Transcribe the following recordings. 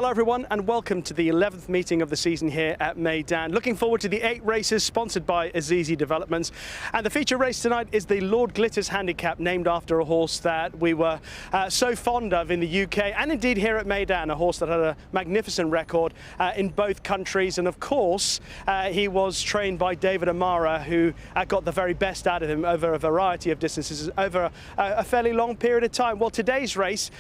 Hello everyone and welcome to the 11th meeting of the season here at Meydan. Looking forward to the 8 races sponsored by Azizi Developments. And the feature race tonight is the Lord Glitters Handicap, named after a horse that we were so fond of in the UK and indeed here at Meydan, a horse that had a magnificent record in both countries. And of course, he was trained by David Amara, who got the very best out of him over a variety of distances over a fairly long period of time. Well, today's race,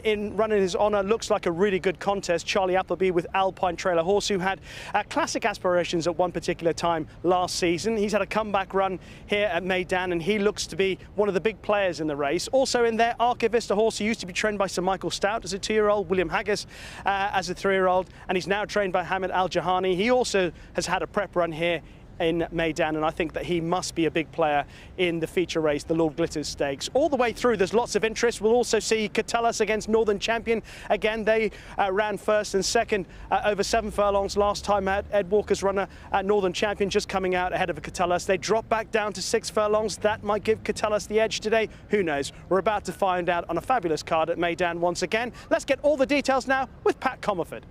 in running his honour, looks like a really good contest. Charlie Appleby with Alpine Trailer Horse, who had classic aspirations at one particular time last season. He's had a comeback run here at Meydan and he looks to be one of the big players in the race. Also in there, Archivist, a horse who used to be trained by Sir Michael Stout as a 2-year-old, William Haggis as a 3-year-old, and he's now trained by Hamid Al-Jahani. He also has had a prep run here in Meydan, and I think that he must be a big player in the feature race, the Lord Glitters Stakes. All the way through, there's lots of interest. We'll also see Catullus against Northern Champion. Again, they ran first and second over 7 furlongs last time at Ed Walker's runner at Northern Champion, just coming out ahead of Catullus. They dropped back down to 6 furlongs. That might give Catullus the edge today. Who knows? We're about to find out on a fabulous card at Meydan once again. Let's get all the details now with Pat Comerford.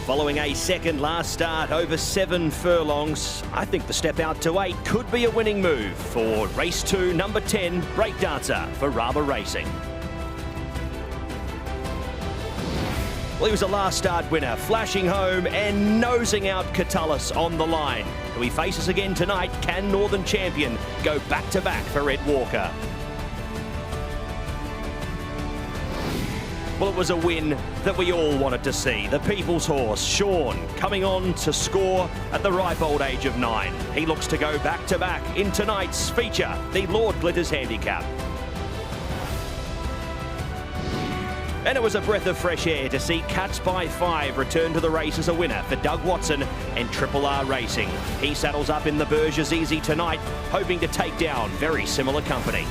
Following a second last start over 7 furlongs, I think the step out to 8 could be a winning move for race 2, number 10, Breakdancer for Horseracing. Well, he was a last start winner, flashing home and nosing out Catullus on the line. Who he faces again tonight, can Northern Champion go back-to-back for Ed Walker? Well, it was a win that we all wanted to see. The People's Horse, Sean, coming on to score at the ripe old age of 9. He looks to go back-to-back in tonight's feature, the Lord Glitters Handicap. And it was a breath of fresh air to see Cats by 5 return to the race as a winner for Doug Watson and Triple R Racing. He saddles up in the Berge Azizi tonight, hoping to take down very similar company.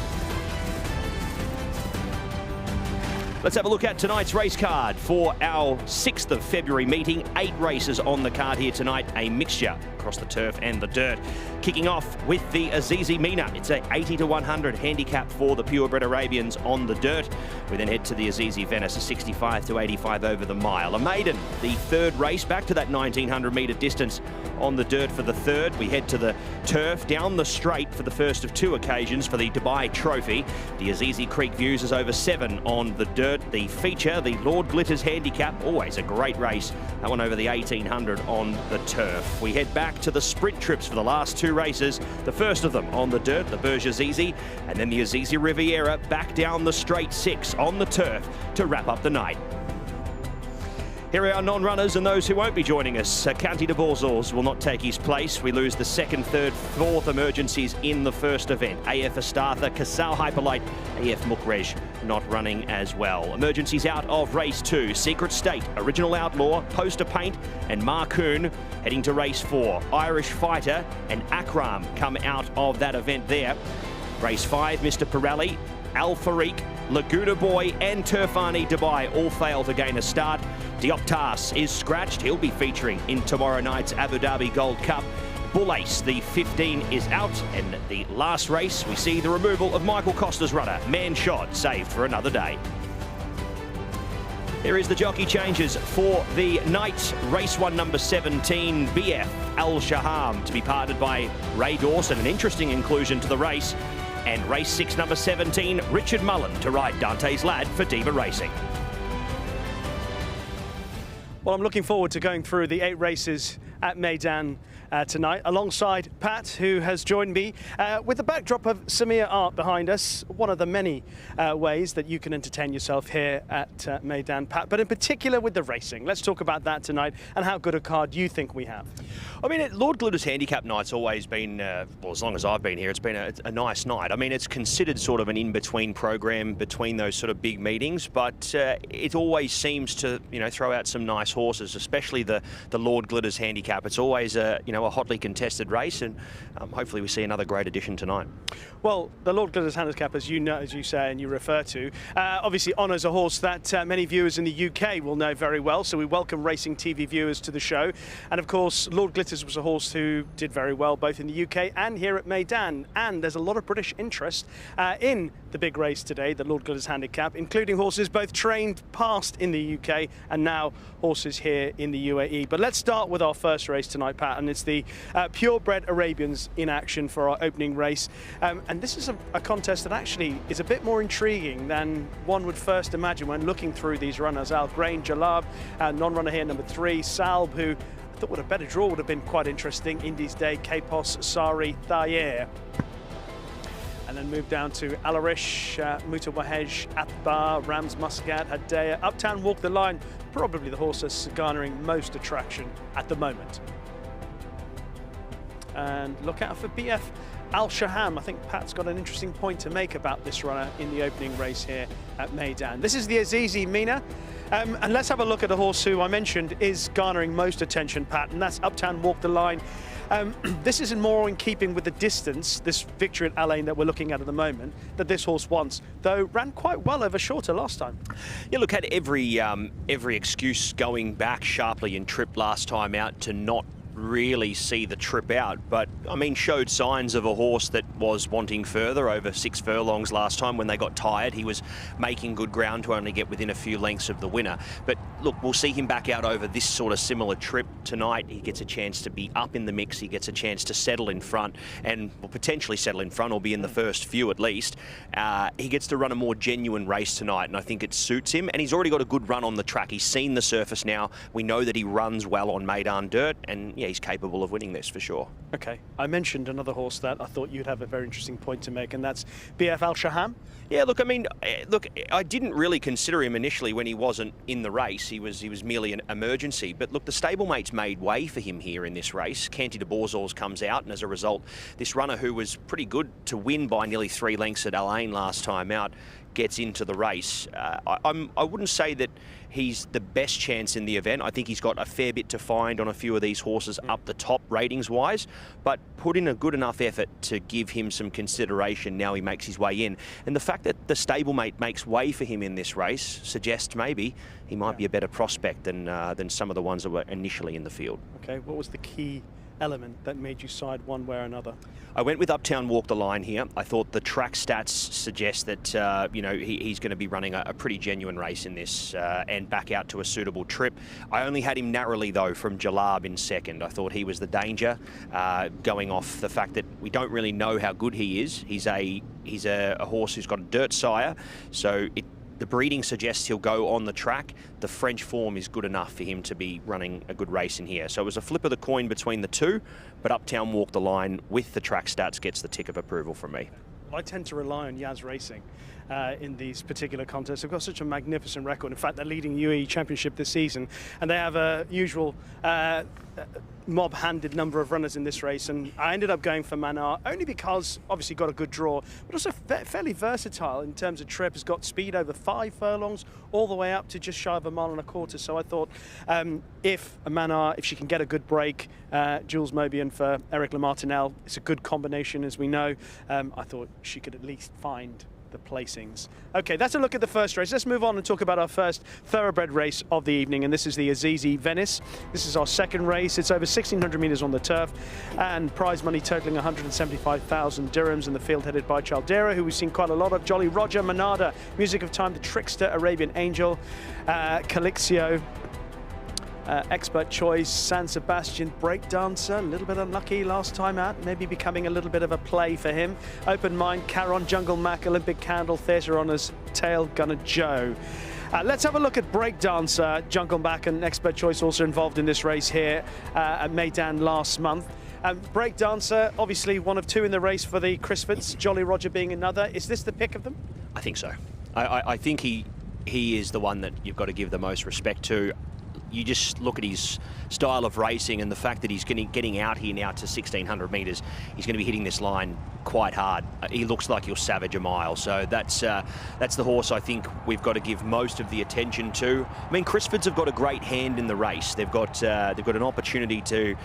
Let's have a look at tonight's race card for our 6th of February meeting. 8 races on the card here tonight, a mixture across the turf and the dirt. Kicking off with the Azizi Mina. It's a 80 to 100 handicap for the purebred Arabians on the dirt. We then head to the Azizi Venice, a 65 to 85 over the mile. A maiden, the 3rd race, back to that 1900 metre distance on the dirt for the 3rd. We head to the turf, down the straight for the first of 2 occasions for the Dubai Trophy. The Azizi Creek Views is over 7 on the dirt. The feature, the Lord Glitters Handicap, always a great race. That one over the 1800 on the turf. We head back to the sprint trips for the last 2 races. The first of them on the dirt, the Berge Azizi, and then the Azizi Riviera back down the straight 6 on the turf to wrap up the night. Here are our non-runners and those who won't be joining us. County de Borzels will not take his place. We lose the 2nd, 3rd, 4th emergencies in the first event. AF Astartha, Casal Hyperlight, AF Mukrej not running as well. Emergencies out of race 2. Secret State, Original Outlaw, Poster Paint and Marcoon heading to race 4. Irish Fighter and Akram come out of that event there. Race 5, Mr. Pirelli, Al Farik, Laguna Boy and Turfani Dubai all fail to gain a start. Dioptas is scratched. He'll be featuring in tomorrow night's Abu Dhabi Gold Cup. Bull Ace, the 15, is out. And the last race, we see the removal of Michael Costa's runner, Man Shot, saved for another day. There is the jockey changes for the night. Race 1, number 17, BF Al Shaham, to be parted by Ray Dawson. An interesting inclusion to the race. And race 6, number 17, Richard Mullen to ride Dante's Lad for Diva Racing. Well, I'm looking forward to going through the 8 races at Meydan tonight, alongside Pat, who has joined me with the backdrop of Samir art behind us. One of the many ways that you can entertain yourself here at Meydan, Pat, but in particular with the racing. Let's talk about that tonight and how good a card you think we have. I mean, Lord Glitters Handicap Night's always been, well, as long as I've been here, it's been a nice night. I mean, it's considered sort of an in-between program between those sort of big meetings, but it always seems to, you know, throw out some nice horses, especially the Lord Glitters Handicap. It's always a, you know, a hotly contested race, and hopefully we see another great edition tonight. Well, the Lord Glitters Handicap, as you know, as you say and you refer to, obviously honours a horse that many viewers in the UK will know very well. So we welcome racing TV viewers to the show, and of course, Lord Glitters Glitters was a horse who did very well both in the UK and here at Meydan, and there's a lot of British interest in the big race today, the Lord Glitters Handicap, including horses both trained past in the UK and now horses here in the UAE. But let's start with our first race tonight, Pat, and it's the purebred Arabians in action for our opening race. And this is a contest that actually is a bit more intriguing than one would first imagine when looking through these runners. Al Grain, Jalab, non-runner here, number 3, Salb, who I thought a better draw would have been quite interesting. Indies Day, Kapos, Sari, Thayer. And then move down to Alarish, Mutawahej, Atbar, Rams Muscat, Hadea. Uptown Walk the Line, probably the horse that's garnering most attraction at the moment. And look out for BF Al Shaham. I think Pat's got an interesting point to make about this runner in the opening race here at Meydan. This is the Azizi Mina. And let's have a look at a horse who I mentioned is garnering most attention, Pat, and that's Uptown Walk the Line. This is more in keeping with the distance, this victory at Al Ain that we're looking at the moment, that this horse wants, though ran quite well over shorter last time. Yeah, look, had every excuse going back sharply in trip last time out to not really see the trip out, but I mean showed signs of a horse that was wanting further over 6 furlongs last time. When they got tired, he was making good ground to only get within a few lengths of the winner. But look, we'll see him back out over this sort of similar trip tonight. He gets a chance to be up in the mix, he gets a chance to settle in front, and will potentially settle in front or be in the first few at least. He gets to run a more genuine race tonight, and I think it suits him, and he's already got a good run on the track. He's seen the surface now. We know that he runs well on Meydan dirt, and yeah, he's capable of winning this for sure. Okay, I mentioned another horse that I thought you'd have a very interesting point to make, and that's BF Al Shaham. Yeah, look, I mean, look, I didn't really consider him initially when he wasn't in the race. He was merely an emergency. But look, the stablemates made way for him here in this race. Canty de Borzals comes out, and as a result, this runner who was pretty good to win by nearly 3 lengths at Al Ain last time out gets into the race. I wouldn't say that he's the best chance in the event. I think he's got a fair bit to find on a few of these horses up the top ratings-wise, but put in a good enough effort to give him some consideration now he makes his way in. And the fact that the stablemate makes way for him in this race suggests maybe he might be a better prospect than some of the ones that were initially in the field. Okay, what was the key element that made you side one way or another? I went with Uptown Walk the Line here. I thought the track stats suggest that you know, he's going to be running a pretty genuine race in this and back out to a suitable trip. I only had him narrowly though from Jalab in second. I thought he was the danger, going off the fact that we don't really know how good he is. He's a horse who's got a dirt sire, so the breeding suggests he'll go on the track. The French form is good enough for him to be running a good race in here. So it was a flip of the coin between the two, but Uptown Walk the Line with the track stats gets the tick of approval from me. I tend to rely on Yaz Racing in these particular contests. They've got such a magnificent record. In fact, they're leading UAE Championship this season, and they have a usual mob-handed number of runners in this race, and I ended up going for Manar only because obviously got a good draw, but also fairly versatile in terms of trip. Has got speed over 5 furlongs all the way up to just shy of 1.25 miles. So I thought if Manar, if she can get a good break, Jules Mobian for Eric Lamartinelle, it's a good combination as we know. I thought she could at least find the placings. Okay, that's a look at the first race. Let's move on and talk about our first thoroughbred race of the evening, and this is the Azizi Venice. This is our second race. It's over 1,600 metres on the turf, and prize money totaling 175,000 dirhams, in the field headed by Chaldera, who we've seen quite a lot of. Jolly Roger, Manada, Music of Time, the Trickster, Arabian Angel, Calixio, Expert Choice, San Sebastian, Breakdancer, a little bit unlucky last time out, maybe becoming a little bit of a play for him. Open Mind, Caron, Jungle Mac, Olympic Candle, Theatre Honours, Tail Gunner Joe. Let's have a look at Breakdancer. Jungle Mac and Expert Choice also involved in this race here at Meydan last month. Breakdancer, obviously one of 2 in the race for the Crisfords, Jolly Roger being another. Is this the pick of them? I think so. I think he is the one that you've got to give the most respect to. You just look at his style of racing and the fact that he's getting out here now to 1,600 metres. He's going to be hitting this line quite hard. He looks like he'll savage a mile. So that's the horse I think we've got to give most of the attention to. I mean, Crisfords have got a great hand in the race. They've got an opportunity to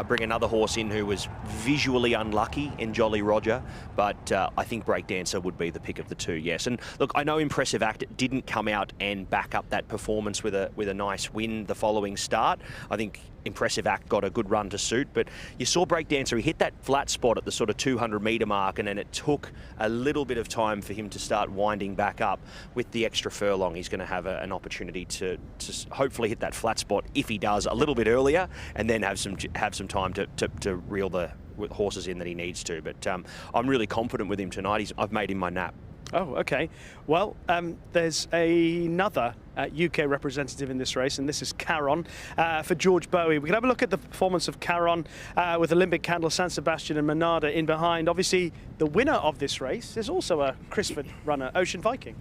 bring another horse in who was visually unlucky in Jolly Roger, but I think Breakdancer would be the pick of the 2. Yes, and look, I know Impressive Act didn't come out and back up that performance with a nice win and the following start. I think Impressive Act got a good run to suit, but you saw Breakdancer, he hit that flat spot at the sort of 200-metre mark, and then it took a little bit of time for him to start winding back up. With the extra furlong, he's going to have an opportunity to hopefully hit that flat spot, if he does, a little bit earlier, and then have some time to reel the horses in that he needs to. But I'm really confident with him tonight. I've made him my nap. Oh, okay. Well, there's another UK representative in this race, and this is Caron for George Bowie. We can have a look at the performance of Caron with Olympic Candle, San Sebastian and Monada in behind. Obviously, the winner of this race is also a Crisford runner, Ocean Viking.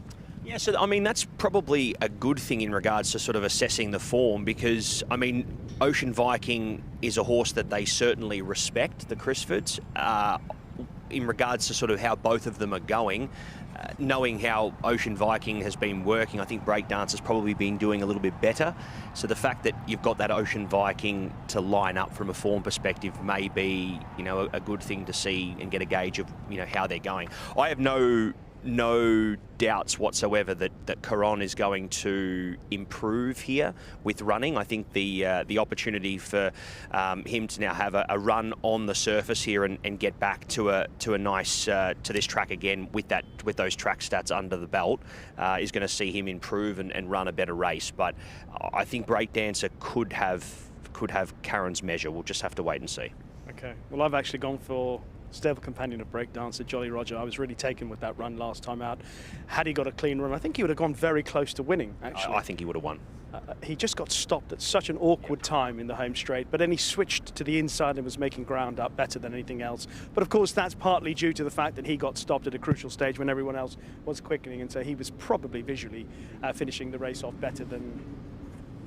Yeah, so I mean, that's probably a good thing in regards to sort of assessing the form, because I mean, Ocean Viking is a horse that they certainly respect, the Crisfords, in regards to sort of how both of them are going. Knowing how Ocean Viking has been working, I think Breakdance has probably been doing a little bit better. So the fact that you've got that Ocean Viking to line up from a form perspective may be, you know, a good thing to see and get a gauge of, you know, how they're going. I have no doubts whatsoever that Caron is going to improve here with running. I think the opportunity for him to now have a run on the surface here and get back to a nice to this track again with those track stats under the belt is going to see him improve and run a better race. But I think Breakdancer could have Caron's measure. We'll just have to wait and see. Okay. Well, I've actually gone for stable companion of Breakdancer, Jolly Roger. I was really taken with that run last time out. Had he got a clean run, I think he would have gone very close to winning, actually. I think he would have won. He just got stopped at such an awkward time in the home straight, but then he switched to the inside and was making ground up better than anything else. But of course, that's partly due to the fact that he got stopped at a crucial stage when everyone else was quickening, and so he was probably visually finishing the race off better than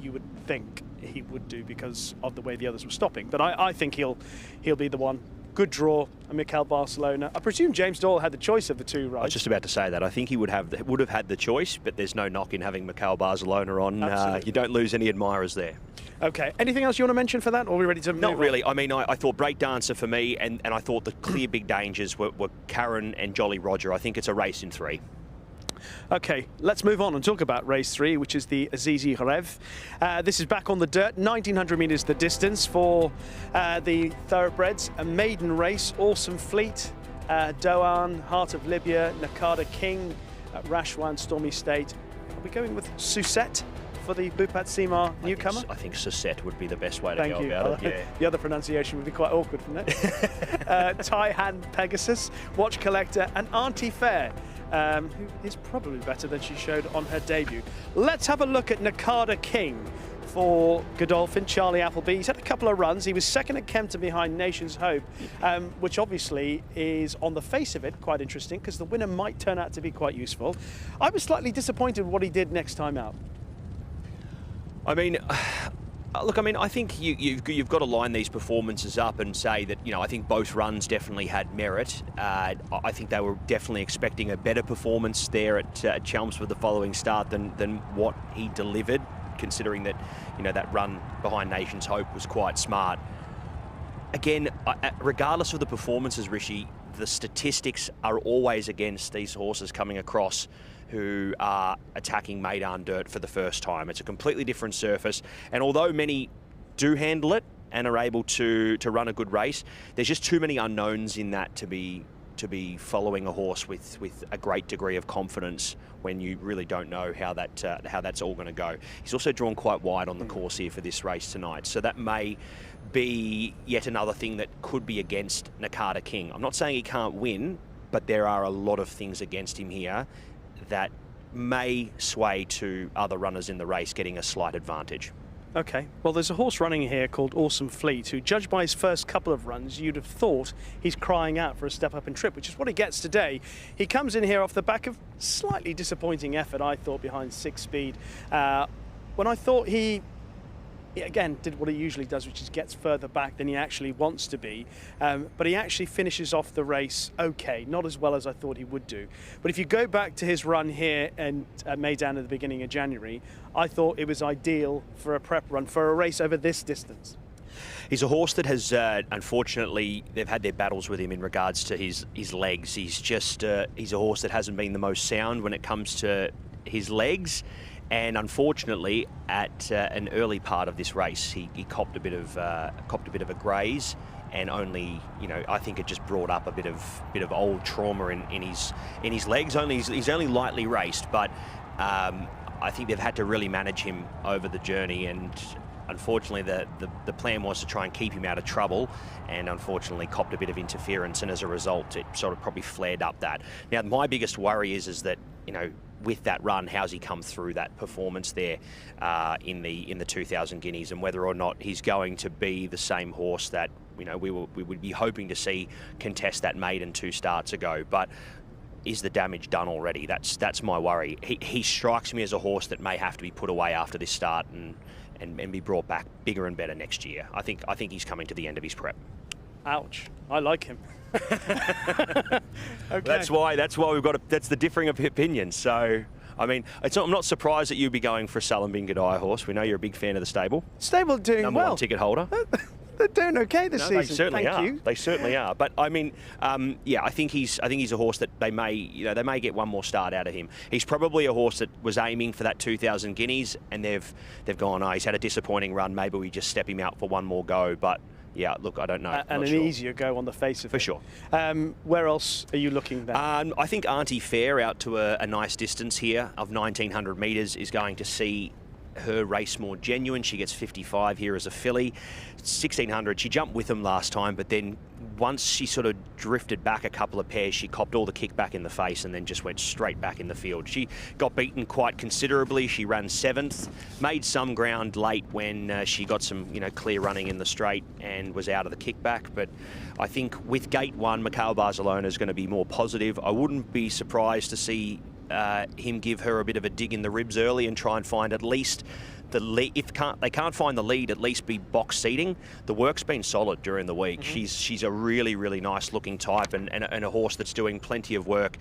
you would think he would do because of the way the others were stopping. But I think he'll be the one. Good draw, Mikel Barcelona. I presume James Doyle had the choice of the two, right? I was just about to say that. I think he would have had the choice, but there's no knock in having Mikel Barcelona on. You don't lose any admirers there. Okay. Anything else you want to mention for that, or are we ready to move Not really. on? I mean, I thought Breakdancer for me, and I thought the clear big dangers were Caron and Jolly Roger. I think it's a race in 3. Okay, let's move on and talk about race 3, which is the Azizi Rev. This is back on the dirt, 1900 metres the distance for the thoroughbreds. A maiden race, Awesome Fleet, Doan, Heart of Libya, Nakada King, Rashwan, Stormy State. Are we going with Susette for the Bupat Simar newcomer? I think Susette would be the best way to Thank go you. about it. Yeah. The other pronunciation would be quite awkward, wouldn't it? Taihan Pegasus, Watch Collector, and Auntie Fair, who is probably better than she showed on her debut. Let's have a look at Nakada King for Godolphin, Charlie Appleby. He's had a couple of runs. He was second at Kempton behind Nation's Hope, which obviously is, on the face of it, quite interesting because the winner might turn out to be quite useful. I was slightly disappointed with what he did next time out. I mean, look, I mean, I think you've got to line these performances up and say that, you know, I think both runs definitely had merit. I think they were definitely expecting a better performance there at Chelmsford the following start than what he delivered, considering that, you know, that run behind Nation's Hope was quite smart. Again, regardless of the performances, Rishi, the statistics are always against these horses coming across who are attacking Meydan dirt for the first time. It's a completely different surface, and although many do handle it and are able to run a good race, there's just too many unknowns in that to be following a horse with a great degree of confidence when you really don't know how that's all going to go. He's also drawn quite wide on the course here for this race tonight, so that may be yet another thing that could be against Nakada King. I'm not saying he can't win, but there are a lot of things against him here that may sway to other runners in the race getting a slight advantage. Okay, well, there's a horse running here called Awesome Fleet, who, judged by his first couple of runs, you'd have thought he's crying out for a step up in trip, which is what he gets today. He comes in here off the back of slightly disappointing effort, I thought, behind 6 Speed. When I thought he again did what he usually does, which is gets further back than he actually wants to be, but he actually finishes off the race okay, not as well as I thought he would do. But if you go back to his run here and at Meydan at the beginning of January, I thought it was ideal for a prep run for a race over this distance. He's a horse that has, unfortunately, they've had their battles with him in regards to his legs. He's just he's a horse that hasn't been the most sound when it comes to his legs. And unfortunately, at an early part of this race, he copped a bit of a graze, and only, I think it just brought up a bit of old trauma in his legs. He's only lightly raced, but I think they've had to really manage him over the journey, and unfortunately the plan was to try and keep him out of trouble, and unfortunately copped a bit of interference, and as a result it sort of probably flared up that. Now my biggest worry is that, with that run, how's he come through that performance there in the 2000 Guineas, and whether or not he's going to be the same horse that we would be hoping to see contest that maiden 2 starts ago. But is the damage done already? That's my worry. He strikes me as a horse that may have to be put away after this start and be brought back bigger and better next year. I think he's coming to the end of his prep. Ouch! I like him. Okay. That's why that's the differing of opinions. So, I mean, I'm not surprised that you'd be going for a Salambin G'day horse. We know you're a big fan of the stable. Stable doing Number well. one ticket holder. They're doing okay this season. They certainly Thank are. you. They certainly are. But I mean, I think he's a horse that they may get one more start out of him. He's probably a horse that was aiming for that 2000 Guineas, and they've gone, oh, he's had a disappointing run. Maybe we just step him out for one more go. But yeah, look, I don't know. And an easier go on the face of it. For sure. Where else are you looking then? I think Auntie Fair out to a nice distance here of 1900 metres is going to see her race more genuine. She gets 55 here as a filly. 1600, she jumped with them last time, but then once she sort of drifted back a couple of pairs, she copped all the kickback in the face and then just went straight back in the field. She got beaten quite considerably. She ran 7th, made some ground late when she got some clear running in the straight and was out of the kickback. But I think with gate 1, Mikhail Barcelona is going to be more positive. I wouldn't be surprised to see him give her a bit of a dig in the ribs early and try and find at least the lead. If they can't find the lead, at least be box seating. The work's been solid during the week. She's a really, really nice looking type, and a horse that's doing plenty of work,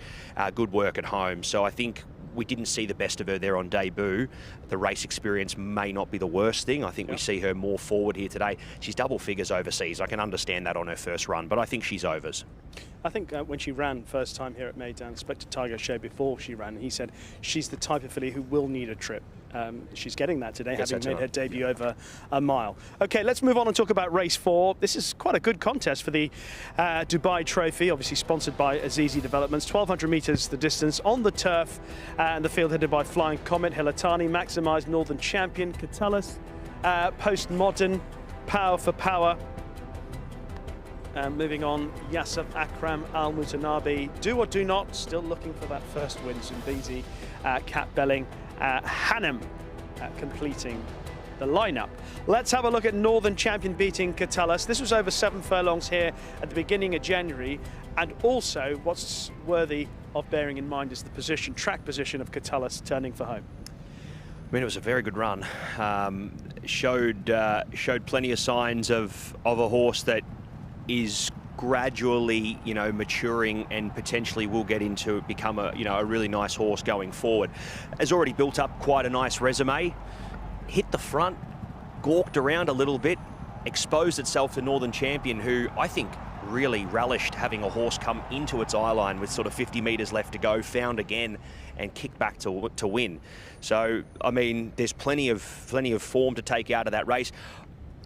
good work at home. So I think we didn't see the best of her there on debut. The race experience may not be the worst thing. I think we see her more forward here today. She's double figures overseas. I can understand that on her first run, but I think she's overs. I think when she ran first time here at Meydan, spoke to Tiger Shea before she ran, he said she's the type of filly who will need a trip. She's getting that today, having made her debut over a mile. Okay, let's move on and talk about race 4. This is quite a good contest for the Dubai Trophy, obviously sponsored by Azizi Developments. 1200 metres the distance on the turf, and the field headed by Flying Comet, Hilatani, Maximised, Northern Champion, Catalyst, Postmodern, Power for Power. Moving on, Yasser Akram, Al Mutanabi, Do or Do Not, still looking for that first win. Zumbizi, Cat Belling, Hanem completing the lineup. Let's have a look at Northern Champion beating Catalyst. This was over 7 furlongs here at the beginning of January, and also what's worthy of bearing in mind is the track position of Catalyst turning for home. I mean, it was a very good run. Showed plenty of signs of a horse that is gradually, maturing and potentially will get into become a really nice horse going forward. Has already built up quite a nice resume. Hit the front, gawked around a little bit, exposed itself to Northern Champion, who I think really relished having a horse come into its eye line with sort of 50 metres left to go, found again and kicked back to win. So, I mean, there's plenty of form to take out of that race.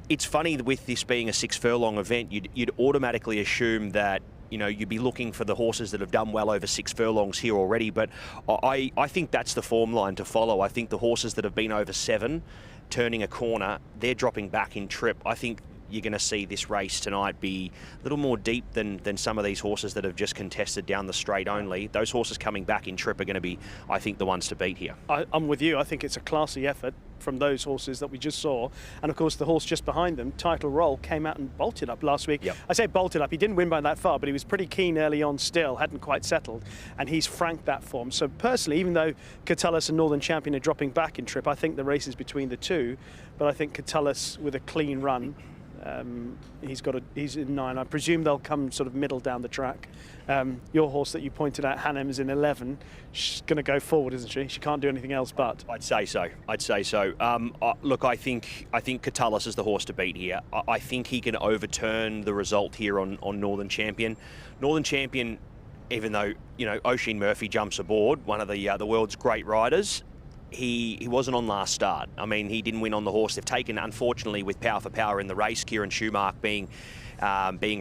It's funny with this being a 6 furlong event, you'd automatically assume that you'd be looking for the horses that have done well over 6 furlongs here already, but I think that's the form line to follow. I think the horses that have been over 7, turning a corner, they're dropping back in trip. I think you're going to see this race tonight be a little more deep than some of these horses that have just contested down the straight only. Those horses coming back in trip are going to be, I think, the ones to beat here. I'm with you. I think it's a classy effort from those horses that we just saw. And of course, the horse just behind them, Title Roll, came out and bolted up last week. Yep. I say bolted up. He didn't win by that far, but he was pretty keen early on still, hadn't quite settled. And he's franked that form. So personally, even though Catalyst and Northern Champion are dropping back in trip, I think the race is between the two. But I think Catalyst with a clean run, he's in 9. I presume they'll come sort of middle down the track. Your horse that you pointed out, Hanem, is in 11. She's going to go forward, isn't she? She can't do anything else but. I'd say so. Look, I think Catalyst is the horse to beat here. I think he can overturn the result here on Northern Champion. Northern Champion, even though Oisin Murphy jumps aboard, one of the world's great riders, he wasn't on last start. I mean, he didn't win on the horse. They've taken, unfortunately, with Power for Power in the race, Kieran Schumacher being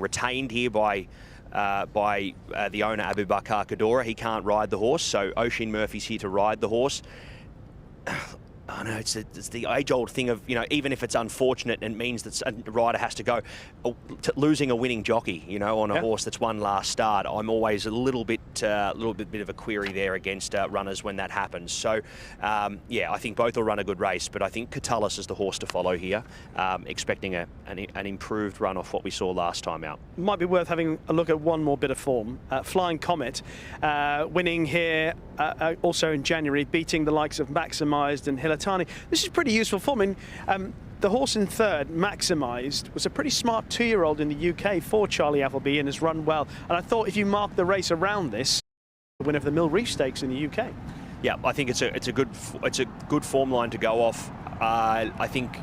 retained here by the owner, Abubakar Kadora. He can't ride the horse, so Oisin Murphy's here to ride the horse. I know it's the age-old thing of, even if it's unfortunate and it means that a rider has to go, losing a winning jockey, on a horse that's won last start, I'm always a little bit of a query there against runners when that happens. So, yeah, I think both will run a good race, but I think Catullus is the horse to follow here, expecting an improved run off what we saw last time out. Might be worth having a look at one more bit of form. Flying Comet, winning here also in January, beating the likes of Maximised and Hilatani. This is pretty useful form. I mean, the horse in third, Maximised, was a pretty smart 2-year-old in the UK for Charlie Appleby and has run well. And I thought if you mark the race around this, the win of the Mill Reef Stakes in the UK. Yeah, I think it's a good form line to go off. I think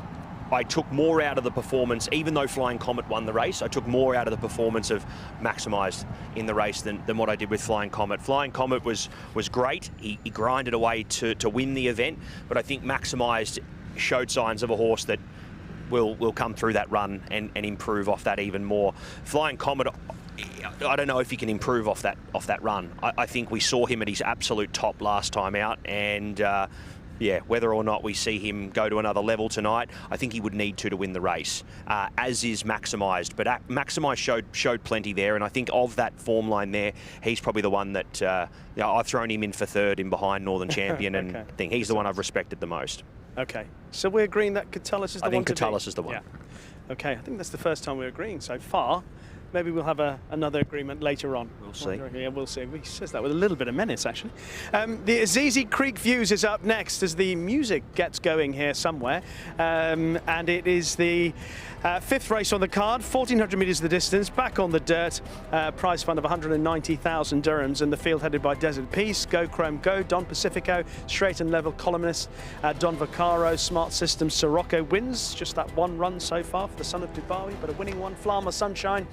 I took more out of the performance, even though Flying Comet won the race. I took more out of the performance of Maximised in the race than what I did with Flying Comet. Flying Comet was great. He grinded away to win the event, but I think Maximised showed signs of a horse that will come through that run and improve off that even more. Flying Comet, I don't know if he can improve off that run. I think we saw him at his absolute top last time out, and yeah, whether or not we see him go to another level tonight, I think he would need to win the race, as is Maximised. But Maximised showed plenty there, and I think of that form line there, he's probably the one that I've thrown him in for third in behind Northern Champion, okay. and think he's the one I've respected the most. Okay, so we're agreeing that Catullus is the one. I think Catullus is the one. Yeah. Okay, I think that's the first time we're agreeing so far. Maybe we'll have another agreement later on. We'll see. Yeah, we'll see. He says that with a little bit of menace, actually. The Azizi Creek Views is up next as the music gets going here somewhere. And it is the fifth race on the card, 1,400 metres the distance, back on the dirt. Prize fund of 190,000 dirhams, and the field headed by Desert Peace, Go Chrome Go, Don Pacifico, Straight and Level Columnist, Don Vaccaro, Smart System, Sirocco wins. Just that one run so far for the son of Dubawi, but a winning one. Flama Sunshine,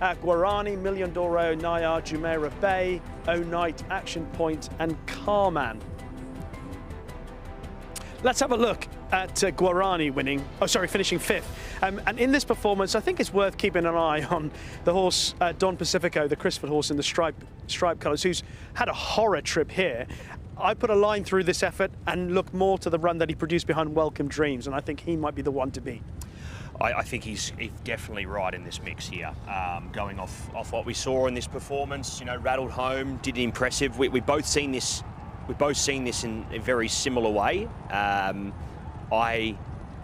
Guarani, Million d'Oro, Nayar, Jumeirah Bay, O-Night, Action Point, and Carman. Let's have a look at Guarani finishing fifth. And in this performance, I think it's worth keeping an eye on the horse Don Pacifico, the Crisford horse in the stripe colours, who's had a horror trip here. I put a line through this effort and look more to the run that he produced behind Welcome Dreams, and I think he might be the one to beat. I think he's definitely right in this mix here. Going off what we saw in this performance, rattled home, did impressive. We've both seen this. We've both seen this in a very similar way. I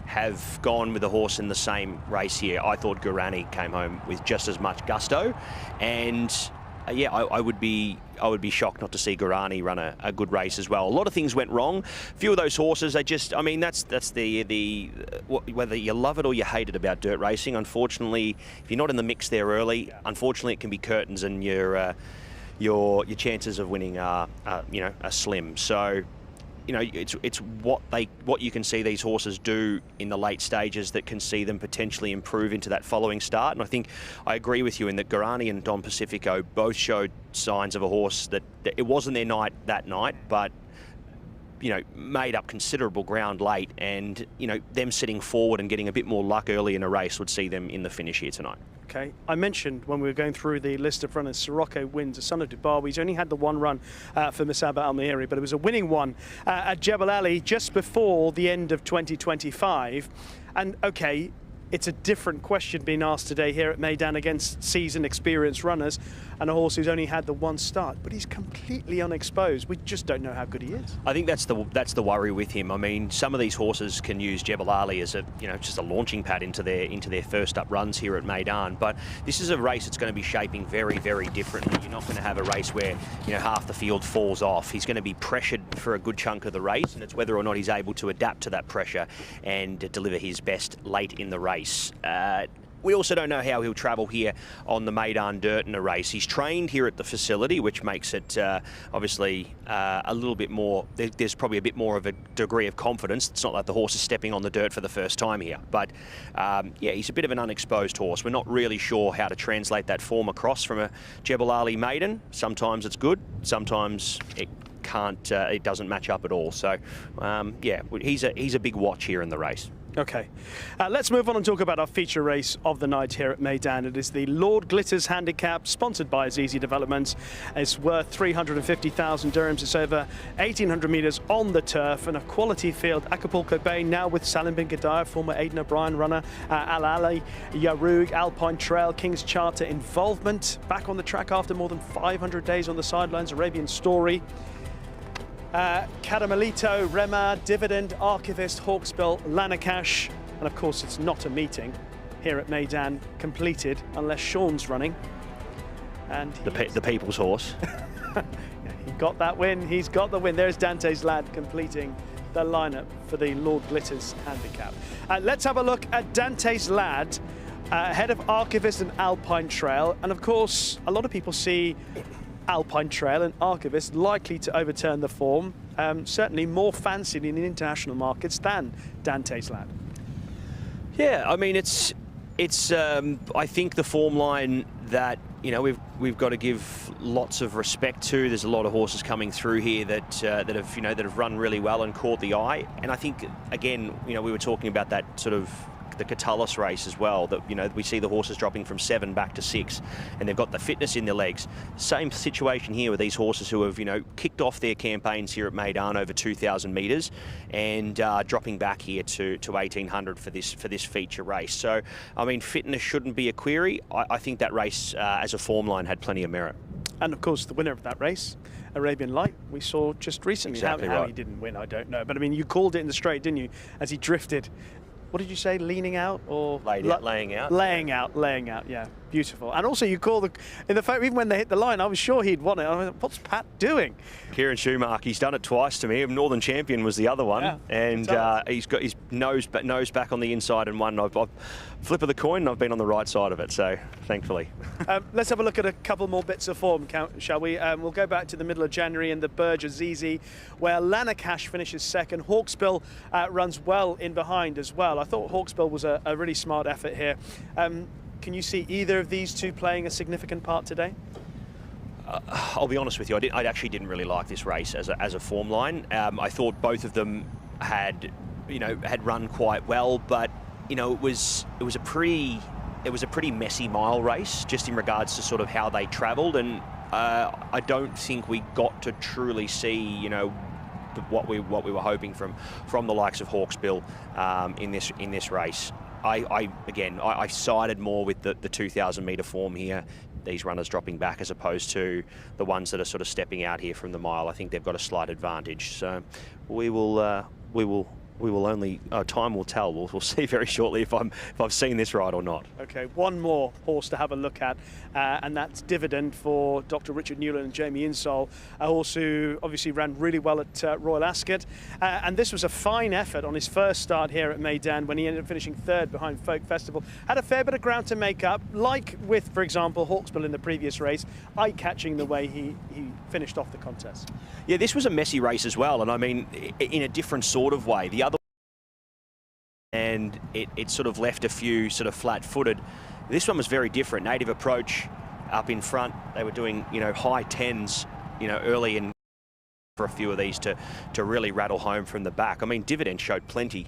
have gone with the horse in the same race here. I thought Guarani came home with just as much gusto, and yeah, I would be shocked not to see Guarani run a good race as well. A lot of things went wrong. A few of those horses, that's the whether you love it or you hate it about dirt racing. Unfortunately, if you're not in the mix there early, unfortunately it can be curtains, and your chances of winning are slim. So, it's what you can see these horses do in the late stages that can see them potentially improve into that following start. And I think I agree with you in that Guarani and Don Pacifico both showed signs of a horse that it wasn't their night that night, but made up considerable ground late, and them sitting forward and getting a bit more luck early in a race would see them in the finish here tonight. Okay, I mentioned when we were going through the list of runners, Sirocco wins, the son of Dubawi. He's only had the one run for Misaba Al-Mahiri, but it was a winning one at Jebel Ali just before the end of 2025. And okay, it's a different question being asked today here at Meydan against seasoned, experienced runners, and a horse who's only had the one start, but he's completely unexposed. We just don't know how good he is. I think that's the worry with him. I mean, some of these horses can use Jebel Ali as just a launching pad into their first up runs here at Meydan, but this is a race that's going to be shaping very, very differently. You're not going to have a race where half the field falls off. He's going to be pressured for a good chunk of the race, and it's whether or not he's able to adapt to that pressure and deliver his best late in the race. We also don't know how he'll travel here on the Meydan dirt in a race. He's trained here at the facility, which makes it obviously a little bit more, there's probably a bit more of a degree of confidence. It's not like the horse is stepping on the dirt for the first time here. But yeah, he's a bit of an unexposed horse. We're not really sure how to translate that form across from a Jebel Ali maiden. Sometimes it's good, sometimes it can't. It doesn't match up at all. So, yeah, he's a big watch here in the race. Okay, let's move on and talk about our feature race of the night here at Meydan. It is the Lord Glitters Handicap, sponsored by Azizi Developments. It's worth 350,000 dirhams. It's over 1,800 metres on the turf and a quality field. Acapulco Bay now with Salim bin Gadaya, former Aidan O'Brien runner, Al Ali, Yarug, Alpine Trail, King's Charter involvement. Back on the track after more than 500 days on the sidelines, Arabian Story. Caramelito, Rema, Dividend, Archivist, Hawksbill, Lanakash, and of course it's not a meeting here at Meydan completed unless Sean's running. And the people's horse. He got that win, he's got the win. There's Dante's Lad completing the lineup for the Lord Glitters Handicap. Let's have a look at Dante's Lad, ahead of Archivist and Alpine Trail, and of course a lot of people see Alpine Trail and Archivist likely to overturn the form, certainly more fancied in the international markets than Dante's Lad. Yeah, I mean it's I think the form line that we've got to give lots of respect to. There's a lot of horses coming through here that have run really well and caught the eye, and I think again we were talking about that sort of the Catullus race as well, that we see the horses dropping from 7 back to 6, and they've got the fitness in their legs. Same situation here with these horses who have kicked off their campaigns here at Meydan over 2,000 metres and dropping back here to 1,800 for this feature race. So I mean, fitness shouldn't be a query. I think that race as a form line had plenty of merit. And of course the winner of that race, Arabian Light, we saw just recently. Exactly how right. he didn't win, I don't know, but I mean you called it in the straight, didn't you, as he drifted. What did you say, leaning out or? Laying out. Laying out, yeah. Beautiful. And also you call even when they hit the line, I was sure he'd won it. I was like, what's Pat doing? Kieran Schumacher, he's done it twice to me. Northern Champion was the other one. Yeah, and he's got his nose back on the inside and won. I've flip of the coin and I've been on the right side of it, so thankfully. Let's have a look at a couple more bits of form, shall we? We'll go back to the middle of January in the Burj Azizi, where Lanakash finishes second. Hawksbill runs well in behind as well. I thought Hawksbill was a really smart effort here. Can you see either of these two playing a significant part today? I'll be honest with you, I actually didn't really like this race as a form line. I thought both of them had run quite well, but it was a pretty messy mile race just in regards to sort of how they travelled, and I don't think we got to truly see what we were hoping from the likes of Hawksbill in this race. I sided more with the 2,000 metre form here. These runners dropping back as opposed to the ones that are sort of stepping out here from the mile. I think they've got a slight advantage. So we will only time will tell. We'll see very shortly if I've seen this right or not. Okay, one more horse to have a look at, and that's Dividend for Dr. Richard Newland and Jamie Insole, a horse who obviously ran really well at Royal Ascot, and this was a fine effort on his first start here at Meydan when he ended up finishing third behind Folk Festival. Had a fair bit of ground to make up, like with, for example, Hawksbill in the previous race, eye-catching the way he finished off the contest. Yeah, this was a messy race as well, and I mean, in a different sort of way. The other, and it sort of left a few sort of flat-footed. This one was very different. Native Approach up in front. They were doing high 10s early in for a few of these to really rattle home from the back. I mean, Dividend showed plenty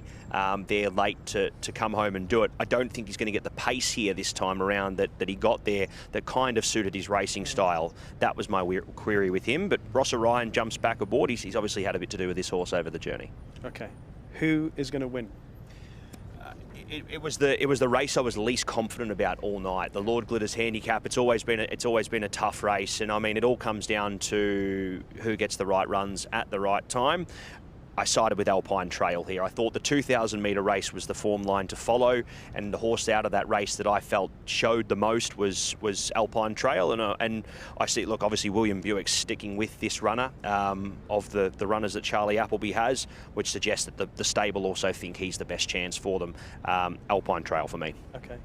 there late to come home and do it. I don't think he's going to get the pace here this time around that he got there that kind of suited his racing style. That was my query with him. But Ross Orion jumps back aboard. He's obviously had a bit to do with this horse over the journey. Okay, who is going to win? It was the race I was least confident about all night. The Lord Glitters Handicap. It's always been a tough race, and I mean it all comes down to who gets the right runs at the right time. I sided with Alpine Trail here. I thought the 2,000 metre race was the form line to follow, and the horse out of that race that I felt showed the most was Alpine Trail. And I see, look, obviously William Buick's sticking with this runner of the runners that Charlie Appleby has, which suggests that the stable also think he's the best chance for them. Alpine Trail for me. Okay.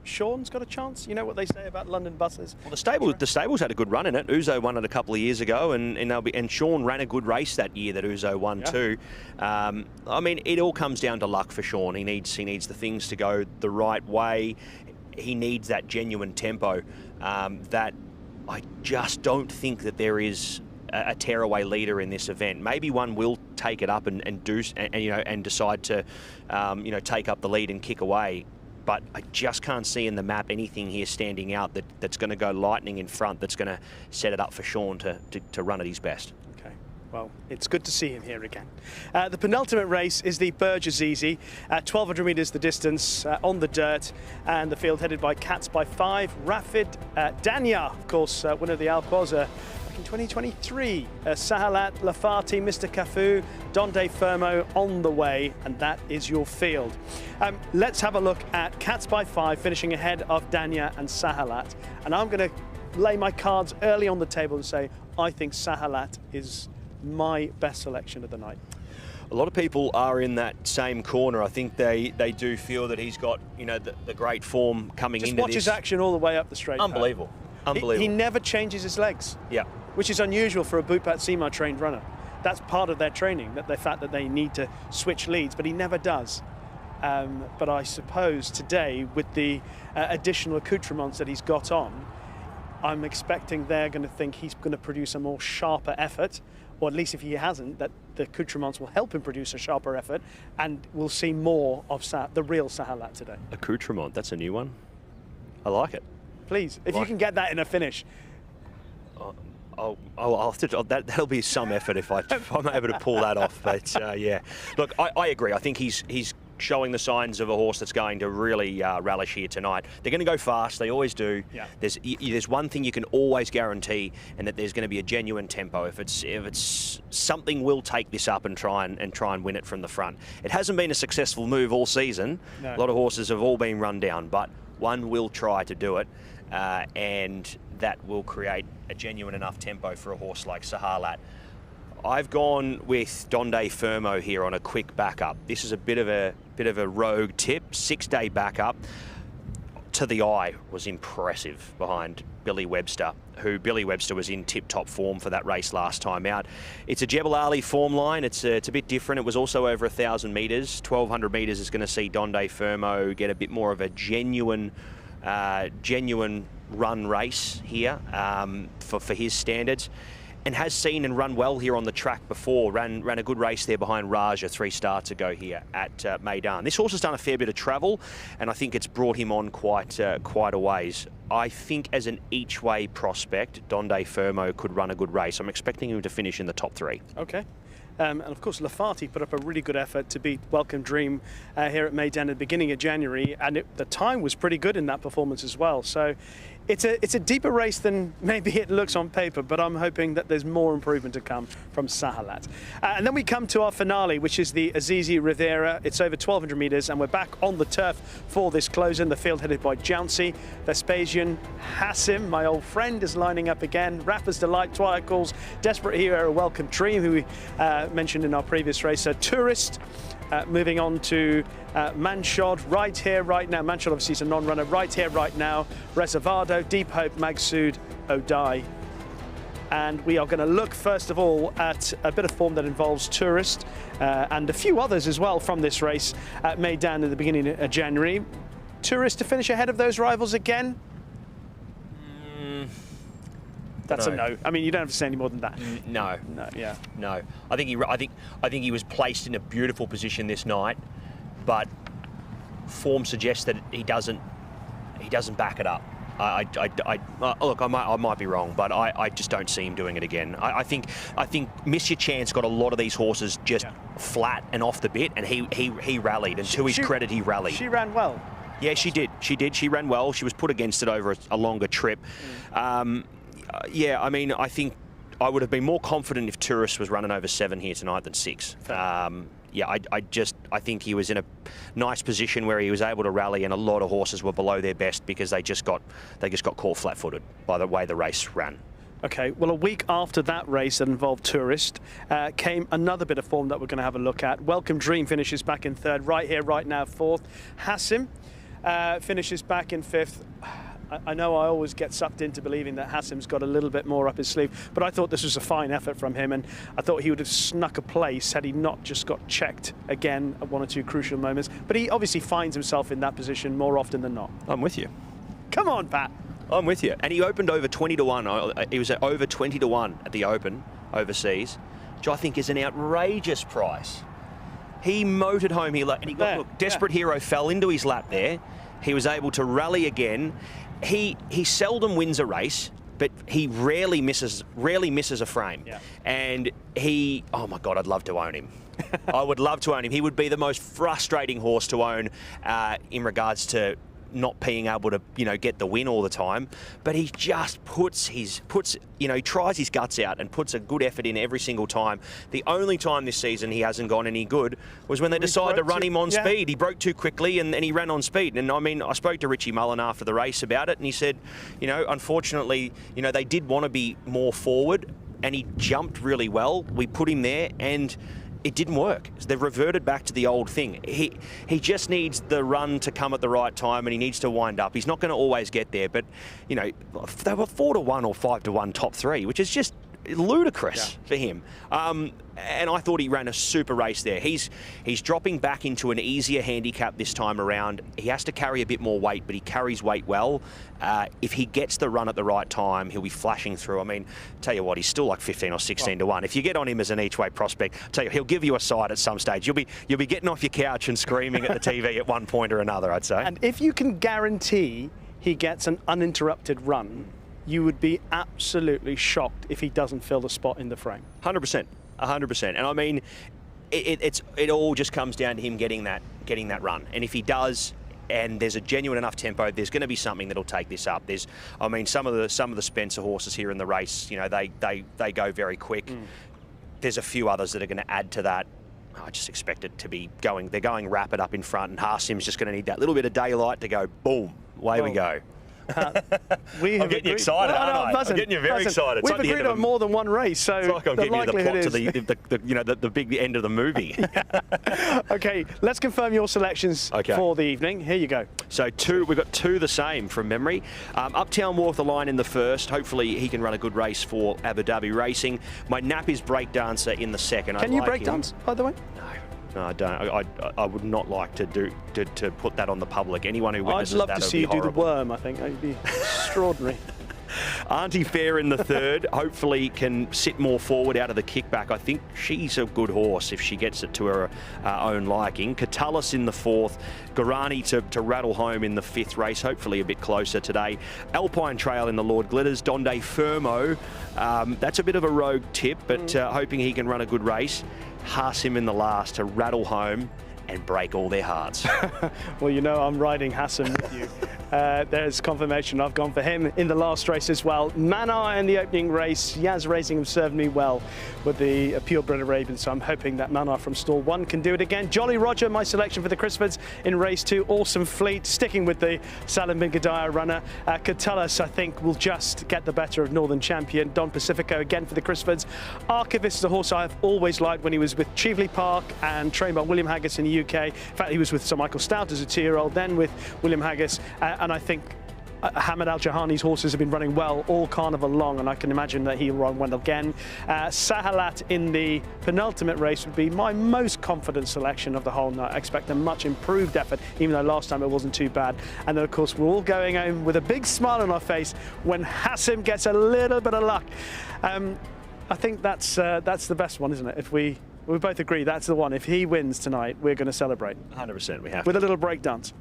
Sean's got a chance. You know what they say about London buses? Well, the stables had a good run in it. Uzo won it a couple of years ago, and Sean ran a good race that year that Uzo won too. I mean, it all comes down to luck for Sean. He needs the things to go the right way. He needs that genuine tempo that I just don't think that there is a tearaway leader in this event. Maybe one will take it up and decide to take up the lead and kick away. But I just can't see in the map anything here standing out that's going to go lightning in front, that's going to set it up for Sean to run at his best. Okay, well, it's good to see him here again. The penultimate race is the Burge Azizi, 1,200 metres the distance on the dirt, and the field headed by Cats by 5. Rafid Danya, of course, winner of the Alquoza in 2023. Sahalat, Lafati, Mr. Cafu, Donde Fermo on the way, and that is your field. Let's have a look at Cats by 5 finishing ahead of Danya and Sahalat. And I'm going to lay my cards early on the table and say I think Sahalat is my best selection of the night. A lot of people are in that same corner. I think they do feel that he's got the great form coming into this. Just watch his action all the way up the straight. Unbelievable. Unbelievable. He never changes his legs. Yeah. Which is unusual for a Bupat Sima trained runner. That's part of their training, the fact that they need to switch leads, but he never does. But I suppose today, with the additional accoutrements that he's got on, I'm expecting they're going to think he's going to produce a more sharper effort, or at least if he hasn't, that the accoutrements will help him produce a sharper effort, and we'll see more of the real Sahalat today. Accoutrement, that's a new one. I like it. Please, if you can get that in a finish. I'll have to, that'll be some effort if I'm able to pull that off. But yeah, look, I agree. I think he's showing the signs of a horse that's going to really relish here tonight. They're going to go fast. They always do. Yeah. There's one thing you can always guarantee, and that there's going to be a genuine tempo. If it's something, will take this up and try and win it from the front. It hasn't been a successful move all season. No. A lot of horses have all been run down, but one will try to do it, and that will create a genuine enough tempo for a horse like Sahalat. I've gone with Donde Fermo here on a quick backup. This is a bit of a rogue tip. 6-day backup. To the eye was impressive behind Billy Webster, who Billy Webster was in tip-top form for that race last time out. It's a Jebel Ali form line. It's a bit different. It was also over 1,000 metres. 1,200 metres is going to see Donde Fermo get a bit more of a genuine run race here for his standards, and has seen and run well here on the track before. Ran a good race there behind Raja 3 starts ago here at Meydan. This horse has done a fair bit of travel, and I think it's brought him on quite a ways. I think as an each-way prospect, Donde Fermo could run a good race. I'm expecting him to finish in the top 3. Okay. And of course, Lafati put up a really good effort to beat Welcome Dream here at Meydan at the beginning of January, and the time was pretty good in that performance as well. So it's a deeper race than maybe it looks on paper, but I'm hoping that there's more improvement to come from Sahalat. And then we come to our finale, which is the Azizi Riviera. It's over 1,200 metres, and we're back on the turf for this close-in. The field headed by Jouncy, Vespasian, Hassim, my old friend, is lining up again. Rapper's Delight, Twilight Calls, Desperate Hero, Welcome Dream, who we mentioned in our previous race. Tourist, moving on to Manshod, right here, right now. Manshod obviously is a non-runner. Right here, right now. Reservado, Deep Hope, Magsud, Odai. And we are going to look first of all at a bit of form that involves Tourist and a few others as well from this race at Meydan at the beginning of January. Tourist to finish ahead of those rivals again? That's a no. I mean, you don't have to say any more than that. No. No. Yeah. No. I think he was placed in a beautiful position this night, but form suggests that he doesn't back it up. Look, I might be wrong, but I just don't see him doing it again. I think Miss Your Chance got a lot of these horses just flat and off the bit, and he rallied, and to his credit, he rallied. She ran well. Yeah, she did. She ran well. She was put against it over a longer trip. Yeah, I mean, I think I would have been more confident if Tourist was running over 7 here tonight than 6. Yeah, I think he was in a nice position where he was able to rally, and a lot of horses were below their best because they just got caught flat-footed by the way the race ran. Okay, well, a week after that race that involved Tourist came another bit of form that we're going to have a look at. Welcome Dream finishes back in 3rd, right here, right now, 4th. Hassim finishes back in 5th. I know I always get sucked into believing that Hassim's got a little bit more up his sleeve, but I thought this was a fine effort from him, and I thought he would have snuck a place had he not just got checked again at 1 or 2 crucial moments. But he obviously finds himself in that position more often than not. I'm with you. Come on, Pat. I'm with you. And he opened over 20 to 1. He was at over 20 to 1 at the Open overseas, which I think is an outrageous price. He motored home here, and he got, look, Desperate Hero fell into his lap there. He was able to rally again. He seldom wins a race, but he rarely misses a frame. Yeah. And he, oh my God, I'd love to own him. I would love to own him. He would be the most frustrating horse to own in regards to not being able to, get the win all the time. But he just he tries his guts out and puts a good effort in every single time. The only time this season he hasn't gone any good was when they decided to run him on speed. He broke too quickly and he ran on speed. And I mean, I spoke to Richie Mullen after the race about it, and he said, unfortunately, they did want to be more forward, and he jumped really well. We put him there, and it didn't work. They've reverted back to the old thing. He just needs the run to come at the right time, and he needs to wind up. He's not going to always get there, but they were 4 to 1 or 5 to 1 top 3, which is just ludicrous for him. And I thought he ran a super race there. He's dropping back into an easier handicap this time around. He has to carry a bit more weight, but he carries weight well. If he gets the run at the right time, he'll be flashing through. I mean, tell you what, he's still like 15 or 16 to 1. If you get on him as an each-way prospect, tell you, he'll give you a side at some stage. You'll be getting off your couch and screaming at the TV at one point or another, I'd say. And if you can guarantee he gets an uninterrupted run, you would be absolutely shocked if he doesn't fill the spot in the frame. 100%. 100%. And I mean, it all just comes down to him getting that run. And if he does, and there's a genuine enough tempo, there's going to be something that'll take this up. Some of the Spencer horses here in the race, they go very quick. There's a few others that are going to add to that. I just expect it to be going. They're going rapid up in front, and Harsim's just going to need that little bit of daylight to go boom. Away we go. I'm getting you excited, aren't I? I'm getting you very excited. We've agreed on more than one race, so it's like I'm giving you the plot to the big end of the movie. Okay, let's confirm your selections for the evening. Here you go. So we've got 2 the same from memory. Uptown Walk the Line in the first. Hopefully he can run a good race for Abu Dhabi Racing. My nap is Breakdancer in the second. Can you breakdance, by the way? No, I don't. I would not like to put that on the public. Anyone who witnesses that would be horrible. I'd love to see you do the worm, I think. That'd be extraordinary. Auntie Fair in the third. Hopefully can sit more forward out of the kickback. I think she's a good horse if she gets it to her own liking. Catullus in the fourth. Guarani to rattle home in the fifth race. Hopefully a bit closer today. Alpine Trail in the Lord Glitters. Donde Fermo. That's a bit of a rogue tip, but hoping he can run a good race. Harsim in the last to rattle home and break all their hearts. Well, I'm riding Hassan with you. There's confirmation I've gone for him in the last race as well. Manar in the opening race. Yaz Racing have served me well with the purebred Arabian, so I'm hoping that Manar from stall 1 can do it again. Jolly Roger, my selection for the Crisfords in race 2. Awesome Fleet, sticking with the Salim bin Gadaya runner. Catullus, I think, will just get the better of Northern Champion. Don Pacifico again for the Crisfords. Archivist is a horse I've always liked when he was with Cheveley Park and trained by William Haggis in the UK. In fact, he was with Sir Michael Stout as a 2-year-old, then with William Haggis, and I think Hamad Al-Jahani's horses have been running well all Carnival long, and I can imagine that he'll run well again. Sahalat in the penultimate race would be my most confident selection of the whole night. I expect a much improved effort, even though last time it wasn't too bad. And then, of course, we're all going home with a big smile on our face when Hassim gets a little bit of luck. I think that's the best one, isn't it? If we both agree that's the one. If he wins tonight, we're going to celebrate. 100% we have with a little break dance.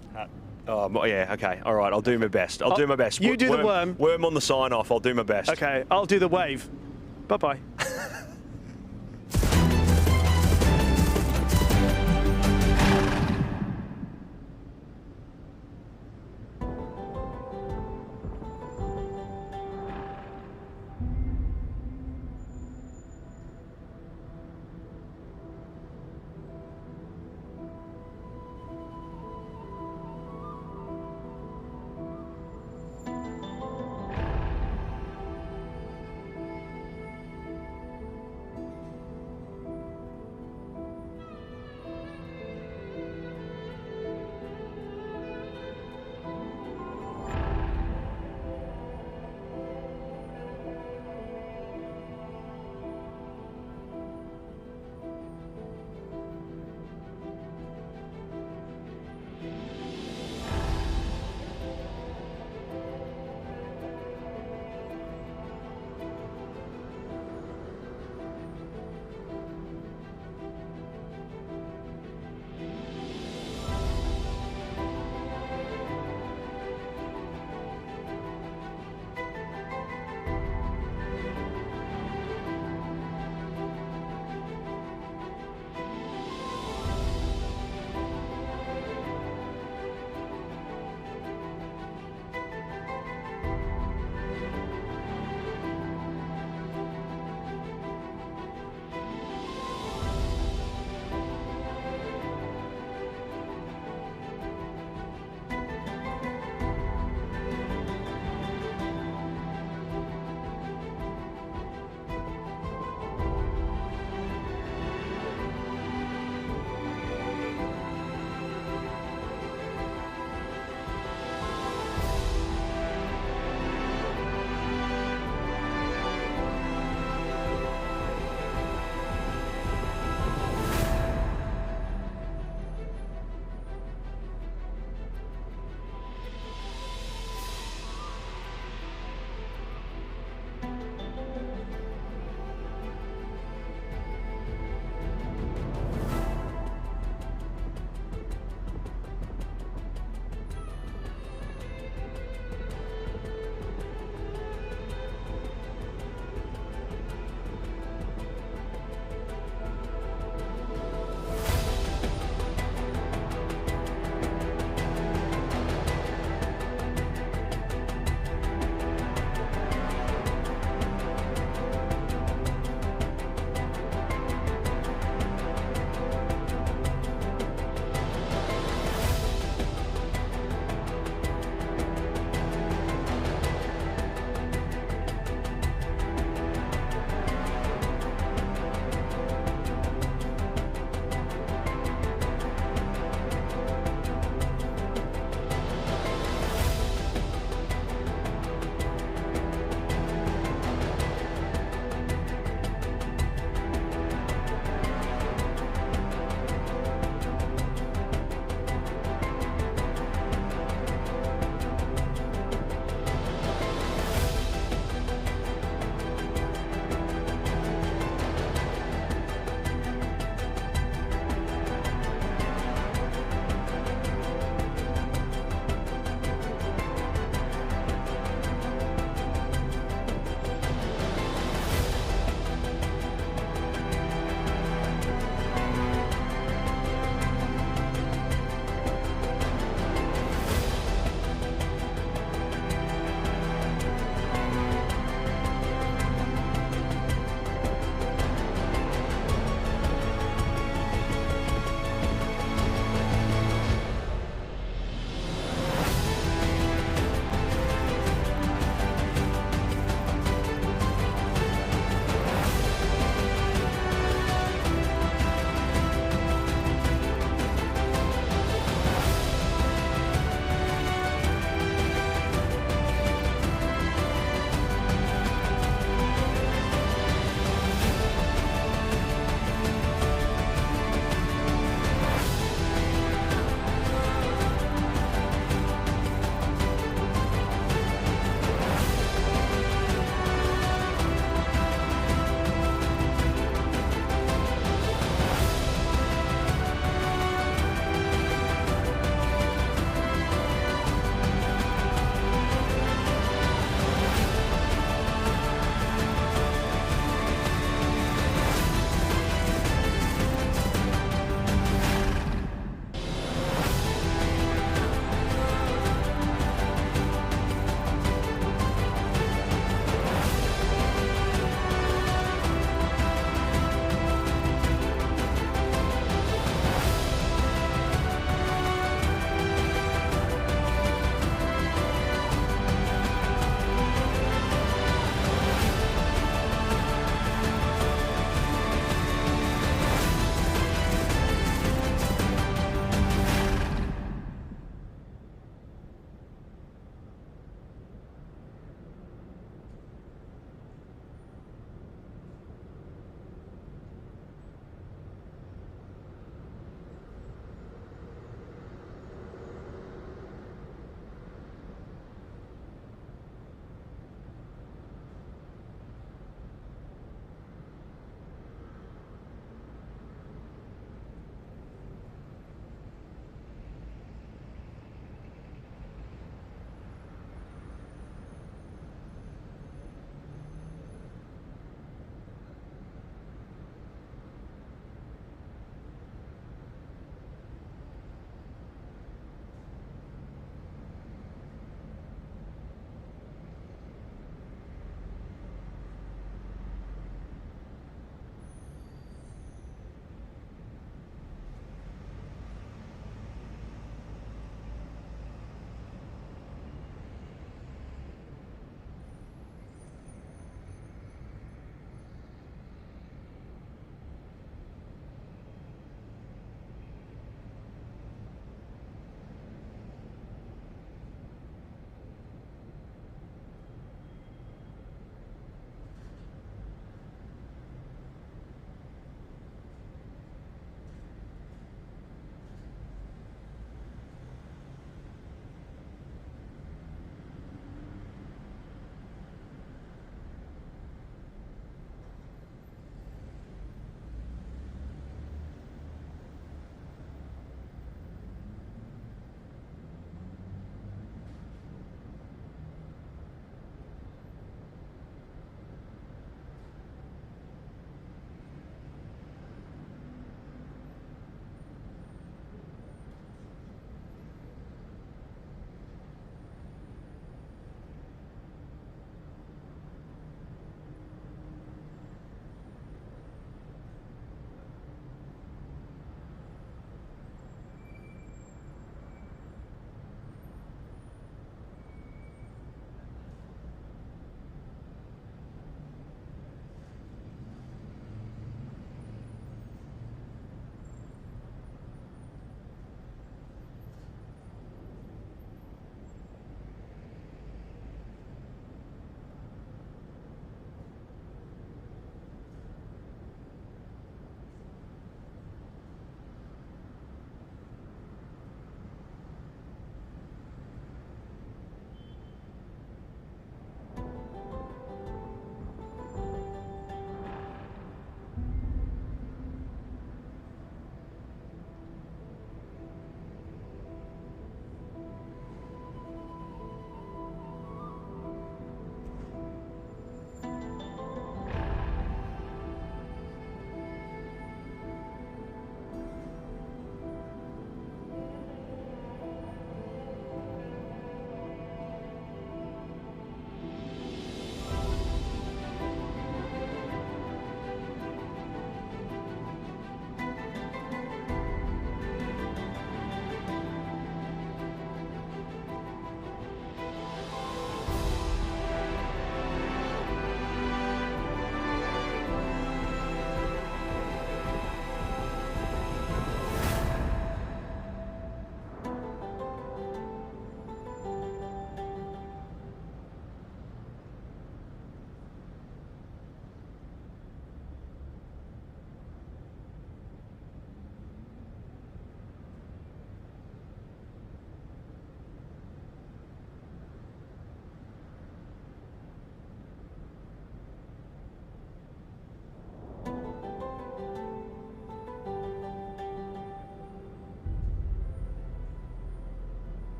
Oh, yeah, okay. All right, I'll do my best. I'll do my best. You do the worm. Worm on the sign-off. I'll do my best. Okay, I'll do the wave. Bye-bye.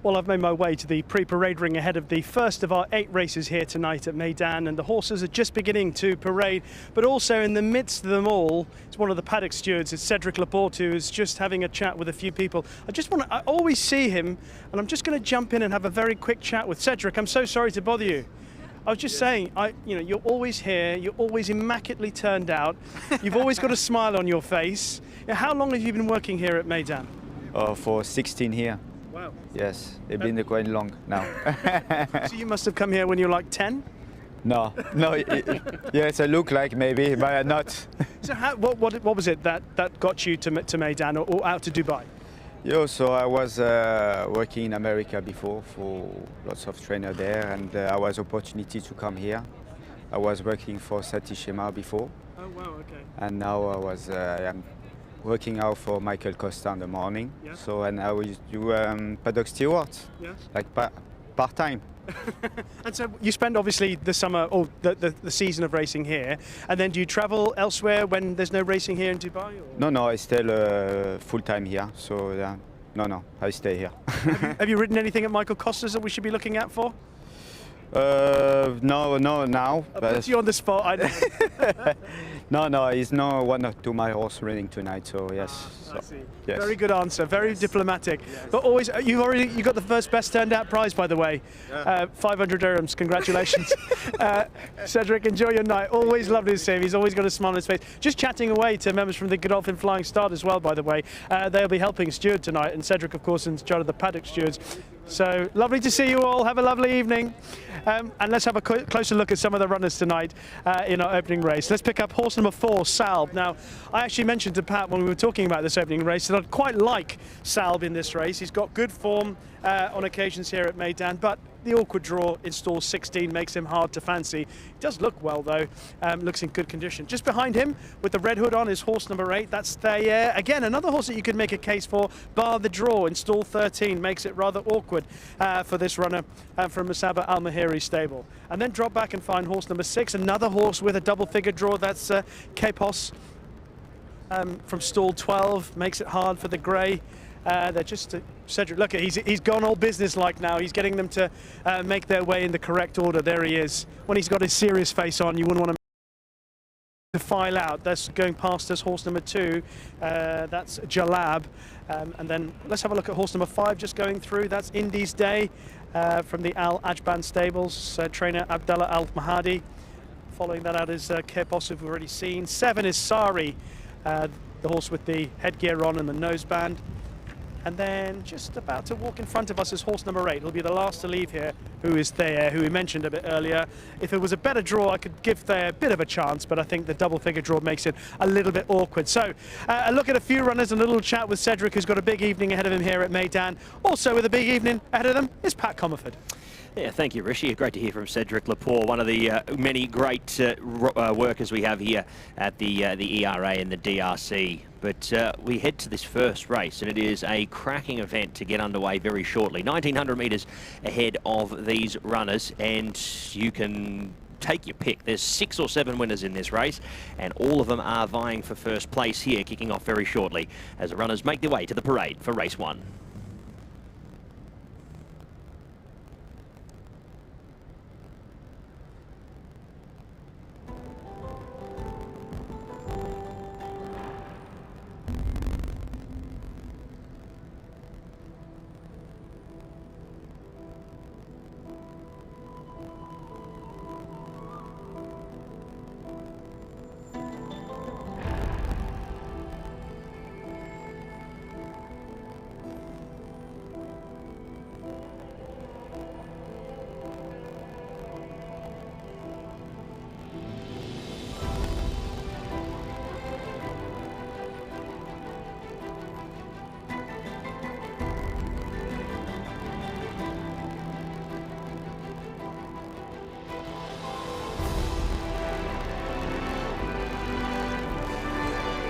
Well, I've made my way to the pre-parade ring ahead of the first of our 8 races here tonight at Meydan, and the horses are just beginning to parade, but also in the midst of them all, it's one of the paddock stewards, it's Cedric Laporte, who is just having a chat with a few people. I always see him, and I'm just going to jump in and have a very quick chat with Cedric. I'm so sorry to bother you. I was just saying, you're always here, you're always immaculately turned out, you've always got a smile on your face. How long have you been working here at Meydan? For 16 here. Wow. Yes, it's been quite long now. So you must have come here when you were like 10? No. Yes, I look like maybe, but I'm not. So what was it that got you to Meydan or out to Dubai? So I was working in America before for lots of trainers there, and I was opportunity to come here. I was working for Sati Shema before. Oh wow, okay. And now I am working out for Michael Costa in the morning. Yeah. So and I will do paddock steward, yes, like part-time. And so you spend obviously the summer or the season of racing here, and then do you travel elsewhere when there's no racing here in Dubai? Or? No, I still full-time here. So no, I stay here. Have you ridden anything at Michael Costa's that we should be looking out for? No, now. I'll put you on the spot. I know. No, he's no one to my horse rinning tonight. So yes. I see. Yes. Very good answer. Very diplomatic. Yes. But always, you got the first best turned out prize, by the way. Yeah. 500 dirhams. Congratulations, Cedric. Enjoy your night. Always lovely to see him. He's always got a smile on his face. Just chatting away to members from the Godolphin Flying Start as well, by the way. They'll be helping Steward tonight, and Cedric, of course, in charge of the paddock stewards. So lovely to see you all. Have a lovely evening. And let's have a closer look at some of the runners tonight in our opening race. Let's pick up horse number 4, Salb. Now, I actually mentioned to Pat when we were talking about this opening race that I'd quite like Salb in this race. He's got good form on occasions here at Meydan, but the awkward draw in stall 16 makes him hard to fancy. He does look well though, looks in good condition. Just behind him with the red hood on is horse number 8, that's Thayer. Again, another horse that you could make a case for, bar the draw in stall 13, makes it rather awkward for this runner from Musaba Al Mahiri stable. And then drop back and find horse number 6, another horse with a double figure draw, that's Kapos from stall 12, makes it hard for the grey. They're just Cedric. Look, he's gone all business-like now. He's getting them to make their way in the correct order. There he is. When he's got his serious face on, you wouldn't want to file out. That's going past us. Horse number 2. That's Jalab. And then let's have a look at horse number 5. Just going through. That's Indies Day from the Al Ajban stables. Trainer Abdullah Al Mahadi. Following that out is Kepos, who we've already seen. 7 is Sari, the horse with the headgear on and the noseband. And then just about to walk in front of us is horse number 8. He'll be the last to leave here, who is Thayer, who we mentioned a bit earlier. If it was a better draw, I could give Thayer a bit of a chance, but I think the double figure draw makes it a little bit awkward. So a look at a few runners and a little chat with Cedric, who's got a big evening ahead of him here at Meydan. Also with a big evening ahead of them is Pat Comerford. Yeah, thank you, Rishi. Great to hear from Cedric Laporte, one of the many great workers we have here at the ERA and the DRC. But we head to this first race, and it is a cracking event to get underway very shortly. 1,900 metres ahead of these runners, and you can take your pick. There's 6 or 7 winners in this race, and all of them are vying for first place here, kicking off very shortly as the runners make their way to the parade for race 1.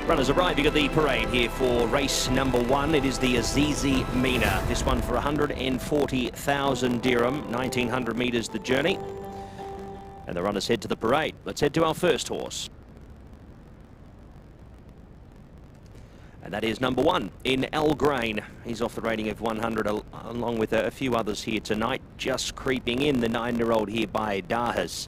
Runners arriving at the parade here for race number 1. It is the Azizi Mina. This one for 140,000 dirham, 1,900 metres the journey. And the runners head to the parade. Let's head to our first horse. And that is number 1 in El Grain. He's off the rating of 100 along with a few others here tonight. Just creeping in, the 9-year-old here by Dahas.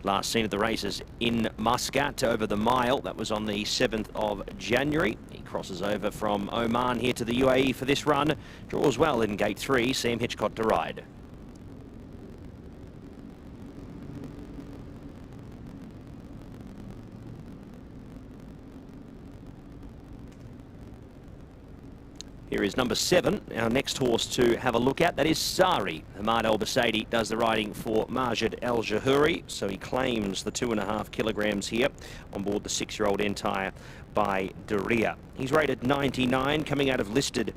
Last seen at the races in Muscat over the mile. That was on the 7th of January. He crosses over from Oman here to the UAE for this run. Draws well in gate 3. Sam Hitchcock to ride. Here is number 7, our next horse to have a look at. That is Sari. Hamad El Basaidi does the riding for Majid El Jahuri, so he claims the 2.5 kilograms here on board the 6-year-old Entire by Daria. He's rated 99, coming out of listed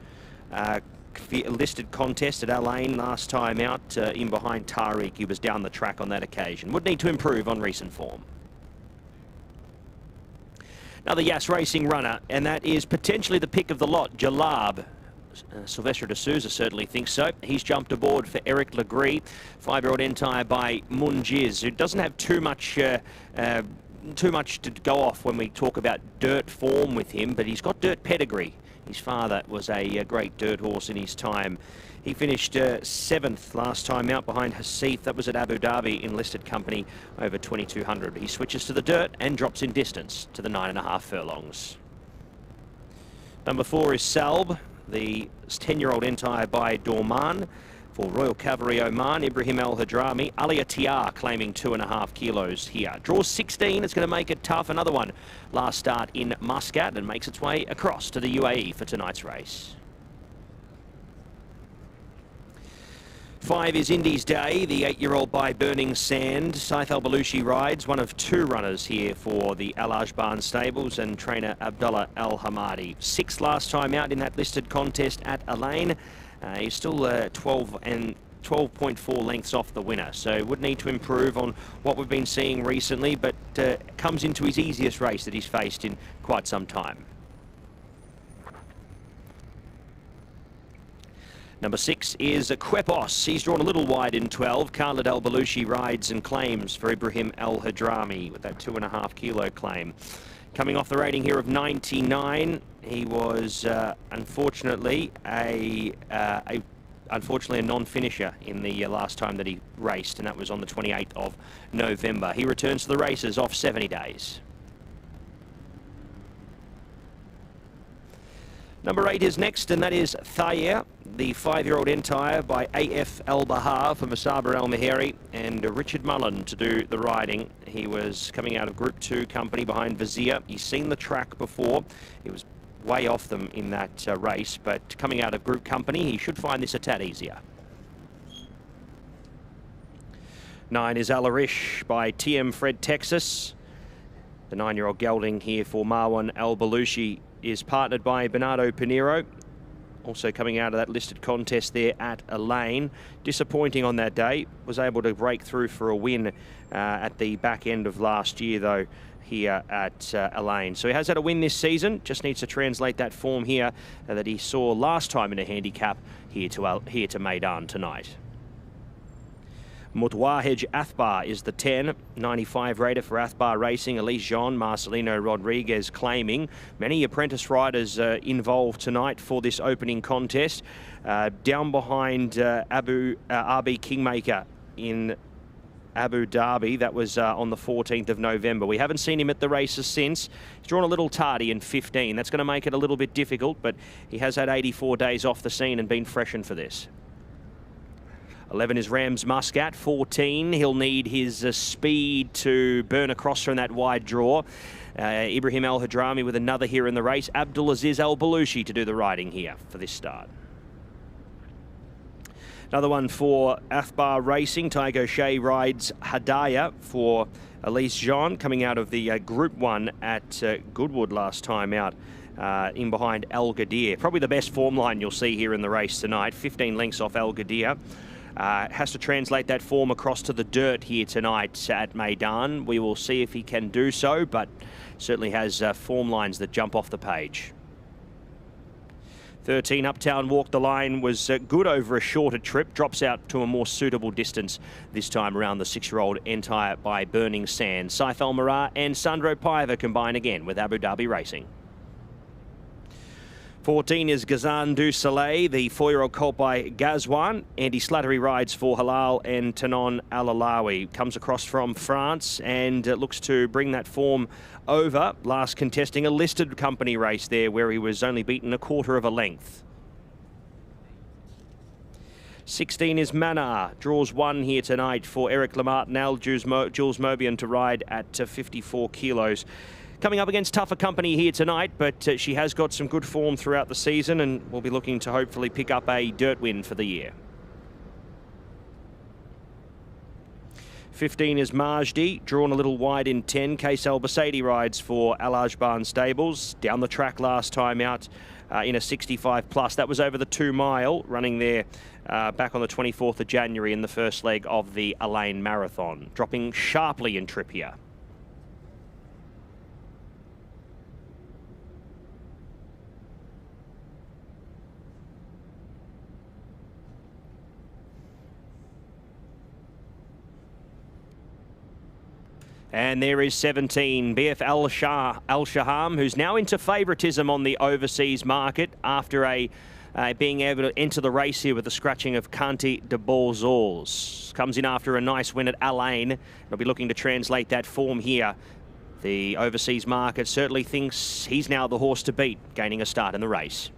contest at Alain last time out, in behind Tariq. He was down the track on that occasion. Would need to improve on recent form. Another Yas Racing runner, and that is potentially the pick of the lot, Jalab. Sylvester de Souza certainly thinks so. He's jumped aboard for Eric Legree, 5-year-old Entire by Munjiz, who doesn't have too much to go off when we talk about dirt form with him, but he's got dirt pedigree. His father was a great dirt horse in his time. He finished 7th last time out behind Hasif. That was at Abu Dhabi in listed company over 2,200. He switches to the dirt and drops in distance to the 9.5 furlongs. Number 4 is Salb, the 10-year-old Entire by Dorman. For Royal Cavalry Oman, Ibrahim El Hadrami. Alia Tiar claiming 2.5 kilos here. Draws 16, it's going to make it tough. Another one last start in Muscat and makes its way across to the UAE for tonight's race. 5 is Indies Day, the 8-year-old by Burning Sand. Saif Al Balushi rides, one of 2 runners here for the Al Ajban stables, and trainer Abdullah Al Hamadi. 6th last time out in that listed contest at Alain. He's still 12.4 lengths off the winner, so would need to improve on what we've been seeing recently, but comes into his easiest race that he's faced in quite some time. Number 6 is Quepos. He's drawn a little wide in 12. Khalid El Balushi rides and claims for Ibrahim El Hadrami with that 2.5 kilo claim. Coming off the rating here of 99, he was unfortunately a non-finisher in the last time that he raced, and that was on the 28th of November. He returns to the races off 70 days. Number 8 is next, and that is Thayer, the 5-year-old Entire by AF Al Bahar for Masaba Al Maheri and Richard Mullen to do the riding. He was coming out of Group 2 company behind Vizier. He's seen the track before. He was way off them in that race, but coming out of Group company, he should find this a tad easier. 9 is Alarish by TM Fred Texas. The 9-year-old gelding here for Marwan Al Balushi is partnered by Bernardo Pinheiro, also coming out of that listed contest there at Alain. Disappointing on that day, was able to break through for a win at the back end of last year though here at Alain. So he has had a win this season, just needs to translate that form here that he saw last time in a handicap here to Meydan tonight. Mutwahij Athbar is the 10, 95 rater for Athbar Racing. Elise Jean, Marcelino Rodriguez claiming. Many apprentice riders involved tonight for this opening contest. Down behind RB Kingmaker in Abu Dhabi. That was on the 14th of November. We haven't seen him at the races since. He's drawn a little tardy in 15. That's going to make it a little bit difficult, but he has had 84 days off the scene and been freshened for this. 11 is Rams Muscat. 14, he'll need his speed to burn across from that wide draw. Ibrahim El Hadrami with another here in the race. Abdulaziz El Balushi to do the riding here for this start. Another one for Athbar Racing. Tygo Shea rides Hadaya for Elise Jean, coming out of the Group 1 at Goodwood last time out. In behind Al Gadir. Probably the best form line you'll see here in the race tonight. 15 lengths off Al Gadir. Has to translate that form across to the dirt here tonight at Meydan. We will see if he can do so, but certainly has form lines that jump off the page. 13, Uptown Walk the Line was good over a shorter trip. Drops out to a more suitable distance this time around. The 6-year-old Entire by Burning Sand. Saif Al Marah and Sandro Paiva combine again with Abu Dhabi Racing. 14 is Gazan du Soleil, the 4-year-old colt by Gazwan. Andy Slattery rides for Halal and Tanon Alalawi. Comes across from France and looks to bring that form over. Last contesting a listed company race there where he was only beaten a quarter of a length. 16 is Manar, draws 1 here tonight for Eric Lamartinel, Jules Mobian to ride at 54 kilos. Coming up against tougher company here tonight, but she has got some good form throughout the season and will be looking to hopefully pick up a dirt win for the year. 15 is Majdi, drawn a little wide in 10. Case Albacete rides for Al Ajban Stables. Down the track last time out in a 65 plus. That was over the 2 mile, running there back on the 24th of January in the first leg of the Elaine Marathon. Dropping sharply in trip here. And there is 17, BF Al-Shaham, who's now into favouritism on the overseas market after being able to enter the race here with the scratching of Kanti de Bolzors. Comes in after a nice win at Alain. They'll be looking to translate that form here. The overseas market certainly thinks he's now the horse to beat, gaining a start in the race.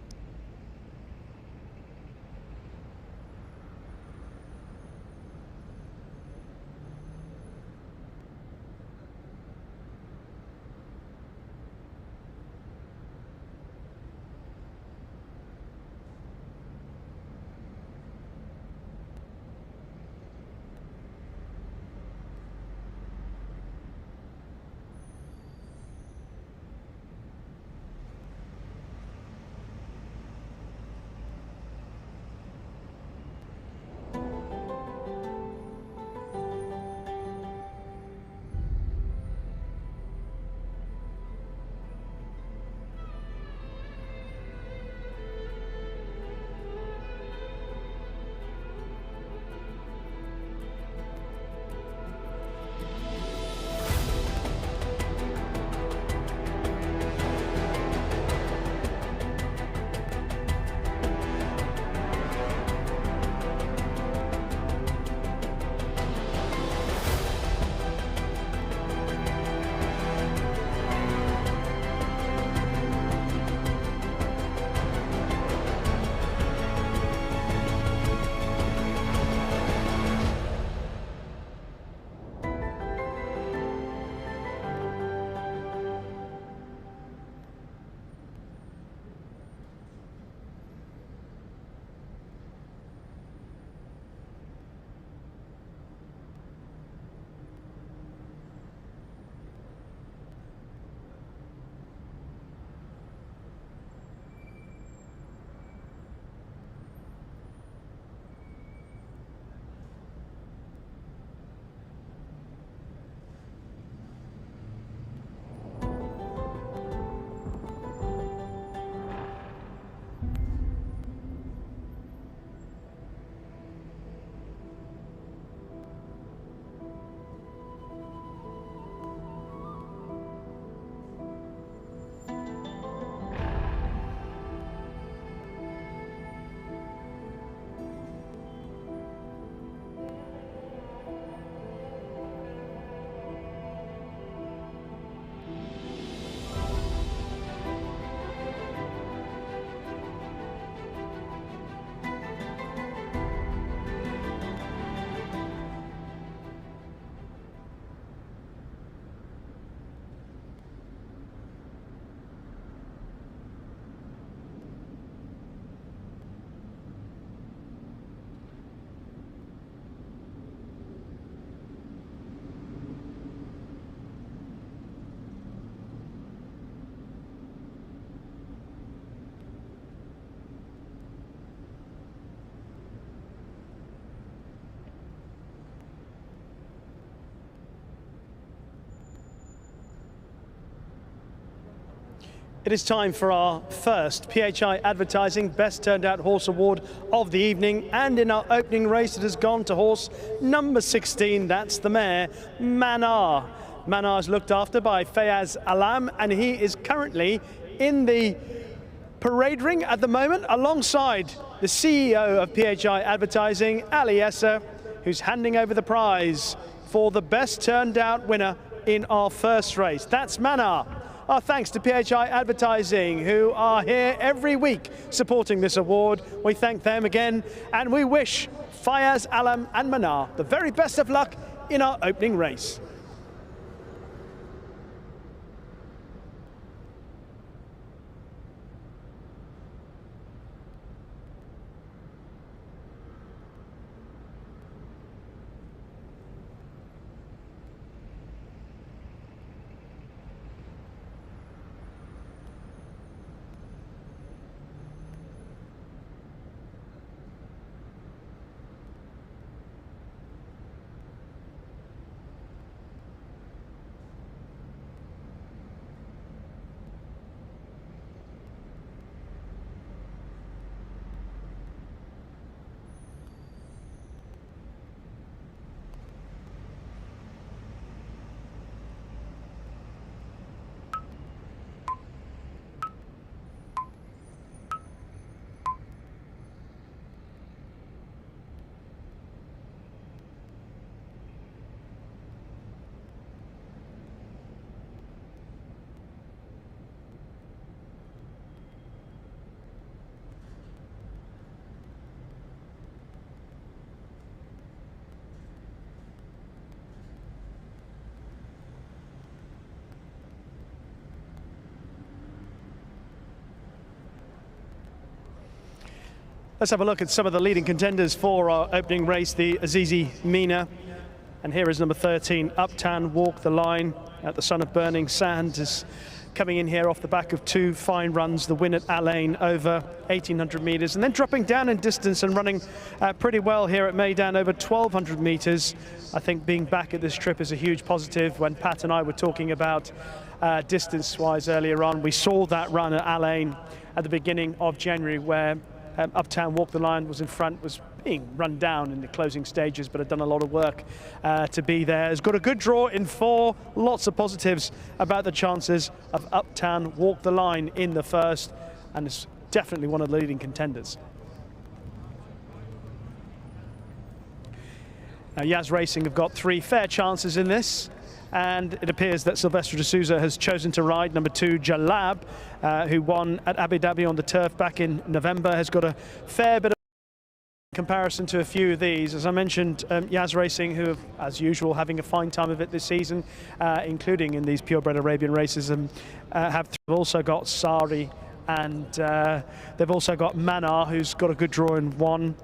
It is time for our first PHI Advertising Best Turned Out Horse Award of the evening. And in our opening race, it has gone to horse number 16. That's the mare, Manar. Manar is looked after by Fayaz Alam, and he is currently in the parade ring at the moment alongside the CEO of PHI Advertising, Ali Esser, who's handing over the prize for the best turned out winner in our first race. That's Manar. Our thanks to PHI Advertising, who are here every week supporting this award. We thank them again, and we wish Fayaz, Alam and Manar the very best of luck in our opening race. Let's have a look at some of the leading contenders for our opening race, the Azizi Mina. And here is number 13, Uptown Walk the Line at the Son of Burning Sand, is coming in here off the back of two fine runs, the win at Alain over 1,800 meters, and then dropping down in distance and running pretty well here at Meydan over 1,200 meters. I think being back at this trip is a huge positive. When Pat and I were talking about distance-wise earlier on, we saw that run at Alain at the beginning of January where Uptown Walk the Line was in front, was being run down in the closing stages, but had done a lot of work to be there. Has got a good draw in 4, lots of positives about the chances of Uptown Walk the Line in the first, and is definitely one of the leading contenders. Now, Yas Racing have got 3 fair chances in this, and it appears that Silvestre de Souza has chosen to ride number 2, Jalab, who won at Abu Dhabi on the turf back in November, has got a fair bit of comparison to a few of these. As I mentioned, Yas Racing, who, as usual, having a fine time of it this season, including in these purebred Arabian races, and have also got Sari, and they've also got Manar, who's got a good draw in 1.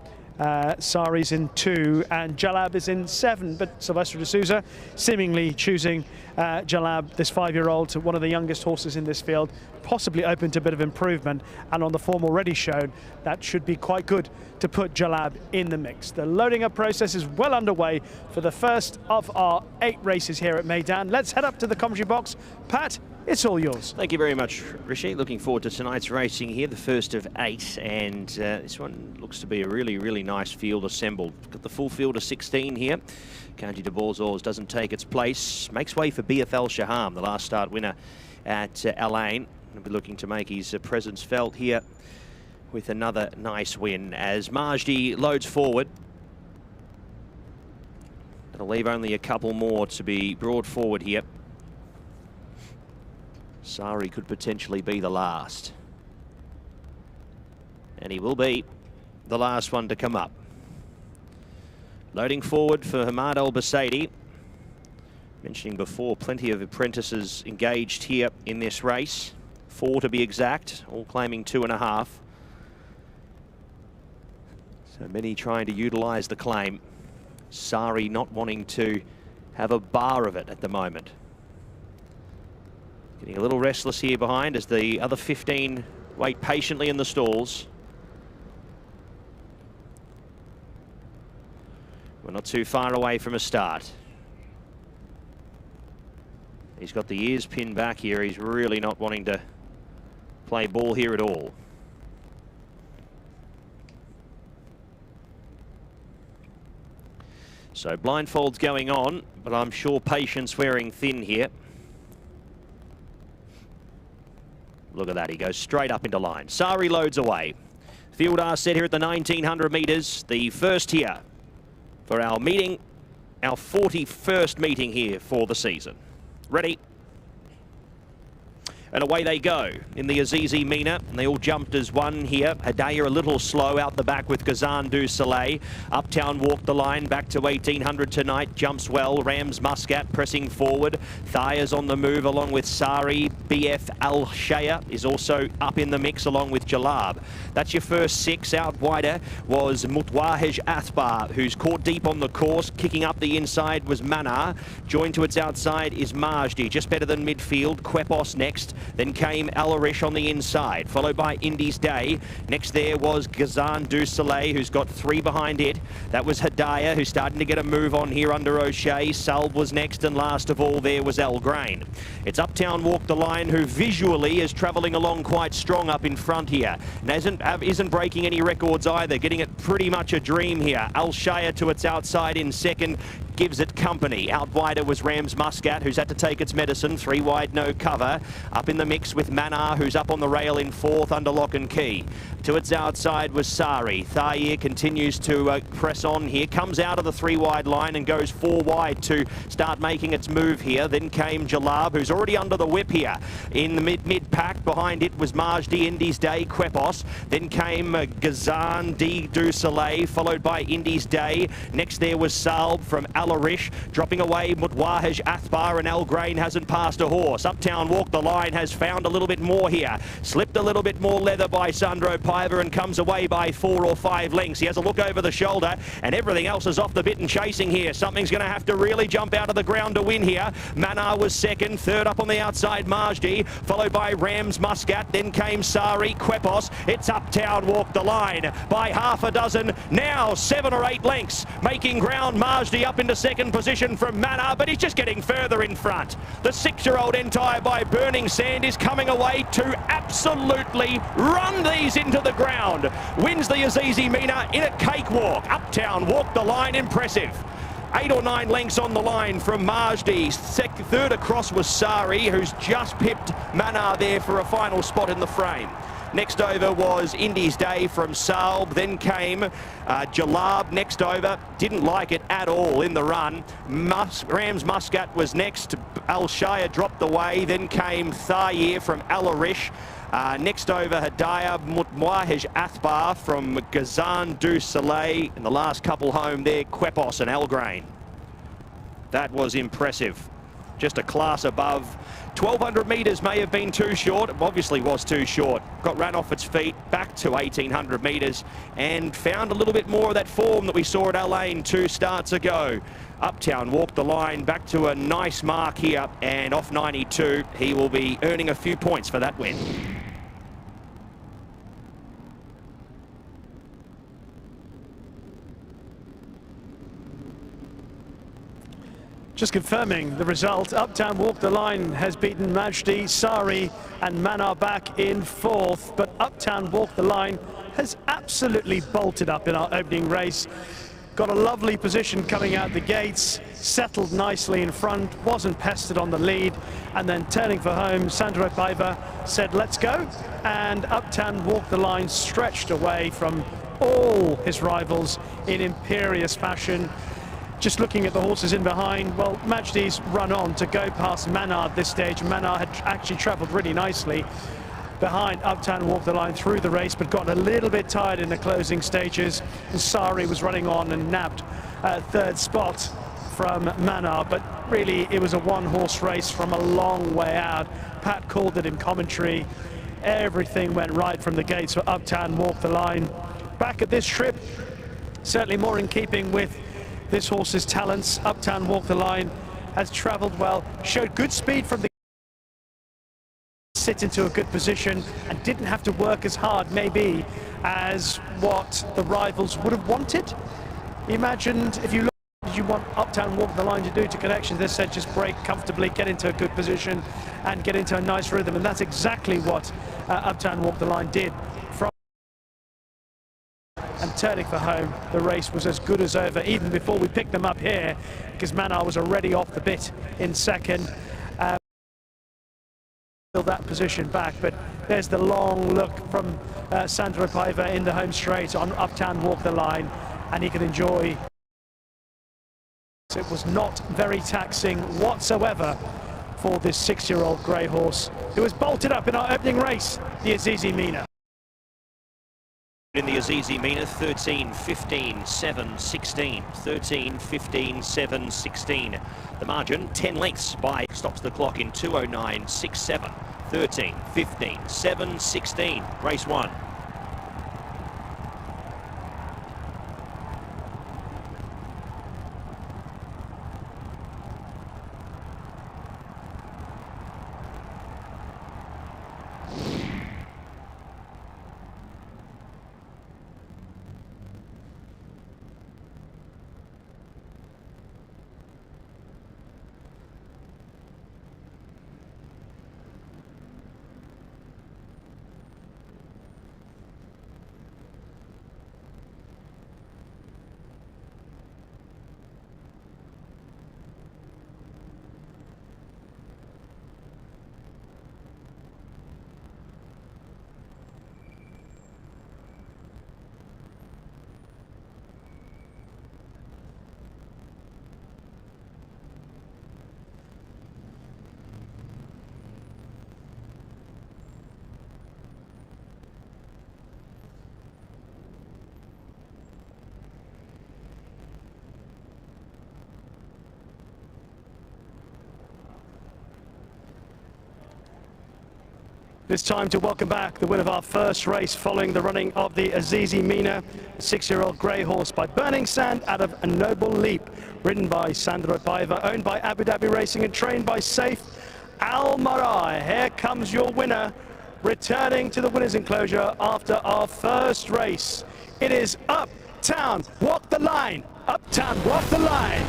Sari's in 2 and Jalab is in 7, but Silvestre de Souza seemingly choosing Jalab, this 5-year-old, one of the youngest horses in this field, possibly open to a bit of improvement, and on the form already shown, that should be quite good to put Jalab in the mix. The loading up process is well underway for the first of our 8 races here at Meydan. Let's head up to the commentary box. Pat, it's all yours. Thank you very much, Rishi. Looking forward to tonight's racing here, the first of 8, and this one looks to be a really, really nice field assembled. Got the full field of 16 here. Kanji de Borzors doesn't take its place. Makes way for BFL Shaham, the last start winner at Alain. He'll be looking to make his presence felt here with another nice win as Majdi loads forward. It'll leave only a couple more to be brought forward here. Sari could potentially be the last. And he will be the last one to come up. Loading forward for Hamad Al Basaidi. Mentioning before, plenty of apprentices engaged here in this race. 4 to be exact, all claiming 2.5. So many trying to utilise the claim. Sari not wanting to have a bar of it at the moment. Getting a little restless here behind as the other 15 wait patiently in the stalls. We're not too far away from a start. He's got the ears pinned back here. He's really not wanting to play ball here at all. So blindfolds going on, but I'm sure patience wearing thin here. Look at that, he goes straight up into line. Sari loads away. Field R set here at the 1900 metres. The first here for our meeting, our 41st meeting here for the season. Ready? And away they go in the Azizi Mina. And they all jumped as one here. Hadaya a little slow out the back with Gazan du Soleil. Uptown walked the line back to 1800 tonight. Jumps well. Rams Muscat pressing forward. Thaya's on the move along with Sari. BF Al Shaya is also up in the mix along with Jalab. That's your first six. Out wider was Mutwahej Athbar, who's caught deep on the course. Kicking up the inside was Manar. Joined to its outside is Majdi. Just better than midfield. Quepos next. Then came Alarish on the inside, followed by Indies Day. Next there was Gazan du Soleil, who's got three behind it. That was Hadaya, who's starting to get a move on here under O'Shea. Salb was next, and last of all there was El Grain. It's Uptown Walk the Line, who visually is travelling along quite strong up in front here. And isn't breaking any records either, getting it pretty much a dream here. Al Shaya to its outside in second, gives it company. Out wider was Rams Muscat, who's had to take its medicine. Three wide, no cover. Up in the mix with Manar, who's up on the rail in fourth under lock and key. To its outside was Sari. Thayer continues to press on here. Comes out of the three wide line and goes four wide to start making its move here. Then came Jalab, who's already under the whip here. In the mid pack, behind it was Majdi, Indies Day, Quepos. Then came Gazan du Soleil, followed by Indies Day. Next there was Salb from Alarish, dropping away Mutwahej Athbar, and El Grain hasn't passed a horse. Uptown Walk the Line has found a little bit more here. Slipped a little bit more leather by Sandro Piver and comes away by 4 or 5 lengths. He has a look over the shoulder and everything else is off the bit and chasing here. Something's going to have to really jump out of the ground to win here. Manar was second, third up on the outside Majdi, followed by Rams Muscat, then came Sari, Quepos. It's Uptown Walk the Line by half a dozen, now 7 or 8 lengths, making ground. Majdi up into second position from Manar, but he's just getting further in front. The 6-year-old Entire by Burning Sand is coming away to absolutely run these into the ground. Wins the Azizi Mina in a cakewalk. Uptown Walk the Line, impressive. 8 or 9 lengths on the line from Majdi. Third across was Sari, who's just pipped Manar there for a final spot in the frame. Next over was Indies Day from Salb. Then came Jalab next over. Didn't like it at all in the run. Rams Muscat was next. Al Shaya dropped away. Then came Thayer from Alarish. Next over Hadaya, Mutwahej Athbar from Gazan du Soleil. And the last couple home there, Quepos and El Grain. That was impressive. Just a class above. 1200 metres may have been too short. It obviously was too short. Got ran off its feet back to 1800 metres and found a little bit more of that form that we saw at Alain 2 starts ago. Uptown walked the line back to a nice mark here, and off 92, he will be earning a few points for that win. Just confirming the result, Uptown Walk the Line has beaten Majdi, Sari and Manar back in fourth, but Uptown Walk the Line has absolutely bolted up in our opening race. Got a lovely position coming out the gates, settled nicely in front, wasn't pestered on the lead, and then turning for home, Sandro Piver said, let's go, and Uptown Walk the Line stretched away from all his rivals in imperious fashion. Just looking at the horses in behind, well, Majdi's run on to go past Manar at this stage. Manar had actually travelled really nicely behind Uptown Walk the Line through the race, but got a little bit tired in the closing stages. And Sari was running on and nabbed third spot from Manar, but really it was a one-horse race from a long way out. Pat called it in commentary. Everything went right from the gates for Uptown Walk the Line. Back at this trip, certainly more in keeping with this horse's talents. Uptown Walk the Line has travelled well, showed good speed from the sit into a good position, and didn't have to work as hard maybe as what the rivals would have wanted. Imagined if you look what you want Uptown Walk the Line to do to connections, they said just break comfortably, get into a good position and get into a nice rhythm, and that's exactly what Uptown Walk the Line did. And turning for home, the race was as good as over even before we picked them up here, because Manar was already off the bit in second. that position back, but there's the long look from Sandro Paiva in the home straight on Uptown Walk the Line, and he can enjoy. It was not very taxing whatsoever for this 6-year-old grey horse who was bolted up in our opening race, the Azizi Mina. In the Azizi Mina, 13, 15, 7, 16. 13, 15, 7, 16. The margin, 10 lengths by stops the clock in 209.67. 13, 15, 7, 16. Race 1. It's time to welcome back the winner of our first race following the running of the Azizi Mina, a 6-year-old grey horse by Burning Sand out of A Noble Leap, ridden by Sandro Paiva, owned by Abu Dhabi Racing and trained by Saif Al Marai. Here comes your winner, returning to the winner's enclosure after our first race. It is Uptown Walk the Line. Uptown Walk the Line.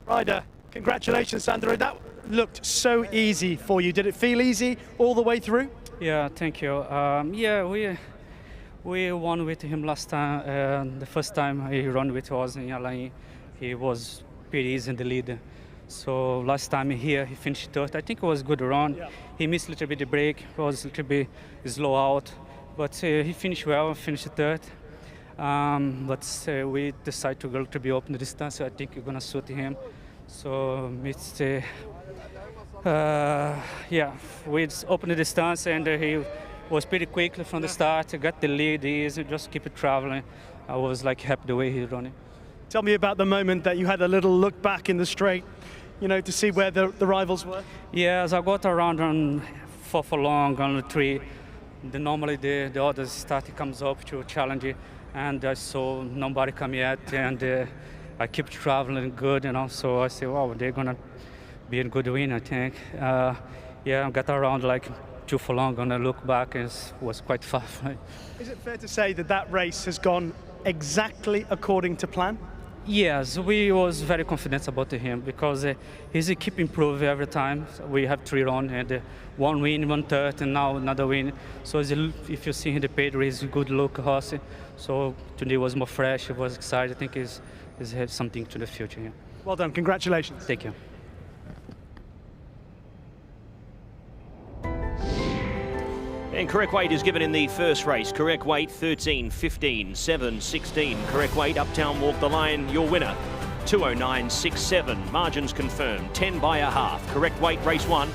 Ryder, congratulations, Sandro. That looked so easy for you. Did it feel easy all the way through? Yeah, thank you. Yeah, we won with him last time. The first time he ran with us in Alain, he was pretty easy in the lead. So last time here he finished third. I think it was a good run. Yeah. He missed a little bit the break. Was a little bit slow out, but he finished well. Finished third. But we decided to go to be open the distance. So I think we're gonna suit him. So it's yeah, we just opened the distance and he was pretty quickly from the start. Got the lead. Easy, just keep it traveling. I was like happy the way he running. Tell me about the moment that you had a little look back in the straight, you know, to see where the rivals were. Yeah, as I got around on 4 furlong on the 3, normally the other start comes up to challenge it, and I saw nobody come yet, and I kept traveling good, you know. So I said, wow, they're gonna be a good win, I think. Yeah, I got around like 2 furlong, and I look back, and it was quite fast. Is it fair to say that that race has gone exactly according to plan? Yes, we was very confident about him because he's keep improving every time. So we have 3 rounds and one win, 1/3, and now another win. So if you see him the page, he's a good look horse. So today was more fresh. He was excited. I think he's had something to the future. Yeah. Well done, congratulations. Thank you. And correct weight is given in the first race. Correct weight 13, 15, 7, 16. Correct weight, Uptown Walk the Line, your winner. 209.67. Margins confirmed, 10 by a half. Correct weight, race 1.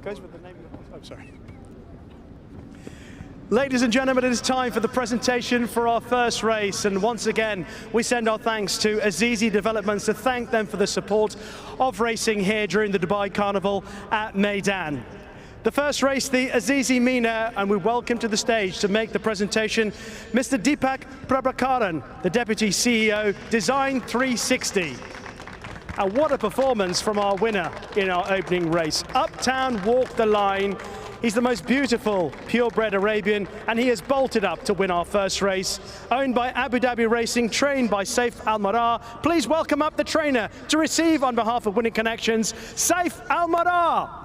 Goes with the name of the... Oh, sorry. Ladies and gentlemen, it is time for the presentation for our first race. And once again, we send our thanks to Azizi Developments to thank them for the support of racing here during the Dubai Carnival at Meydan. The first race, the Azizi Mina, and we welcome to the stage to make the presentation Mr. Deepak Prabhakaran, the Deputy CEO, Design 360. And what a performance from our winner in our opening race. Uptown Walk the Line. He's the most beautiful purebred Arabian, and he has bolted up to win our first race. Owned by Abu Dhabi Racing, trained by Saif Al-Marar. Please welcome up the trainer to receive on behalf of Winning Connections, Saif Al-Marar.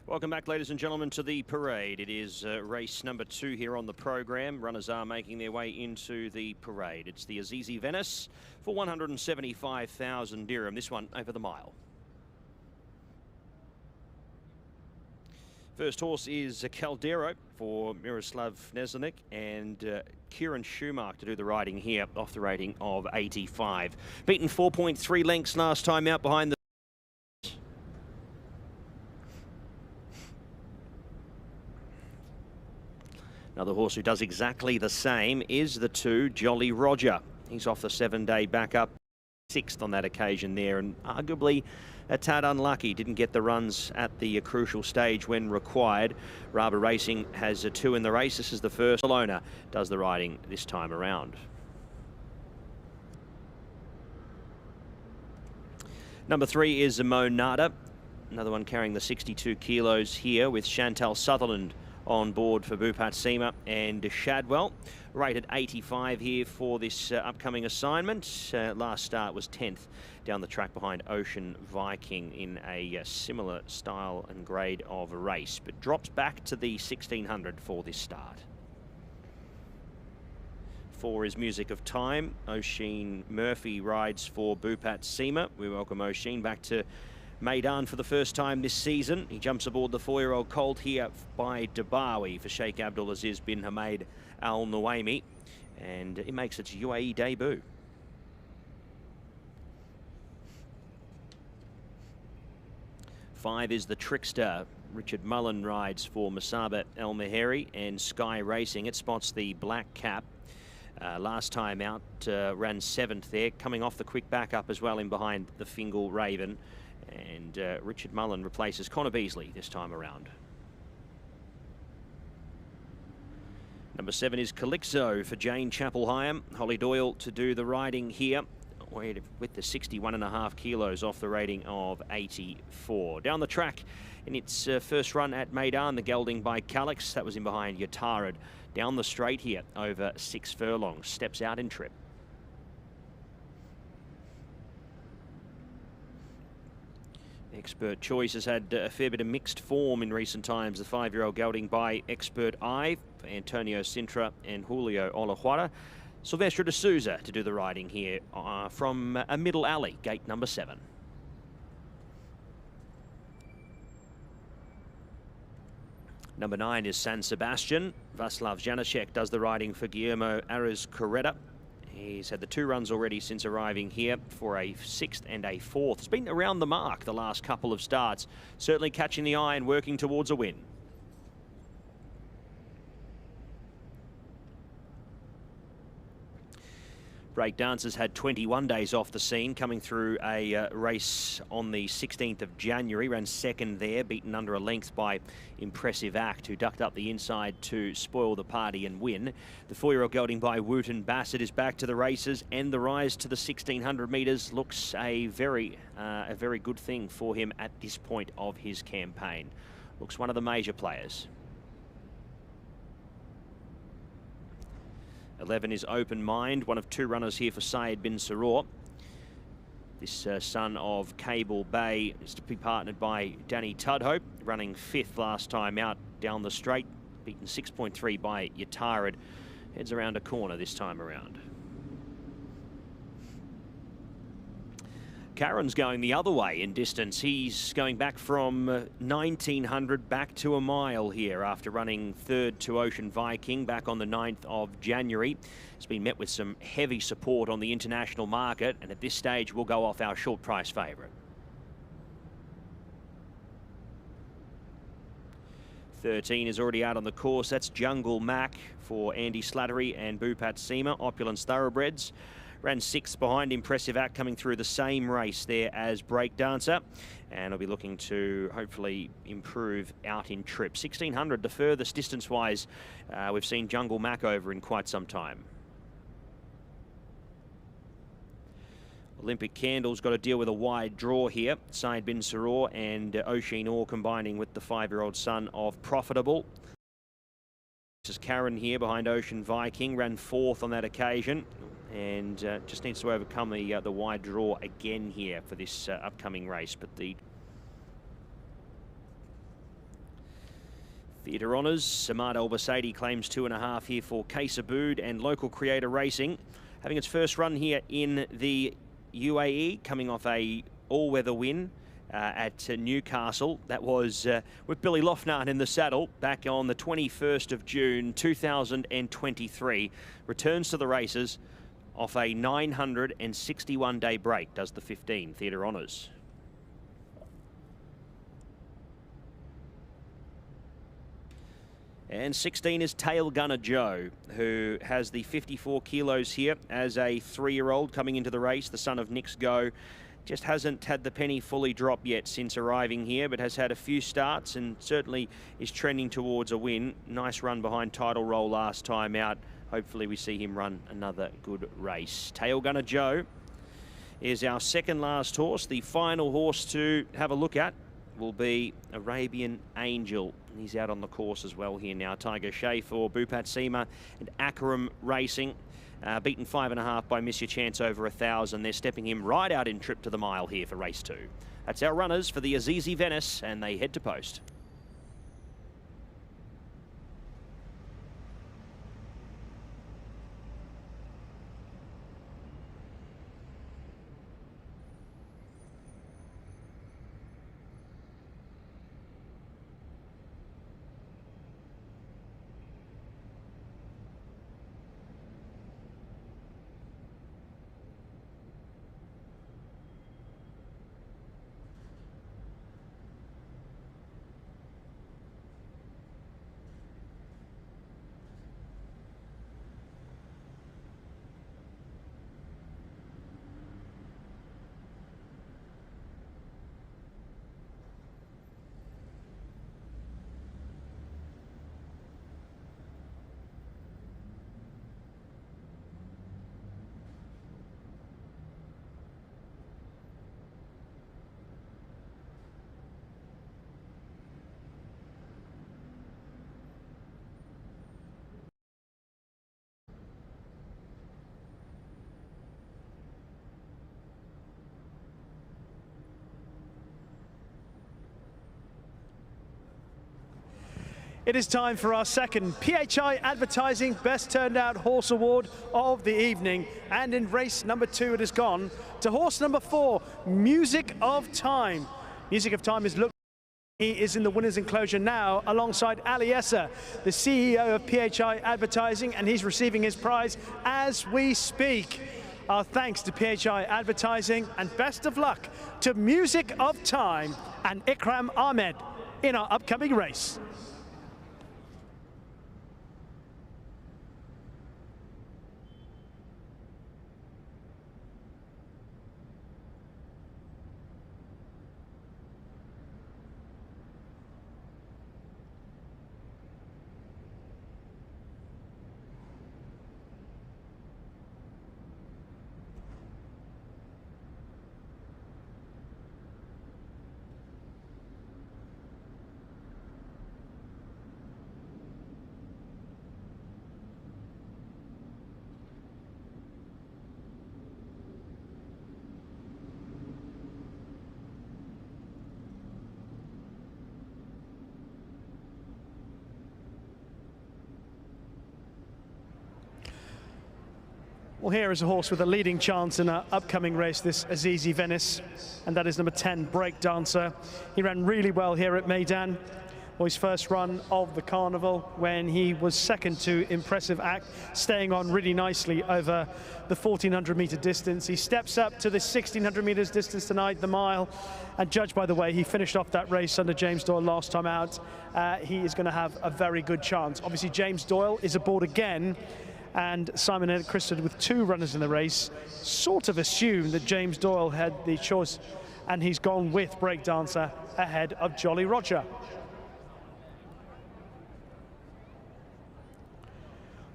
Welcome back, ladies and gentlemen, to the parade. It is race number 2 here on the program. Runners are making their way into the parade. It's the Azizi Venice for 175,000 dirham. This one over the mile. First horse is Caldero for Miroslav Nezernik and Kieran Schumacher to do the riding here off the rating of 85. Beaten 4.3 lengths last time out behind the Another horse who does exactly the same is the 2 Jolly Roger. He's off the 7-day backup, 6th on that occasion there, and arguably a tad unlucky. Didn't get the runs at the crucial stage when required. Raba Racing has a 2 in the race. This is the first. Barcelona does the riding this time around. Number 3 is Monada. Another one carrying the 62 kilos here with Chantal Sutherland on board for Bhupat Seema and Shadwell. Rated 85 here for this upcoming assignment. Last start was 10th down the track behind Ocean Viking in a similar style and grade of a race, but drops back to the 1600 for this start. 4 is Music of Time. Oisin Murphy rides for Bhupat Seema. We welcome Oisin back to Meydan for the first time this season. He jumps aboard the 4-year-old colt here by Dabawi for Sheikh Abdulaziz bin Hamad Al Nuaimi, and it makes its UAE debut. Five is the Trickster. Richard Mullen rides for Masaba El Meheri and Sky Racing. It spots the black cap. Last time out ran 7th there, coming off the quick backup as well in behind the Fingal Raven. And Richard Mullen replaces Connor Beasley this time around. Number 7 is Calixo for Jane Chapel-Hyam. Holly Doyle to do the riding here with the 61.5 kilos off the rating of 84. Down the track in its first run at Meydan, the gelding by Calix. That was in behind Yatarad. Down the straight here over 6 furlongs. Steps out in trip. Expert Choice has had a fair bit of mixed form in recent times. The 5-year-old gelding by Expert Eye, Antonio Sintra and Julio Olajuara. Silvestre de Souza to do the riding here from a middle alley, gate number 7. Number 9 is San Sebastian. Vaslav Janacek does the riding for Guillermo Ariz Correda. He's had the 2 runs already since arriving here for a 6th and a 4th. It's been around the mark the last couple of starts, certainly catching the eye and working towards a win. Breakdancers had 21 days off the scene, coming through a race on the 16th of January. Ran 2nd there, beaten under a length by Impressive Act, who ducked up the inside to spoil the party and win. The 4-year-old gelding by Wooten Bassett is back to the races, and the rise to the 1600 metres looks a very good thing for him at this point of his campaign. Looks one of the major players. 11 is Open Mind, one of 2 runners here for Syed bin Saror. This son of Cable Bay is to be partnered by Danny Tudhope, running 5th last time out down the straight, beaten 6.3 by Yatarad. Heads around a corner this time around. Karen's going the other way in distance. He's going back from 1900 back to a mile here after running 3rd to Ocean Viking back on the 9th of January. It's been met with some heavy support on the international market, and at this stage we'll go off our short price favourite. 13 is already out on the course. That's Jungle Mac for Andy Slattery and Bhupat Seema, Opulence Thoroughbreds. Ran 6th behind Impressive Act, coming through the same race there as Breakdancer, and will be looking to hopefully improve out in trip. 1600, the furthest distance-wise we've seen Jungle Mac over in quite some time. Olympic Candle's got to deal with a wide draw here. Syed bin Saror and Oisin all combining with the 5-year-old son of Profitable. This is Karen here behind Ocean Viking, ran 4th on that occasion, and just needs to overcome the wide draw again here for this upcoming race. But the Theatre Honours, Samad Al Basaidi claims 2.5 here for Kasabood, and Local Creator Racing having its first run here in the UAE, coming off a all-weather win at Newcastle. That was with Billy Lofnarn in the saddle back on the 21st of June 2023. Returns to the races off a 961-day break, does the 15 Theatre Honours. And 16 is Tail Gunner Joe, who has the 54 kilos here as a 3-year-old coming into the race, the son of Nick's Go. Just hasn't had the penny fully drop yet since arriving here, but has had a few starts and certainly is trending towards a win. Nice run behind Title Roll last time out. Hopefully we see him run another good race. Tail Gunner Joe is our second last horse. The final horse to have a look at will be Arabian Angel. He's out on the course as well here now. Tiger Shea for Bupat Seema and Akaram Racing. Beaten 5.5 by Miss Your Chance over 1,000. They're stepping him right out in Trip to the Mile here for race 2. That's our runners for the Azizi Venice, and they head to post. It is time for our second PHI Advertising Best Turned Out Horse Award of the evening. And in race number 2, it has gone to horse number 4, Music of Time. Music of Time is looking. He is in the winner's enclosure now alongside Ali Esser, the CEO of PHI Advertising, and he's receiving his prize as we speak. Our thanks to PHI Advertising and best of luck to Music of Time and Ikram Ahmed in our upcoming race. Well, here is a horse with a leading chance in our upcoming race, this Azizi Venice, and that is number 10, Breakdancer. He ran really well here at Meydan, or his first run of the Carnival, when he was second to Impressive Act, staying on really nicely over the 1,400-meter distance. He steps up to the 1,600 meters distance tonight, the mile, and judged by the way he finished off that race under James Doyle last time out, he is going to have a very good chance. Obviously, James Doyle is aboard again, and Simon Christed, with 2 runners in the race, sort of assumed that James Doyle had the choice, and he's gone with Breakdancer ahead of Jolly Roger.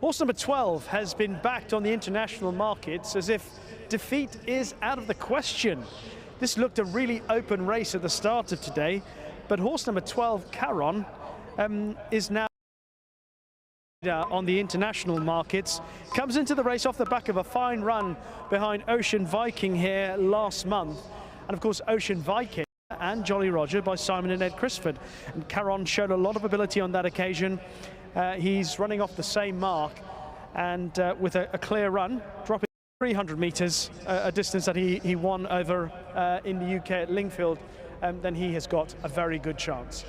Horse number 12 has been backed on the international markets as if defeat is out of the question. This looked a really open race at the start of today, but horse number 12, Caron, is now on the international markets, comes into the race off the back of a fine run behind Ocean Viking here last month. And of course, Ocean Viking and Jolly Roger by Simon and Ed Crisford. And Caron showed a lot of ability on that occasion. He's running off the same mark and with a clear run, dropping 300 metres, a distance that he won over in the UK at Lingfield, then he has got a very good chance.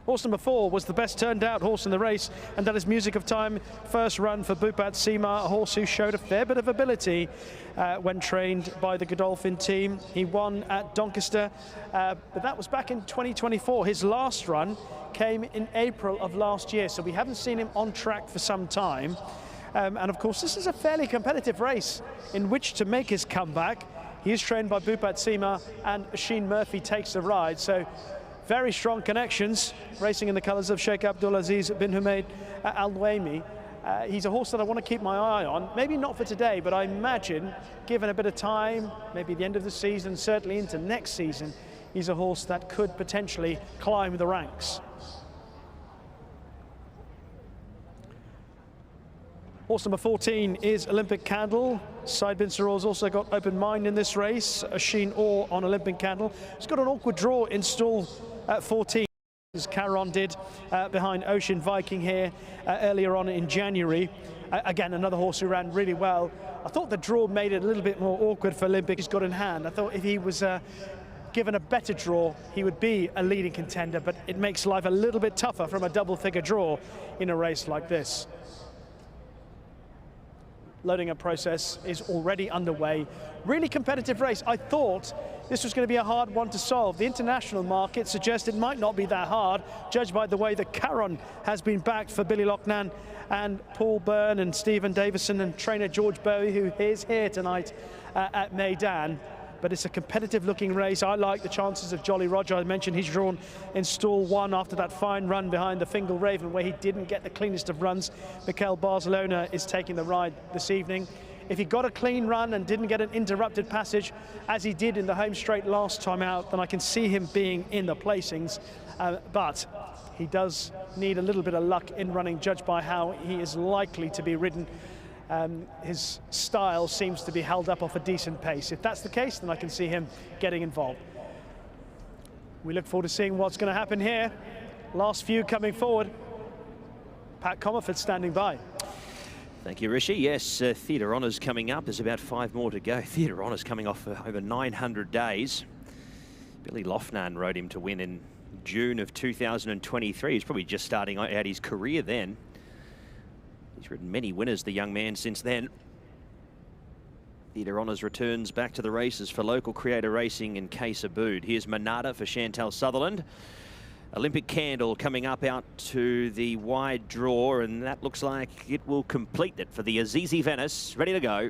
Horse number 4 was the best turned out horse in the race, and that is Music of Time. First run for Bhupat Seema, a horse who showed a fair bit of ability when trained by the Godolphin team. He won at Doncaster, but that was back in 2024. His last run came in April of last year, so we haven't seen him on track for some time. And of course, this is a fairly competitive race in which to make his comeback. He is trained by Bhupat Seema, and Sheen Murphy takes the ride. So very strong connections, racing in the colours of Sheikh Abdulaziz bin Humaid Al Nuaimi. He's a horse that I want to keep my eye on. Maybe not for today, but I imagine, given a bit of time, maybe the end of the season, certainly into next season, he's a horse that could potentially climb the ranks. Horse number 14 is Olympic Candle. Side Bin Saror's also got Open Mind in this race. Sheen Orr on Olympic Candle. He's got an awkward draw in stall at 14, as Caron did behind Ocean Viking here earlier on in January. Again, another horse who ran really well. I thought the draw made it a little bit more awkward for Olympic. He's got in hand. I thought if he was given a better draw, he would be a leading contender, but it makes life a little bit tougher from a double-figure draw in a race like this. Loading up process is already underway. Really competitive race. I thought this was going to be a hard one to solve. The international market suggests it might not be that hard, judged by the way that Caron has been backed for Billy Loughnane and Paul Byrne and Stephen Davison and trainer George Bowie, who is here tonight at Meydan. But it's a competitive looking race. I like the chances of Jolly Roger. I mentioned he's drawn in stall 1 after that fine run behind the Fingal Raven, where he didn't get the cleanest of runs. Mikel Barcelona is taking the ride this evening. If he got a clean run and didn't get an interrupted passage, as he did in the home straight last time out, then I can see him being in the placings. But he does need a little bit of luck in running, judged by how he is likely to be ridden. His style seems to be held up off a decent pace. If that's the case, then I can see him getting involved. We look forward to seeing what's going to happen here. Last few coming forward. Pat Comerford standing by. Thank you, Rishi. Yes, Theatre Honours coming up. There's about 5 more to go. Theatre Honours coming off over 900 days. Billy Loughnane rode him to win in June of 2023. He's probably just starting out his career then. He's ridden many winners, the young man, since then. Theatre Honours returns back to the races for local creator racing in Case Abood. Here's Monada for Chantal Sutherland. Olympic Candle coming up out to the wide draw, and that looks like it will complete it for the Azizi Venice. Ready to go.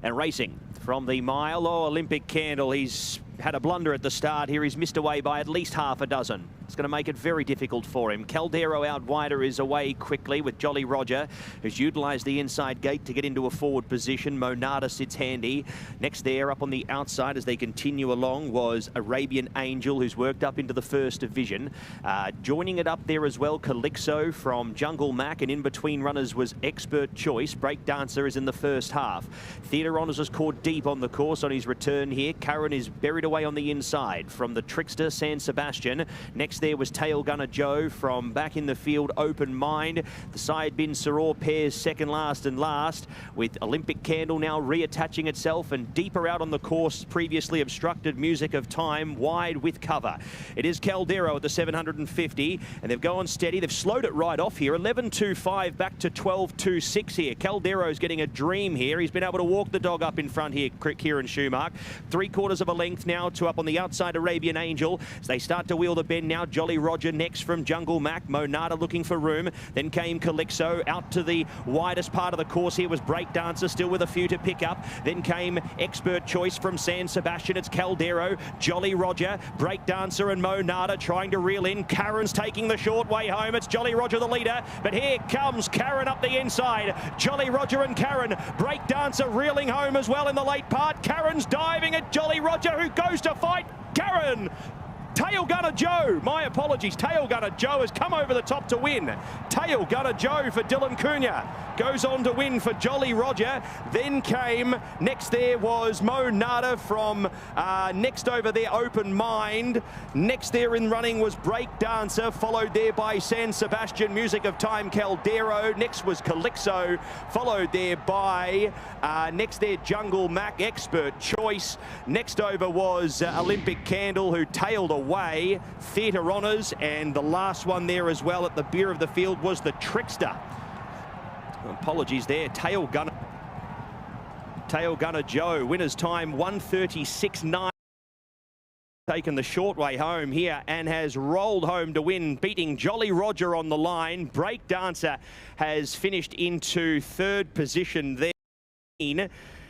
And racing from the mile. Oh, Olympic Candle, he's had a blunder at the start here. He's missed away by at least half a dozen. It's going to make it very difficult for him. Caldero out wider is away quickly with Jolly Roger, who's utilised the inside gate to get into a forward position. Monada sits handy. Next there, up on the outside as they continue along, was Arabian Angel, who's worked up into the first division. Joining it up there as well, Calixo from Jungle Mac, and in between runners was Expert Choice. Breakdancer is in the first half. Theatre Honours has caught deep on the course on his return here. Caron is buried away on the inside from the Trickster San Sebastian. Next there was Tail Gunner Joe from back in the field, Open Mind. The Side Bin Saror pairs second last and last, with Olympic Candle now reattaching itself, and deeper out on the course, previously obstructed Music of Time wide with cover. It is Caldero at the 750, and they've gone steady. They've slowed it right off here. 11.25 back to 12.26 here. Caldero's getting a dream here. He's been able to walk the dog up in front here, Kieran Schumacher. 3/4 of a length now to up on the outside Arabian Angel. As they start to wheel the bend now, Jolly Roger next from Jungle Mac. Monada looking for room. Then came Calixo. Out to the widest part of the course here was Breakdancer, still with a few to pick up. Then came Expert Choice from San Sebastian. It's Caldero, Jolly Roger, Breakdancer and Monada trying to reel in. Caron's taking the short way home. It's Jolly Roger the leader, but here comes Caron up the inside. Jolly Roger and Caron. Breakdancer reeling home as well in the late part. Caron's diving at Jolly Roger, who goes to fight. Caron Tail Gunner Joe, my apologies, Tail Gunner Joe has come over the top to win. Tail Gunner Joe for Dylan Cunha goes on to win for Jolly Roger. Then came, next there was Mo Nada from next over there, Open Mind. Next there in running was Break Dancer, followed there by San Sebastian, Music of Time Caldero. Next was Calypso, followed there by, next there Jungle Mac, Expert Choice. Next over was Olympic Candle, who tailed away. Theatre Honours, and the last one there as well at the beer of the field was the Trickster. Apologies there, Tail Gunner Joe, winner's time 1:36.9. Taken the short way home here and has rolled home to win, beating Jolly Roger on the line. Break Dancer has finished into third position there.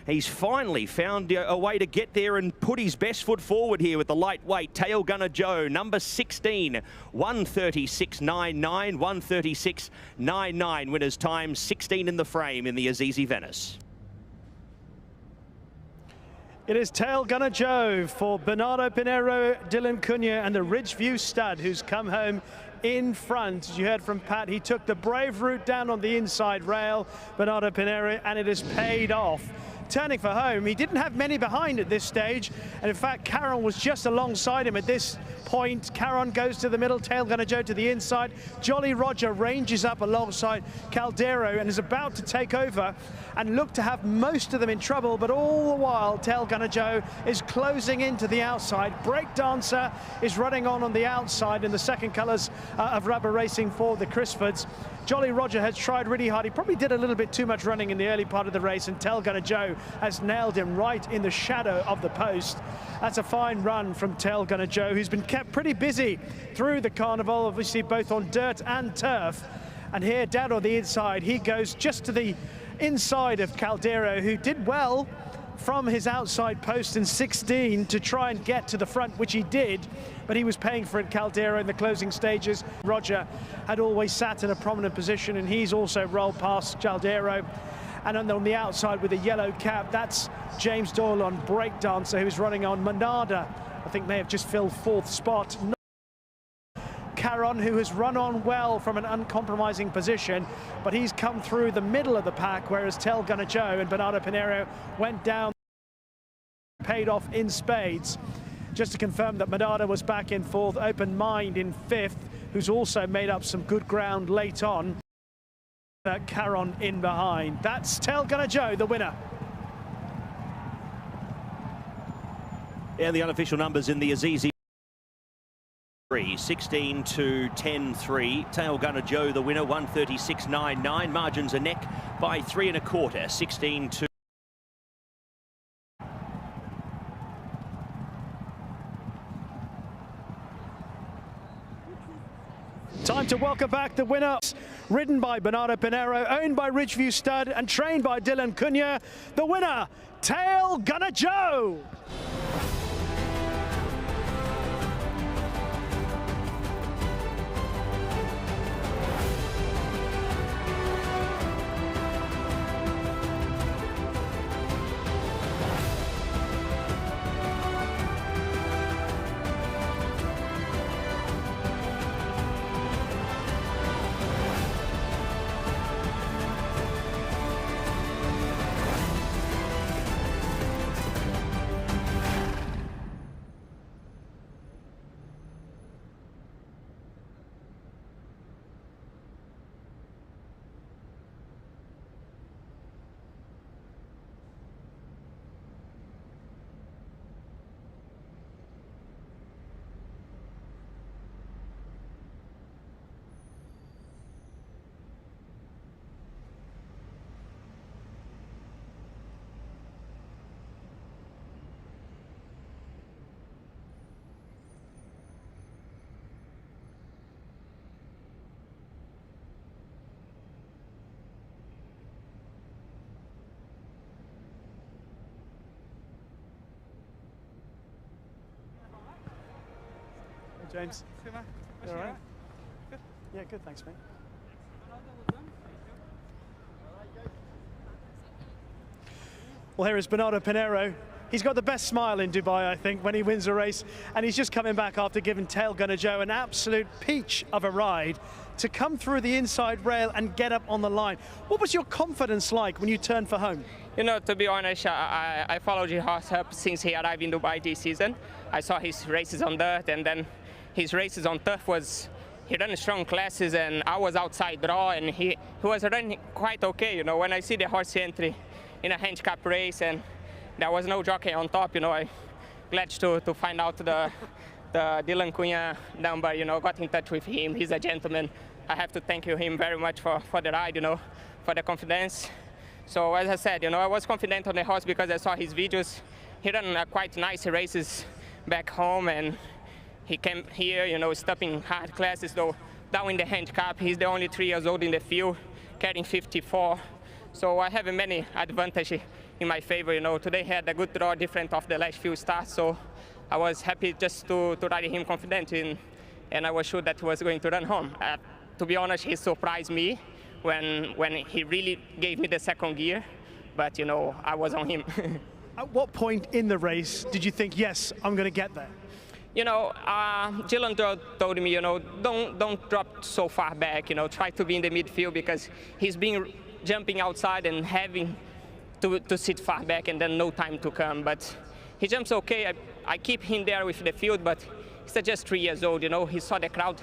He's finally found a way to get there and put his best foot forward here with the lightweight Tail Gunner Joe, number 16, 1:36.99, 1:36.99. Winner's time 16 in the frame in the Azizi Venice. It is Tail Gunner Joe for Bernardo Pinheiro, Dylan Cunha, and the Ridgeview stud who's come home in front. As you heard from Pat, he took the brave route down on the inside rail, Bernardo Pinheiro, and it has paid off. Turning for home, he didn't have many behind at this stage, and in fact Caron was just alongside him at this point. Caron goes to the middle, Tail Gunner Joe to the inside. Jolly Roger ranges up alongside Caldero and is about to take over and look to have most of them in trouble, but all the while Tail Gunner Joe is closing into the outside. Break Dancer is running on the outside in the second colours of rubber racing for the Crisfords. Jolly Roger has tried really hard. He probably did a little bit too much running in the early part of the race, and Tail Gunner Joe has nailed him right in the shadow of the post. That's a fine run from Tail Gunner Joe, who's been kept pretty busy through the Carnival, obviously both on dirt and turf. And here down on the inside, he goes just to the inside of Caldero, who did well from his outside post in 16 to try and get to the front, which he did, but he was paying for it, Caldero, in the closing stages. Roger had always sat in a prominent position, and he's also rolled past Caldero. And on the outside with a yellow cap, that's James Doyle on Break Dancer, who's running on. Manada, I think, may have just filled fourth spot. Caron, who has run on well from an uncompromising position, but he's come through the middle of the pack, whereas Tail Gunner Joe and Bernardo Pinheiro went down, paid off in spades. Just to confirm that Manada was back in fourth, Open Mind in fifth, who's also made up some good ground late on. Caron in behind. That's Tail Gunner Joe, the winner. And the unofficial numbers in the Azizi. 16 to 10-3. Tail Gunner Joe the winner, 1:36.99. Margins a neck by 3 1/4. 16 to. Time to welcome back the winner, ridden by Bernardo Pinheiro, owned by Ridgeview Stud, and trained by Dylan Cunha. The winner, Tail Gunner Joe. James. You all right? Good. Yeah, good, thanks, mate. Well, here is Bernardo Pinheiro He's got the best smile in Dubai, I think, when he wins a race, and he's just coming back after giving Tail Gunner Joe an absolute peach of a ride to come through the inside rail and get up on the line. What was your confidence like when you turned for home? You know, to be honest, I followed his horse up since he arrived in Dubai this season. I saw his races on dirt, and then his races on turf he ran strong classes, and I was outside draw, and he was running quite okay. You know, when I see the horse entry in a handicap race and there was no jockey on top, you know, I'm glad to find out the Dylan Cunha number, you know, got in touch with him. He's a gentleman. I have to thank him very much for the ride, you know, for the confidence. So as I said, you know, I was confident on the horse because I saw his videos. He ran quite nice races back home, and he came here, you know, stopping hard classes, though down in the handicap. He's the only 3 years old in the field, carrying 54. So I have many advantages in my favor, you know. Today he had a good draw, different of the last few starts, so I was happy just to ride him confident in, and I was sure that he was going to run home. To be honest, he surprised me when he really gave me the second gear, but you know, I was on him. At what point in the race did you think, yes, I'm going to get there? You know, Dylan told me, you know, don't drop so far back, you know, try to be in the midfield, because he's been jumping outside and having to sit far back and then no time to come. But he jumps okay. I keep him there with the field, but he's just 3 years old, you know. He saw the crowd.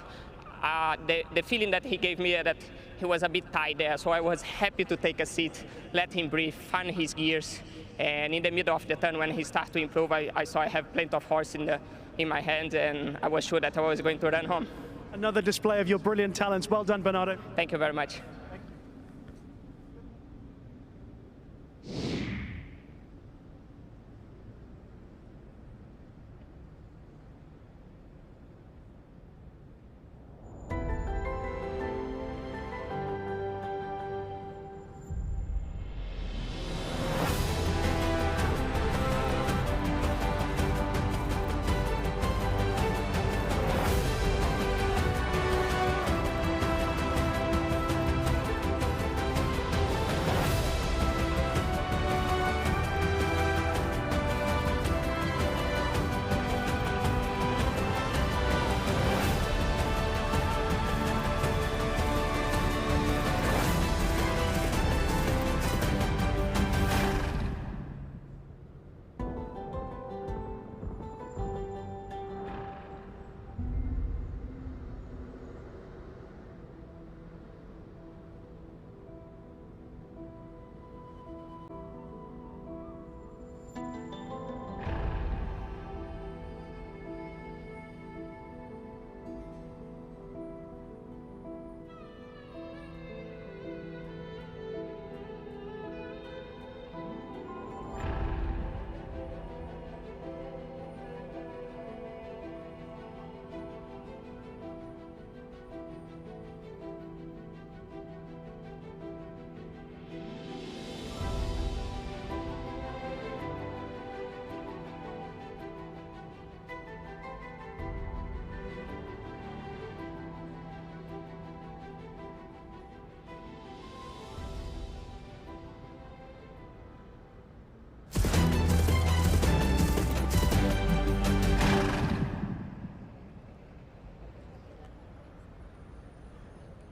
The feeling that he gave me that he was a bit tight there, so I was happy to take a seat, let him breathe, find his gears, and in the middle of the turn when he started to improve, I saw I have plenty of horse in my hands, and I was sure that I was going to run home. Another display of your brilliant talents. Well done, Bernardo. Thank you very much.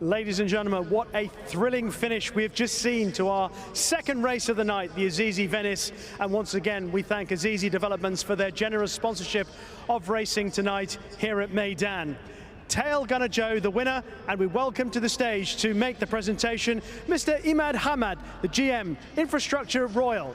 Ladies and gentlemen, what a thrilling finish we have just seen to our second race of the night, the Azizi Venice. And once again, we thank Azizi Developments for their generous sponsorship of racing tonight here at Meydan. Tail Gunner Joe, the winner, and we welcome to the stage to make the presentation, Mr. Imad Hamad, the GM, Infrastructure Royal.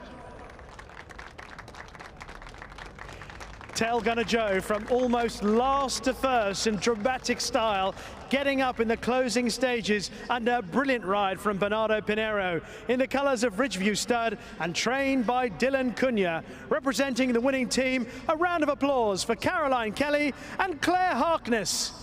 Tail Gunner Joe, from almost last to first in dramatic style, getting up in the closing stages under a brilliant ride from Bernardo Pinheiro in the colours of Ridgeview Stud and trained by Dylan Cunha. Representing the winning team, a round of applause for Caroline Kelly and Claire Harkness.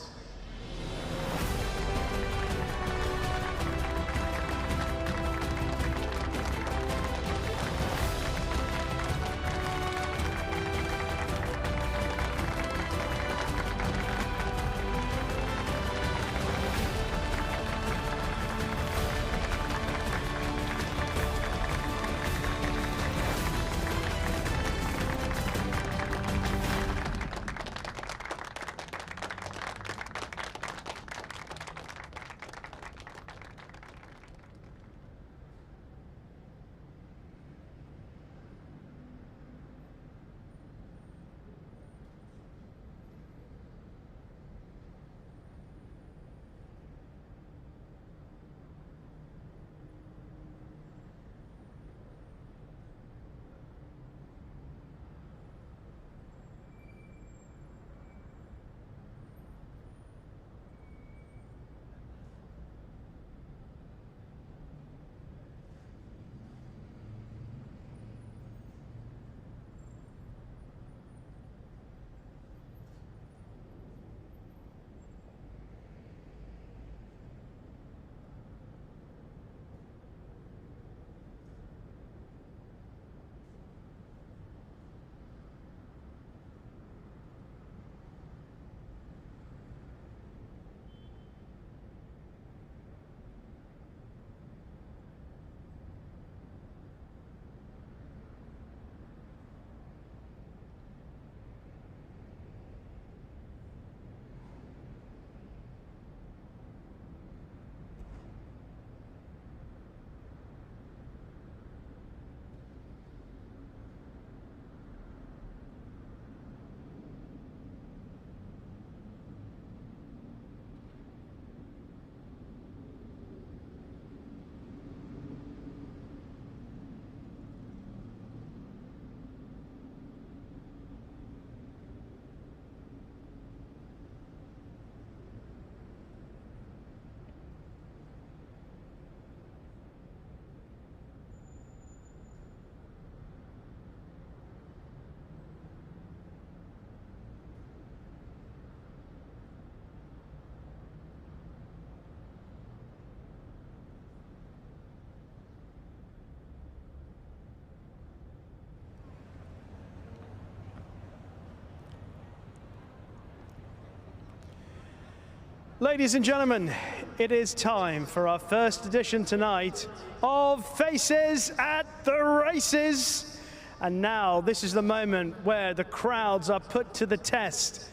Ladies and gentlemen, it is time for our first edition tonight of Faces at the Races. And now this is the moment where the crowds are put to the test.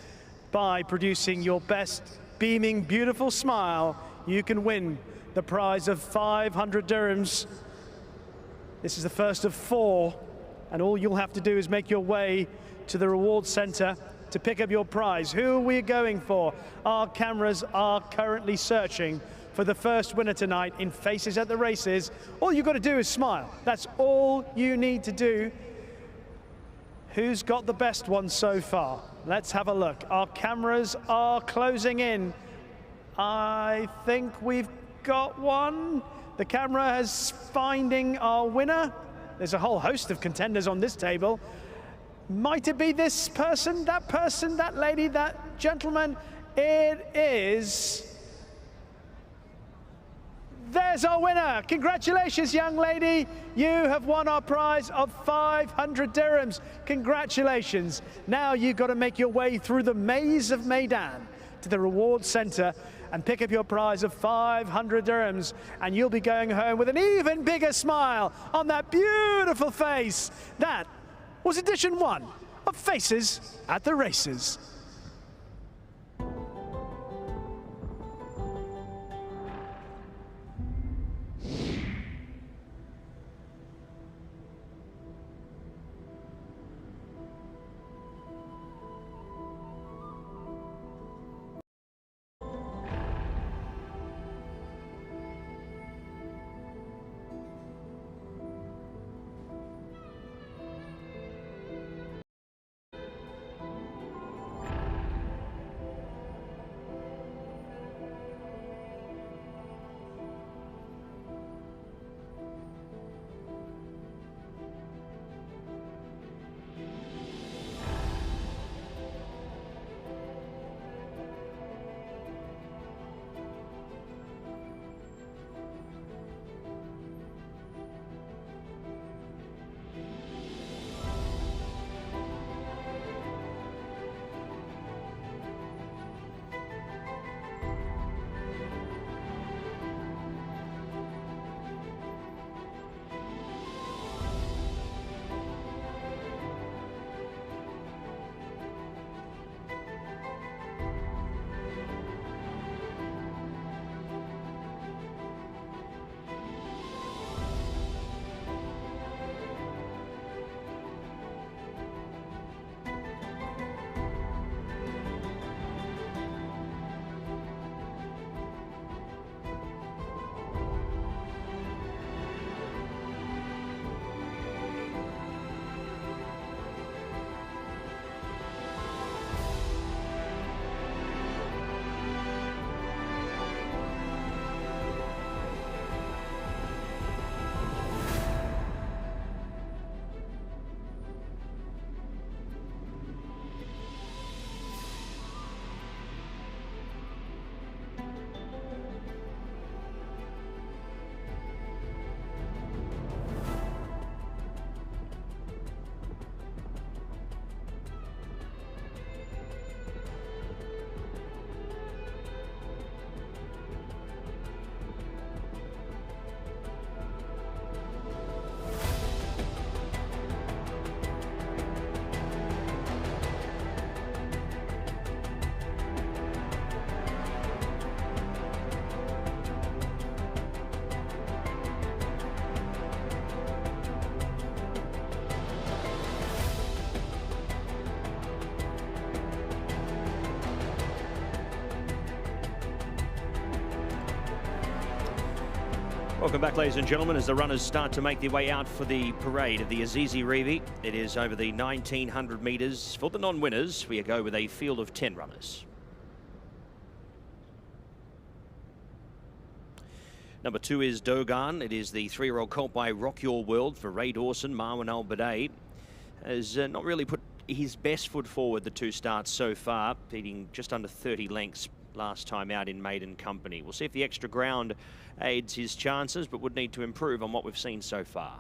By producing your best beaming, beautiful smile, you can win the prize of 500 dirhams. This is the first of 4, and all you'll have to do is make your way to the reward center to pick up your prize. Who are we going for? Our cameras are currently searching for the first winner tonight in Faces at the Races. All you've got to do is smile. That's all you need to do. Who's got the best one so far? Let's have a look. Our cameras are closing in. I think we've got one. The camera is finding our winner. There's a whole host of contenders on this table. Might it be this person, that lady, that gentleman? It is. There's our winner. Congratulations, young lady. You have won our prize of 500 dirhams. Congratulations. Now you've got to make your way through the maze of Meydan to the reward center and pick up your prize of 500 dirhams. And you'll be going home with an even bigger smile on that beautiful face. That was edition 1 of Faces at the Races. Welcome back, ladies and gentlemen, as the runners start to make their way out for the parade of the Azizi Revi. It is over the 1900 metres. For the non-winners, we go with a field of 10 runners. Number 2 is Dogan. It is the 3-year-old colt by Rock Your World for Ray Dawson. Marwan Al-Badai has not really put his best foot forward the 2 starts so far, beating just under 30 lengths last time out in Meydan company. We'll see if the extra ground aids his chances, but would need to improve on what we've seen so far.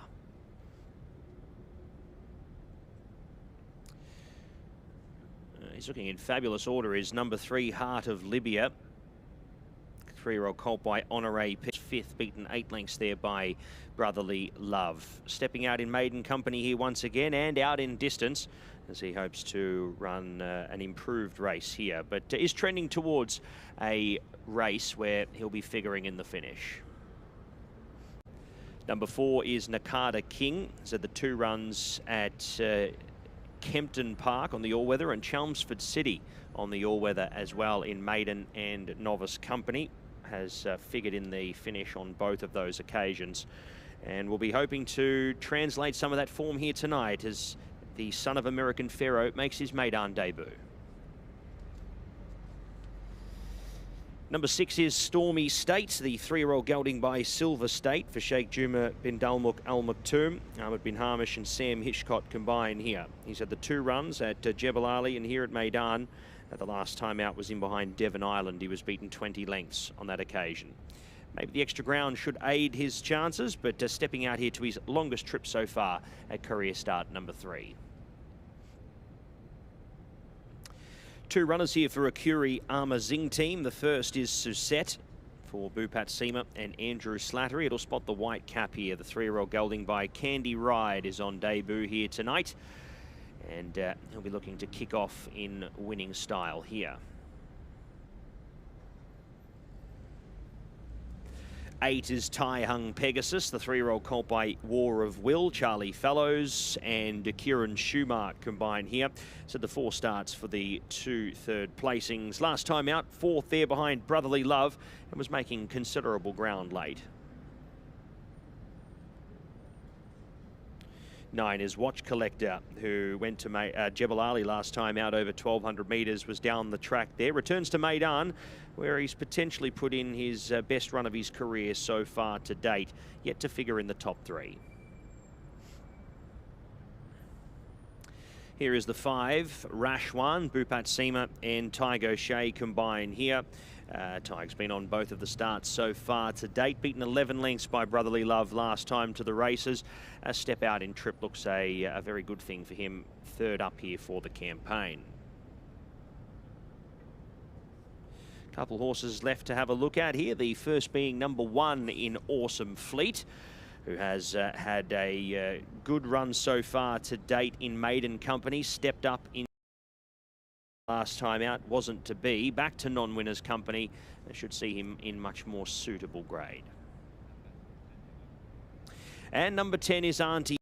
He's looking in fabulous order. Is number 3, Heart of Libya. 3-year-old colt by Honore, fifth, beaten 8 lengths there by Brotherly Love. Stepping out in maiden company here once again and out in distance as he hopes to run an improved race here, but is trending towards a race where he'll be figuring in the finish. Number 4 is Nakada King. So the 2 runs at Kempton Park on the all-weather and Chelmsford City on the all-weather as well in maiden and novice company. Has figured in the finish on both of those occasions, and we'll be hoping to translate some of that form here tonight as the son of American Pharaoh makes his Meydan debut. Number 6 is Stormy State, the 3-year-old gelding by Silver State for Sheikh Juma bin Dalmuk Al Maktoum. Ahmed bin Hamish and Sam Hitchcott combine here. He's had the 2 runs at Jebel Ali and here at Meydan. The last time out was in behind Devon Island. He was beaten 20 lengths on that occasion. Maybe the extra ground should aid his chances, but stepping out here to his longest trip so far at career start number 3. 2 runners here for a Curie Armour Zing team. The first is Susette for Bupat Seema and Andrew Slattery. It'll spot the white cap here. The 3-year-old gelding by Candy Ride is on debut here tonight, and he'll be looking to kick off in winning style here. 8 is Tai Hung Pegasus, the 3-year-old colt by War of Will. Charlie Fellows and Kieran Schumark combined here. So the 4 starts for the 2 third placings. Last time out, 4th there behind Brotherly Love and was making considerable ground late. 9 is Watch Collector, who went to Jebel Ali last time out over 1,200 metres, was down the track there. Returns to Meydan, where he's potentially put in his best run of his career so far to date, yet to figure in the top 3. Here is the 5, Rashwan, Bupat Seema and Tygo Shea combine here. Tyke's been on both of the starts so far to date, beaten 11 lengths by Brotherly Love last time to the races. A step out in trip looks a very good thing for him, 3rd up here for the campaign. Couple horses left to have a look at here, the first being number 1 in Awesome Fleet, who has had a good run so far to date in maiden company, stepped up in last time out, wasn't to be. Back to non-winners company. They should see him in much more suitable grade. And number 10 is Auntie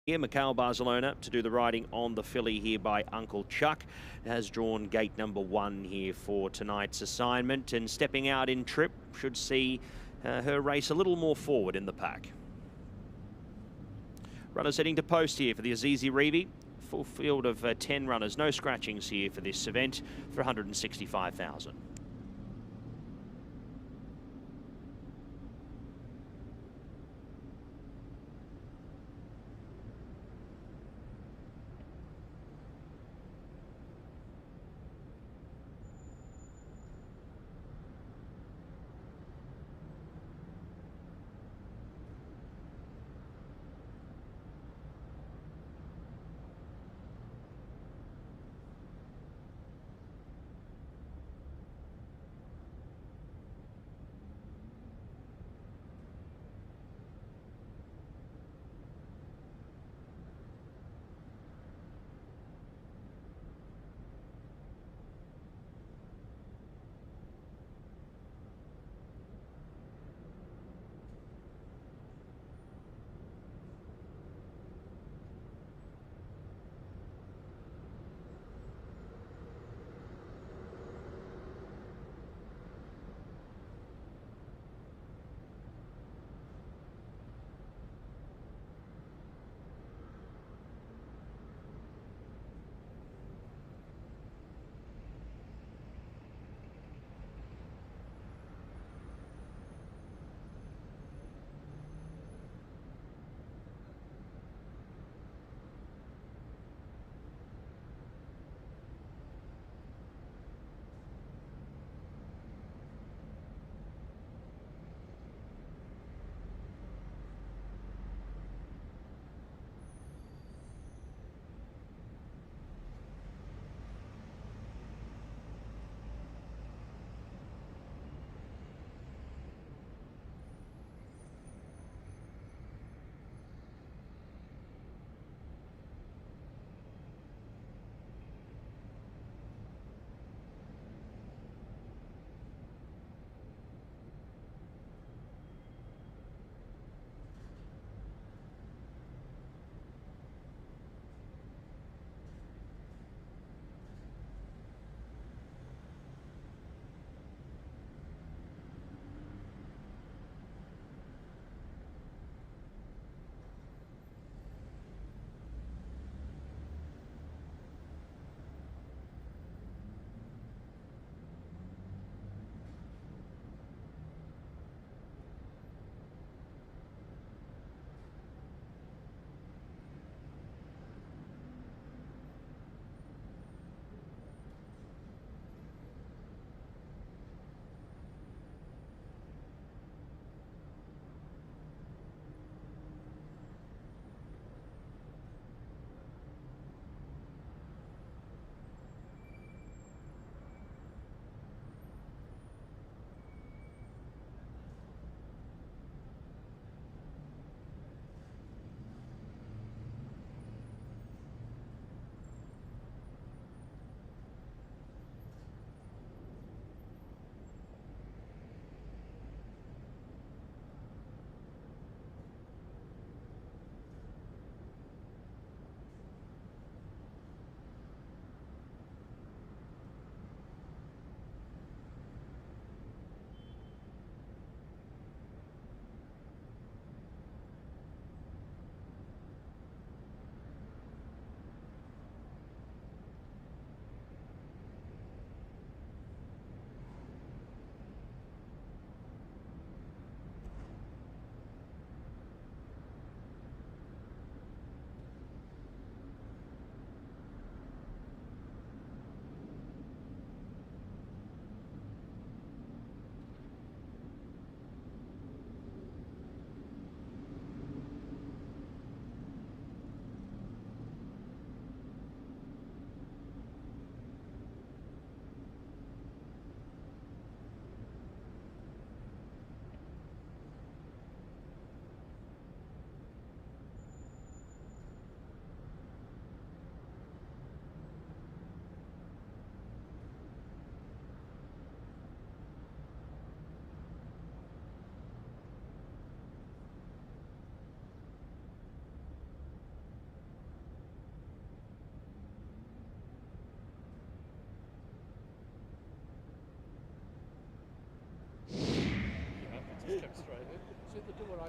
here, Mikhail Barcelona, to do the riding on the filly here by Uncle Chuck. Has drawn gate number 1 here for tonight's assignment, and stepping out in trip should see her race a little more forward in the pack. Runners heading to post here for the Azizi Reeve. Full field of 10 runners, no scratchings here for this event for 165,000.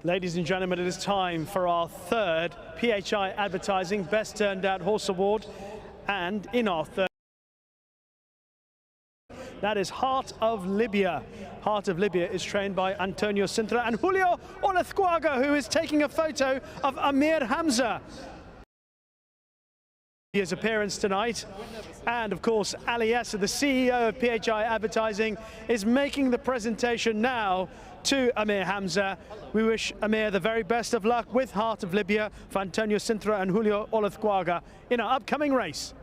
Ladies and gentlemen, it is time for our third PHI Advertising Best Turned Out Horse Award. And in our third, that is Heart of Libya. Heart of Libya is trained by Antonio Sintra and Julio Olazquaga, who is taking a photo of Amir Hamza. His appearance tonight. And of course, Ali Yasser, the CEO of PHI Advertising, is making the presentation now to Amir Hamza. We wish Amir the very best of luck with Heart of Libya for Antonio Sintra and Julio Olazquaga in our upcoming race.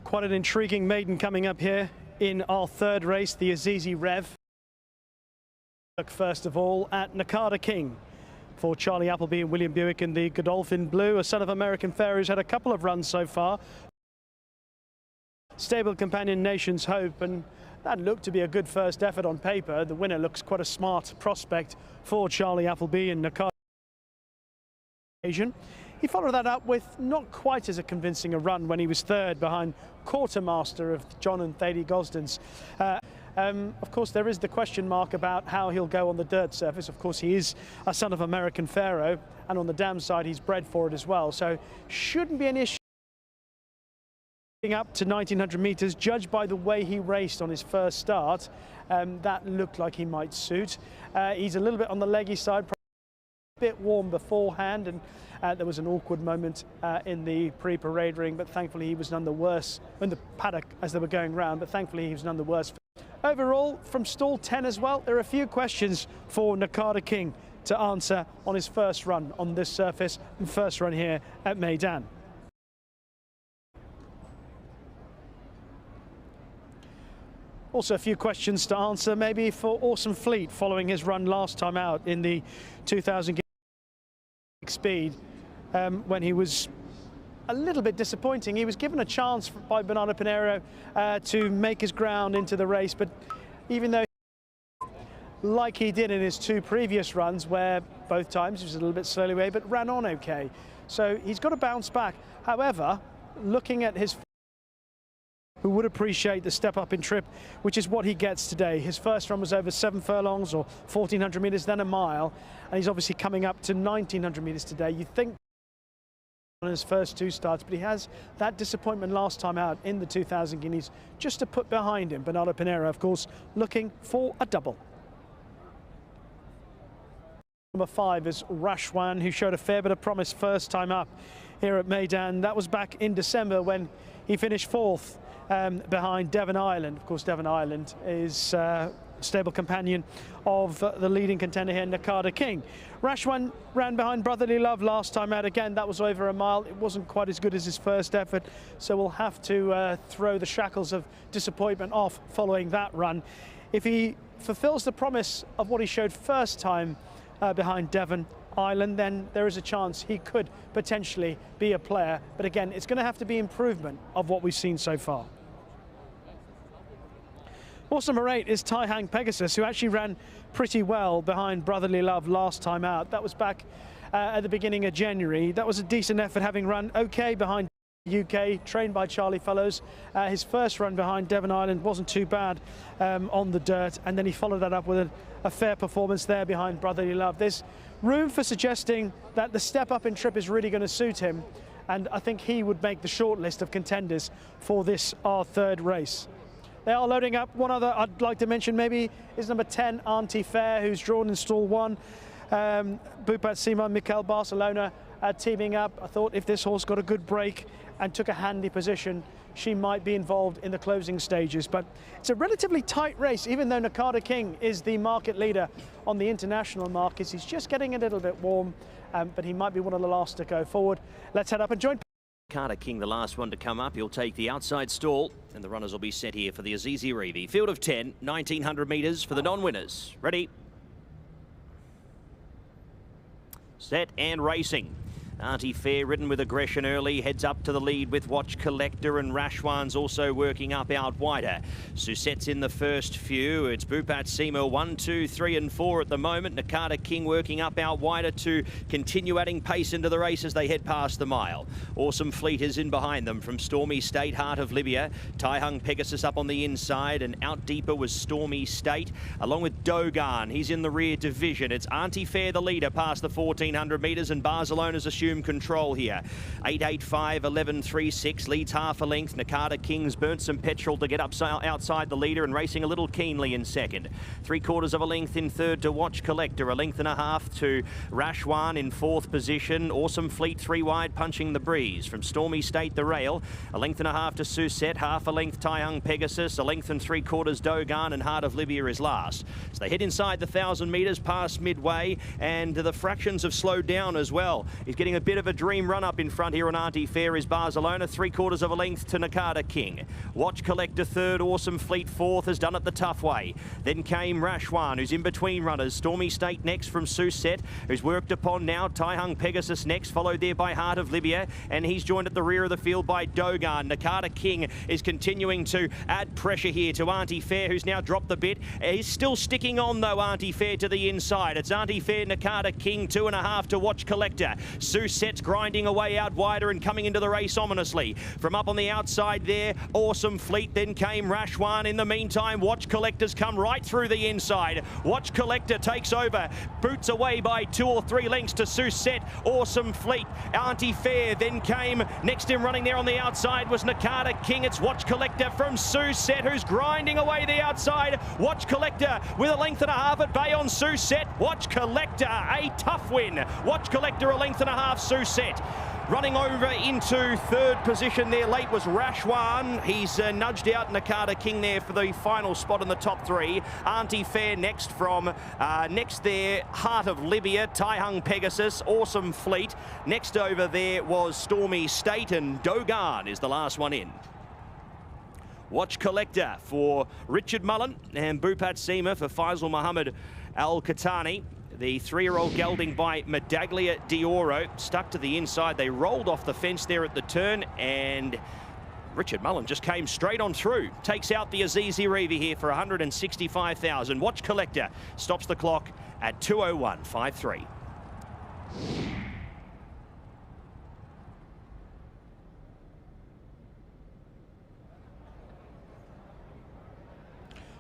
Quite an intriguing maiden coming up here in our third race, the Azizi Rev. Look first of all at Nakada King for Charlie Appleby and William Buick in the Godolphin Blue, a son of American Fair who's had a couple of runs so far. Stable companion Nation's Hope, and that looked to be a good first effort on paper. The winner looks quite a smart prospect for Charlie Appleby and Nakada. He followed that up with not quite as a convincing a run when he was third behind Quartermaster of John and Thady Gosden's. Of course, there is the question mark about how he'll go on the dirt surface. Of course, he is a son of American Pharaoh, and on the dam side, he's bred for it as well. So shouldn't be an issue. Up to 1900 meters, judged by the way he raced on his first start, that looked like he might suit. He's a little bit on the leggy side, a bit warm beforehand, and there was an awkward moment in the pre-parade ring, but thankfully he was none the worse in the paddock as they were going round, but thankfully he was none the worse. Overall, from stall 10 as well, there are a few questions for Nakada King to answer on his first run on this surface and first run here at Meydan. Also a few questions to answer maybe for Awesome Fleet following his run last time out in the 2000 speed when he was a little bit disappointing. He was given a chance by Bernardo Pinheiro to make his ground into the race, but even though like he did in his two previous runs where both times he was a little bit slowly away but ran on okay, so he's got to bounce back. However, looking at his who would appreciate the step up in trip, which is what he gets today. His first run was over 7 furlongs or 1400 meters, then a mile, and he's obviously coming up to 1900 meters today. You think on his first two starts, but he has that disappointment last time out in the 2000 Guineas just to put behind him. Bernardo Pinheiro, of course, looking for a double. Number 5 is Rashwan, who showed a fair bit of promise first time up here at Meydan. That was back in December when he finished 4th behind Devon Island. Of course, Devon Island is stable companion of the leading contender here, Nakada King. Rashwan ran behind Brotherly Love last time out. Again, that was over a mile. It wasn't quite as good as his first effort, so we'll have to throw the shackles of disappointment off following that run. If he fulfills the promise of what he showed first time behind Devon Island, then there is a chance he could potentially be a player. But again, it's going to have to be improvement of what we've seen so far. Horse number 8 is Tai Hang Pegasus, who actually ran pretty well behind Brotherly Love last time out. That was back at the beginning of January. That was a decent effort, having run okay behind UK, trained by Charlie Fellows. His first run behind Devon Island wasn't too bad on the dirt, and then he followed that up with a fair performance there behind Brotherly Love. There's room for suggesting that the step up in trip is really going to suit him, and I think he would make the short list of contenders for this, our third race. They are loading up. One other I'd like to mention maybe is number 10, Auntie Fair, who's drawn in stall 1. Bupat Sima, Mikel Barcelona teaming up. I thought if this horse got a good break and took a handy position, she might be involved in the closing stages. But it's a relatively tight race, even though Nakada King is the market leader on the international markets. He's just getting a little bit warm, but he might be one of the last to go forward. Let's head up and join Nakada King, the last one to come up. He'll take the outside stall, and the runners will be set here for the Azizi Revi. Field of 10, 1900 metres for the non-winners. Ready, set and racing. Auntie Fair ridden with aggression early, heads up to the lead with Watch Collector, and Rashwan's also working up out wider. Susette's in the first few. It's Bupat Sima 1, 2, 3 and 4 at the moment. Nakada King working up out wider to continue adding pace into the race as they head past the mile. Awesome Fleet is in behind them from Stormy State, Heart of Libya. Tai Hung Pegasus up on the inside, and out deeper was Stormy State along with Dogan. He's in the rear division. It's Auntie Fair the leader past the 1400 metres, and Barcelona's assumed control here. 885, 1136 leads half a length. Nakada King's burnt some petrol to get up outside the leader and racing a little keenly in second. 3/4 of a length in third to Watch Collector. 1.5 lengths to Rashwan in fourth position. Awesome Fleet 3 wide punching the breeze. From Stormy State the rail. 1.5 lengths to Susette. 1/2 length Tai Hung Pegasus. 1 3/4 lengths Dogan, and Heart of Libya is last. So they head inside the 1000 metres past midway, and the fractions have slowed down as well. He's getting a bit of a dream run up in front here on Auntie Fair is Barcelona. 3/4 of a length to Nakada King. Watch Collector third, Awesome Fleet fourth, has done it the tough way. Then came Rashwan, who's in between runners. Stormy State next from Susette, who's worked upon now. Tai Hung Pegasus next, followed there by Heart of Libya, and he's joined at the rear of the field by Dogan. Nakada King is continuing to add pressure here to Auntie Fair, who's now dropped the bit. He's still sticking on though, Auntie Fair to the inside. It's Auntie Fair, Nakada King, 2.5 to Watch Collector. Susette's grinding away out wider and coming into the race ominously. From up on the outside there, Awesome Fleet, then came Rashwan. In the meantime, Watch Collector's come right through the inside. Watch Collector takes over, boots away by 2 or 3 lengths to Susette. Awesome Fleet, Auntie Fair, then came next in running there on the outside was Nakada King. It's Watch Collector from Susette, who's grinding away the outside. Watch Collector with 1.5 lengths at bay on Susette. Watch Collector, a tough win. Watch Collector 1.5 lengths, Susette. Running over into third position there late was Rashwan. He's nudged out Nakada King there for the final spot in the top 3. Auntie Fair next from next there, Heart of Libya, Tai Hung Pegasus, Awesome Fleet. Next over there was Stormy State, and Dogan is the last one in. Watch Collector for Richard Mullen, and Bupat Sima for Faisal Muhammad Al-Khatani. The 3-year-old gelding by Medaglia Dioro stuck to the inside. They rolled off the fence there at the turn, and Richard Mullen just came straight on through. Takes out the Azizi Revi here for 165,000. Watch Collector stops the clock at 2:01.53.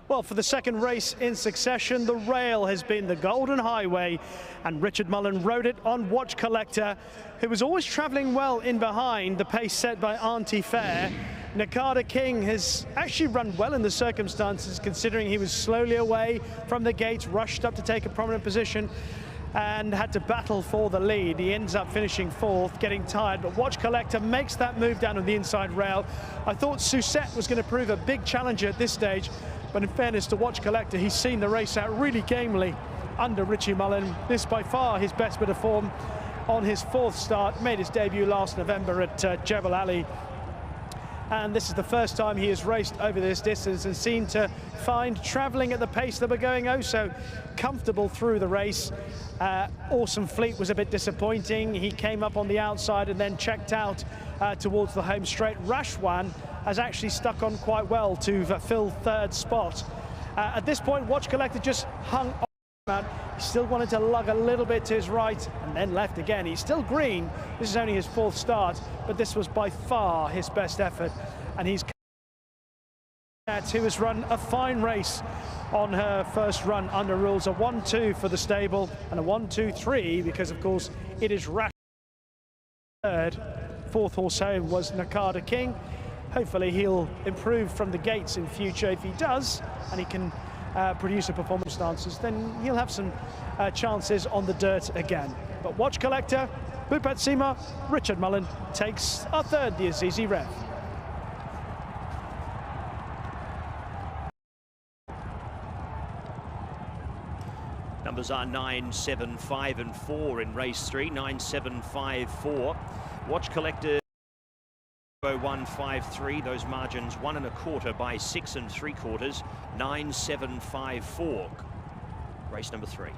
Well, for the second race in succession, the rail has been the golden highway, and Richard Mullen rode it on Watch Collector, who was always travelling well in behind the pace set by Auntie Fair. Nakada King has actually run well in the circumstances, considering he was slowly away from the gates, rushed up to take a prominent position, and had to battle for the lead. He ends up finishing fourth, getting tired, but Watch Collector makes that move down on the inside rail. I thought Susette was going to prove a big challenger at this stage, But in fairness to Watch Collector, he's seen the race out really gamely under Richie Mullen. This by far his best bit of form on his 4th start. Made his debut last November at Jebel Ali. And this is the first time he has raced over this distance and seemed to find travelling at the pace that we're going oh so comfortable through the race. Awesome Fleet was a bit disappointing. He came up on the outside and then checked out towards the home straight. Rashwan has actually stuck on quite well to fill 3rd spot. At this point, Watch Collector just hung on. He still wanted to lug a little bit to his right and then left again. He's still green. This is only his 4th start, but this was by far his best effort. And he's who has run a fine race on her first run under rules. A 1-2 for the stable and a 1-2-3 because, of course, it is Rash. 3rd. 4th horse home was Nakada King. Hopefully he'll improve from the gates in future. If he does, and he can produce a performance stances, then he'll have some chances on the dirt again. But Watch Collector, Bhupat Seema, Richard Mullen takes a 3rd, the Azizi Rev. Numbers are 9, 7, 5 and 4 in race 3. 9, 7, 5, 4. Watch Collector 1, 5, 3. Those margins 1 1/4 by 6 3/4. 9, 7, 5, 4. Race number 3.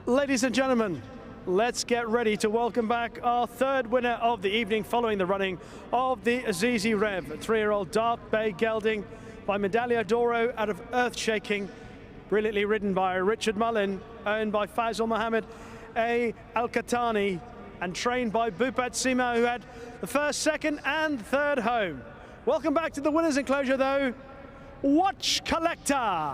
Ladies and gentlemen, let's get ready to welcome back our 3rd winner of the evening following the running of the Azizi Rev. A 3-year-old Dark Bay gelding by Medaglia d'Oro out of Earthshaking, brilliantly ridden by Richard Mullen, owned by Faisal Mohammed A. Al-Qahtani, and trained by Bhupat Seema, who had the 1st, 2nd and 3rd home. Welcome back to the winner's enclosure though, Watch Collector.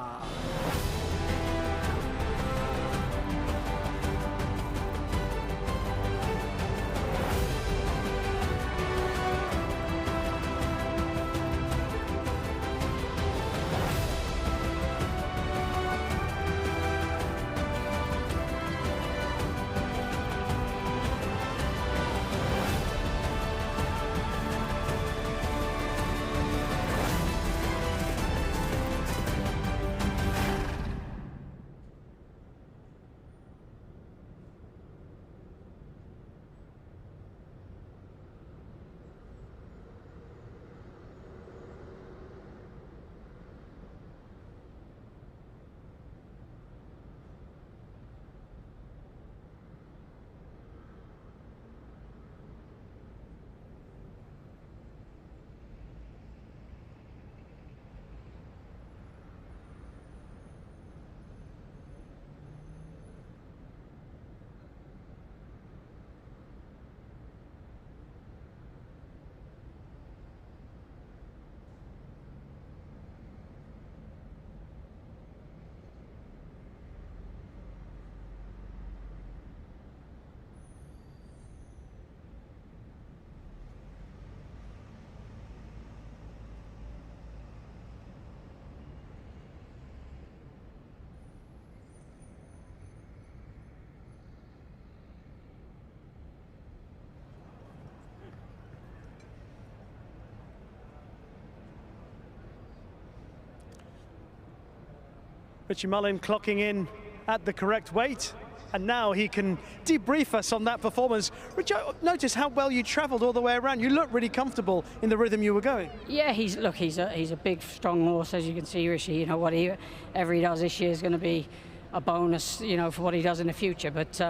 Richie Mullen clocking in at the correct weight and now he can debrief us on that performance. Rich, notice how well you travelled all the way around. You look really comfortable in the rhythm you were going. Yeah, he's a big, strong horse, as you can see, Rishi. You know, whatever he does this year is going to be a bonus, you know, for what he does in the future. But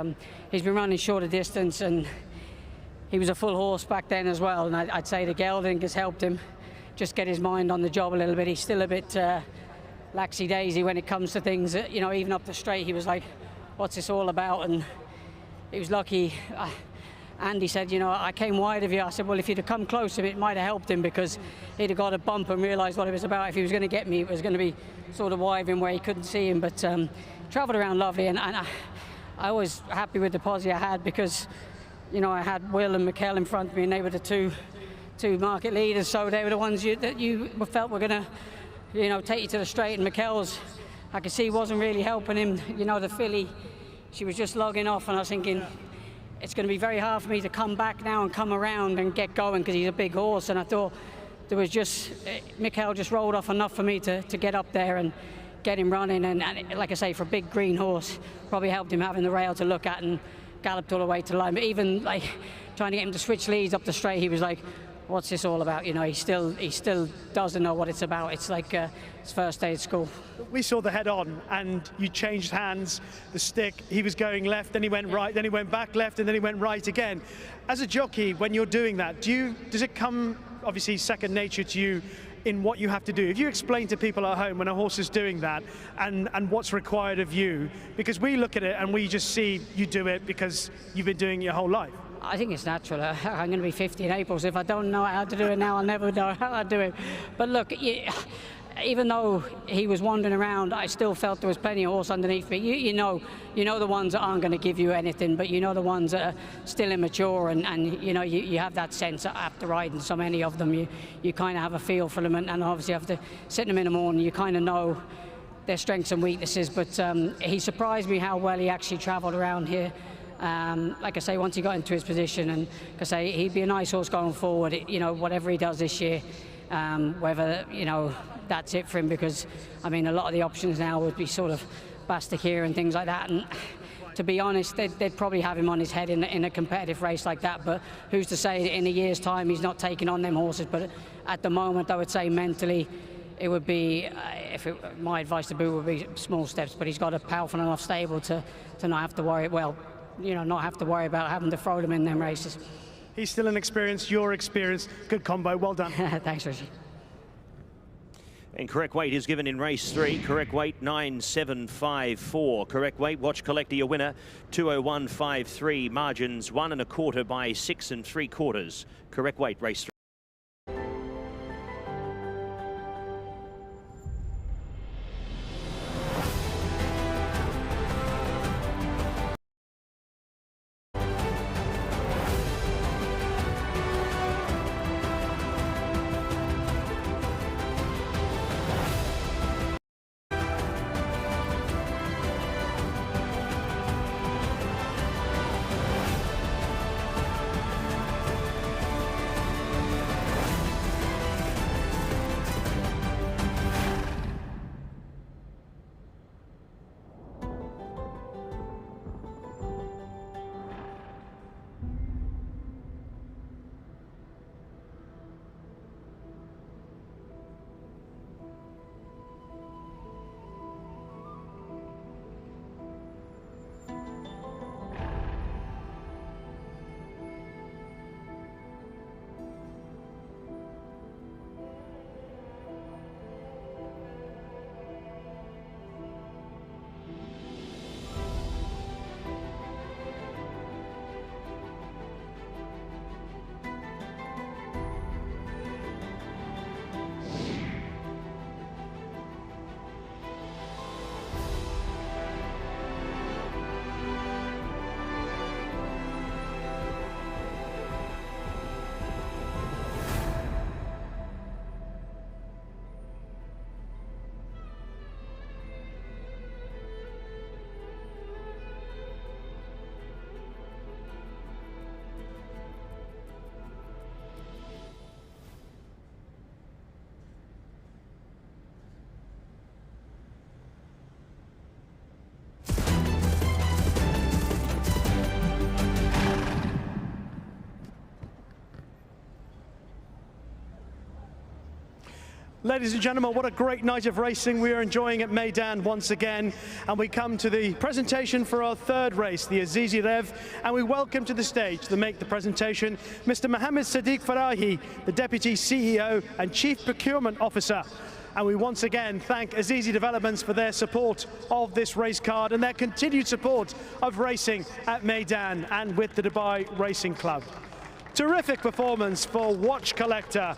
he's been running shorter distance, and he was a full horse back then as well. And I'd say the gelding has helped him just get his mind on the job a little bit. He's still a bit laxy-daisy when it comes to things. You know, even up the straight, he was like, what's this all about? And he was lucky. Andy said, you know, I came wide of you. I said, well, if you'd have come close to him, it might have helped him, because he'd have got a bump and realised what it was about. If he was going to get me, it was going to be sort of wide of him where he couldn't see him. But travelled around lovely, and I was happy with the posse I had, because, you know, I had Will and Mikel in front of me, and they were the two market leaders, so they were the ones that you felt were going to, you know, take you to the straight. And Mikel's, I could see, wasn't really helping him. You know, the filly, she was just logging off, and I was thinking, it's going to be very hard for me to come back now and come around and get going, because he's a big horse. And I thought there was just, Mikel just rolled off enough for me to get up there and get him running. And like I say, for a big green horse, probably helped him having the rail to look at, and galloped all the way to the line. But even like trying to get him to switch leads up the straight, he was like, what's this all about? You know, he still doesn't know what it's about. It's like his first day at school. We saw the head on, and you changed hands, the stick. He was going left, then he went right, then he went back left, and then he went right again. As a jockey, when you're doing that, does it come, obviously, second nature to you in what you have to do? If you explain to people at home when a horse is doing that, and what's required of you, because we look at it and we just see you do it because you've been doing it your whole life. I think it's natural. I'm going to be 50 in April, so if I don't know how to do it now, I'll never know how to do it. But look, even though he was wandering around, I still felt there was plenty of horse underneath me. You know the ones that aren't going to give you anything, but you know the ones that are still immature, and you know, you have that sense after riding so many of them. You kind of have a feel for them, and obviously after sitting them in the morning, you kind of know their strengths and weaknesses. But he surprised me how well he actually travelled around here. Like I say, once he got into his position, and like I say, he'd be a nice horse going forward. You know, whatever he does this year, whether, you know, that's it for him, because I mean, a lot of the options now would be sort of Bastic here and things like that. And to be honest, they'd probably have him on his head in a competitive race like that. But who's to say that in a year's time he's not taking on them horses? But at the moment, I would say mentally, it would be, my advice to Boo would be small steps. But he's got a powerful enough stable to not have to worry. Well, you know, not have to worry about having to throw them in them races. He's still inexperienced, you're experienced. Good combo, well done. Thanks, Richie. And correct weight is given in race 3. Correct weight 9754. Correct weight, watch collector, your winner 20153. Margins 1 1/4 by 6 3/4. Correct weight, race 3. Ladies and gentlemen, what a great night of racing we are enjoying at Meydan once again. And we come to the presentation for our third race, the Azizi Rev, and we welcome to the stage to make the presentation Mr. Mohammed Sadiq Farahi, the Deputy CEO and Chief Procurement Officer. And we once again thank Azizi Developments for their support of this race card and their continued support of racing at Meydan and with the Dubai Racing Club. Terrific performance for Watch Collector.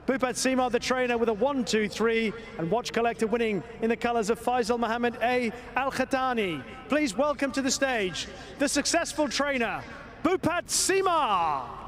Bhupat Seema, the trainer, with a 1-2-3, and Watch Collector winning in the colours of Faisal Mohammed A. Al-Khatani. Please welcome to the stage the successful trainer, Bhupat Seema.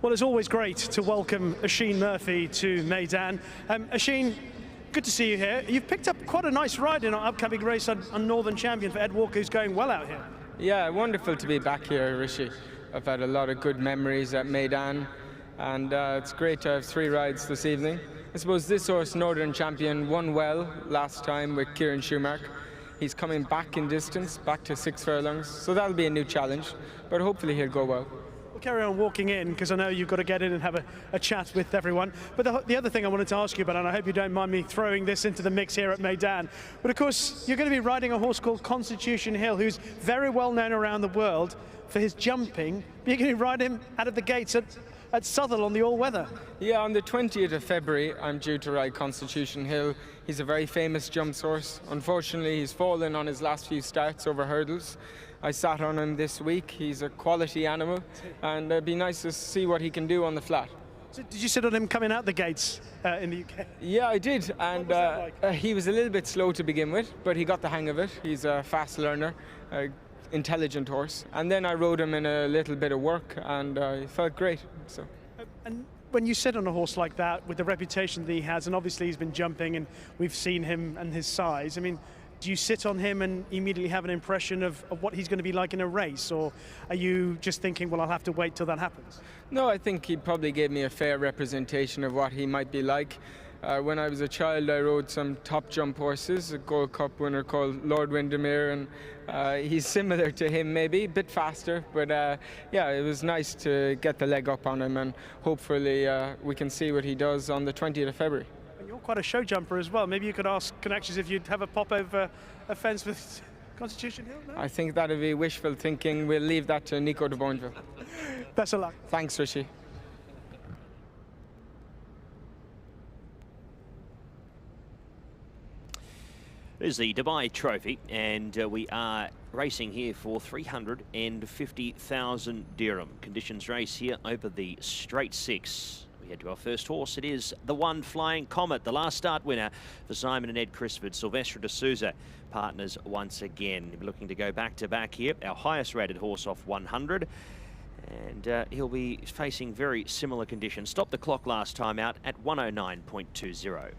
Well, it's always great to welcome Oisin Murphy to Meydan. Oisin, good to see you here. You've picked up quite a nice ride in our upcoming race on Northern Champion for Ed Walker, who's going well out here. Yeah, wonderful to be back here, Rishi. I've had a lot of good memories at Meydan, and it's great to have 3 rides this evening. I suppose this horse, Northern Champion, won well last time with Kieran Schumacher. He's coming back in distance, back to 6 furlongs, so that'll be a new challenge, but hopefully he'll go well. We'll carry on walking in, because I know you've got to get in and have a chat with everyone. But the other thing I wanted to ask you about, and I hope you don't mind me throwing this into the mix here at Meydan, but of course you're going to be riding a horse called Constitution Hill, who's very well known around the world for his jumping. You're going to ride him out of the gates at Southwell on the all-weather. Yeah, on the 20th of February, I'm due to ride Constitution Hill. He's a very famous jumps horse. Unfortunately, he's fallen on his last few starts over hurdles. I sat on him this week. He's a quality animal, and it'd be nice to see what he can do on the flat. So did you sit on him coming out the gates in the UK? Yeah, I did, and like? he was a little bit slow to begin with, but he got the hang of it. He's a fast learner, intelligent horse, and then I rode him in a little bit of work, and I felt great. So. And when you sit on a horse like that, with the reputation that he has, and obviously he's been jumping, and we've seen him and his size, I mean, do you sit on him and immediately have an impression of what he's going to be like in a race, or are you just thinking, well, I'll have to wait till that happens? No, I think he probably gave me a fair representation of what he might be like. When I was a child, I rode some top jump horses, a Gold Cup winner called Lord Windermere, and he's similar to him, maybe, a bit faster, but yeah, it was nice to get the leg up on him, and hopefully we can see what he does on the 20th of February. And you're quite a show jumper as well. Maybe you could ask connections if you'd have a pop over a fence with Constitution Hill? No? I think that'd be wishful thinking. We'll leave that to Nico de Bourneville. Best of luck. Thanks, Rishi. It is the Dubai Trophy, and we are racing here for 350,000 dirham. Conditions race here over the straight 6. We head to our first horse. It is the one Flying Comet, the last start winner for Simon and Ed Crisford. Silvestre de Souza partners once again. We're looking to go back to back here. Our highest rated horse off 100. And he'll be facing very similar conditions. Stopped the clock last time out at 109.20.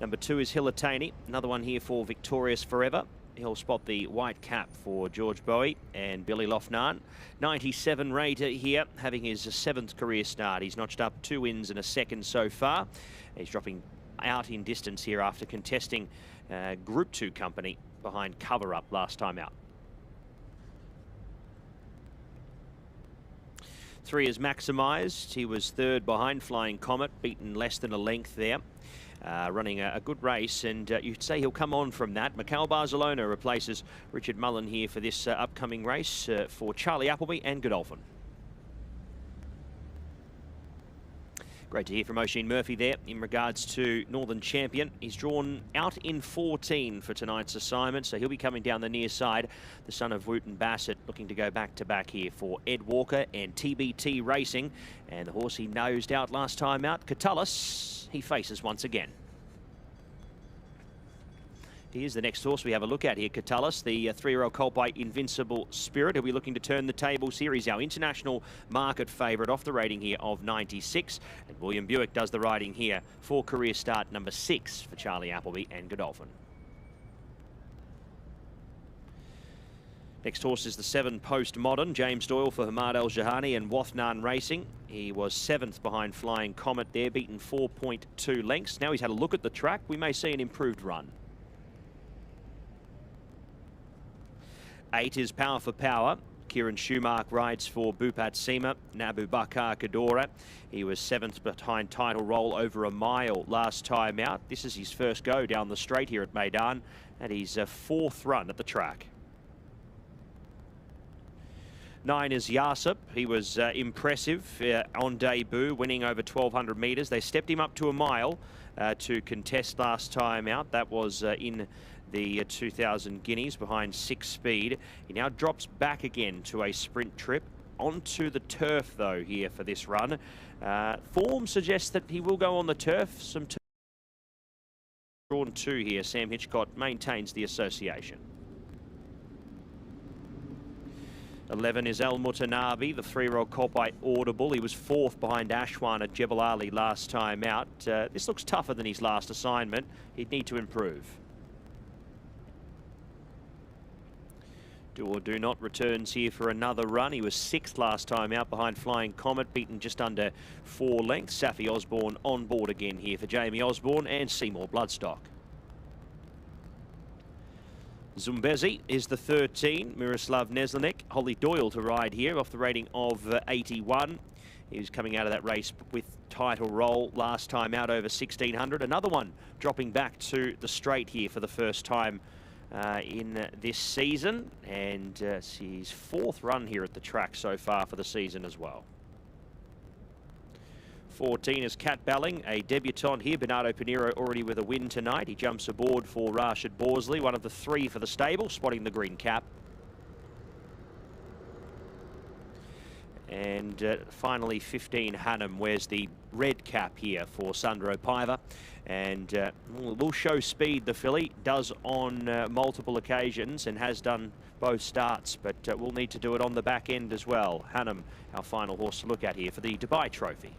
Number 2 is Hilitani, another one here for Victorious Forever. He'll spot the white cap for George Bowie and Billy Lofnan. 97 rater here, having his 7th career start. He's notched up 2 wins and a second so far. He's dropping out in distance here after contesting Group 2 company behind Cover Up last time out. 3 is Maximised. He was 3rd behind Flying Comet, beaten less than a length there. Running a good race, and you'd say he'll come on from that. Mikhail Barcelona replaces Richard Mullen here for this upcoming race for Charlie Appleby and Godolphin. Great to hear from Oisin Murphy there in regards to Northern Champion. He's drawn out in 14 for tonight's assignment, so he'll be coming down the near side. The son of Wooten Bassett looking to go back to back here for Ed Walker and TBT Racing. And the horse he nosed out last time out, Catullus, he faces once again. Here's the next horse we have a look at here, Catullus, the 3-year-old colt by Invincible Spirit. He'll be looking to turn the tables here. He's our international market favourite off the rating here of 96. And William Buick does the riding here for career start number 6 for Charlie Appleby and Godolphin. Next horse is the 7 Postmodern, James Doyle for Hamad El Jahani and Wathnan Racing. He was 7th behind Flying Comet there, beaten 4.2 lengths. Now he's had a look at the track. We may see an improved run. 8 is Power for Power. Kieran Schumacher rides for Bupat Sema, Nabu Bakar Kadora. He was 7th behind Title Roll over a mile last time out. This is his first go down the straight here at Meydan, and he's 4th run at the track. 9 is Yarsip. He was impressive on debut, winning over 1,200 metres. They stepped him up to a mile to contest last time out. That was in the 2,000 guineas behind 6 Speed. He now drops back again to a sprint trip onto the turf though here for this run. Form suggests that he will go on the turf. Some drawn 2 here. Sam Hitchcock maintains the association. 11 is Al Mutanabi, the 3-year-old Kopite Audible. He was 4th behind Ashwan at Jebel Ali last time out. This looks tougher than his last assignment. He'd need to improve. Do or Do Not returns here for another run. He was 6th last time out behind Flying Comet, beaten just under 4 lengths. Safi Osborne on board again here for Jamie Osborne and Seymour Bloodstock. Zumbezi is the 13, Miroslav Neslinik. Holly Doyle to ride here off the rating of 81. He was coming out of that race with title roll last time out over 1600. Another one dropping back to the straight here for the first time in this season. And it's his 4th run here at the track so far for the season as well. 14 is Cat Belling, a debutant here. Bernardo Pinheiro already with a win tonight. He jumps aboard for Rashid Borsley, one of the 3 for the stable, spotting the green cap. And finally, 15 Hannum wears the red cap here for Sandro Paiva. And will show speed, the filly. Does on multiple occasions and has done both starts, but we'll need to do it on the back end as well. Hannum, our final horse to look at here for the Dubai Trophy.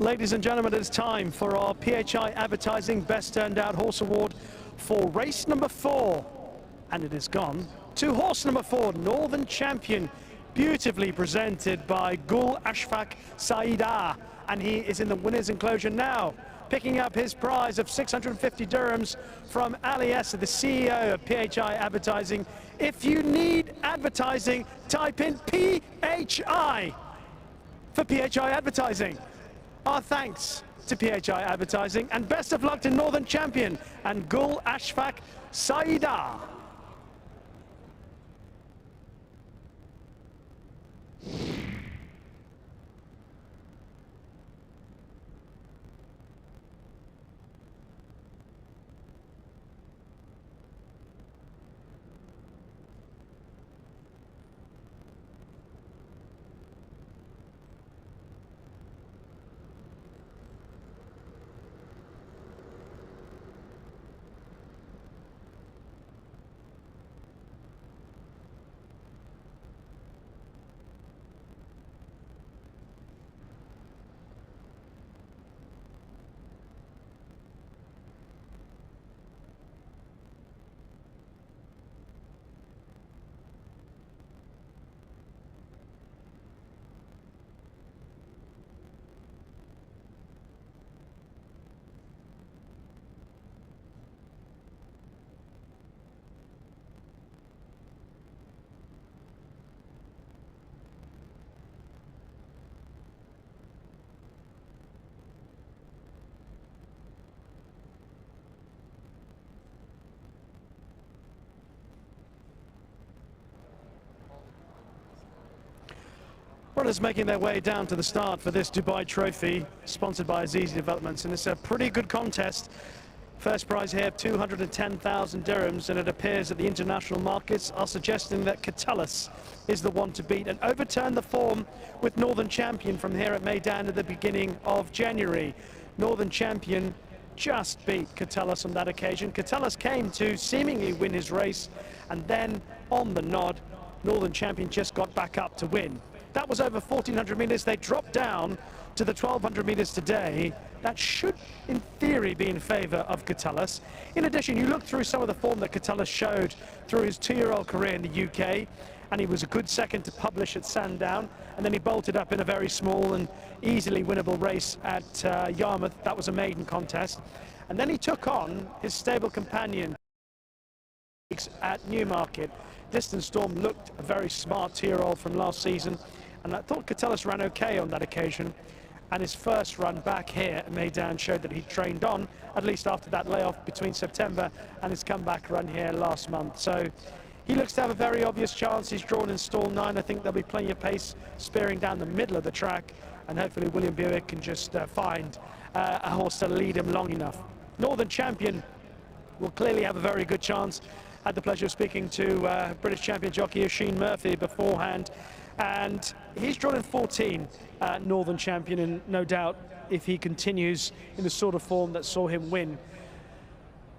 Ladies and gentlemen, it's time for our PHI Advertising Best Turned Out Horse Award for race number 4. And it has gone to horse number 4, Northern Champion, beautifully presented by Gul Ashfaq Saida. And he is in the winner's enclosure now, picking up his prize of 650 dirhams from Ali Essa, the CEO of PHI Advertising. If you need advertising, type in PHI for PHI Advertising. Our thanks to PHI Advertising and best of luck to Northern Champion and Gul Ashfaq Saida. Runners making their way down to the start for this Dubai Trophy, sponsored by Azizi Developments, and it's a pretty good contest. First prize here, 210,000 dirhams, and it appears that the international markets are suggesting that Catalyst is the one to beat and overturn the form with Northern Champion from here at Meydan at the beginning of January. Northern Champion just beat Catalyst on that occasion. Catalyst came to seemingly win his race, and then on the nod, Northern Champion just got back up to win. That was over 1,400 meters. They dropped down to the 1,200 meters today. That should, in theory, be in favor of Catalyst. In addition, you look through some of the form that Catalyst showed through his 2-year-old career in the UK, and he was a good second to publish at Sandown, and then he bolted up in a very small and easily winnable race at Yarmouth. That was a maiden contest. And then he took on his stable companion at Newmarket. Distance Storm looked a very smart 2-year-old from last season, and I thought Catalyst ran okay on that occasion. And his first run back here at Meydan showed that he trained on, at least after that layoff between September and his comeback run here last month. So he looks to have a very obvious chance. He's drawn in stall 9. I think there'll be plenty of pace spearing down the middle of the track, and hopefully William Buick can just find a horse to lead him long enough. Northern Champion will clearly have a very good chance. Had the pleasure of speaking to British champion jockey Oisin Murphy beforehand, and he's drawn in 14 Northern Champion, and no doubt if he continues in the sort of form that saw him win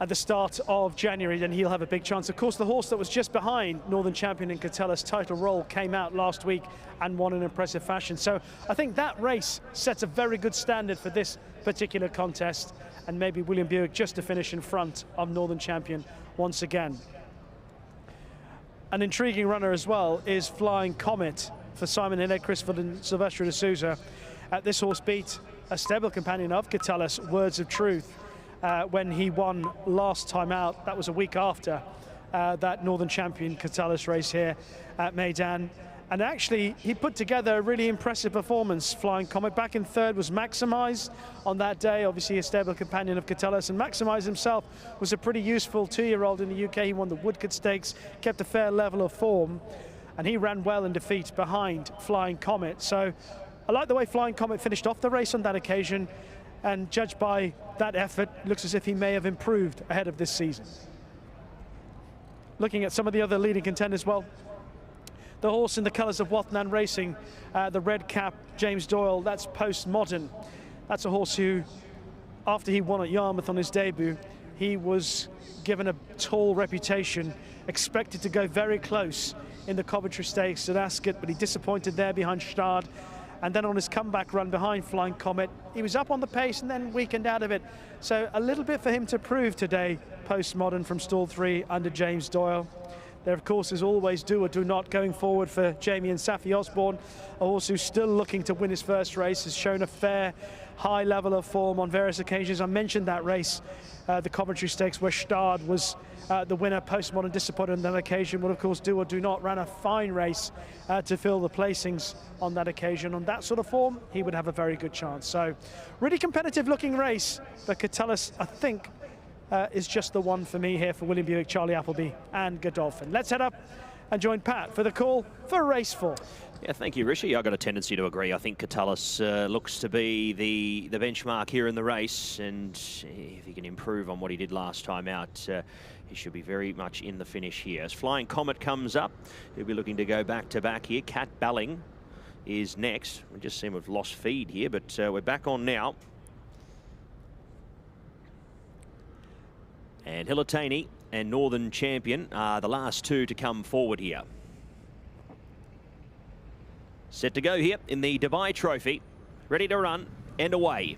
at the start of January, then he'll have a big chance. Of course, the horse that was just behind Northern Champion in Catalyst, Title Roll, came out last week and won in impressive fashion. So I think that race sets a very good standard for this particular contest, and maybe William Buick just to finish in front of Northern Champion once again. An intriguing runner as well is Flying Comet for Simon Hinnett, Christopher and Silvestre de Souza. This horse beat a stable companion of Catalyst, Words of Truth, when he won last time out. That was a week after that Northern Champion Catalyst race here at Meydan. And actually, he put together a really impressive performance. Flying Comet back in third was Maximise on that day, obviously a stable companion of Catalyst. And Maximise himself was a pretty useful 2-year-old in the UK. He won the Woodcote Stakes, kept a fair level of form, and he ran well in defeat behind Flying Comet. So I like the way Flying Comet finished off the race on that occasion, and judged by that effort, looks as if he may have improved ahead of this season. Looking at some of the other leading contenders, well, the horse in the colours of Wathnan Racing, the red cap, James Doyle, that's postmodern. That's a horse who, after he won at Yarmouth on his debut, he was given a tall reputation, expected to go very close in the Coventry Stakes at Ascot, but he disappointed there behind Stade. And then on his comeback run behind Flying Comet, he was up on the pace and then weakened out of it. So a little bit for him to prove today, postmodern from stall 3 under James Doyle. There, of course, is always do or do not going forward for Jamie and Safi Osborne, a horse who's still looking to win his first race, has shown a fair high level of form on various occasions. I mentioned that race, the Coventry Stakes, where Stade was the winner, postmodern disappointed on that occasion. Well, of course, do or do not ran a fine race to fill the placings on that occasion. On that sort of form, he would have a very good chance. So, really competitive looking race, but Catalyst, I think, is just the one for me here for William Buick, Charlie Appleby and Godolphin. Let's head up and join Pat for the call for race 4. Yeah, thank you, Rishi. I've got a tendency to agree. I think Catalyst looks to be the benchmark here in the race, and if he can improve on what he did last time out, he should be very much in the finish here. As Flying Comet comes up, he'll be looking to go back-to-back here. Cat Balling is next. We just seem to have lost feed here, but we're back on now. And Hilitani and Northern Champion are the last two to come forward here. Set to go here in the Dubai Trophy. Ready to run and away.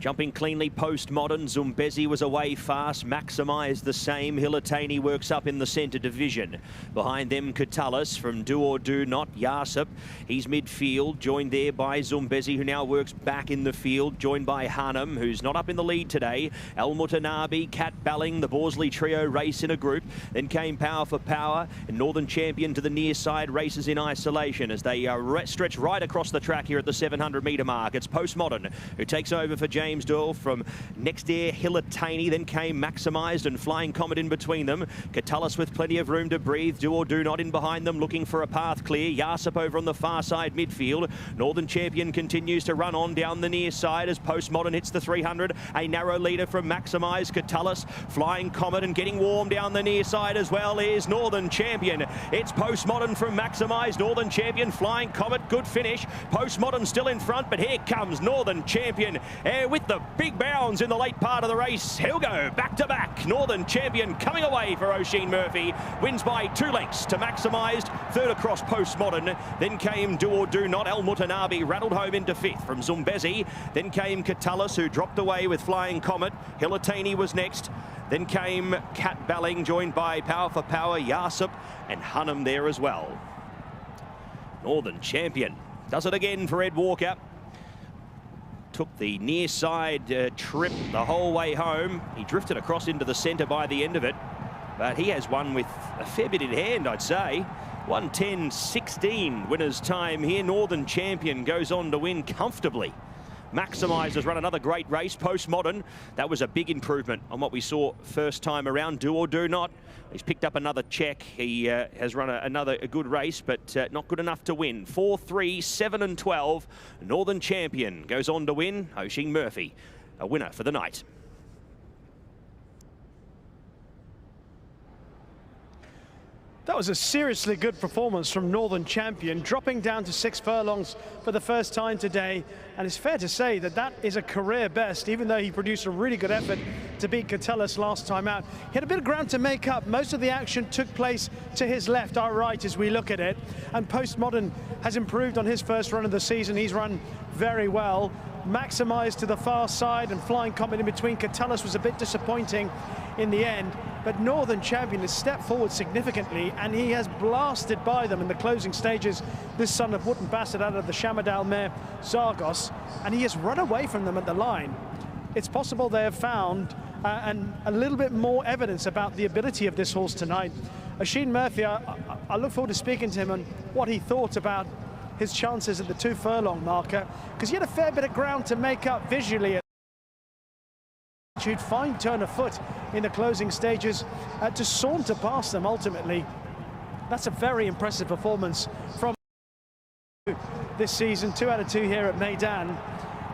Jumping cleanly, postmodern. Zumbezi was away fast. Maximise the same. Hilitani works up in the centre division. Behind them, Catalyst from Do or Do Not. Yarsip, he's midfield, joined there by Zumbezi, who now works back in the field, joined by Hanum, who's not up in the lead today. Al Mutanabi, Cat Balling, the Borsley trio race in a group. Then came Power for Power, and Northern Champion to the near side races in isolation as they stretch right across the track here at the 700 metre mark. It's Postmodern who takes over for James James Doyle from next air Hilitani, then came Maximised and Flying Comet in between them. Catullus with plenty of room to breathe. Do or Do Not in behind them, looking for a path clear. Yarsip over on the far side midfield. Northern Champion continues to run on down the near side as Postmodern hits the 300. A narrow leader from Maximised. Catullus, Flying Comet, and getting warm down the near side as well is Northern Champion. It's Postmodern from Maximised. Northern Champion, Flying Comet, good finish. Postmodern still in front, but here comes Northern Champion with the big bounds in the late part of the race. He'll go back to back. Northern Champion coming away for Oisin Murphy. Wins by 2 lengths to Maximised. Third across Postmodern. Then came Do or Do Not. El Mutanabi rattled home into 5th from Zumbezi. Then came Catullus, who dropped away with Flying Comet. Hilitani was next. Then came Cat Balling, joined by Power for Power, Yarsip, and Hunnam there as well. Northern Champion does it again for Ed Walker. Took the near side trip the whole way home. He drifted across into the centre by the end of it, but he has won with a fair bit in hand, I'd say. 1:10.16 winner's time here. Northern Champion goes on to win comfortably. Maximised has run another great race. Postmodern, that was a big improvement on what we saw first time around. Do or Do Not, he's picked up another check. He has run another good race, but not good enough to win. 4, 3, 7 and 12. Northern Champion goes on to win. Oisin Murphy, a winner for the night. That was a seriously good performance from Northern Champion, dropping down to 6 furlongs for the first time today. And it's fair to say that that is a career best, even though he produced a really good effort to beat Catullus last time out. He had a bit of ground to make up. Most of the action took place to his left, our right, as we look at it. And Postmodern has improved on his first run of the season. He's run very well. Maximised to the far side, and Flying Comet in between. Catullus was a bit disappointing in the end, but Northern Champion has stepped forward significantly, and he has blasted by them in the closing stages. This son of Wootton Bassett out of the Shamadal mare Zargos, and he has run away from them at the line. It's possible they have found a little bit more evidence about the ability of this horse tonight. Oisin Murphy, I look forward to speaking to him and what he thought about his chances at the 2 furlong marker, because he had a fair bit of ground to make up visually. Fine turn of foot in the closing stages to saunter past them ultimately. That's a very impressive performance from this season. 2 out of 2 here at Meydan,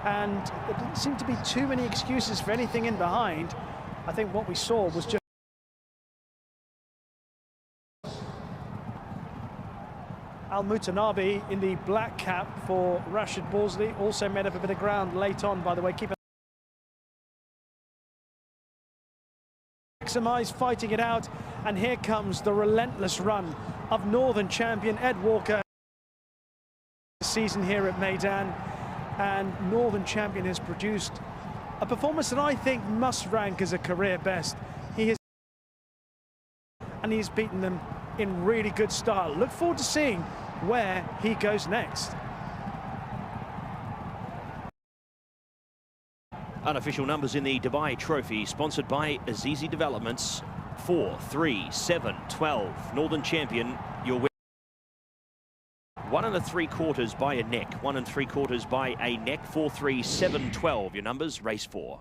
and there didn't seem to be too many excuses for anything in behind. I think what we saw was just Al Mutanabi in the black cap for Rashid Borsley also made up a bit of ground late on, by the way. Keep Maximised fighting it out, and here comes the relentless run of Northern Champion Ed Walker season here at Meydan, and Northern Champion has produced a performance that I think must rank as a career best. He's beaten them in really good style. Look forward to seeing where he goes next. Unofficial numbers in the Dubai Trophy, sponsored by Azizi Developments. 4, 3, 7, 12. Northern Champion, your winner. 1 3/4 by a neck. 1 3/4 by a neck. 4, 3, 7, 12. Your numbers, race 4.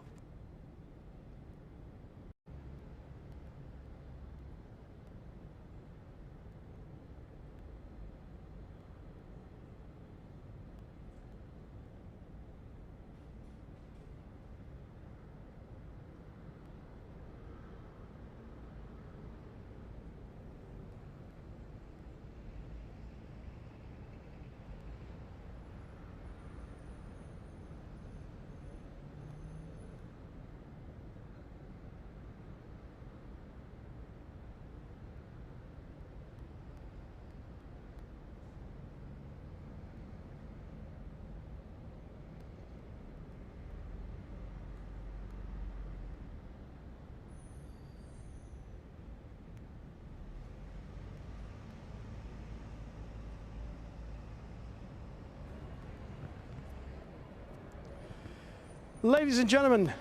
Ladies and gentlemen,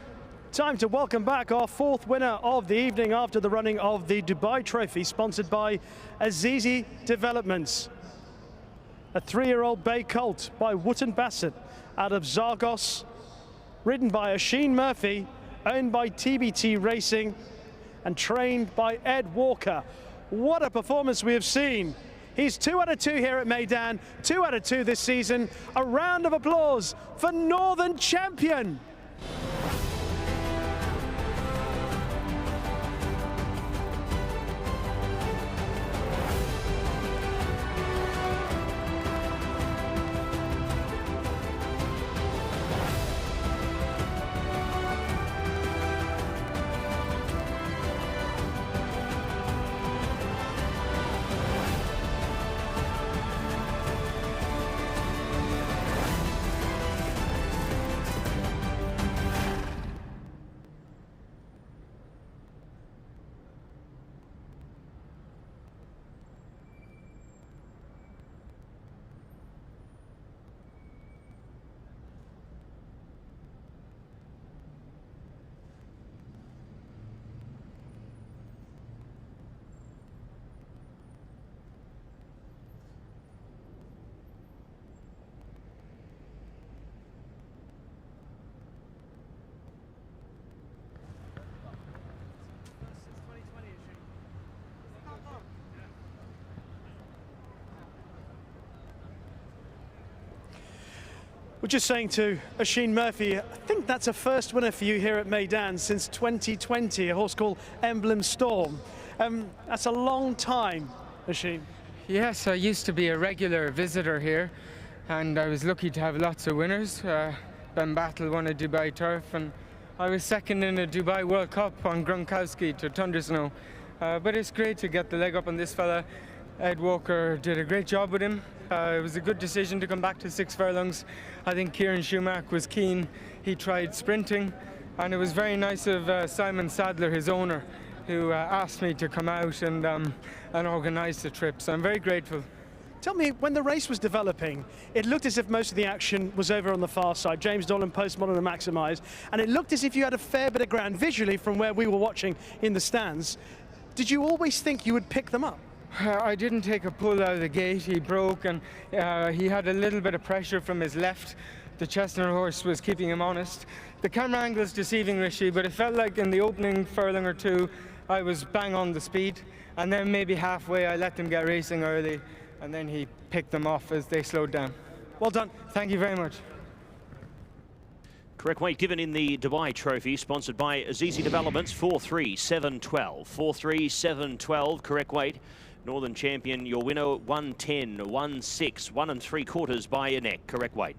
time to welcome back our 4th winner of the evening after the running of the Dubai Trophy, sponsored by Azizi Developments. A 3-year-old bay colt by Wootton Bassett out of Zargos, ridden by Oisin Murphy, owned by TBT Racing and trained by Ed Walker. What a performance we have seen. He's 2 out of 2 here at Meydan, 2 out of 2 this season. A round of applause for Northern Champion. We're just saying to Oisin Murphy, I think that's a first winner for you here at Meydan since 2020, a horse called Emblem Storm. That's a long time, Oisin. Yes, I used to be a regular visitor here, and I was lucky to have lots of winners. Ben Battle won a Dubai Turf, and I was second in a Dubai World Cup on Gronkowski to Thundersnow. But it's great to get the leg up on this fella. Ed Walker did a great job with him. It was a good decision to come back to 6 furlongs. I think Kieran Schumacher was keen. He tried sprinting, and it was very nice of Simon Sadler, his owner, who asked me to come out and organise the trip. So I'm very grateful. Tell me, when the race was developing, it looked as if most of the action was over on the far side. James Dolan, Postmodern and Maximise, and it looked as if you had a fair bit of ground visually from where we were watching in the stands. Did you always think you would pick them up? I didn't take a pull out of the gate. He broke, and he had a little bit of pressure from his left. The chestnut horse was keeping him honest. The camera angle is deceiving Rishi, but it felt like in the opening furlong or two I was bang on the speed, and then maybe halfway I let them get racing early, and then he picked them off as they slowed down. Well done. Thank you very much. Correct weight given in the Dubai Trophy, sponsored by Azizi Developments, 43712. 43712, correct weight. Northern Champion, your winner, 110, 16, 1 3/4 by a neck, correct weight.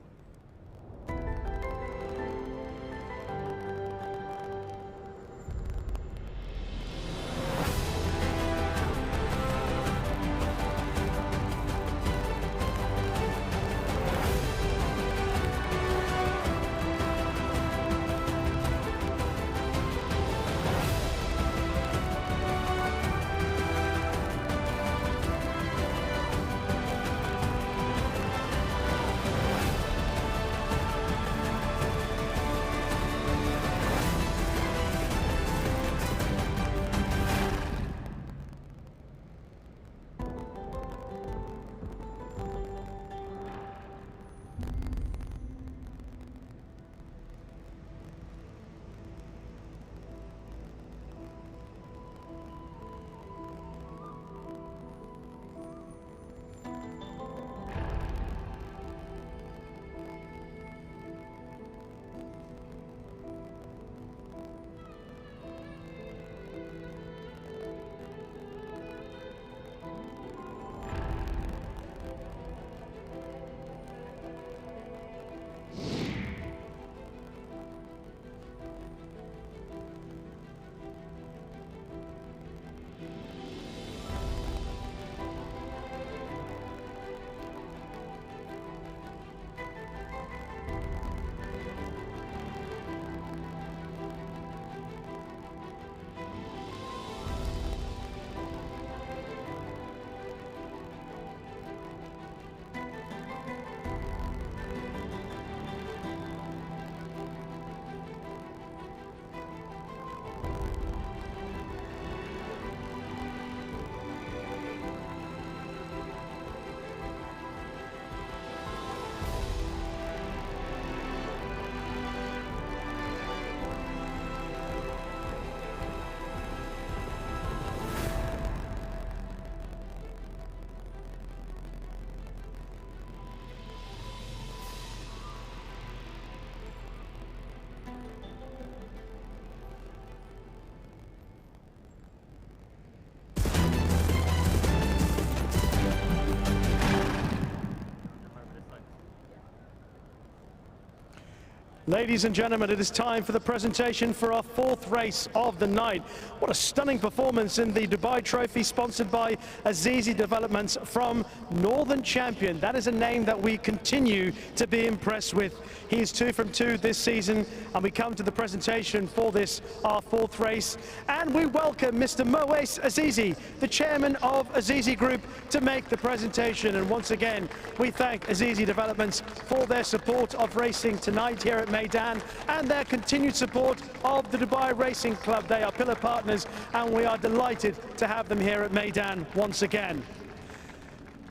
Ladies and gentlemen, it is time for the presentation for our fourth race of the night. What a stunning performance in the Dubai Trophy, sponsored by Azizi Developments from Northern Champion. That is a name that we continue to be impressed with. He is 2 from 2 this season, and we come to the presentation for this, our fourth race. And we welcome Mr. Moes Azizi, the chairman of Azizi Group, to make the presentation. And once again, we thank Azizi Developments for their support of racing tonight here at Meydan and their continued support of the Dubai Racing Club. They are pillar partners, and we are delighted to have them here at Meydan once again.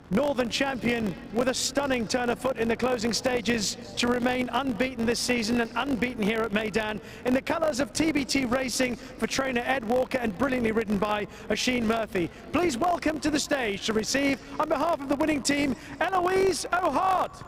Northern Champion with a stunning turn of foot in the closing stages to remain unbeaten this season and unbeaten here at Meydan in the colours of TBT Racing for trainer Ed Walker and brilliantly ridden by Oisin Murphy. Please welcome to the stage to receive, on behalf of the winning team, Eloise O'Hart.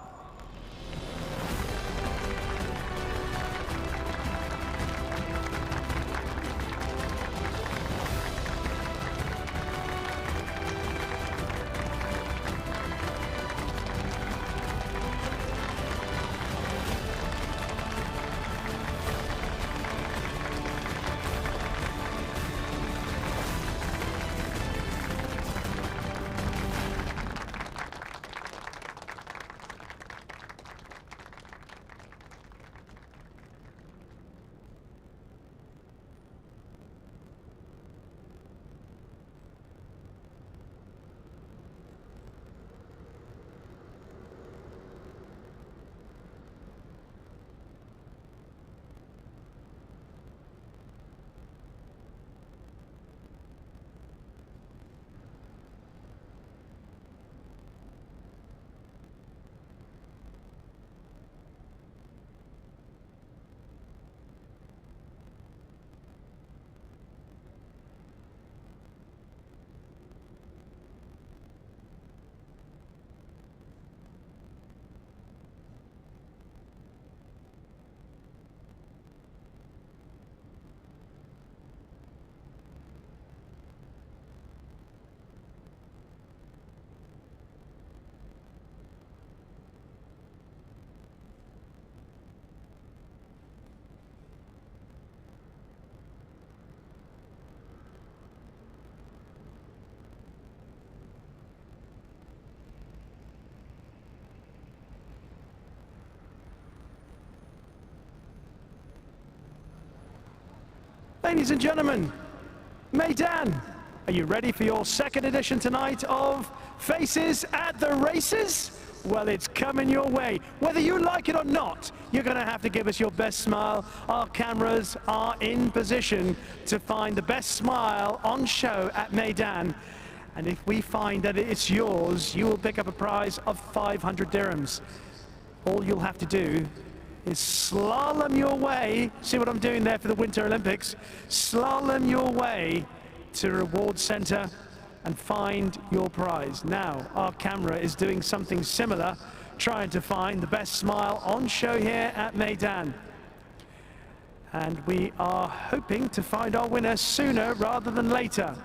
Ladies and gentlemen, Meydan, are you ready for your second edition tonight of Faces at the Races? Well, it's coming your way. Whether you like it or not, you're going to have to give us your best smile. Our cameras are in position to find the best smile on show at Meydan. And if we find that it's yours, you will pick up a prize of 500 dirhams. All you'll have to do is slalom your way, see what I'm doing there for the Winter Olympics, slalom your way to Reward Centre and find your prize. Now, our camera is doing something similar, trying to find the best smile on show here at Meydan. And we are hoping to find our winner sooner rather than later.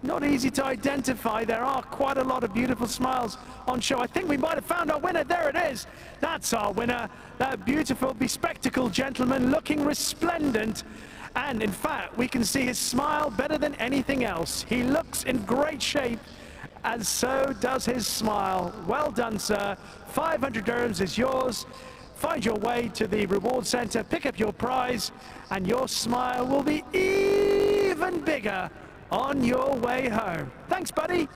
Not easy to identify. There are quite a lot of beautiful smiles on show. I think we might have found our winner. There it is. That's our winner. That beautiful, bespectacled gentleman looking resplendent. And in fact, we can see his smile better than anything else. He looks in great shape, and so does his smile. Well done, sir. 500 dirhams is yours. Find your way to the reward center, pick up your prize, and your smile will be even bigger on your way home. Thanks, buddy.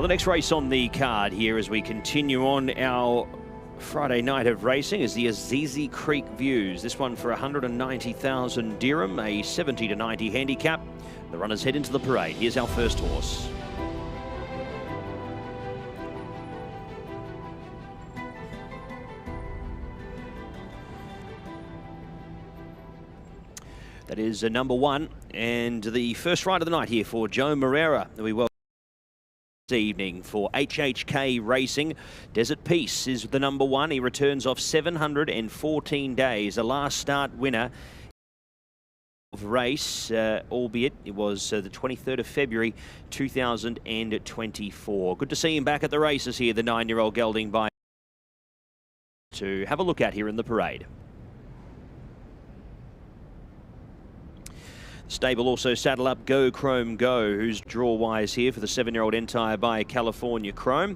Well, the next race on the card here as we continue on our Friday night of racing is the Azizi Creek Views. This one for 190,000 dirham, a 70 to 90 handicap. The runners head into the parade. Here's our first horse. That is number 1, and the first ride of the night here for Joe Moreira. We welcome this evening for HHK Racing. Desert Peace is the number 1. He returns off 714 days. A last start winner of race, albeit it was the 23rd of February 2024. Good to see him back at the races here, the 9-year-old gelding by to have a look at here in the parade. Stable also saddle up Go Chrome Go, who's draw-wise here for the 7-year-old Entire by California Chrome.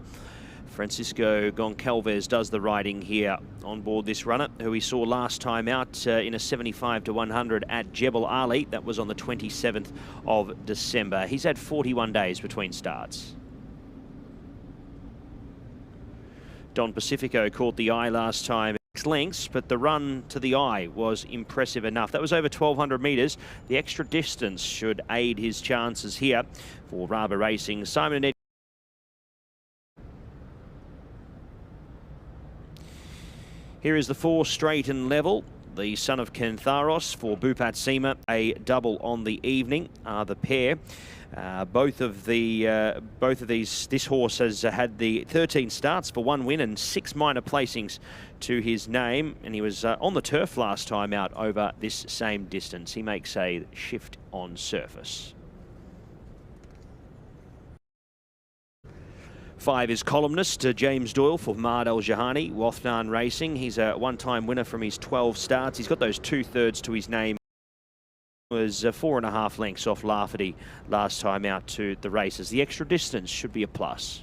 Francisco Goncalves does the riding here on board this runner, who we saw last time out in a 75 to 100 at Jebel Ali. That was on the 27th of December. He's had 41 days between starts. Don Pacifico caught the eye last time. Lengths, but the run to the eye was impressive enough. That was over 1,200 metres. The extra distance should aid his chances here for Raba Racing. Simon and Ed. Here is the 4 straight and level. The son of Kentharos for Bupat Seema, a double on the evening are the pair. Both of these, this horse has had the 13 starts for 1 win and 6 minor placings to his name, and he was on the turf last time out over this same distance. He makes a shift on surface. 5 is columnist James Doyle for Mahd Al Jahani, Wathnan Racing. He's a one-time winner from his 12 starts. He's got those 2/3 to his name. Was 4.5 lengths off Lafferty last time out to the races. The extra distance should be a plus.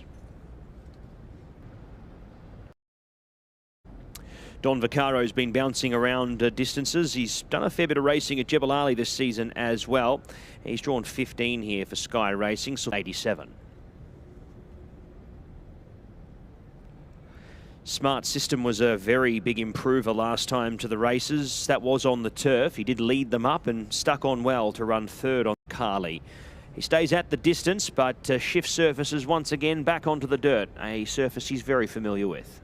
Don Vaccaro's been bouncing around distances. He's done a fair bit of racing at Jebel Ali this season as well. He's drawn 15 here for Sky Racing, so 87. Smart System was a very big improver last time to the races. That was on the turf. He did lead them up and stuck on well to run 3rd on Carly. He stays at the distance, but shifts surfaces once again back onto the dirt, a surface he's very familiar with.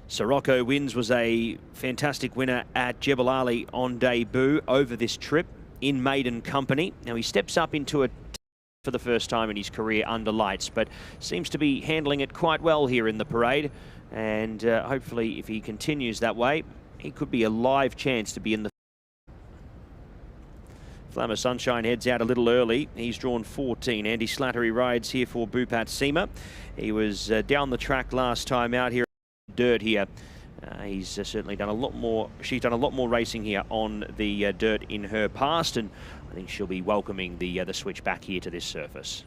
Sirocco Wins was a fantastic winner at Jebel Ali on debut over this trip in Meydan company. Now he steps up into a for the first time in his career under lights, but seems to be handling it quite well here in the parade, and hopefully if he continues that way, he could be a live chance to be in the Flammer Sunshine heads out a little early. He's drawn 14. Andy Slattery rides here for Bupat Seema. He was down the track last time out here. Dirt here. He's certainly done a lot more. She's done a lot more racing here on the dirt in her past, and I think she'll be welcoming the switch back here to this surface.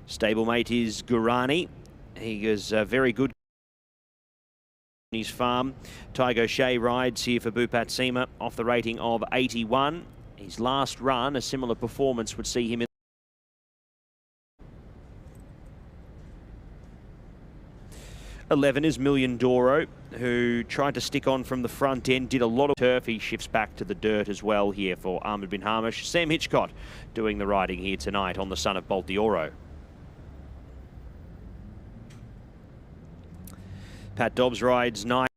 Stablemate is Gurani. He is very good on his farm. Tygo Shea rides here for Bupat Seema off the rating of 81. His last run, a similar performance would see him in 11 is Million Doro, who tried to stick on from the front end, did a lot of turf. He shifts back to the dirt as well here for Ahmed bin Hamish. Sam Hitchcott doing the riding here tonight on the son of Bolt Dioro. Pat Dobbs rides 9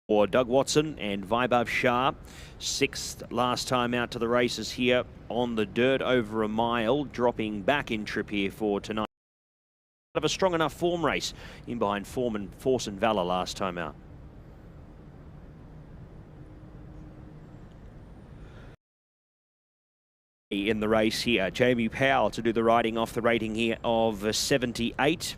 for Doug Watson and Vaibhav Shah. 6th last time out to the races here on the dirt over a mile, dropping back in trip here for tonight. Of a strong enough form race in behind Form and Force and Valor last time out. In the race here, Jamie Powell to do the riding off the rating here of 78.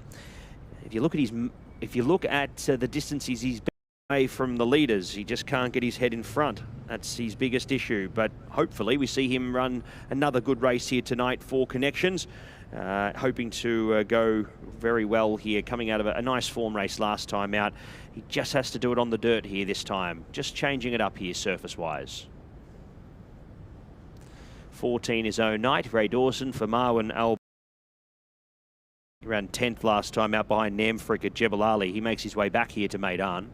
If you look at the distances he's been away from the leaders, he just can't get his head in front. That's his biggest issue, but hopefully we see him run another good race here tonight for Connections. Hoping to go very well here, coming out of a nice form race last time out. He just has to do it on the dirt here this time, just changing it up here surface-wise. 14 his own night. Ray Dawson for Marwan Al. Around 10th last time out behind Namfrick at Jebel Ali. He makes his way back here to Meydan.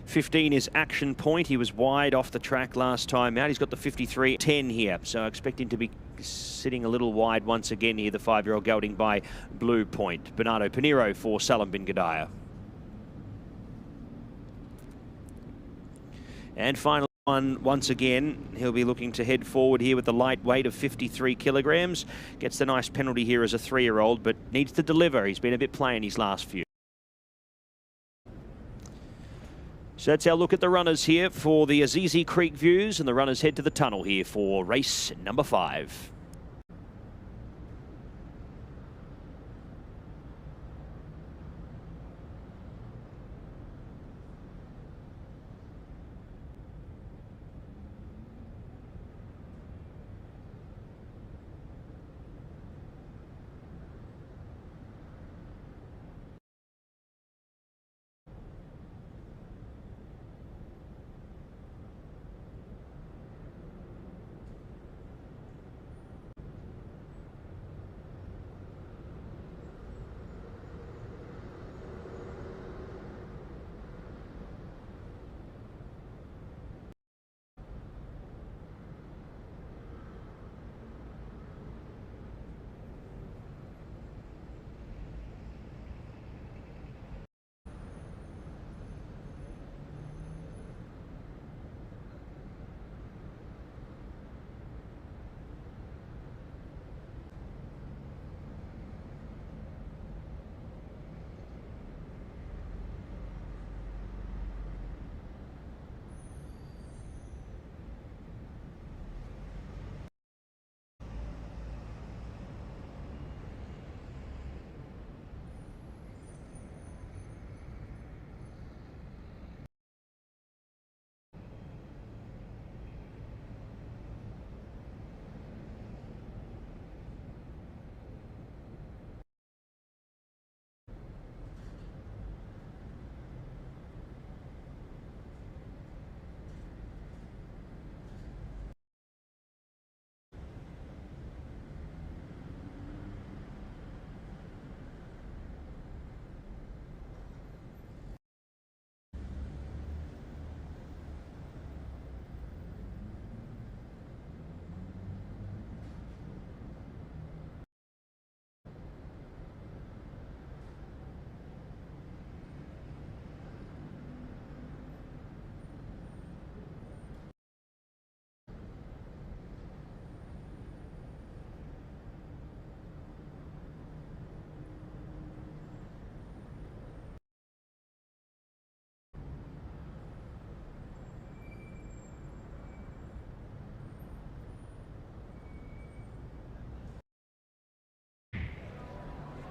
$15 is Action Point. He was wide off the track last time out. He's got the 53.10 here, so I expect him to be sitting a little wide once again here, the 5-year-old gelding by Blue Point. Bernardo Pinheiro for Salam bin Gadaya. And final one, once again, he'll be looking to head forward here with the light weight of 53 kilograms. Gets the nice penalty here as a 3-year-old, but needs to deliver. He's been a bit plain his last few. So that's our look at the runners here for the Azizi Creek Views, and the runners head to the tunnel here for race number 5.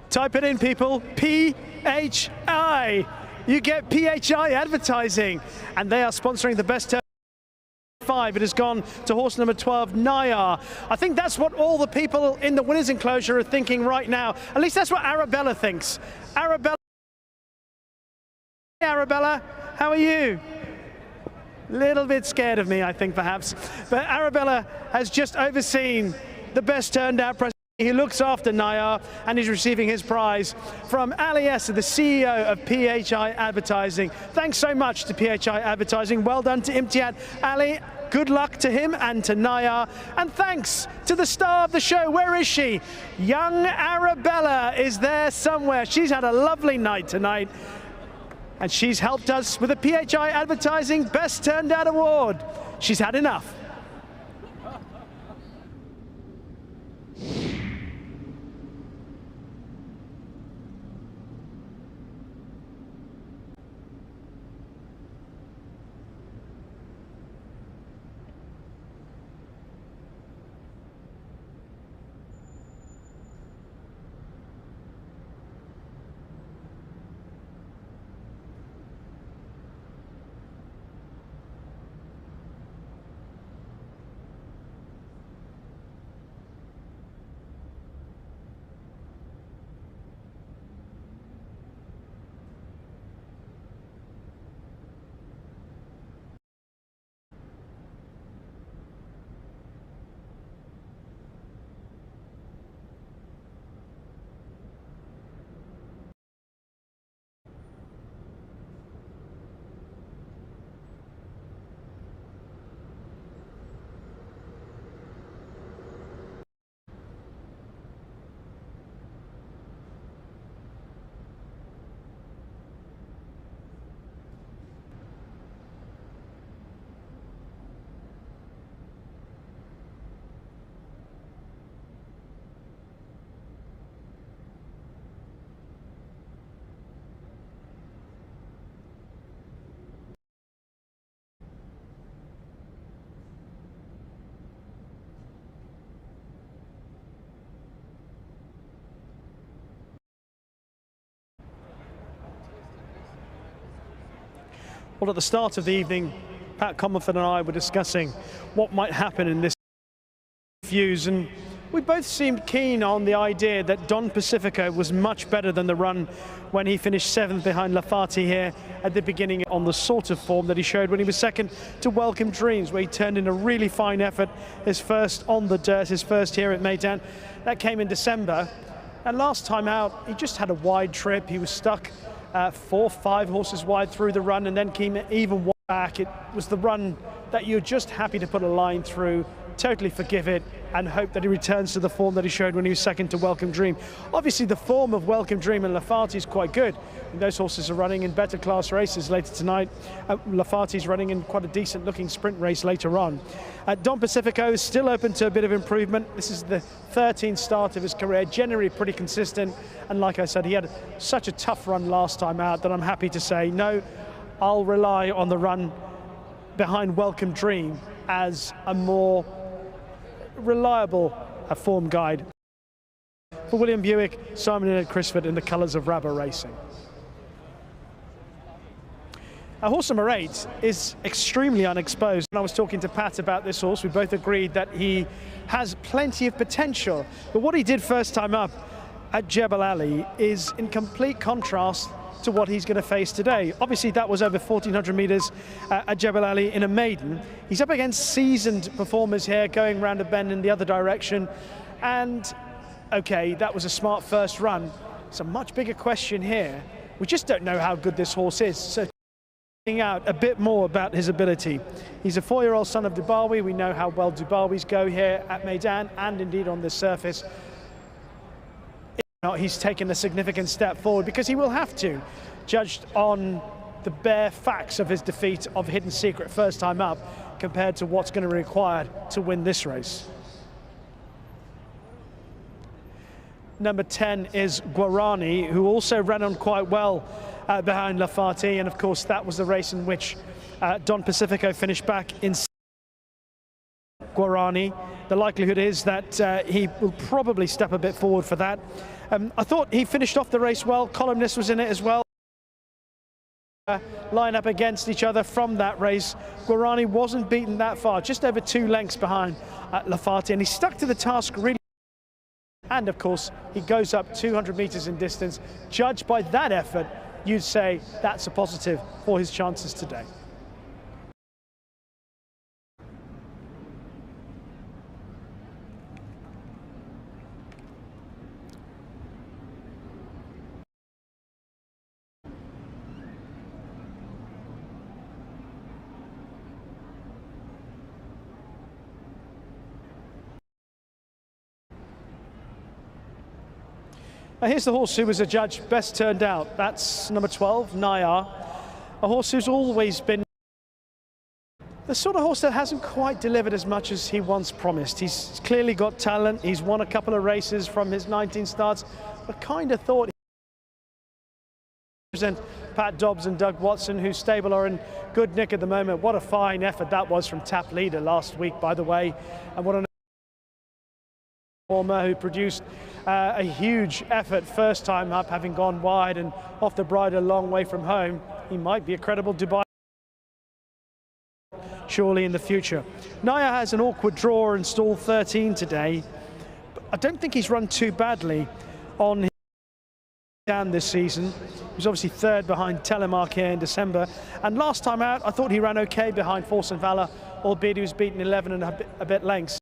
Type it in, people. PHI. You get PHI advertising, and they are sponsoring the best 5. It has gone to horse number 12, Nayar. I think that's what all the people in the winners' enclosure are thinking right now. At least that's what Arabella thinks. Arabella, how are you? Little bit scared of me, I think, perhaps. But Arabella has just overseen the best turned out presentation. He looks after Nayar, and he's receiving his prize from Ali Esser, the CEO of PHI Advertising. Thanks so much to PHI Advertising. Well done to Imtiad Ali. Good luck to him and to Nayar. And thanks to the star of the show. Where is she? Young Arabella is there somewhere. She's had a lovely night tonight, and she's helped us with the PHI Advertising Best Turned Out Award. She's had enough. Well, at the start of the evening, Pat Comerford and I were discussing what might happen in this views, and we both seemed keen on the idea that Don Pacifico was much better than the run when he finished 7th behind Lafati here at the beginning, on the sort of form that he showed when he was second to Welcome Dreams, where he turned in a really fine effort, his first on the dirt, his first here at Meydan. That came in December, and last time out he just had a wide trip. He was stuck 4-5 horses wide through the run and then came even back. It was the run that you're just happy to put a line through, totally forgive it, and hope that he returns to the form that he showed when he was second to Welcome Dream. Obviously the form of Welcome Dream and Lafati is quite good. Those horses are running in better class races later tonight. Lafati's running in quite a decent looking sprint race later on. Don Pacifico is still open to a bit of improvement. This is the 13th start of his career, generally pretty consistent, and like I said, he had such a tough run last time out that I'm happy to say, no, I'll rely on the run behind Welcome Dream as a more reliable form guide. For William Buick, Simon and Ed Crisford in the colours of Rabba Racing. Horse number 8 is extremely unexposed. When I was talking to Pat about this horse, we both agreed that he has plenty of potential. But what he did first time up at Jebel Ali is in complete contrast to what he's going to face today. Obviously that was over 1,400 metres at Jebel Ali in a maiden. He's up against seasoned performers here, going round a bend in the other direction. And okay, that was a smart first run. It's a much bigger question here. We just don't know how good this horse is. So finding out a bit more about his ability. He's a 4-year-old son of Dubawi. We know how well Dubawis go here at Meydan and indeed on this surface. He's taken a significant step forward because he will have to, judged on the bare facts of his defeat of Hidden Secret first time up compared to what's going to be required to win this race. Number 10 is Guarani, who also ran on quite well behind Lafati, and of course that was the race in which Don Pacifico finished back in Guarani. The likelihood is that he will probably step a bit forward for that. I thought he finished off the race well. Columnist was in it as well. Line up against each other from that race. Guarani wasn't beaten that far, just over 2 lengths behind Lafati, and he stuck to the task really. And of course, he goes up 200 metres in distance. Judged by that effort, you'd say that's a positive for his chances today. Here's the horse who was a judge best turned out. That's number 12, Nayar. A horse who's always been the sort of horse that hasn't quite delivered as much as he once promised. He's clearly got talent. He's won a couple of races from his 19 starts, but kind of thought he present Pat Dobbs and Doug Watson, whose stable are in good nick at the moment. What a fine effort that was from Tap Leader last week, by the way, and what an who produced a huge effort first time up, having gone wide and off the bridle a long way from home. He might be a credible Dubai surely in the future. Naya has an awkward draw in stall 13 today, but I don't think he's run too badly on his down this season. He was obviously 3rd behind Telemark here in December, and last time out I thought he ran okay behind Force and Valor, albeit he was beaten 11 and a bit lengths.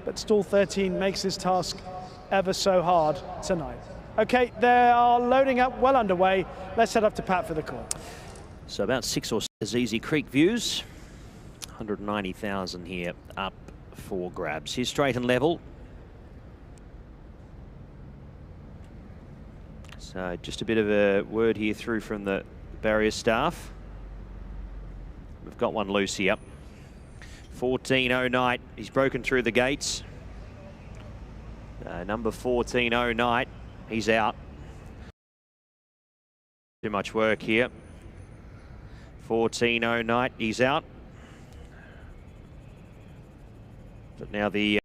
But stall 13 makes his task ever so hard tonight. Okay, they are loading up, well underway. Let's head up to Pat for the call. So about 6 or 7 Easy Creek views. 190,000 here up for grabs. Here's straight and level. So just a bit of a word here through from the barrier staff. We've got one loose here. 1409, he's broken through the gates. Number 1409, he's out. Too much work here. 1409, he's out. But now the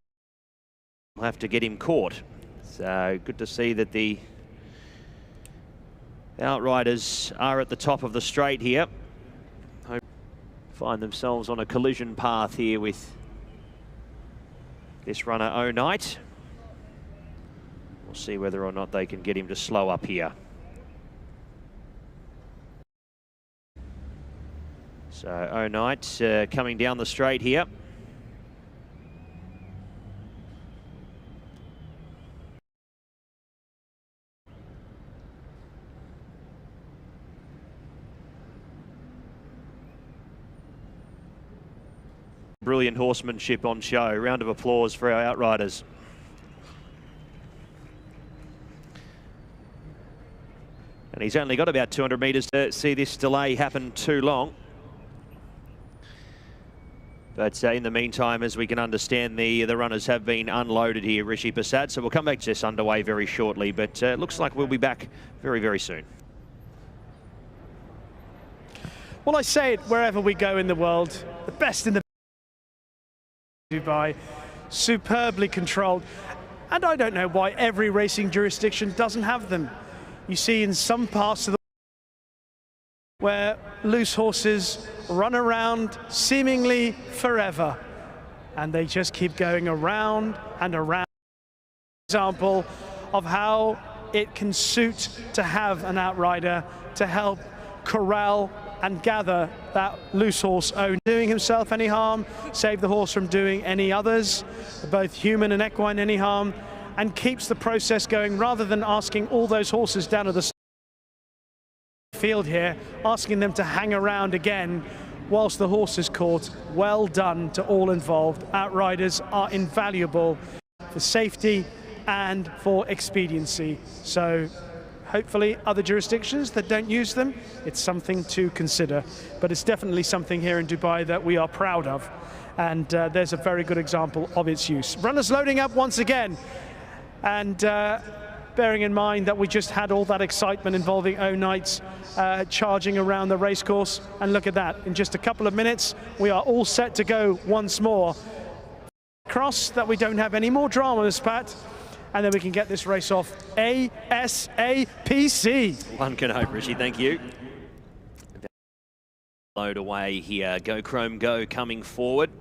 will have to get him caught. So good to see that the Outriders are at the top of the straight here. find themselves on a collision path here with this runner O'Night. We'll see whether or not they can get him to slow up here. So O'Night coming down the straight here. Brilliant horsemanship on show. Round of applause for our outriders. And he's only got about 200 metres to see this delay happen too long. But in the meantime, as we can understand, the runners have been unloaded here, Rishi Prasad. So we'll come back to this underway very shortly. But it looks like we'll be back very, very soon. Well, I say it wherever we go in the world, the best in the Dubai, superbly controlled. And I don't know why every racing jurisdiction doesn't have them. You see in some parts of the world where loose horses run around seemingly forever, and they just keep going around and around. Example of how it can suit to have an outrider to help corral and gather that loose horse owner, doing himself any harm, save the horse from doing any others, both human and equine any harm, and keeps the process going rather than asking all those horses down at the field here, asking them to hang around again whilst the horse is caught. Well done to all involved. Outriders are invaluable for safety and for expediency. So hopefully other jurisdictions that don't use them, it's something to consider. But it's definitely something here in Dubai that we are proud of. And there's a very good example of its use. Runners loading up once again. And bearing in mind that we just had all that excitement involving O'Night charging around the racecourse. And look at that, in just a couple of minutes, we are all set to go once more. Cross that we don't have any more dramas, Pat. And then we can get this race off ASAPC. One can hope, Rishi, thank you. Load away here, Go Chrome Go coming forward.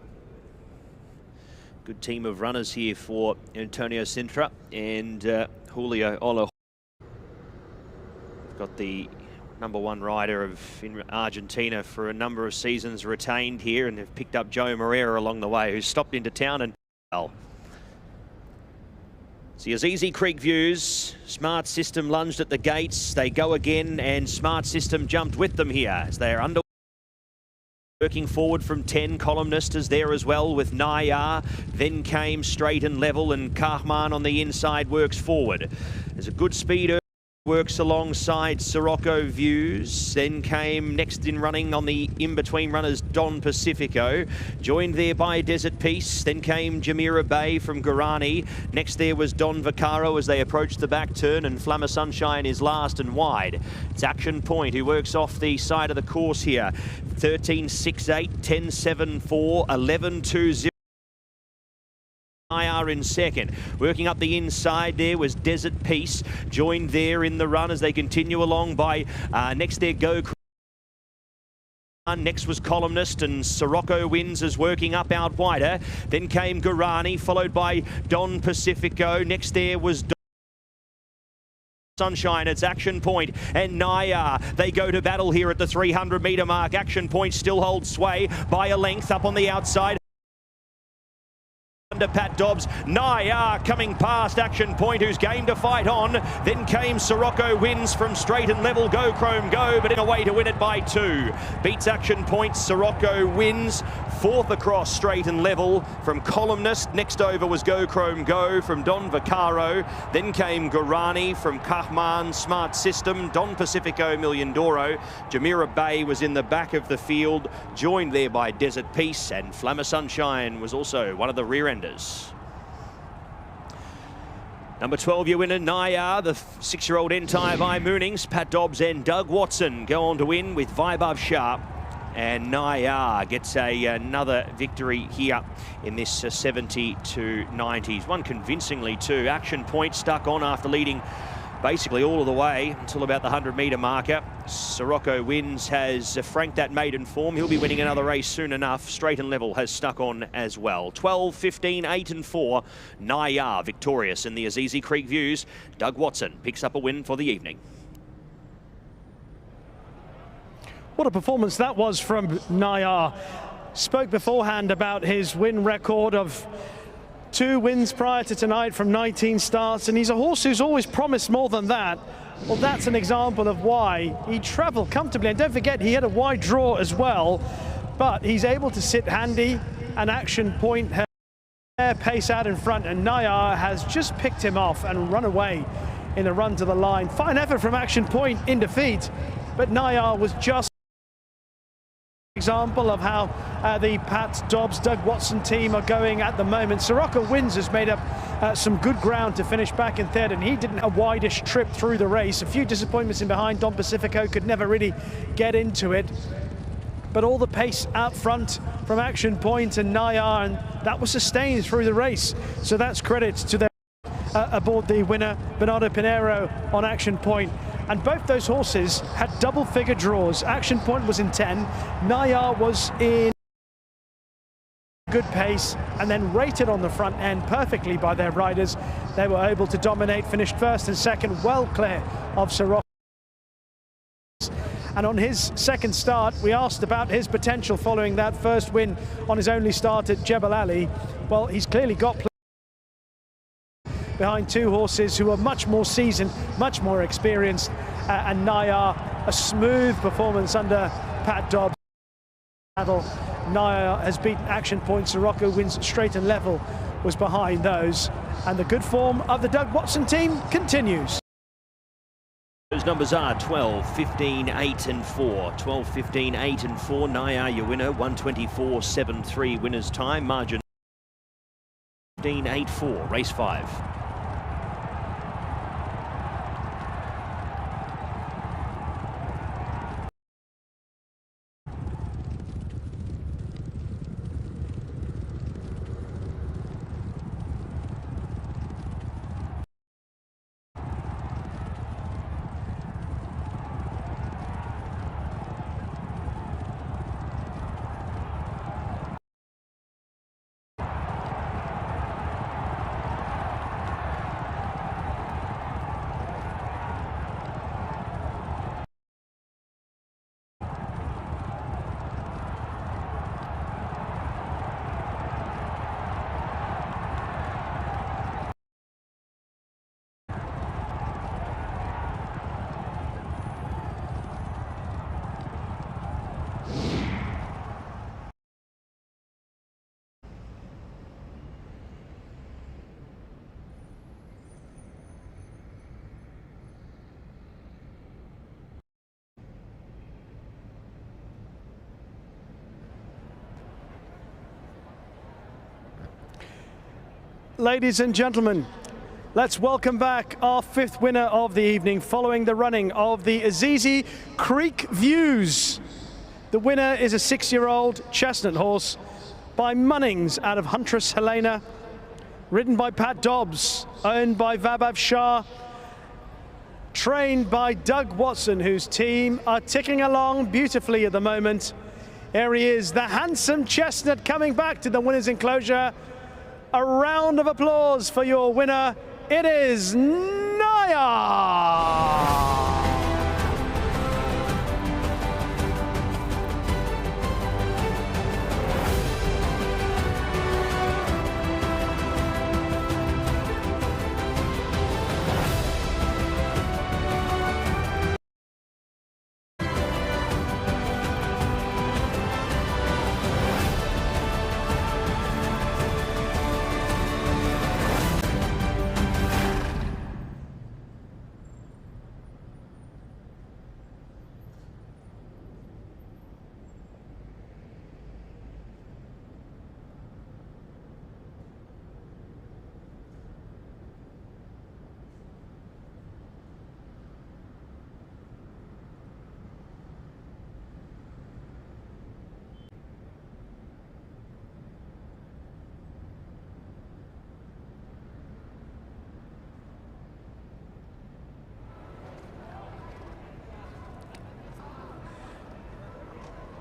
Good team of runners here for Antonio Sintra and Julio Olo. We've got the #1 rider in Argentina for a number of seasons retained here, and they've picked up Joe Moreira along the way, who's stopped into town and well. See Azizi Creek views, Smart System lunged at the gates, they go again, and Smart System jumped with them here as they're under. Working forward from 10, Columnist is there as well with Nayar, then came Straight and Level, and Kahman on the inside works forward. There's a good speed, works alongside Sirocco Views, then came next in running on the in-between runners Don Pacifico, joined there by Desert Peace, then came Jamira Bay from Guarani, next there was Don Vaccaro as they approached the back turn, and Flamma Sunshine is last and wide. It's Action Point who works off the side of the course here, 13.68, 10.74, 11.20. IR in second. Working up the inside there was Desert Peace, joined there in the run as they continue along by next there Go. Next was Columnist, and Sirocco Wins is working up out wider. Then came Guarani, followed by Don Pacifico. Next there was Sunshine. It's Action Point and Nayar. They go to battle here at the 300 metre mark. Action Point still holds sway by a length up on the outside. Under Pat Dobbs, Nayar coming past Action Point, who's game to fight on. Then came Sirocco Wins from Straight and Level, Go Chrome Go, but in a way to win it by 2. Beats Action Point, Sirocco Wins. Fourth across Straight and Level from Columnist. Next over was Go Chrome Go from Don Vaccaro. Then came Guarani from Kahman, Smart System, Don Pacifico, Million Doro. Jamira Bay was in the back of the field, joined there by Desert Peace, and Flamma Sunshine was also one of the rear enders. Number 12 year winner Nayar, the 6-year-old Entire by Moonings. Pat Dobbs and Doug Watson go on to win with Vibe Sharp. And Nayar gets another victory here in this 70 to 90s. One convincingly too. Action Point stuck on after leading basically all of the way until about the 100-metre marker. Sirocco Wins has franked that maiden form. He'll be winning another race soon enough. Straight and Level has stuck on as well. 12, 15, 8 and 4. Nayar victorious in the Azizi Creek Views. Doug Watson picks up a win for the evening. What a performance that was from Nayar. Spoke beforehand about his win record of 2 wins prior to tonight from 19 starts, and he's a horse who's always promised more than that. Well, that's an example of why he travelled comfortably. And don't forget, he had a wide draw as well, but he's able to sit handy and Action Point her pace out in front, and Nayar has just picked him off and run away in the run to the line. Fine effort from Action Point in defeat, but Nayar was just example of how the Pat Dobbs, Doug Watson team are going at the moment. Sirocco Wins has made up some good ground to finish back in third, and he didn't a wideish trip through the race. A few disappointments in behind. Don Pacifico could never really get into it, but all the pace out front from Action Point and Nayar, and that was sustained through the race. So that's credit to them aboard the winner, Bernardo Pinheiro on Action Point. And both those horses had double-figure draws. Action Point was in 10, Nayar was in good pace, and then rated on the front end perfectly by their riders. They were able to dominate, finished first and second, well clear of Sirocco. And on his second start, we asked about his potential following that first win on his only start at Jebel Ali. Well, he's clearly got behind 2 horses who are much more seasoned, much more experienced, and Nayar, a smooth performance under Pat Dobbs. Nayar has beaten Action Point. Sirocco Wins Straight and Level was behind those, and the good form of the Doug Watson team continues. Those numbers are 12, 15, 8 and 4. 12, 15, 8 and 4. Nayar, your winner, 124.73 winner's time. Margin 15, 8, 4. Race 5. Ladies and gentlemen, let's welcome back our 5th winner of the evening following the running of the Azizi Creek Views. The winner is a 6-year-old chestnut horse by Munnings out of Huntress Helena, ridden by Pat Dobbs, owned by Vabav Shah, trained by Doug Watson, whose team are ticking along beautifully at the moment. Here he is, the handsome chestnut, coming back to the winner's enclosure. A round of applause for your winner. It is Nayar.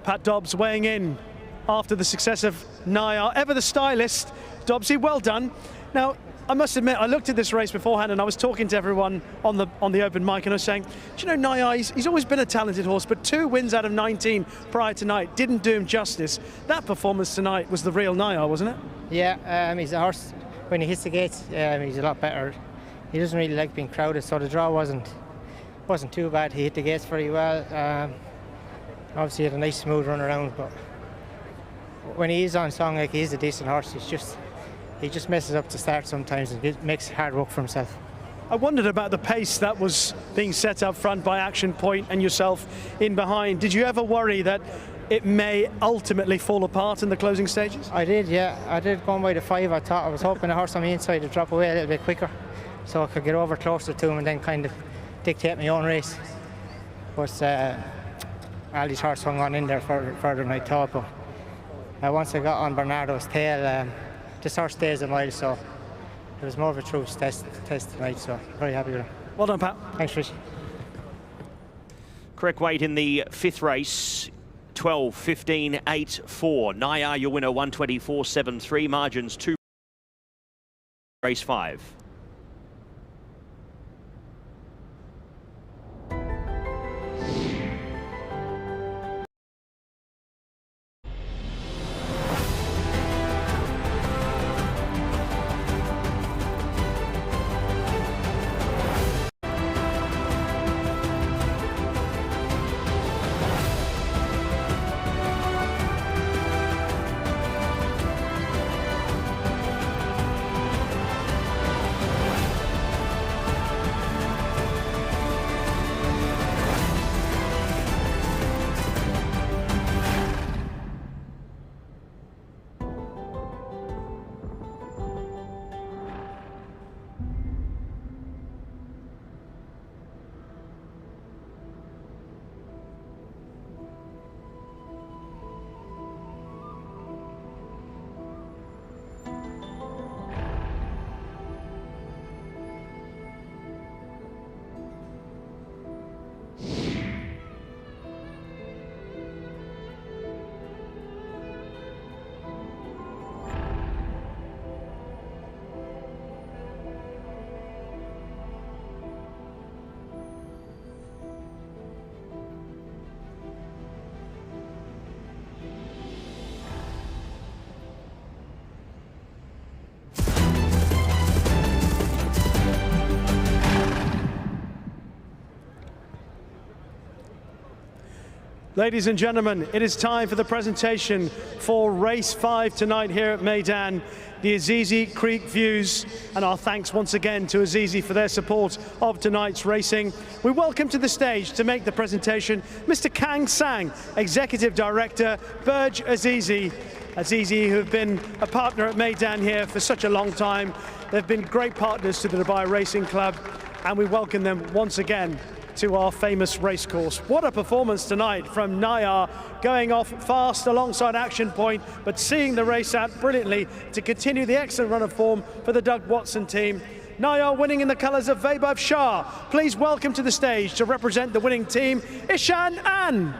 Pat Dobbs weighing in after the success of Nayar, ever the stylist. Dobbsy, well done. Now, I must admit, I looked at this race beforehand and I was talking to everyone on the open mic and I was saying, do you know, Nayar, he's always been a talented horse, but 2 wins out of 19 prior tonight didn't do him justice. That performance tonight was the real Nayar, wasn't it? Yeah, he's a horse, when he hits the gates, he's a lot better. He doesn't really like being crowded, so the draw wasn't too bad. He hit the gates very well. Obviously, he had a nice smooth run around, but when he is on song, like, he is a decent horse. He just messes up to start sometimes and makes hard work for himself. I wondered about the pace that was being set up front by Action Point and yourself in behind. Did you ever worry that it may ultimately fall apart in the closing stages? I did, yeah. I did going by the 5. I was hoping the horse on the inside would drop away a little bit quicker so I could get over closer to him and then kind of dictate my own race. But Ali's horse hung on in there further than I thought. But once I got on Bernardo's tail, this horse stays a mile, so it was more of a true test tonight, so very happy with him. Well done, Pat. Thanks, Rich. Correct weight in the 5th race, 12:15.84. Nayar, your winner, 124.73. Margins 2. Race 5. Ladies and gentlemen, it is time for the presentation for race 5 tonight here at Meydan, the Azizi Creek Views, and our thanks once again to Azizi for their support of tonight's racing. We welcome to the stage to make the presentation Mr. Kang Sang, Executive Director, Burj Azizi. Azizi, who have been a partner at Meydan here for such a long time. They've been great partners to the Dubai Racing Club, and we welcome them once again to our famous racecourse. What a performance tonight from Nayar, going off fast alongside Action Point, but seeing the race out brilliantly to continue the excellent run of form for the Doug Watson team. Nayar winning in the colours of Vaibhav Shah. Please welcome to the stage to represent the winning team, Ishan An.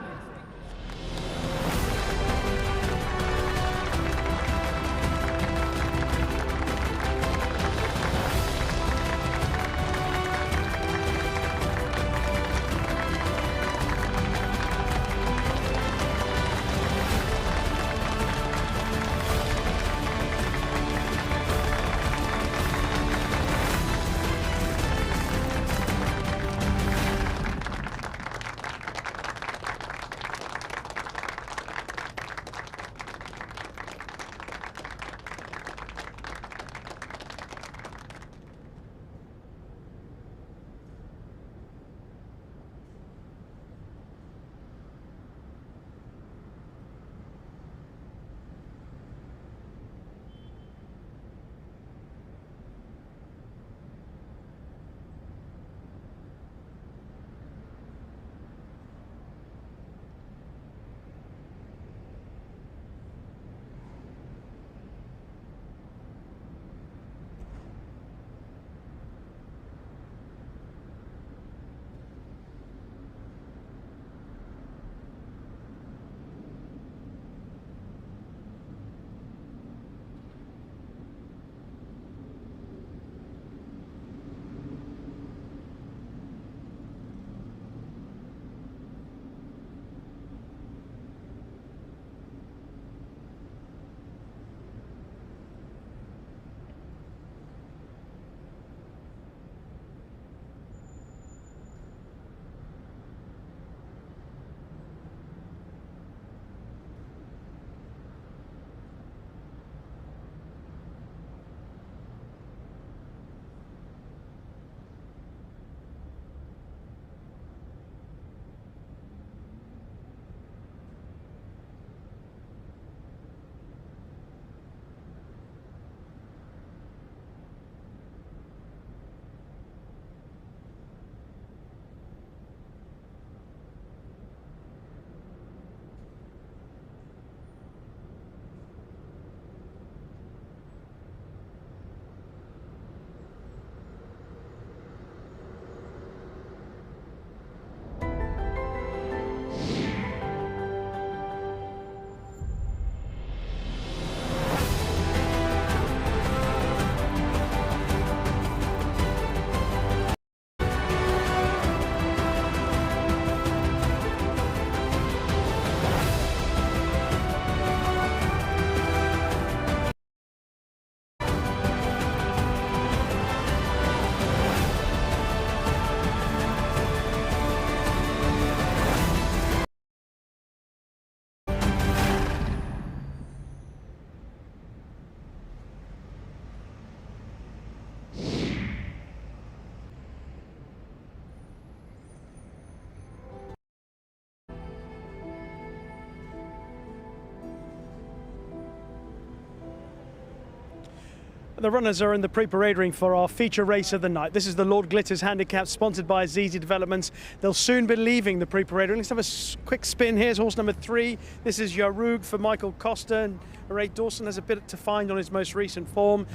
The runners are in the pre-parade ring for our feature race of the night. This is the Lord Glitters Handicap, sponsored by Azizi Developments. They'll soon be leaving the pre-parade ring. Let's have a quick spin. Here's horse number 3. This is Yarug for Michael Costa. And Ray Dawson has a bit to find on his most recent form.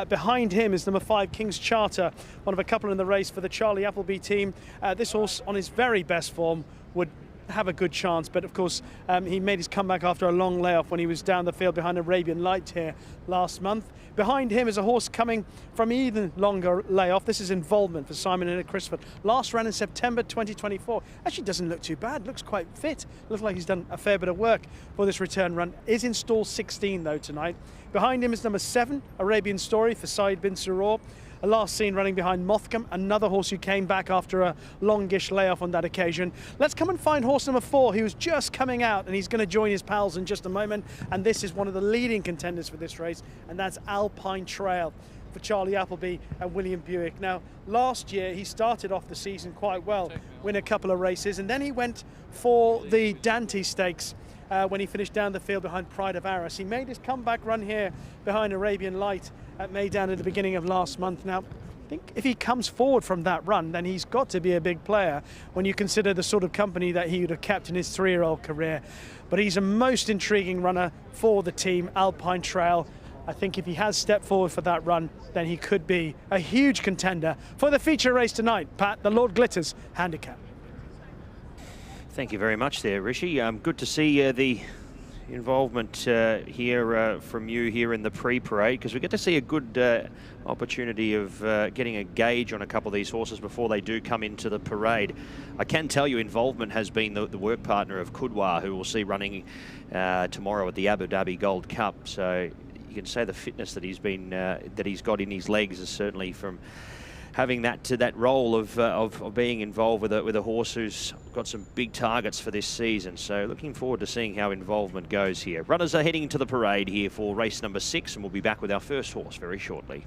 Behind him is number 5, King's Charter, one of a couple in the race for the Charlie Appleby team. This horse, on his very best form, would have a good chance, but of course he made his comeback after a long layoff when he was down the field behind Arabian Light here last month. Behind him is a horse coming from even longer layoff. This is Involvement for Simon and Crisford. Last ran in September 2024. Actually doesn't look too bad, looks quite fit. Looks like he's done a fair bit of work for this return run. Is in stall 16 though tonight. Behind him is number 7, Arabian Story for Said bin Suror. Last seen running behind Mothcombe, another horse who came back after a longish layoff on that occasion. Let's come and find horse number 4, who's just coming out, and he's going to join his pals in just a moment. And this is one of the leading contenders for this race, and that's Alpine Trail for Charlie Appleby and William Buick. Now, last year he started off the season quite well, win a couple of races, and then he went for the Dante Stakes when he finished down the field behind Pride of Arras. He made his comeback run here behind Arabian Light at Meydan at the beginning of last month. Now, I think if he comes forward from that run, then he's got to be a big player when you consider the sort of company that he would have kept in his 3-year-old career. But he's a most intriguing runner for the team, Alpine Trail. I think if he has stepped forward for that run, then he could be a huge contender for the feature race tonight. Pat, the Lord Glitters Handicap. Thank you very much there, Rishi. Good to see the involvement here from you here in the pre-parade, because we get to see a good opportunity of getting a gauge on a couple of these horses before they do come into the parade. I can tell you Involvement has been the work partner of Kudwa, who we'll see running tomorrow at the Abu Dhabi Gold Cup. So you can say the fitness that he's got in his legs is certainly from having that role of being involved with a horse who's got some big targets for this season. So looking forward to seeing how Involvement goes here. Runners are heading into the parade here for race number 6, and we'll be back with our first horse very shortly.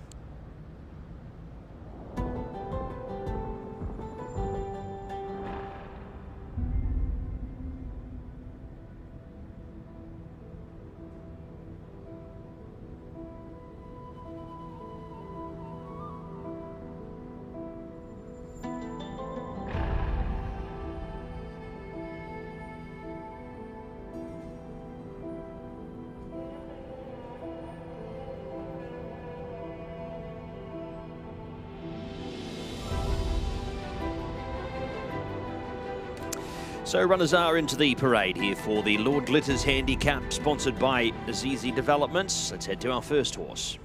So runners are into the parade here for the Lord Glitters Handicap, sponsored by Azizi Developments. Let's head to our first horse.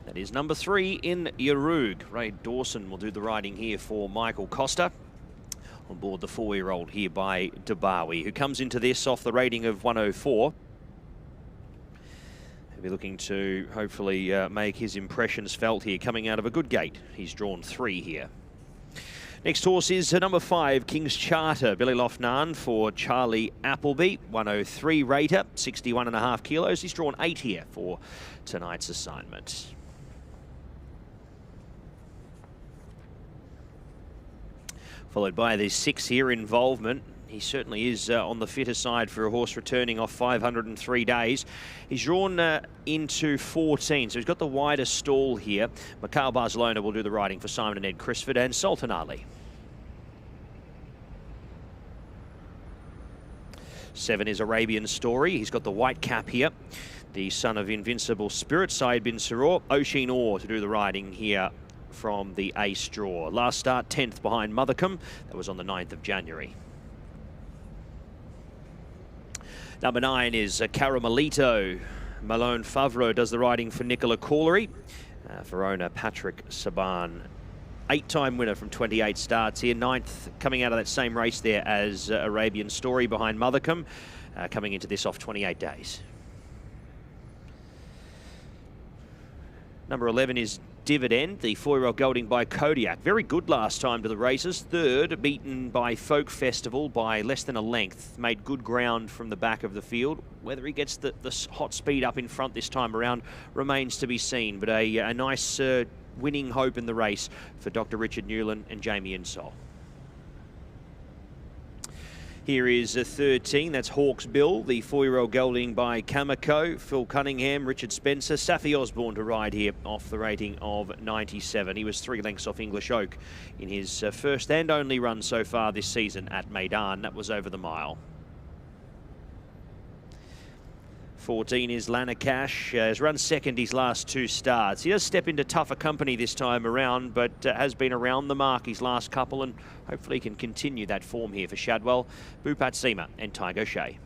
That is number 3 in Yarug. Ray Dawson will do the riding here for Michael Costa, on board the 4-year-old here by Dabawi, who comes into this off the rating of 104. He'll be looking to hopefully make his impressions felt here, coming out of a good gate. He's drawn 3 here. Next horse is number 5, King's Charter, Billy Lofnan for Charlie Appleby, 103 rater, 61.5 kilos. He's drawn 8 here for tonight's assignment. Followed by the 6 here, Involvement. He certainly is on the fitter side for a horse returning off 503 days. He's drawn into 14, so he's got the wider stall here. Mikhail Barcelona will do the riding for Simon and Ed Crisford and Sultan Ali. 7 is Arabian Story. He's got the white cap here. The son of Invincible Spirit, Said bin Suror. Oisin Orr to do the riding here from the ace draw. Last start 10th behind Mothcombe. That was on the 9th of January. Number 9 is Caramelito. Malone Favreau does the riding for Nicola Corlery. For owner Patrick Saban. 8-time winner from 28 starts here. 9th coming out of that same race there as Arabian Story behind Mothcombe. Coming into this off 28 days. Number 11 is Dividend, the 4-year-old gelding by Kodiak. Very good last time to the races. 3rd, beaten by Folk Festival by less than a length. Made good ground from the back of the field. Whether he gets the hot speed up in front this time around remains to be seen. But a nice winning hope in the race for Dr. Richard Newland and Jamie Insole. Here is a 13, that's Hawks Bill, the 4-year-old gelding by Kamiko, Phil Cunningham, Richard Spencer, Safi Osborne to ride here off the rating of 97. He was 3 lengths off English Oak in his first and only run so far this season at Meydan. That was over the mile. 14 is Lana Cash, has run second his last 2 starts. He does step into tougher company this time around, but has been around the mark his last couple, and hopefully can continue that form here for Shadwell, Bupat Seema and Tygo Shea.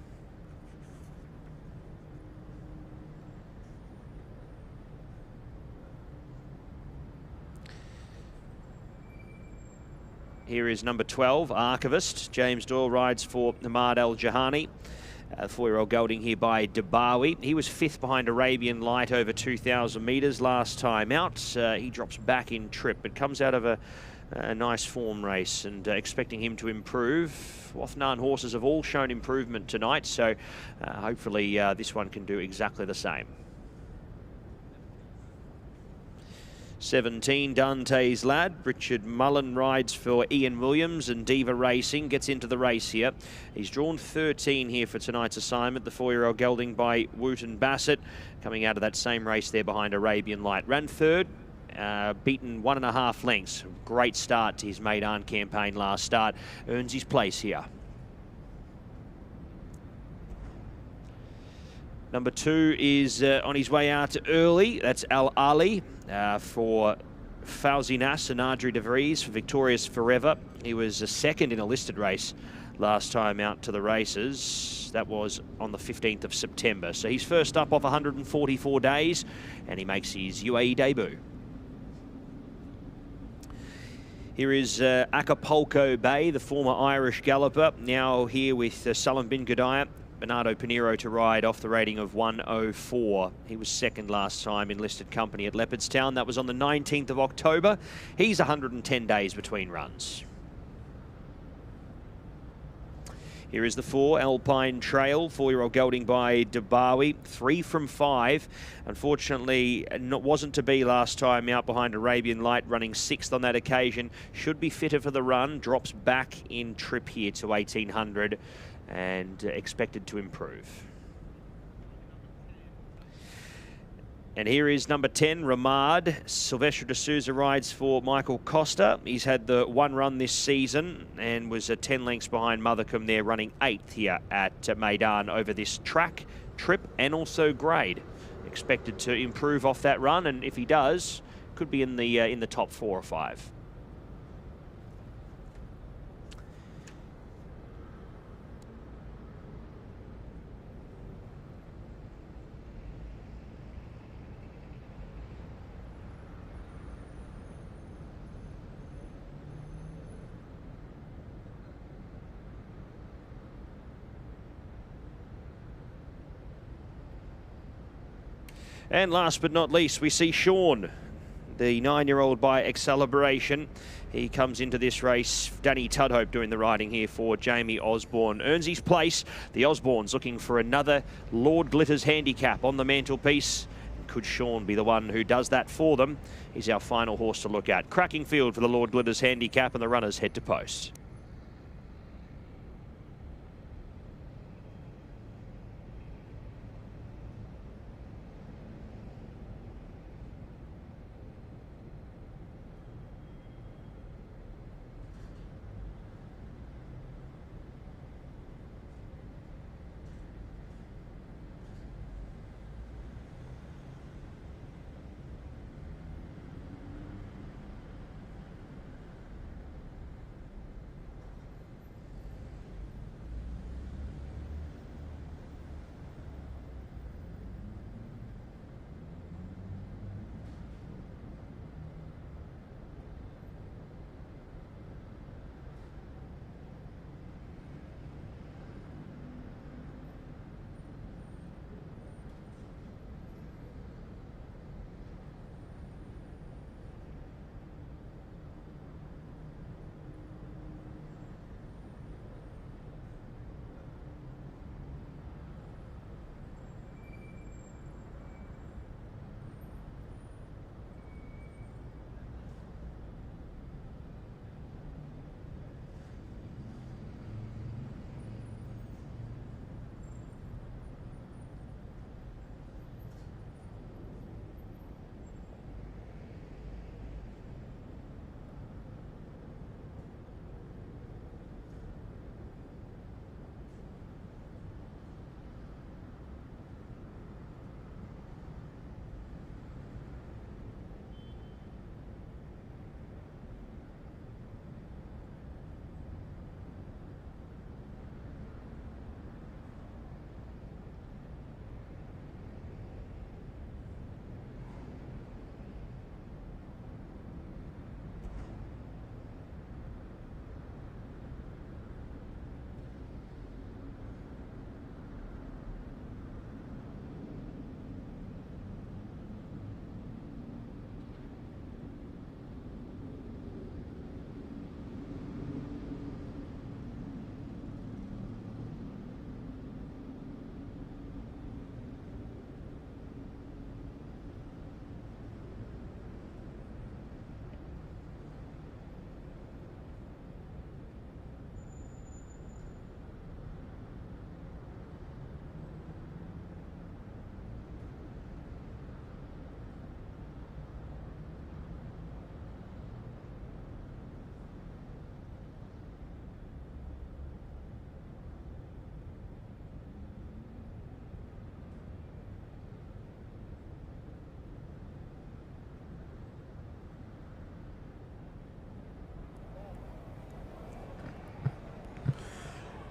Here is number 12, Archivist. James Doyle rides for Hamad Al Jahani. 4-year-old gelding here by Dabawi. He was 5th behind Arabian Light over 2,000 metres last time out. He drops back in trip, but comes out of a nice form race, and expecting him to improve. Wathnan horses have all shown improvement tonight, so hopefully this one can do exactly the same. 17, Dante's Lad. Richard Mullen rides for Ian Williams, and Diva Racing gets into the race here. He's drawn 13 here for tonight's assignment. The 4-year-old gelding by Wooten Bassett, coming out of that same race there behind Arabian Light. Ran 3rd, beaten 1.5 lengths. Great start to his Meydan campaign last start. Earns his place here. Number 2 is on his way out early. That's Al Ali for Fauzi Nas and Adri de Vries for Victorious Forever. He was a 2nd in a listed race last time out to the races. That was on the 15th of September. So he's first up off 144 days, and he makes his UAE debut. Here is Acapulco Bay, the former Irish galloper, now here with Salam bin Gudaya. Bernardo Pinheiro to ride off the rating of 104. He was 2nd last time in listed company at Leopardstown. That was on the 19th of October. He's 110 days between runs. Here is the 4, Alpine Trail, 4-year-old gelding by Dabawi, 3 from 5. Unfortunately, wasn't to be last time out behind Arabian Light, running 6th on that occasion. Should be fitter for the run, drops back in trip here to 1800. And expected to improve. And here is number 10, Ramad. Silvestre de Souza rides for Michael Costa. He's had the 1 run this season and was 10 lengths behind Mothercombe there, running 8th here at Meydan over this track, trip, and also grade. Expected to improve off that run, and if he does, could be in the top 4 or 5. And last but not least, we see Sean, the 9-year-old by Acceleration. He comes into this race. Danny Tudhope doing the riding here for Jamie Osborne. Earns his place. The Osbornes looking for another Lord Glitters handicap on the mantelpiece. Could Sean be the one who does that for them? He's our final horse to look at. Cracking field for the Lord Glitters handicap, and the runners head to post.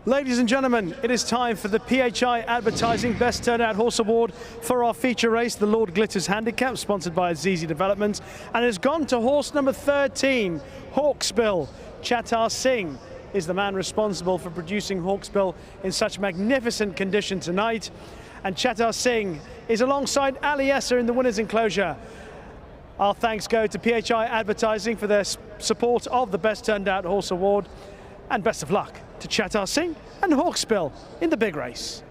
Ladies and gentlemen, it is time for the PHI Advertising Best Turnout Horse Award for our feature race, the Lord Glitters Handicap, sponsored by Azizi Development, and has gone to horse number 13, Hawksbill. Chatar Singh is the man responsible for producing Hawksbill in such magnificent condition tonight, and Chatar Singh is alongside Ali Esser in the winner's enclosure. Our thanks go to PHI Advertising for their support of the Best Turned Out Horse Award, and best of luck to Chatar Singh and Hawksbill in the big race.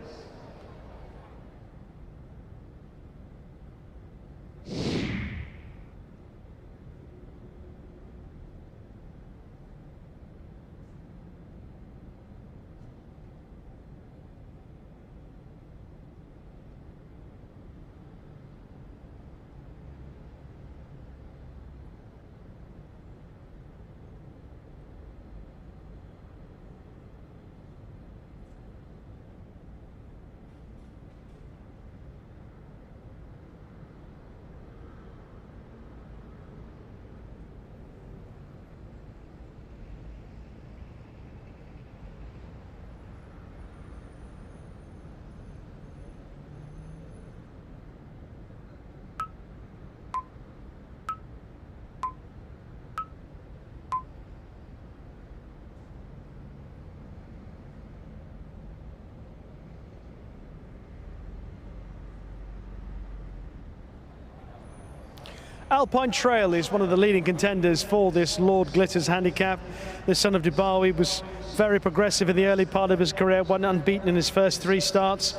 Alpine Trail is one of the leading contenders for this Lord Glitters handicap. The son of Dubawi was very progressive in the early part of his career, won unbeaten in his first 3 starts,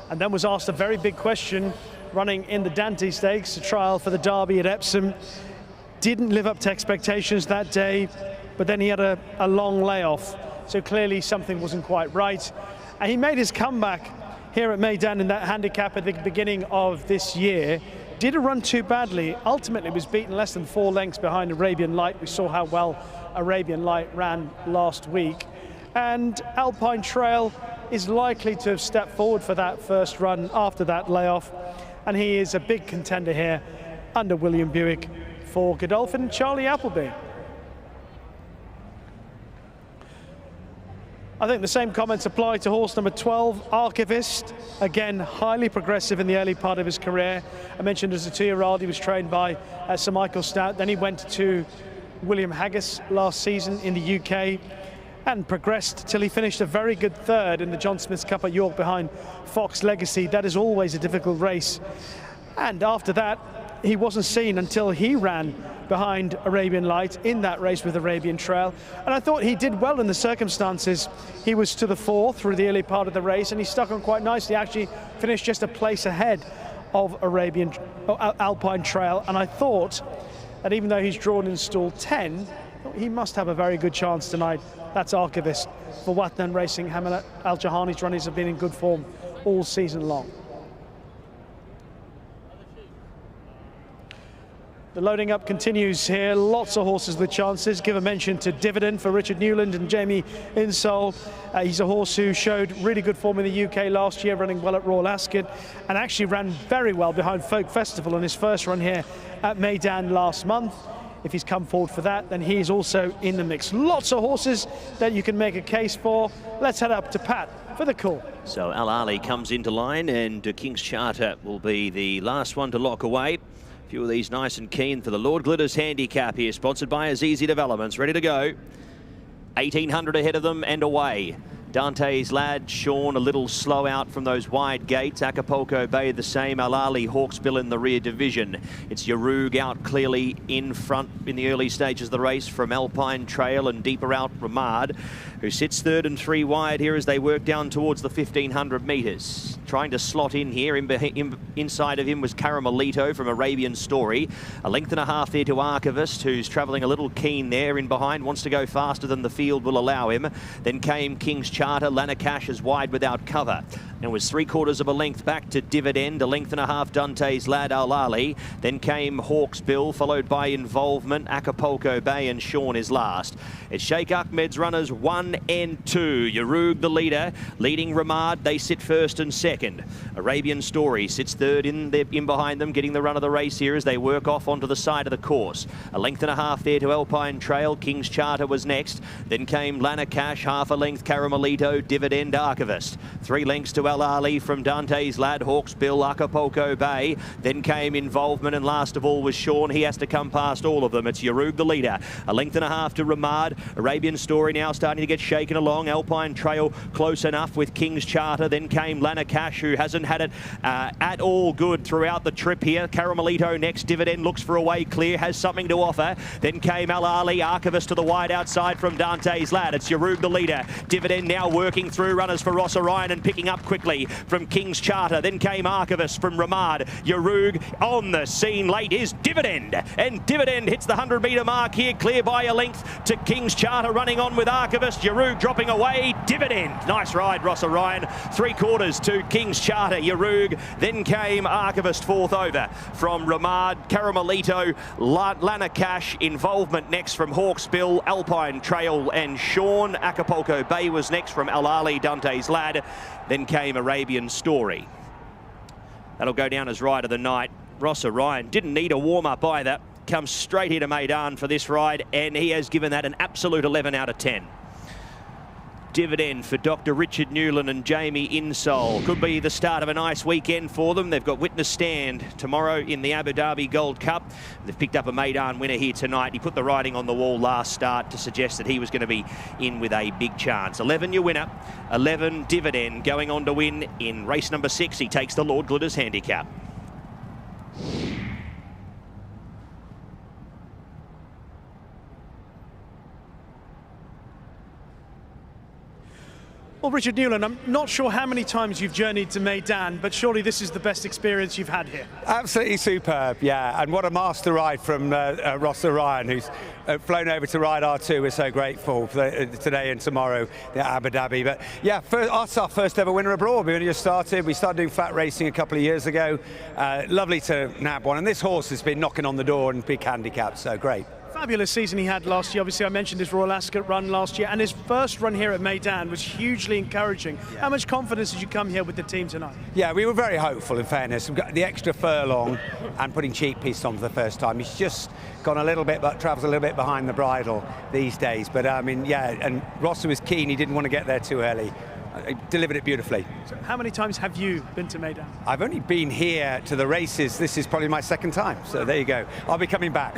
and then was asked a very big question running in the Dante Stakes, a trial for the Derby at Epsom. Didn't live up to expectations that day, but then he had a long layoff, so clearly something wasn't quite right. And he made his comeback here at Meydan in that handicap at the beginning of this year. Didn't run too badly, ultimately was beaten less than 4 lengths behind Arabian Light. We saw how well Arabian Light ran last week. And Alpine Trail is likely to have stepped forward for that first run after that layoff. And he is a big contender here under William Buick for Godolphin and Charlie Appleby. I think the same comments apply to horse number 12, Archivist. Again, highly progressive in the early part of his career. I mentioned as a 2-year-old he was trained by Sir Michael Stout. Then he went to William Haggis last season in the UK and progressed till he finished a very good 3rd in the John Smith's Cup at York behind Fox Legacy. That is always a difficult race. And after that, he wasn't seen until he ran behind Arabian Light in that race with Arabian Trail. And I thought he did well in the circumstances. He was to the 4th through the early part of the race, and he stuck on quite nicely. Actually finished just a place ahead of Alpine Trail. And I thought that even though he's drawn in stall 10, he must have a very good chance tonight. That's Archivist for Watnan Racing. Hamad Al-Jahani's runners have been in good form all season long. The loading up continues here. Lots of horses with chances. Give a mention to Dividend for Richard Newland and Jamie Insole. He's a horse who showed really good form in the UK last year, running well at Royal Ascot, and actually ran very well behind Folk Festival on his first run here at Meydan last month. If he's come forward for that, then he is also in the mix. Lots of horses that you can make a case for. Let's head up to Pat for the call. So Al Ali comes into line, and King's Charter will be the last one to lock away. A few of these nice and keen for the Lord Glitters handicap here, sponsored by Azizi Developments. Ready to go. 1800 ahead of them and away. Dante's Lad, Sean, a little slow out from those wide gates. Acapulco Bay the same. Al-Ali, Hawksbill in the rear division. It's Yarug out clearly in front in the early stages of the race from Alpine Trail, and deeper out Ramad, who sits 3rd and 3 wide here as they work down towards the 1500 metres. Trying to slot in here. Inside of him was Caramelito from Arabian Story. A length and a half there to Archivist, who's travelling a little keen there in behind, wants to go faster than the field will allow him. Then came King's Charter. Lanacash is wide without cover. And was 3/4 of a length back to Dividend. A length and a half Dante's Lad, Al-Ali. Then came Hawksbill, followed by Involvement, Acapulco Bay, and Sean is last. It's Sheikh Ahmed's runners 1 and 2. Yarug the leader, leading Ramad. They sit 1st and 2nd. second. Arabian Story sits third in behind them, getting the run of the race here as they work off onto the side of the course. A length and a half there to Alpine Trail. King's Charter was next. Then came Lana Cash, half a length, Caramelito, Dividend, Archivist. 3 lengths to Al Ali from Dante's Lad, Hawks Bill, Acapulco Bay. Then came Involvement, and last of all was Sean. He has to come past all of them. It's Yarug the leader. A length and a half to Ramad. Arabian Story now starting to get shaken along. Alpine Trail close enough with King's Charter. Then came Lana Cash, who hasn't had it at all good throughout the trip here. Caramelito next. Dividend looks for a way clear, has something to offer. Then came Al Ali, Archivist to the wide outside from Dante's Lad. It's Yarug the leader. Dividend now working through runners for Horseracing and picking up quickly from King's Charter. Then came Archivist from Ramad. Yarug on the scene late is Dividend, and Dividend hits the 100-metre mark here, clear by a length to King's Charter, running on with Archivist. Yarug dropping away. Dividend, nice ride, Horseracing. 3/4 to King's Charter, Yarug. Then came Archivist fourth over from Ramad. Caramelito, Lana Cash, Involvement next from Hawks Bill, Alpine Trail and Sean. Acapulco Bay was next from Al Ali, Dante's Lad. Then came Arabian Story. That'll go down as ride of the night. Horseracing didn't need a warm-up either. Comes straight here to Meydan for this ride, and he has given that an absolute 11 out of 10. Dividend for Dr. Richard Newland and Jamie Insole. Could be the start of a nice weekend for them. They've got Witness Stand tomorrow in the Abu Dhabi Gold Cup. They've picked up a Meydan winner here tonight. He put the writing on the wall last start to suggest that he was going to be in with a big chance. 11 your winner, 11 Dividend going on to win in race number 6. He takes the Lord Glitters handicap. Well, Richard Newland, I'm not sure how many times you've journeyed to Meydan, but surely this is the best experience you've had here. Absolutely superb, yeah. And what a master ride from Horseracing, who's flown over to ride R2. We're so grateful for today and tomorrow at Abu Dhabi. But yeah, us our first ever winner abroad. We only just started. We started doing flat racing a couple of years ago. Lovely to nab one. And this horse has been knocking on the door and big handicaps, so great. Fabulous season he had last year. Obviously, I mentioned his Royal Ascot run last year, and his first run here at Meydan was hugely encouraging. Yeah. How much confidence did you come here with the team tonight? Yeah, we were very hopeful, in fairness. We've got the extra furlong and putting cheek piece on for the first time. He's just gone a little bit, but travels a little bit behind the bridle these days. But I mean, yeah, and Rosser was keen. He didn't want to get there too early. Delivered it beautifully. So how many times have you been to Meydan? I've only been here to the races. This is probably my second time, so there you go. I'll be coming back.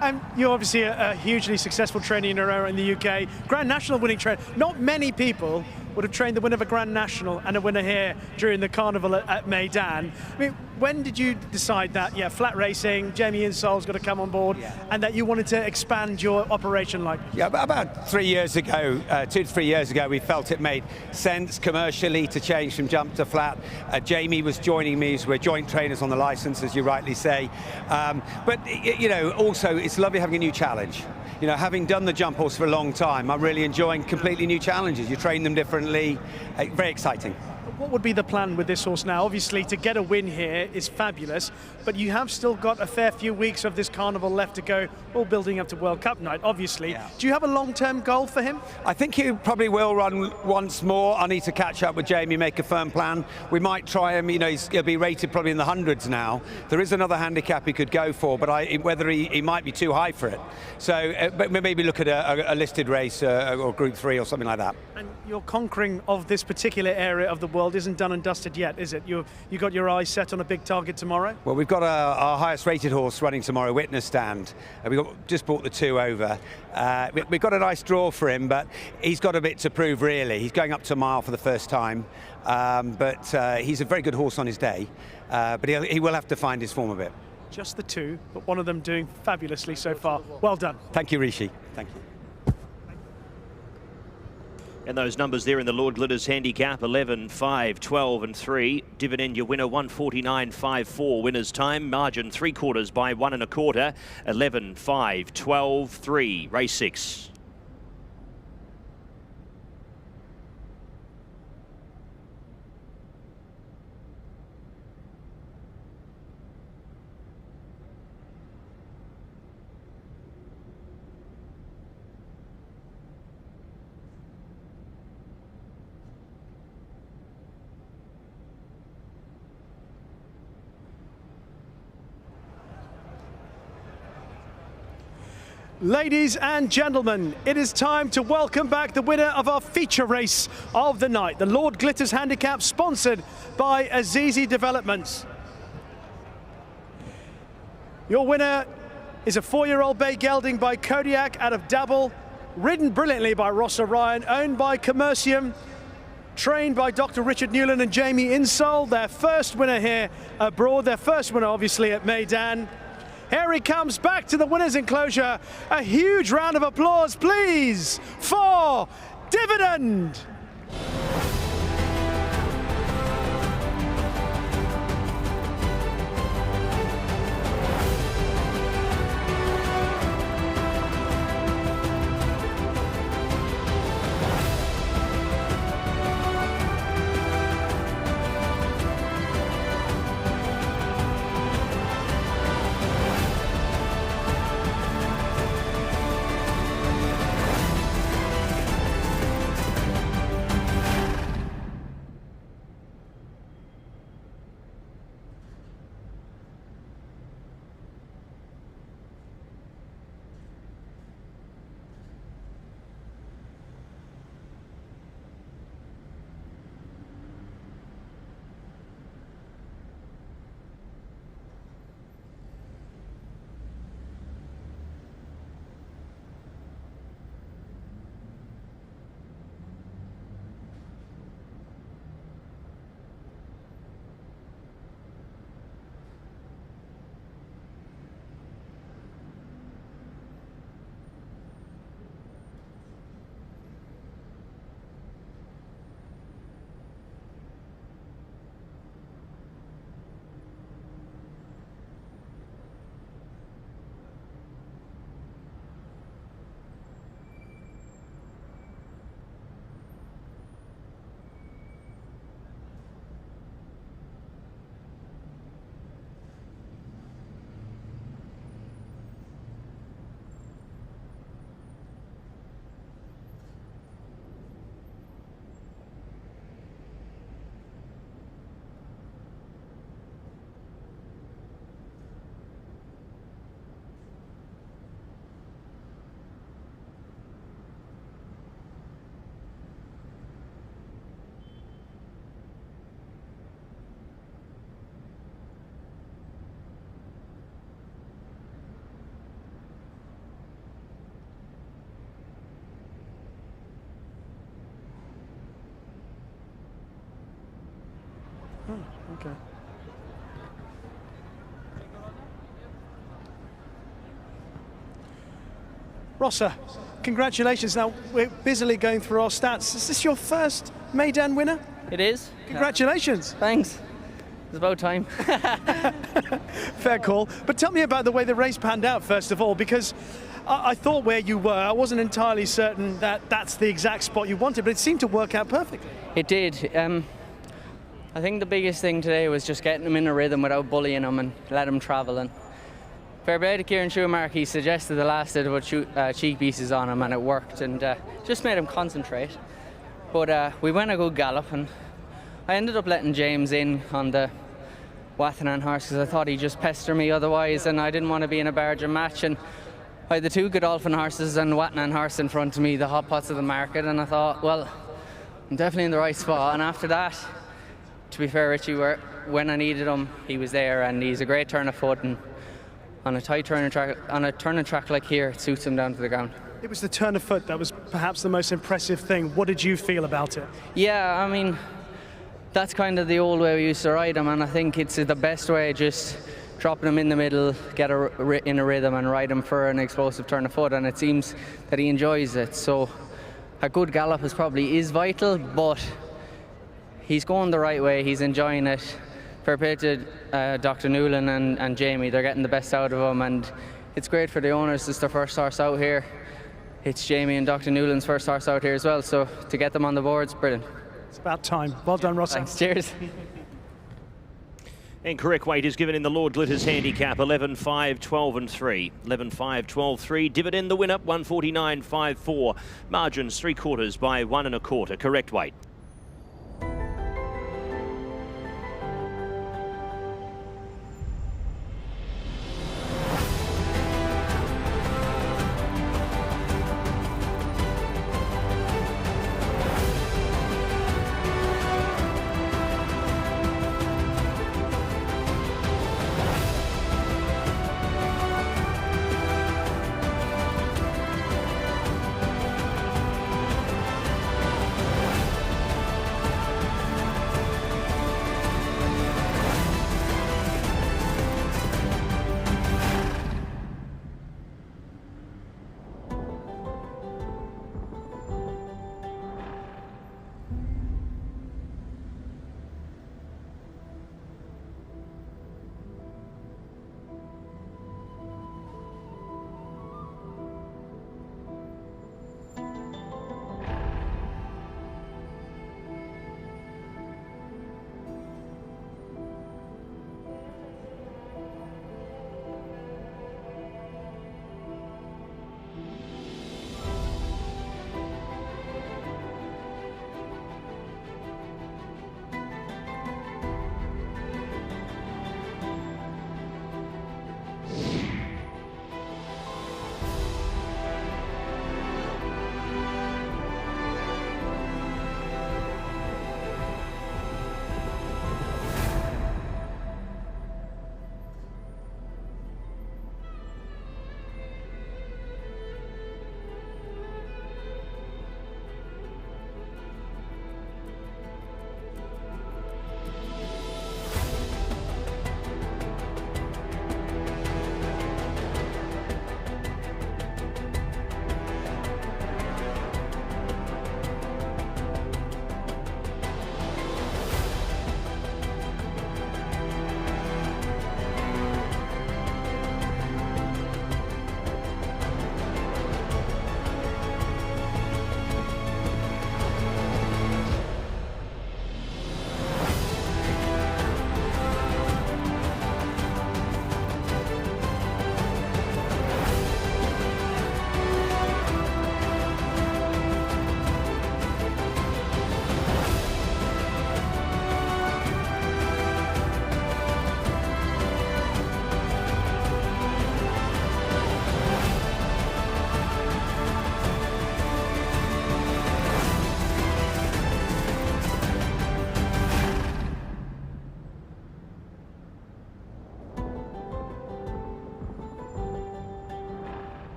And you're obviously a hugely successful trainer in the UK, Grand National winning trainer. Not many people would have trained the winner of a Grand National and a winner here during the Carnival at Meydan. I mean, when did you decide that, yeah, flat racing, Jamie Insole's got to come on board, and that you wanted to expand your operation like? Yeah, about 3 years ago, 2 to 3 years ago, we felt it made sense commercially to change from jump to flat. Jamie was joining me, so we're joint trainers on the license, as you rightly say. But, you know, also it's lovely having a new challenge. You know, having done the jump horse for a long time, I'm really enjoying completely new challenges. You train them differently, very exciting. What would be the plan with this horse now? Obviously, to get a win here is fabulous, but you have still got a fair few weeks of this Carnival left to go, all building up to World Cup night, obviously. Yeah. Do you have a long-term goal for him? I think he probably will run once more. I need to catch up with Jamie, make a firm plan. We might try him, you know, he'll be rated probably in the hundreds now. There is another handicap he could go for, but whether he might be too high for it. So but maybe look at a listed race or Group 3 or something like that. And your conquering of this particular area of the world isn't done and dusted yet, is it? You got your eyes set on a big target tomorrow? Well, we've got our highest rated horse running tomorrow, Witness Stand. Just brought the 2 over. We've got a nice draw for him, but he's got a bit to prove, really. He's going up to a mile for the first time, but he's a very good horse on his day, but he will have to find his form a bit. Just the 2, but one of them doing fabulously so far. Well done. Thank you, Rishi. Thank you. And those numbers there in the Lord Glitters handicap, 11, 5, 12 and 3. Dividend your winner, 149.54 winner's time. Margin 3/4 by 1 1/4. 11, 5, 12, 3. Race 6. Ladies and gentlemen, it is time to welcome back the winner of our feature race of the night, the Lord Glitters Handicap, sponsored by Azizi Developments. Your winner is a 4-year-old bay gelding by Kodiak out of Dabble, ridden brilliantly by Ross Orion, owned by Commercium, trained by Dr. Richard Newland and Jamie Insole. Their first winner here abroad, their first winner obviously at Meydan. Here he comes back to the winner's enclosure. A huge round of applause, please, for Dividend. Okay. Rossa, congratulations. Now, we're busily going through our stats. Is this your first Meydan winner? It is. Congratulations. Thanks. It's about time. Fair call. But tell me about the way the race panned out, first of all, because I thought where you were, I wasn't entirely certain that that's the exact spot you wanted, but it seemed to work out perfectly. It did. I think the biggest thing today was just getting him in a rhythm without bullying him and let him travel. And fair play to Kieran Schumacher, he suggested the last bit about cheek pieces on him, and it worked, and just made him concentrate. But we went a good gallop, and I ended up letting James in on the Wathanan horse because I thought he'd just pester me otherwise, and I didn't want to be in a barging match. And I had the two Godolphin horses and Wathanan horse in front of me, the hot pots of the market, and I thought, well, I'm definitely in the right spot. And after that, to be fair, Richie, when I needed him, he was there, and he's a great turn of foot, and on a tight turning track like here, it suits him down to the ground. It was the turn of foot that was perhaps the most impressive thing. What did you feel about it? Yeah, I mean, that's kind of the old way we used to ride him, and I think it's the best way, just dropping him in the middle, get in a rhythm and ride him for an explosive turn of foot, and it seems that he enjoys it. So a good gallop is vital, but he's going the right way, he's enjoying it. Fair play to Dr. Newland and Jamie, they're getting the best out of him, and it's great for the owners. It's their first horse out here. It's Jamie and Dr. Newland's first horse out here as well, so to get them on the board's brilliant. It's about time. Well done, Ross. Thanks, cheers. And correct weight is given in the Lord Glitters handicap, 11, 5, 12 and 3. 11, 5, 12, 3. Dividend the winner, 149.54. Margins 3/4 by 1 1/4. Correct weight.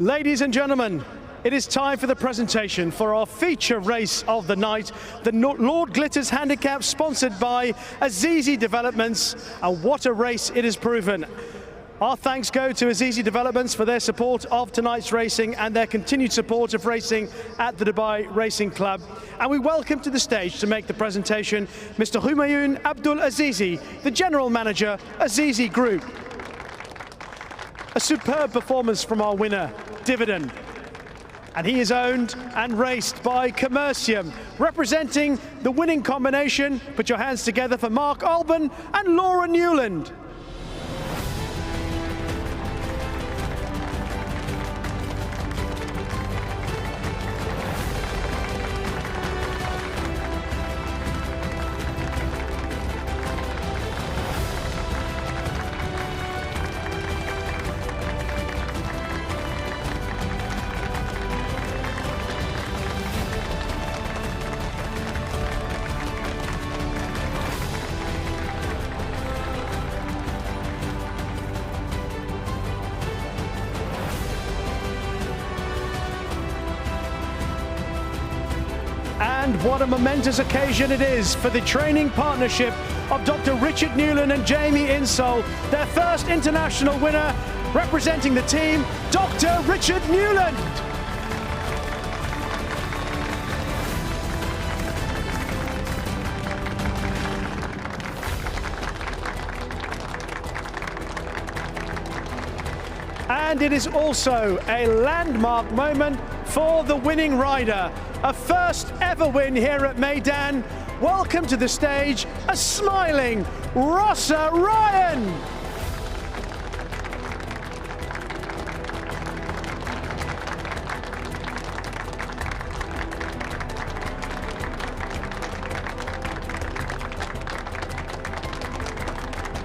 Ladies and gentlemen, it is time for the presentation for our feature race of the night, the Lord Glitters Handicap, sponsored by Azizi Developments, and what a race it has proven. Our thanks go to Azizi Developments for their support of tonight's racing and their continued support of racing at the Dubai Racing Club. And we welcome to the stage to make the presentation Mr. Humayun Abdul Azizi, the General Manager, Azizi Group. A superb performance from our winner, Dividend. And he is owned and raced by Commercium, representing the winning combination. Put your hands together for Mark Alban and Laura Newland. And what a momentous occasion it is for the training partnership of Dr. Richard Newland and Jamie Insole, their first international winner, representing the team, Dr. Richard Newland. And it is also a landmark moment for the winning rider. A first ever win here at Meydan. Welcome to the stage, a smiling Rossa Ryan.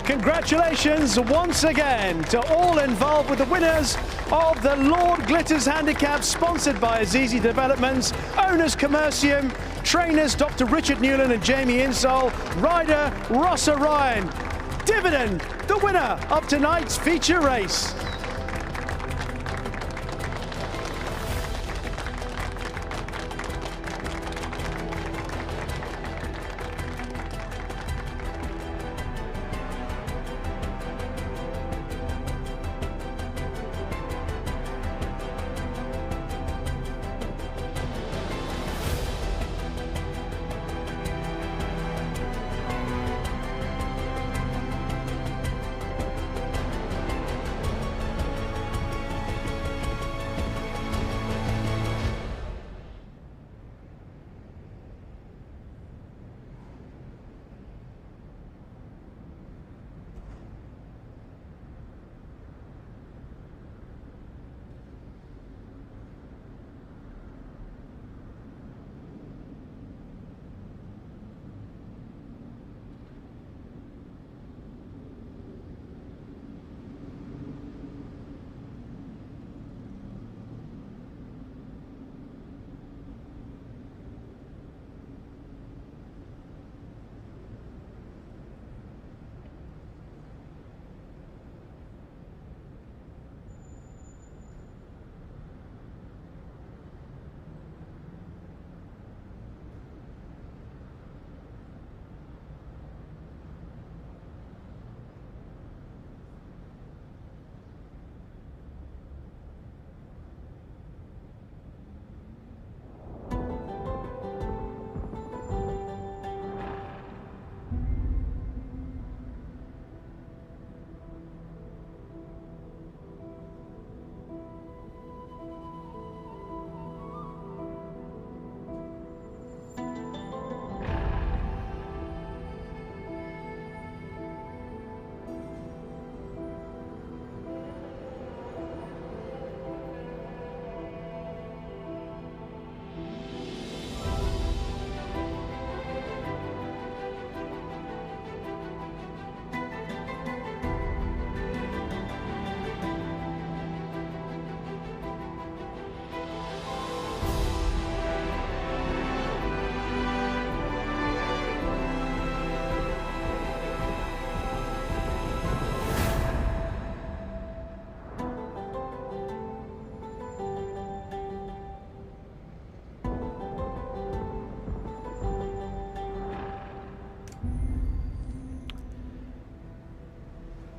Congratulations once again to all involved with the winners of the Lord Glitters Handicap, sponsored by Azizi Developments, owners Commercium, trainers Dr. Richard Newland and Jamie Insole, rider Rossa Ryan. Dividend, the winner of tonight's feature race.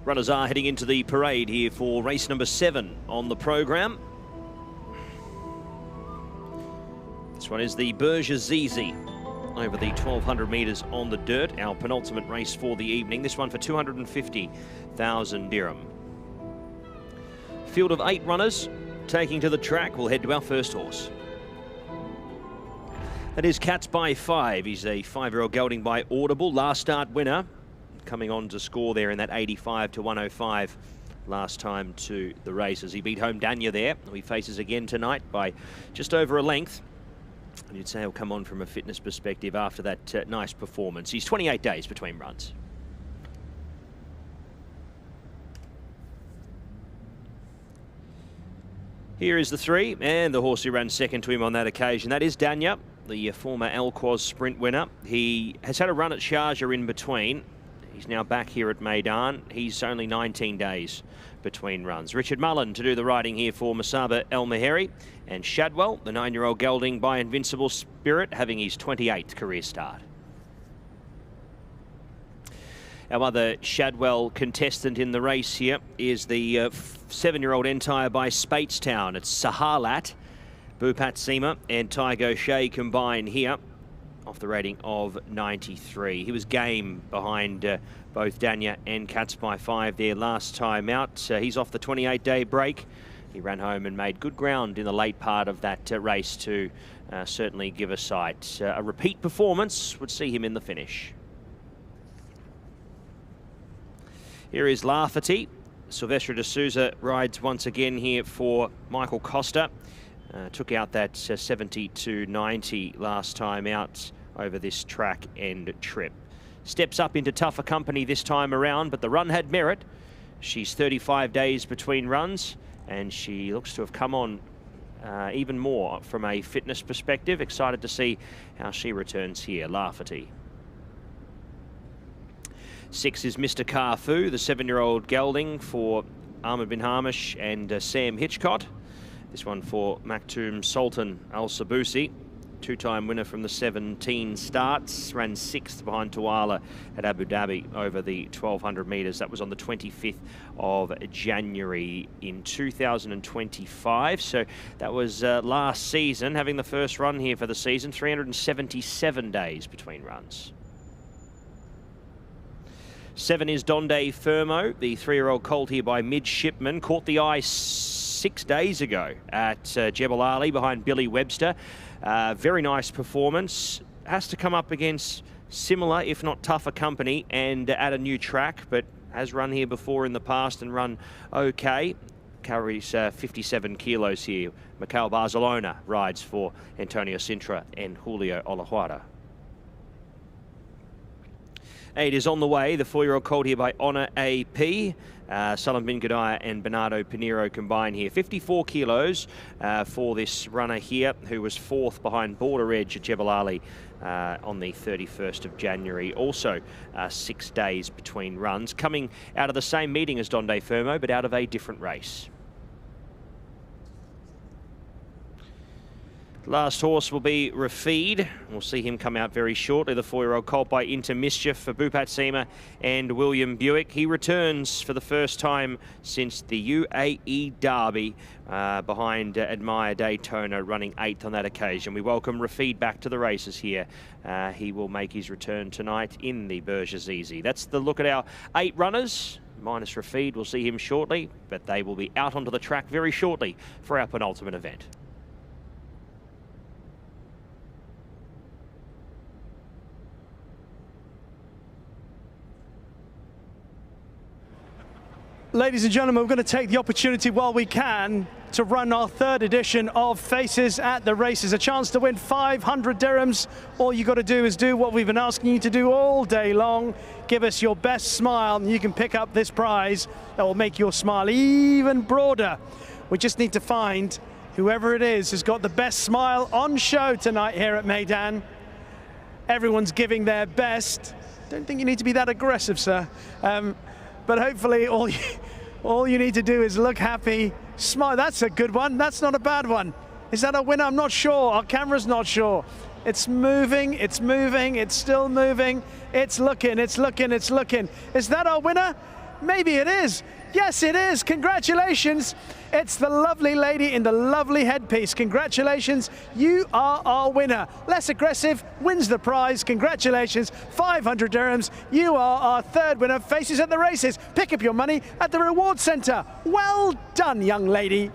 Runners are heading into the parade here for race number 7 on the program. This one is the Berger Zizi over the 1200 metres on the dirt, our penultimate race for the evening. This one for 250,000 dirham. Field of 8 runners taking to the track. We'll head to our first horse. That is Cats by 5. He's a 5-year-old gelding by Audible. Last start winner, coming on to score there in that 85 to 105 last time to the races. He beat home Danya there, who he faces again tonight by just over a length. And you'd say he'll come on from a fitness perspective after that nice performance. He's 28 days between runs. Here is the 3, and the horse who ran second to him on that occasion. That is Danya, the former Alquoz sprint winner. He has had a run at Sharjah in between. He's now back here at Meydan. He's only 19 days between runs. Richard Mullen to do the riding here for Masaba El Maheri. And Shadwell, the 9-year-old gelding by Invincible Spirit, having his 28th career start. Our other Shadwell contestant in the race here is the 7-year-old Entire by Speightstown. It's Sahalat, Bupat Seema and Tygo Shea combine here off the rating of 93. He was game behind both Danya and Cats by 5 there last time out. He's off the 28-day break. He ran home and made good ground in the late part of that race to certainly give a sight. A repeat performance would see him in the finish. Here is Lafferty. Silvestre de Souza rides once again here for Michael Costa. Took out that 70 to 90 last time out over this track and trip. Steps up into tougher company this time around, but the run had merit. She's 35 days between runs, and she looks to have come on even more from a fitness perspective. Excited to see how she returns here. Lafferty. 6 is Mr. Carfu, the 7-year-old gelding for Ahmed bin Hamish and Sam Hitchcott. This one for Maktoum Sultan Al Sabusi, 2-time winner from the 17 starts, ran 6th behind Tuala at Abu Dhabi over the 1200 metres. That was on the 25th of January in 2025. So that was last season, having the first run here for the season, 377 days between runs. 7 is Donde Fermo, the 3-year-old colt here by Midshipman. Caught the eye 6 days ago at Jebel Ali behind Billy Webster. Very nice performance. Has to come up against similar, if not tougher company and at a new track, but has run here before in the past and run okay. Carries 57 kilos here. Mikhail Barcelona rides for Antonio Sintra and Julio Olajuara. 8 is On the Way, the 4-year-old colt here by Honor AP. Salam bin Gudaya and Bernardo Pinheiro combine here. 54 kilos for this runner here, who was 4th behind Border Edge at Jebel Ali on the 31st of January. Also 6 days between runs. Coming out of the same meeting as Donde Fermo, but out of a different race. Last horse will be Rafid. We'll see him come out very shortly. The 4-year-old colt by Into Mischief for Bupat Seema and William Buick. He returns for the first time since the UAE Derby behind Admire Daytona, running 8th on that occasion. We welcome Rafid back to the races here. He will make his return tonight in the Berger Zizi. That's the look at our 8 runners. Minus Rafid, we'll see him shortly, but they will be out onto the track very shortly for our penultimate event. Ladies and gentlemen, we're going to take the opportunity while we can to run our 3rd edition of Faces at the Races. A chance to win 500 dirhams. All you got to do is do what we've been asking you to do all day long. Give us your best smile and you can pick up this prize that will make your smile even broader. We just need to find whoever it is who's got the best smile on show tonight here at Meydan. Everyone's giving their best. Don't think you need to be that aggressive, sir. But hopefully all you need to do is look happy, smile. That's a good one. That's not a bad one. Is that a winner? I'm not sure. Our camera's not sure. It's moving, it's still moving. It's looking, it's looking, it's looking. Is that our winner? Maybe it is. Yes, it is. Congratulations. It's the lovely lady in the lovely headpiece. Congratulations. You are our winner. Less Aggressive wins the prize. Congratulations. 500 dirhams. You are our third winner. Faces at the races. Pick up your money at the reward centre. Well done, young lady.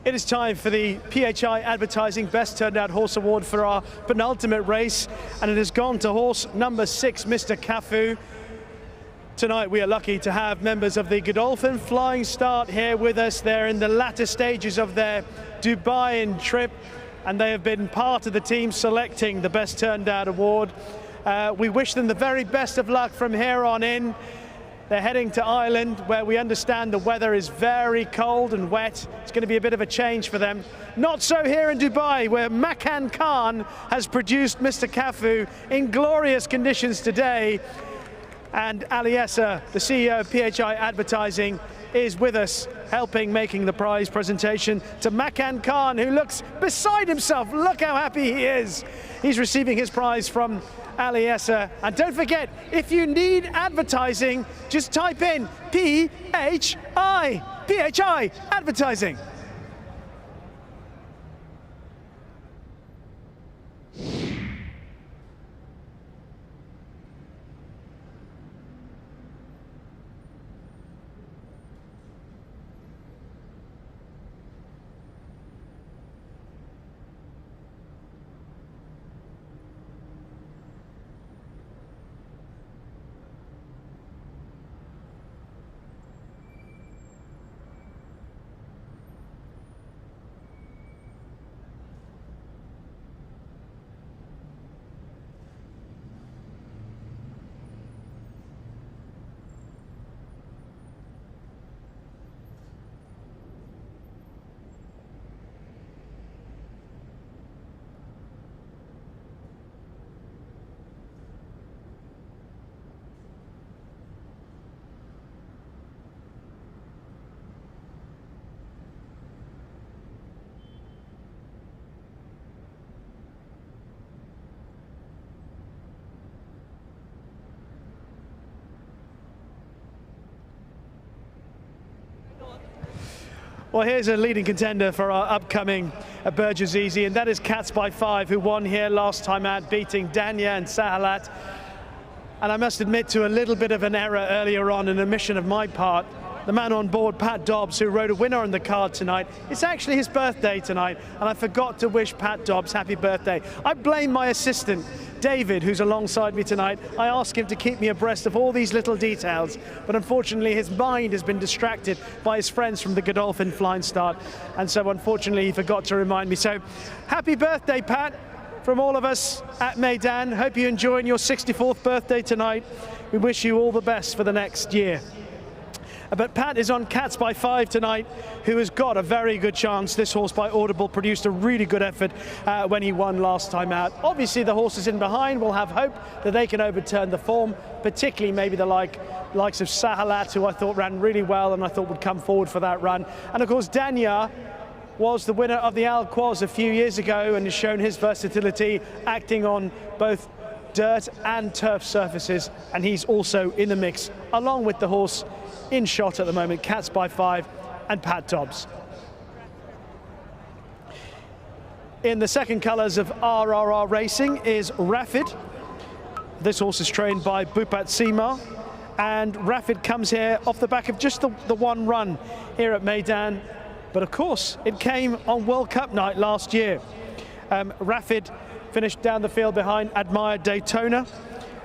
It is time for the PHI Advertising Best Turned Out Horse Award for our penultimate race, and it has gone to horse number 6, Mr. Cafu. Tonight we are lucky to have members of the Godolphin Flying Start here with us. They're in the latter stages of their Dubai trip, and they have been part of the team selecting the Best Turned Out Award. We wish them the very best of luck from here on in. They're heading to Ireland, where we understand the weather is very cold and wet. It's going to be a bit of a change for them. Not so here in Dubai, where Meydan Khan has produced Mr. Cafu in glorious conditions today. And Aliessa, the CEO of PHI Advertising, is with us, helping making the prize presentation to Meydan Khan, who looks beside himself. Look how happy he is. He's receiving his prize from Aliessa. And don't forget, if you need advertising, just type in PHI Advertising. Well, here's a leading contender for our upcoming Burgess Easy, and that is Cats by 5, who won here last time out, beating Danya and Sahalat. And I must admit to a little bit of an error earlier on, an omission of my part. The man on board, Pat Dobbs, who rode a winner on the card tonight, it's actually his birthday tonight, and I forgot to wish Pat Dobbs happy birthday. I blame my assistant, David, who's alongside me tonight. I asked him to keep me abreast of all these little details, but unfortunately his mind has been distracted by his friends from the Godolphin Flying Start, and so unfortunately he forgot to remind me. So happy birthday, Pat, from all of us at Meydan. Hope you're enjoying your 64th birthday tonight. We wish you all the best for the next year. But Pat is on Cats by 5 tonight, who has got a very good chance. This horse by Audible produced a really good effort when he won last time out. Obviously the horses in behind will have hope that they can overturn the form, particularly maybe the likes of Sahalat, who I thought ran really well and I thought would come forward for that run. And of course Danya was the winner of the Al Quoz a few years ago and has shown his versatility, acting on both dirt and turf surfaces, and he's also in the mix along with the horse in shot at the moment, Cats by 5 and Pat Dobbs. In the second colours of RRR Racing is Rafid. This horse is trained by Bupat Seema, and Rafid comes here off the back of just the one run here at Meydan, but of course it came on World Cup night last year. Rafid finished down the field behind Admired Daytona,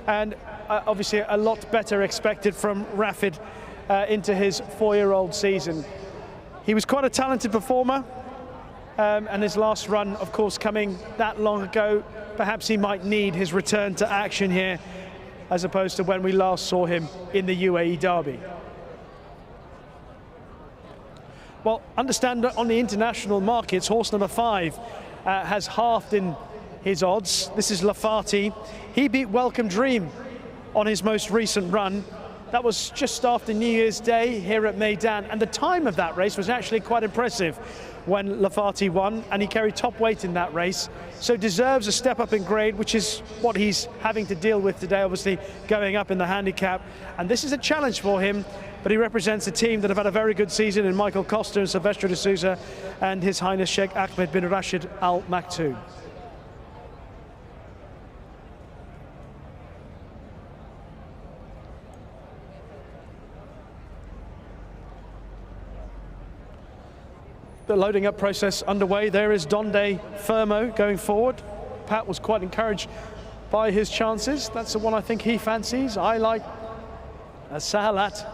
and obviously a lot better expected from Rafid into his 4-year-old season. He was quite a talented performer, and his last run, of course, coming that long ago. Perhaps he might need his return to action here, as opposed to when we last saw him in the UAE Derby. Well, understand that on the international markets, horse number 5 has halved in his odds. This is Lafati. He beat Welcome Dream on his most recent run. That was just after New Year's Day here at Meydan, and the time of that race was actually quite impressive when Lafati won, and he carried top weight in that race, so deserves a step up in grade, which is what he's having to deal with today, obviously going up in the handicap. And this is a challenge for him, but he represents a team that have had a very good season in Michael Costa and Silvestre de Souza and His Highness Sheikh Ahmed bin Rashid Al Maktoum. The loading up process underway. There is Donde Fermo going forward. Pat was quite encouraged by his chances. That's the one I think he fancies. I like Sahalat,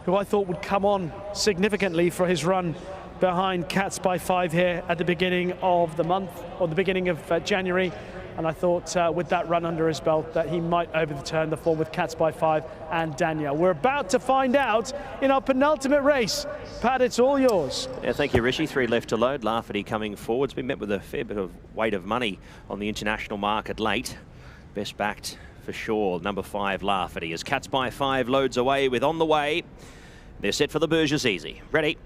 who I thought would come on significantly for his run behind Cats by 5 here at the beginning of the month, or the beginning of January. And I thought with that run under his belt that he might overturn the form with Cats by 5 and Danya. We're about to find out in our penultimate race. Pat, it's all yours. Yeah, thank you, Rishi. 3 left to load. Lafferty coming forward. It's been met with a fair bit of weight of money on the international market late. Best backed for sure. Number 5, Lafferty, as Cats by 5 loads away with On the Way. They're set for the Burgess Easy. Ready.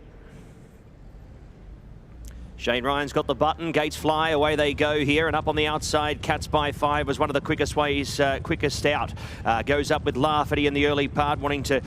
Shane Ryan's got the button, gates fly, away they go here, and up on the outside, Cats by 5 was one of the quickest ways, quickest out. Goes up with Lafferty in the early part, wanting to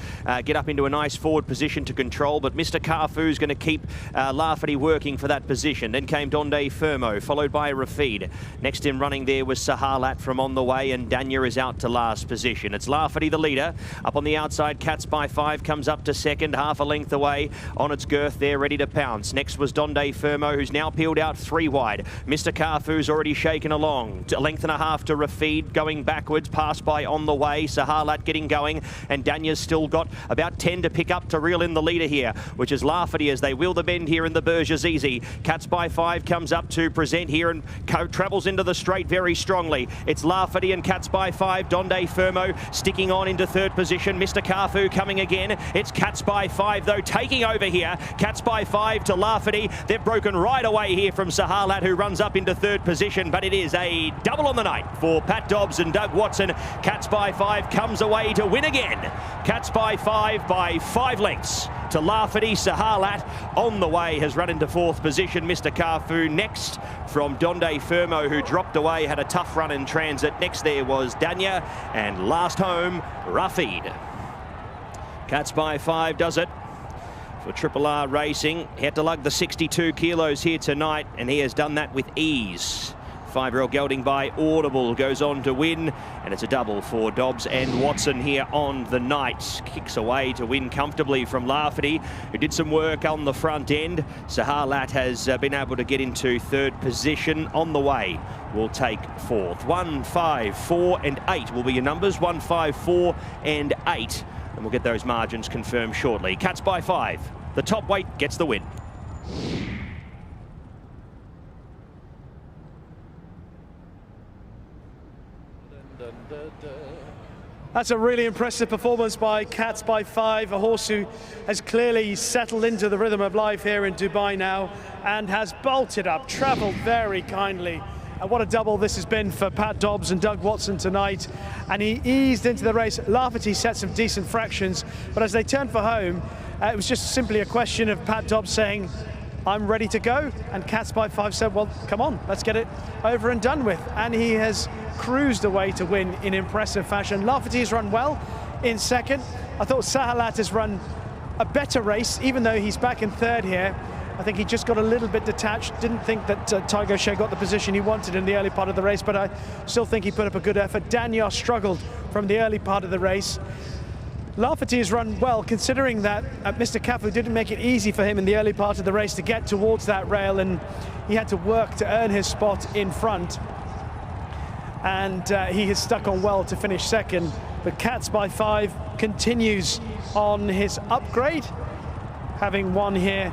get up into a nice forward position to control, but Mr. Carfu's going to keep Lafferty working for that position. Then came Donde Fermo, followed by Rafid. Next in running there was Sahalat from On the Way, and Danya is out to last position. It's Lafferty the leader. Up on the outside, Cats by 5 comes up to second, half a length away on its girth there, ready to pounce. Next was Donde Fermo, who's now peeled out 3 wide. Mr. Carfu's already shaken along. A length and a half to Rafid, going backwards, passed by On the Way. Sahalat getting going, and Danya's still got about 10 to pick up to reel in the leader here, which is Lafferty as they wheel the bend here in the Burgess Easy. Cats by 5 comes up to present here and travels into the straight very strongly. It's Lafferty and Cats by 5. Donde Fermo sticking on into 3rd position. Mr. Carfu coming again. It's Cats by 5 though, taking over here. Cats by 5 to Lafferty. They've broken right away here from Sahalat, who runs up into 3rd position, but it is a double on the night for Pat Dobbs and Doug Watson. Cats by 5 comes away to win again. Cats by 5 by 5 lengths to Lafferty. Sahalat On the Way has run into 4th position. Mr. Carfu next from Donde Fermo, who dropped away, had a tough run in transit. Next there was Danya, and last home Rafid. Cats by 5 does it for Triple R Racing. He had to lug the 62 kilos here tonight, and he has done that with ease. 5-year-old gelding by Audible goes on to win, and it's a double for Dobbs and Watson here on the night. Kicks away to win comfortably from Lafferty, who did some work on the front end. Sahar Lat has been able to get into third position. On the way, will take fourth. 1, 5, 4 and 8 will be your numbers. 1, 5, 4 and 8. And we'll get those margins confirmed shortly. Cats by 5. The top weight gets the win. That's a really impressive performance by Cats by 5, a horse who has clearly settled into the rhythm of life here in Dubai now and has bolted up, travelled very kindly. And what a double this has been for Pat Dobbs and Doug Watson tonight. And he eased into the race. Lafferty set some decent fractions, but as they turned for home, it was just simply a question of Pat Dobbs saying, I'm ready to go. And Cats by 5 said, well, come on, let's get it over and done with. And he has cruised away to win in impressive fashion. Lafferty has run well in second. I thought Sahar Lat has run a better race, even though he's back in third here. I think he just got a little bit detached. Didn't think that Tiger O'Shea got the position he wanted in the early part of the race, but I still think he put up a good effort. Daniel struggled from the early part of the race. Lafferty has run well, considering that Mr. Cafu didn't make it easy for him in the early part of the race to get towards that rail, and he had to work to earn his spot in front. And he has stuck on well to finish second. But Cats by 5 continues on his upgrade, having won here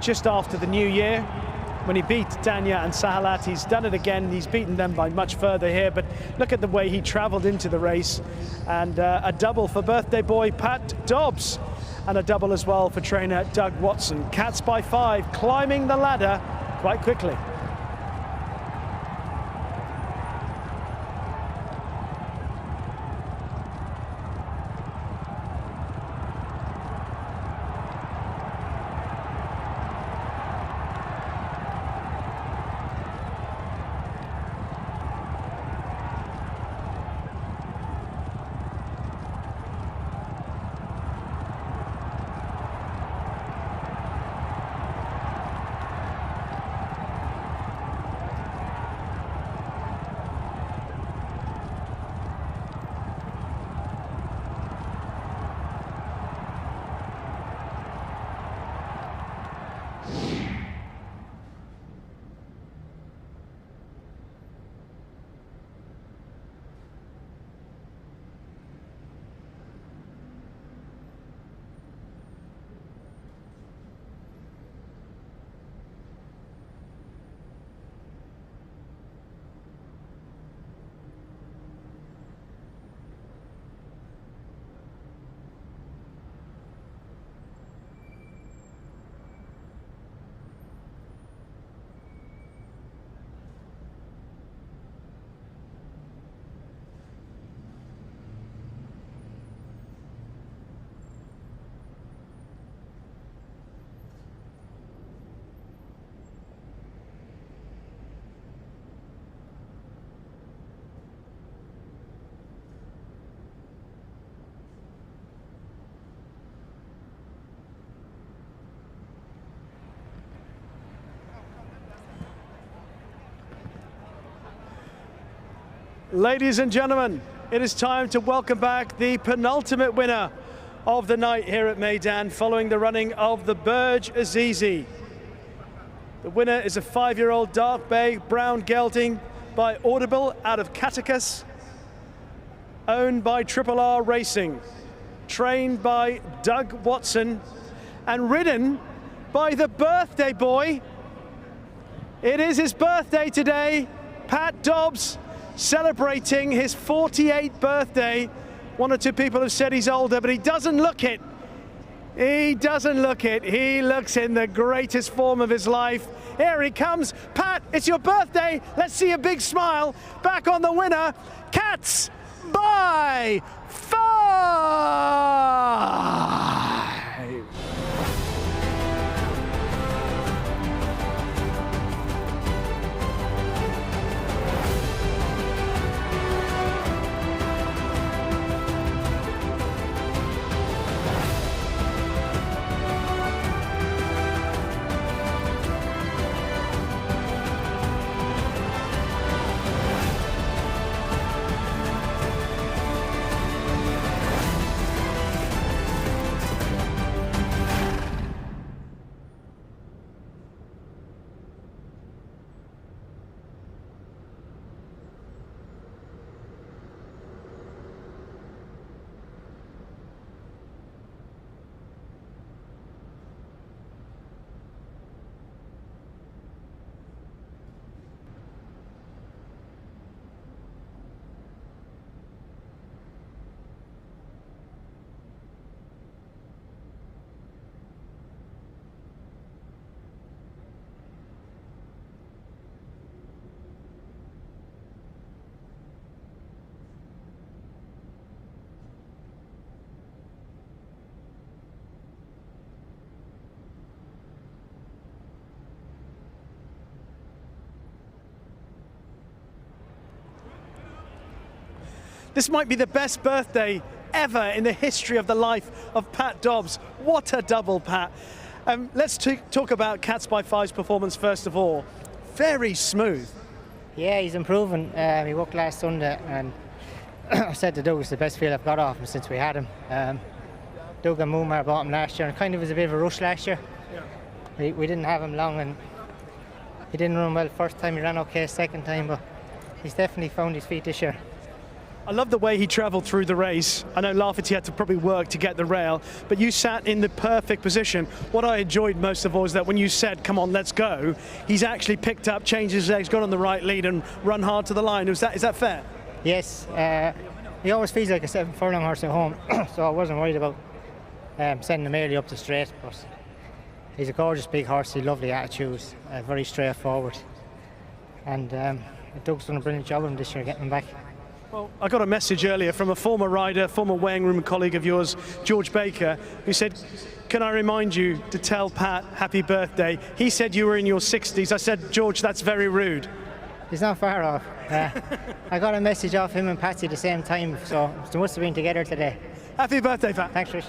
just after the new year when he beat Danya and Sahar Lat. He's done it again. He's beaten them by much further here, but look at the way he travelled into the race. And a double for birthday boy Pat Dobbs, and a double as well for trainer Doug Watson. Cats by 5 climbing the ladder quite quickly. Ladies and gentlemen, it is time to welcome back the penultimate winner of the night here at Meydan, following the running of the Burj Azizi. The winner is a 5-year-old dark bay brown gelding by Audible out of Catechus, owned by Triple R Racing, trained by Doug Watson, and ridden by the birthday boy. It is his birthday today, Pat Dobbs, celebrating his 48th birthday. One or two people have said he's older, but he doesn't look it. He doesn't look it. He looks in the greatest form of his life. Here he comes. Pat, it's your birthday. Let's see a big smile. Back on the winner, Cats by 5. This might be the best birthday ever in the history of the life of Pat Dobbs. What a double, Pat. Let's talk about Cats by Five's performance first of all. Very smooth. Yeah, he's improving. He worked last Sunday, and I said to Doug, it's the best feel I've got off him since we had him. Doug and Moomar bought him last year, and kind of was a bit of a rush last year. Yeah. We didn't have him long, and he didn't run well first time. He ran okay second time, but he's definitely found his feet this year. I love the way he travelled through the race. I know Lafferty had to probably work to get the rail, but you sat in the perfect position. What I enjoyed most of all is that when you said, come on, let's go, he's actually picked up, changed his legs, got on the right lead and run hard to the line. Is that fair? Yes. He always feels like a 7 furlong horse at home, so I wasn't worried about sending him early up the straight. But he's a gorgeous big horse, he's lovely attitudes, very straightforward. And Doug's done a brilliant job of him this year, getting him back. Well, I got a message earlier from a former rider, former weighing room colleague of yours, George Baker, who said, can I remind you to tell Pat happy birthday? He said you were in your 60s. I said, George, that's very rude. He's not far off. I got a message off him and Patsy at the same time, so they must have been together today. Happy birthday, Pat. Thanks, Rich.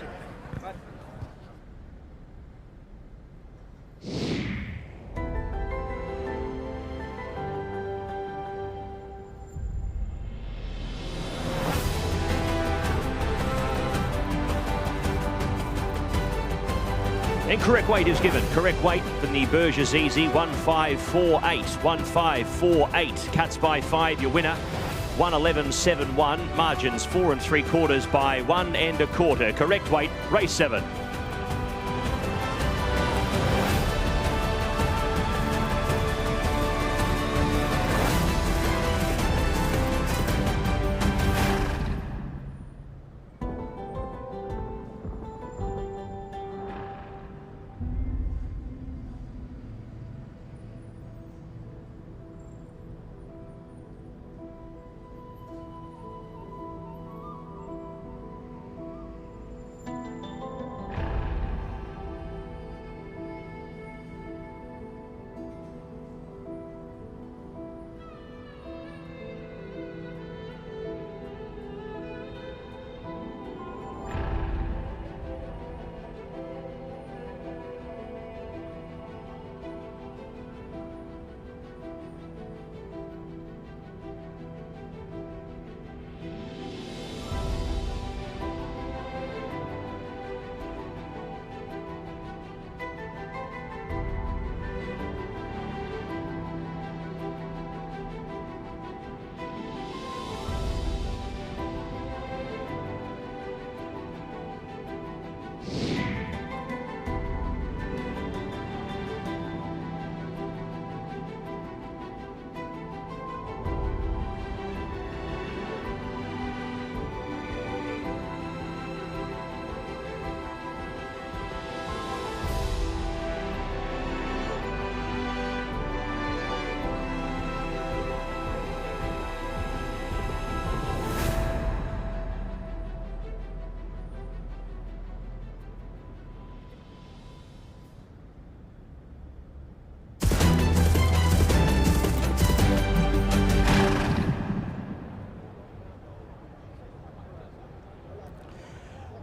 And correct weight is given. Correct weight from the Burgess Easy, 1548. 1548. Cats by 5, your winner. 111.71. Margins 4 3/4 by 1 1/4. Correct weight, race 7.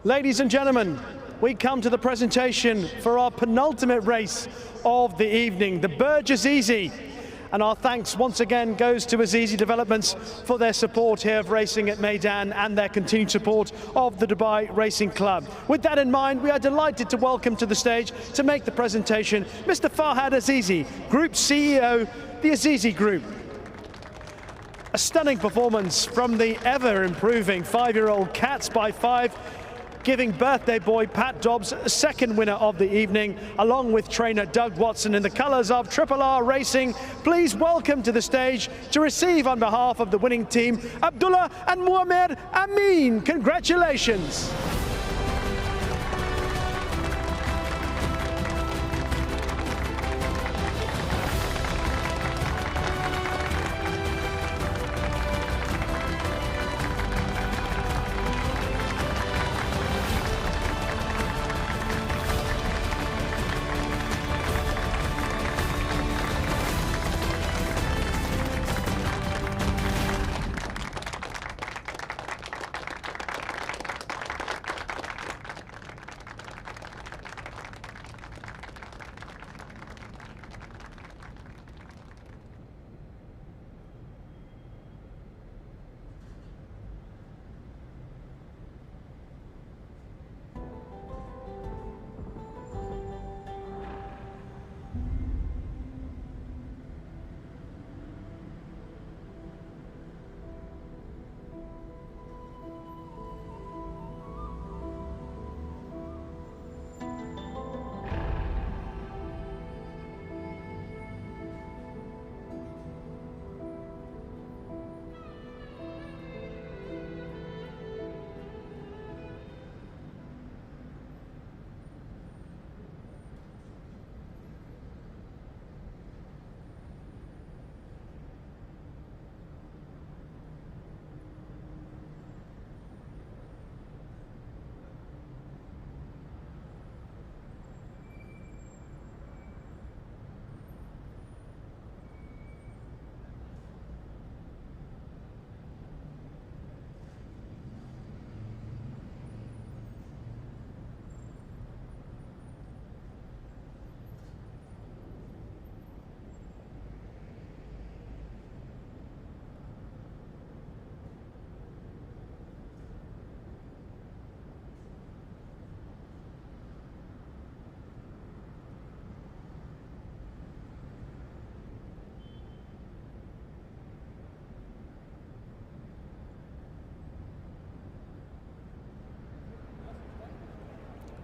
Ladies and gentlemen, we come to the presentation for our penultimate race of the evening, the Burgess Easy. And our thanks once again goes to Azizi Developments for their support here of racing at Meydan and their continued support of the Dubai Racing Club. With that in mind, we are delighted to welcome to the stage to make the presentation Mr. Farhad Azizi, Group CEO, the Azizi Group. A stunning performance from the ever-improving 5-year-old Cats by 5, giving birthday boy Pat Dobbs a second winner of the evening, along with trainer Doug Watson in the colours of Triple R Racing. Please welcome to the stage to receive on behalf of the winning team, Abdullah and Muammer Amin. Congratulations.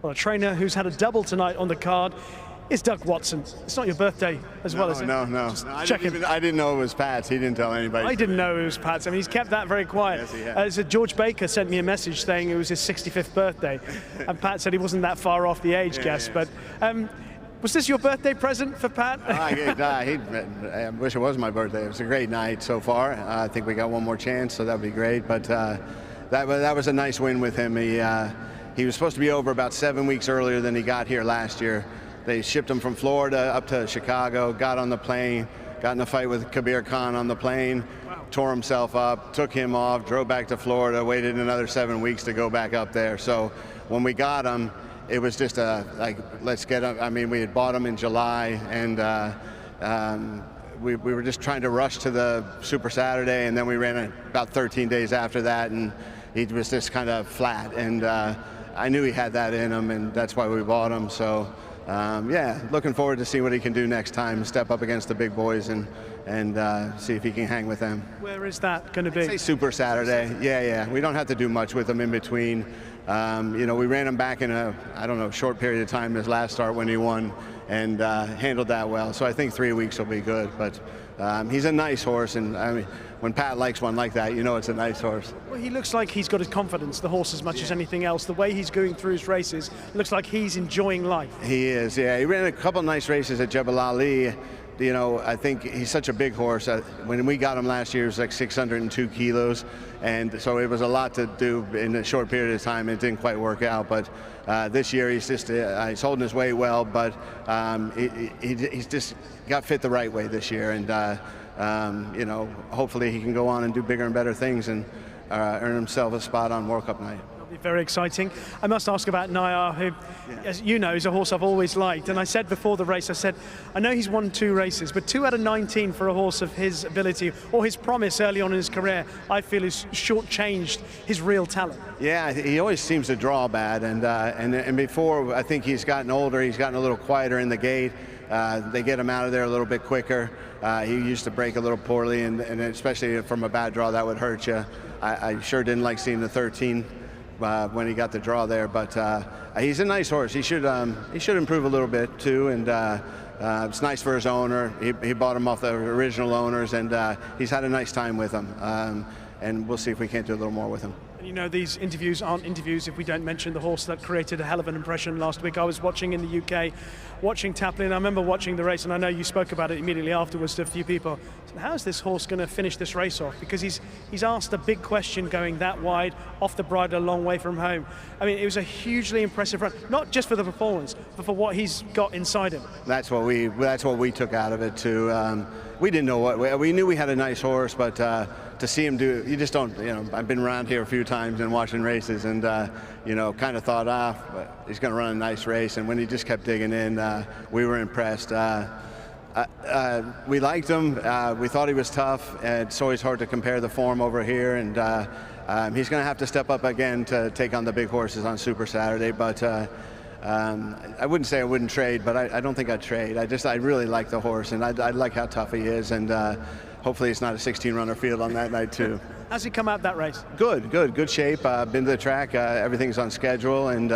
Well, a trainer who's had a double tonight on the card is Doug Watson. It's not your birthday as well, is it? No. I didn't know it was Pat's. He didn't tell anybody. I didn't know it was Pat's. I mean, he's kept that very quiet. Yes, he has. So George Baker sent me a message saying it was his 65th birthday, and Pat said he wasn't that far off the age guess. Yeah. But was this your birthday present for Pat? I wish it was my birthday. It was a great night so far. I think we got one more chance, so that would be great. But that was a nice win with him. He was supposed to be over about 7 weeks earlier than he got here last year. They shipped him from Florida up to Chicago, got on the plane, got in a fight with Kabir Khan on the plane, tore himself up, took him off, drove back to Florida, waited another 7 weeks to go back up there. So when we got him, it was just let's get him. I mean, we had bought him in July, and we were just trying to rush to the Super Saturday, and then we ran it about 13 days after that, and he was just kind of flat. And I knew he had that in him, and that's why we bought him. So. Yeah, looking forward to see what he can do next time, step up against the big boys and see if he can hang with them. Where is that going to be? I'd say Super Saturday. Yeah. We don't have to do much with him in between. We ran him back in a, short period of time this last start when he won, and handled that well. So I think 3 weeks will be good. But he's a nice horse, and I mean, when Pat likes one like that, you know it's a nice horse. Well, he looks like he's got his confidence, the horse, as much as anything else. The way he's going through his races looks like he's enjoying life. He is, yeah. He ran a couple nice races at Jebel Ali. I think he's such a big horse. When we got him last year, it was like 602 kilos, and so it was a lot to do in a short period of time. It didn't quite work out, but this year he's just he's holding his weight well, but he's just got fit the right way this year, and hopefully he can go on and do bigger and better things and earn himself a spot on World Cup night. Very exciting. I must ask about Nayar, who, as you know, is a horse I've always liked. And I said before the race, I know he's won 2 races, but 2 out of 19 for a horse of his ability, or his promise early on in his career, I feel is shortchanged his real talent. Yeah, he always seems to draw bad, and before, I think he's gotten older, he's gotten a little quieter in the gate. They get him out of there a little bit quicker. He used to break a little poorly, and especially from a bad draw, that would hurt you. I sure didn't like seeing the 13 when he got the draw there, but he's a nice horse. He should improve a little bit too, and it's nice for his owner. He bought him off the original owners, and he's had a nice time with him. And we'll see if we can't do a little more with him. And these interviews aren't interviews if we don't mention the horse that created a hell of an impression last week. I was watching in the UK, watching Taplin. I remember watching the race, and I know you spoke about it immediately afterwards to a few people. So how's this horse going to finish this race off? Because he's asked a big question going that wide, off the bridle, a long way from home. I mean, it was a hugely impressive run, not just for the performance, but for what he's got inside him. That's what we took out of it too. We didn't know we knew we had a nice horse, but to see him do, you just don't. I've been around here a few times and watching races, and kind of thought, he's going to run a nice race. And when he just kept digging in, we were impressed. We liked him. We thought he was tough. It's always hard to compare the form over here, and he's going to have to step up again to take on the big horses on Super Saturday. But I wouldn't say I wouldn't trade, but I don't think I'd trade. I really like the horse, and I like how tough he is, and hopefully it's not a 16-runner field on that night too. How's he come out that race? Good shape. Been to the track. Everything's on schedule, and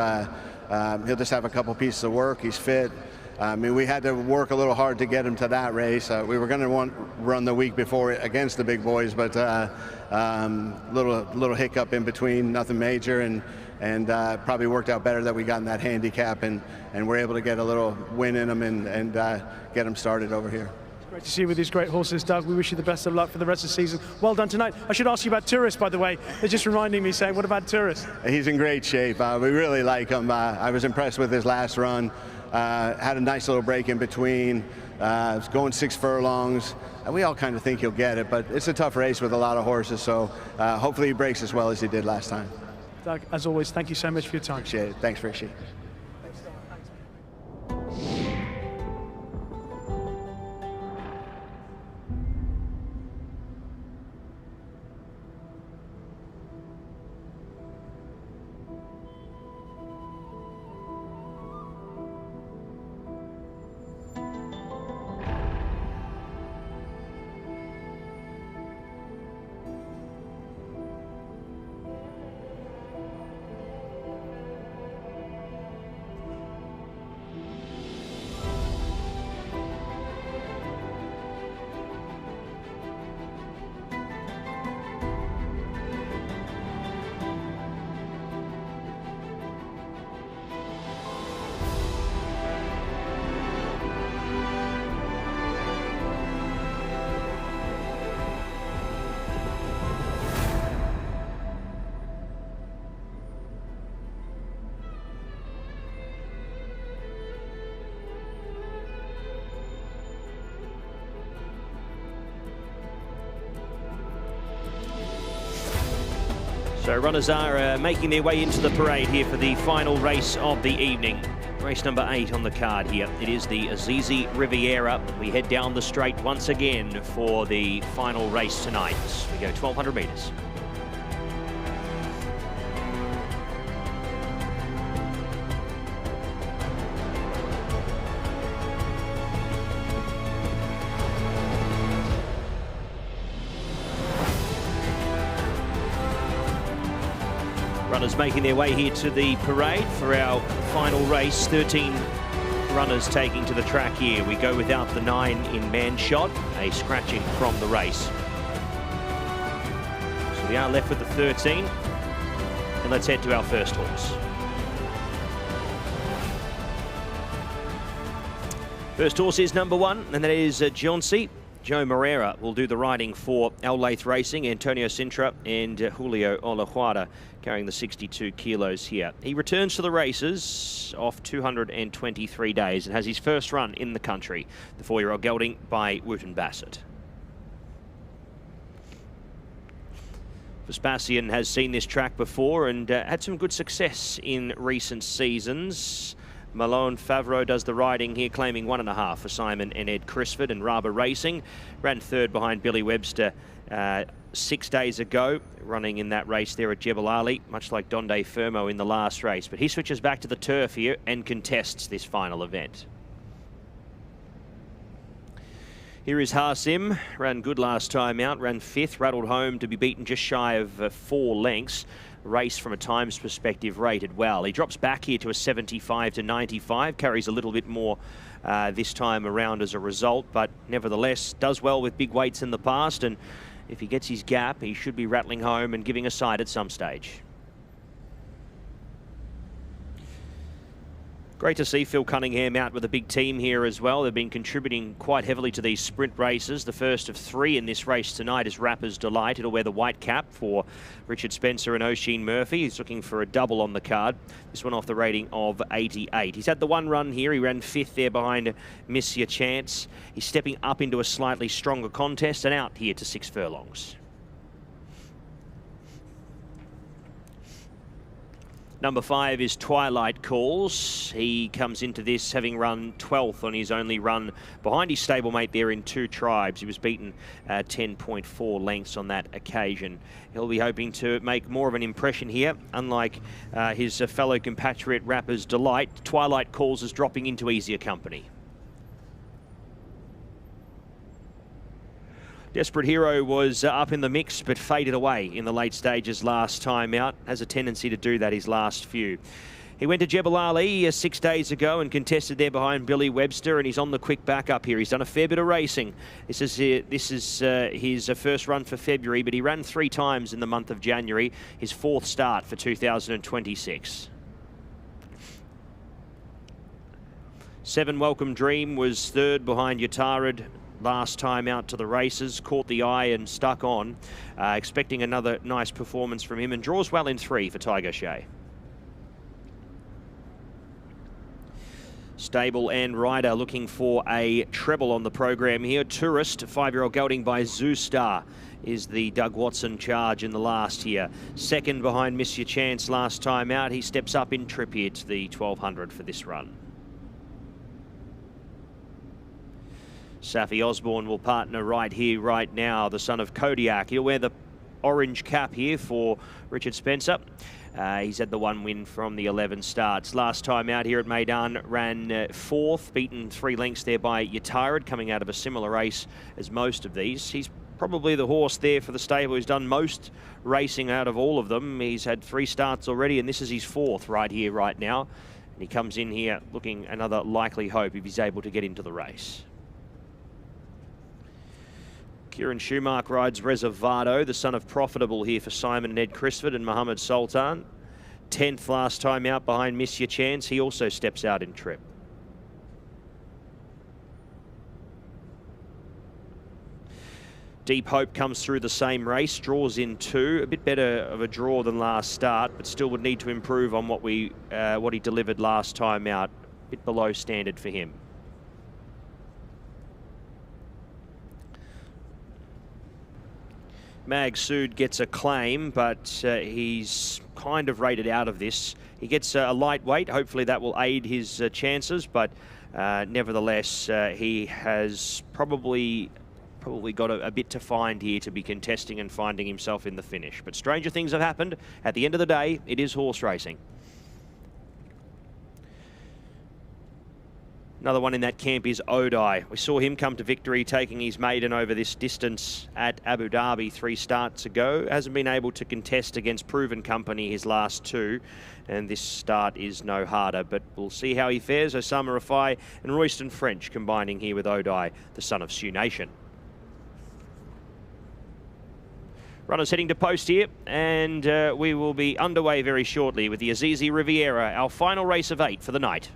he'll just have a couple pieces of work. He's fit. I mean, we had to work a little hard to get him to that race. We were going to run the week before against the big boys, but little hiccup in between, nothing major, and probably worked out better that we got in that handicap and we're able to get a little win in him and get him started over here. Great to see you with these great horses, Doug. We wish you the best of luck for the rest of the season. Well done tonight. I should ask you about Tourist, by the way. They're just reminding me, saying, what about Tourist? He's in great shape. We really like him. I was impressed with his last run. Had a nice little break in between. It's going 6 furlongs. We all kind of think he'll get it, but it's a tough race with a lot of horses, so hopefully he breaks as well as he did last time. Doug, as always, thank you so much for your time. Appreciate it. Thanks, Rishi. So runners are making their way into the parade here for the final race of the evening. Race number 8 on the card here. It is the Azizi Riviera. We head down the straight once again for the final race tonight. We go 1,200 metres. Runners making their way here to the parade for our final race. 13 runners taking to the track here. We go without the 9 in man shot, a scratching from the race. So we are left with the 13. And let's head to our first horse. First horse is number 1, and that is Jauncey. Joe Moreira will do the riding for Laith Racing. Antonio Sintra and Julio Olajuara carrying the 62 kilos here. He returns to the races off 223 days and has his first run in the country. The 4-year-old gelding by Wooten Bassett. Vespasian has seen this track before and had some good success in recent seasons. Malone Favreau does the riding here, claiming 1.5 for Simon and Ed Crisford, and Raba Racing ran 3rd behind Billy Webster 6 days ago, running in that race there at Jebel Ali, much like Donde Fermo in the last race. But he switches back to the turf here and contests this final event. Here is Harsim, ran good last time out, ran 5th, rattled home to be beaten just shy of 4 lengths. Race from a times perspective rated well. He drops back here to a 75 to 95, carries a little bit more this time around as a result, but nevertheless does well with big weights in the past, and if he gets his gap, he should be rattling home and giving a side at some stage. Great to see Phil Cunningham out with a big team here as well. They've been contributing quite heavily to these sprint races. The first of 3 in this race tonight is Rapper's Delight. It'll wear the white cap for Richard Spencer and Oisin Murphy. He's looking for a double on the card. This one off the rating of 88. He's had the 1 run here. He ran 5th there behind Miss Your Chance. He's stepping up into a slightly stronger contest and out here to 6 furlongs. Number 5 is Twilight Calls. He comes into this having run 12th on his only run behind his stablemate there in 2 Tribes. He was beaten 10.4 lengths on that occasion. He'll be hoping to make more of an impression here. Unlike his fellow compatriot Rapper's Delight, Twilight Calls is dropping into easier company. Desperate Hero was up in the mix but faded away in the late stages last time out. Has a tendency to do that his last few. He went to Jebel Ali 6 days ago and contested there behind Billy Webster, and he's on the quick back up here. He's done a fair bit of racing. This is his first run for February, but he ran 3 times in the month of January, his 4th start for 2026. 7 Welcome Dream was 3rd behind Yatarid last time out to the races, caught the eye and stuck on. Expecting another nice performance from him, and draws well in 3 for Tiger Shea. Stable and rider looking for a treble on the program here. Tourist, 5-year-old gelding by Zoo Star, is the Doug Watson charge in the last here. 2nd behind Miss Your Chance last time out. He steps up in trip here to the 1200 for this run. Safi Osborne will partner right here, right now, the son of Kodiak. He'll wear the orange cap here for Richard Spencer. He's had the 1 win from the 11 starts. Last time out here at Meydan, ran 4th, beaten 3 lengths there by Yatarid, coming out of a similar race as most of these. He's probably the horse there for the stable who's done most racing out of all of them. He's had 3 starts already, and this is his 4th right here, right now. And he comes in here looking another likely hope if he's able to get into the race. Kieran Schumacher rides Reservado, the son of Profitable here for Simon and Ed Crisford and Mohammed Sultan. 10th last time out behind Miss Your Chance. He also steps out in trip. Deep Hope comes through the same race, draws in 2. A bit better of a draw than last start, but still would need to improve on what he delivered last time out. A bit below standard for him. Mag Sood gets a claim, but he's kind of rated out of this. He gets a lightweight. Hopefully that will aid his chances, but nevertheless, he has probably got a bit to find here to be contesting and finding himself in the finish. But stranger things have happened. At the end of the day, it is horse racing. Another one in that camp is Odai. We saw him come to victory, taking his maiden over this distance at Abu Dhabi 3 starts ago. Hasn't been able to contest against proven company his last 2, and this start is no harder. But we'll see how he fares. Osama Rafai and Royston French combining here with Odai, the son of Sioux Nation. Runners heading to post here, and we will be underway very shortly with the Azizi Riviera, our final race of 8 for the night.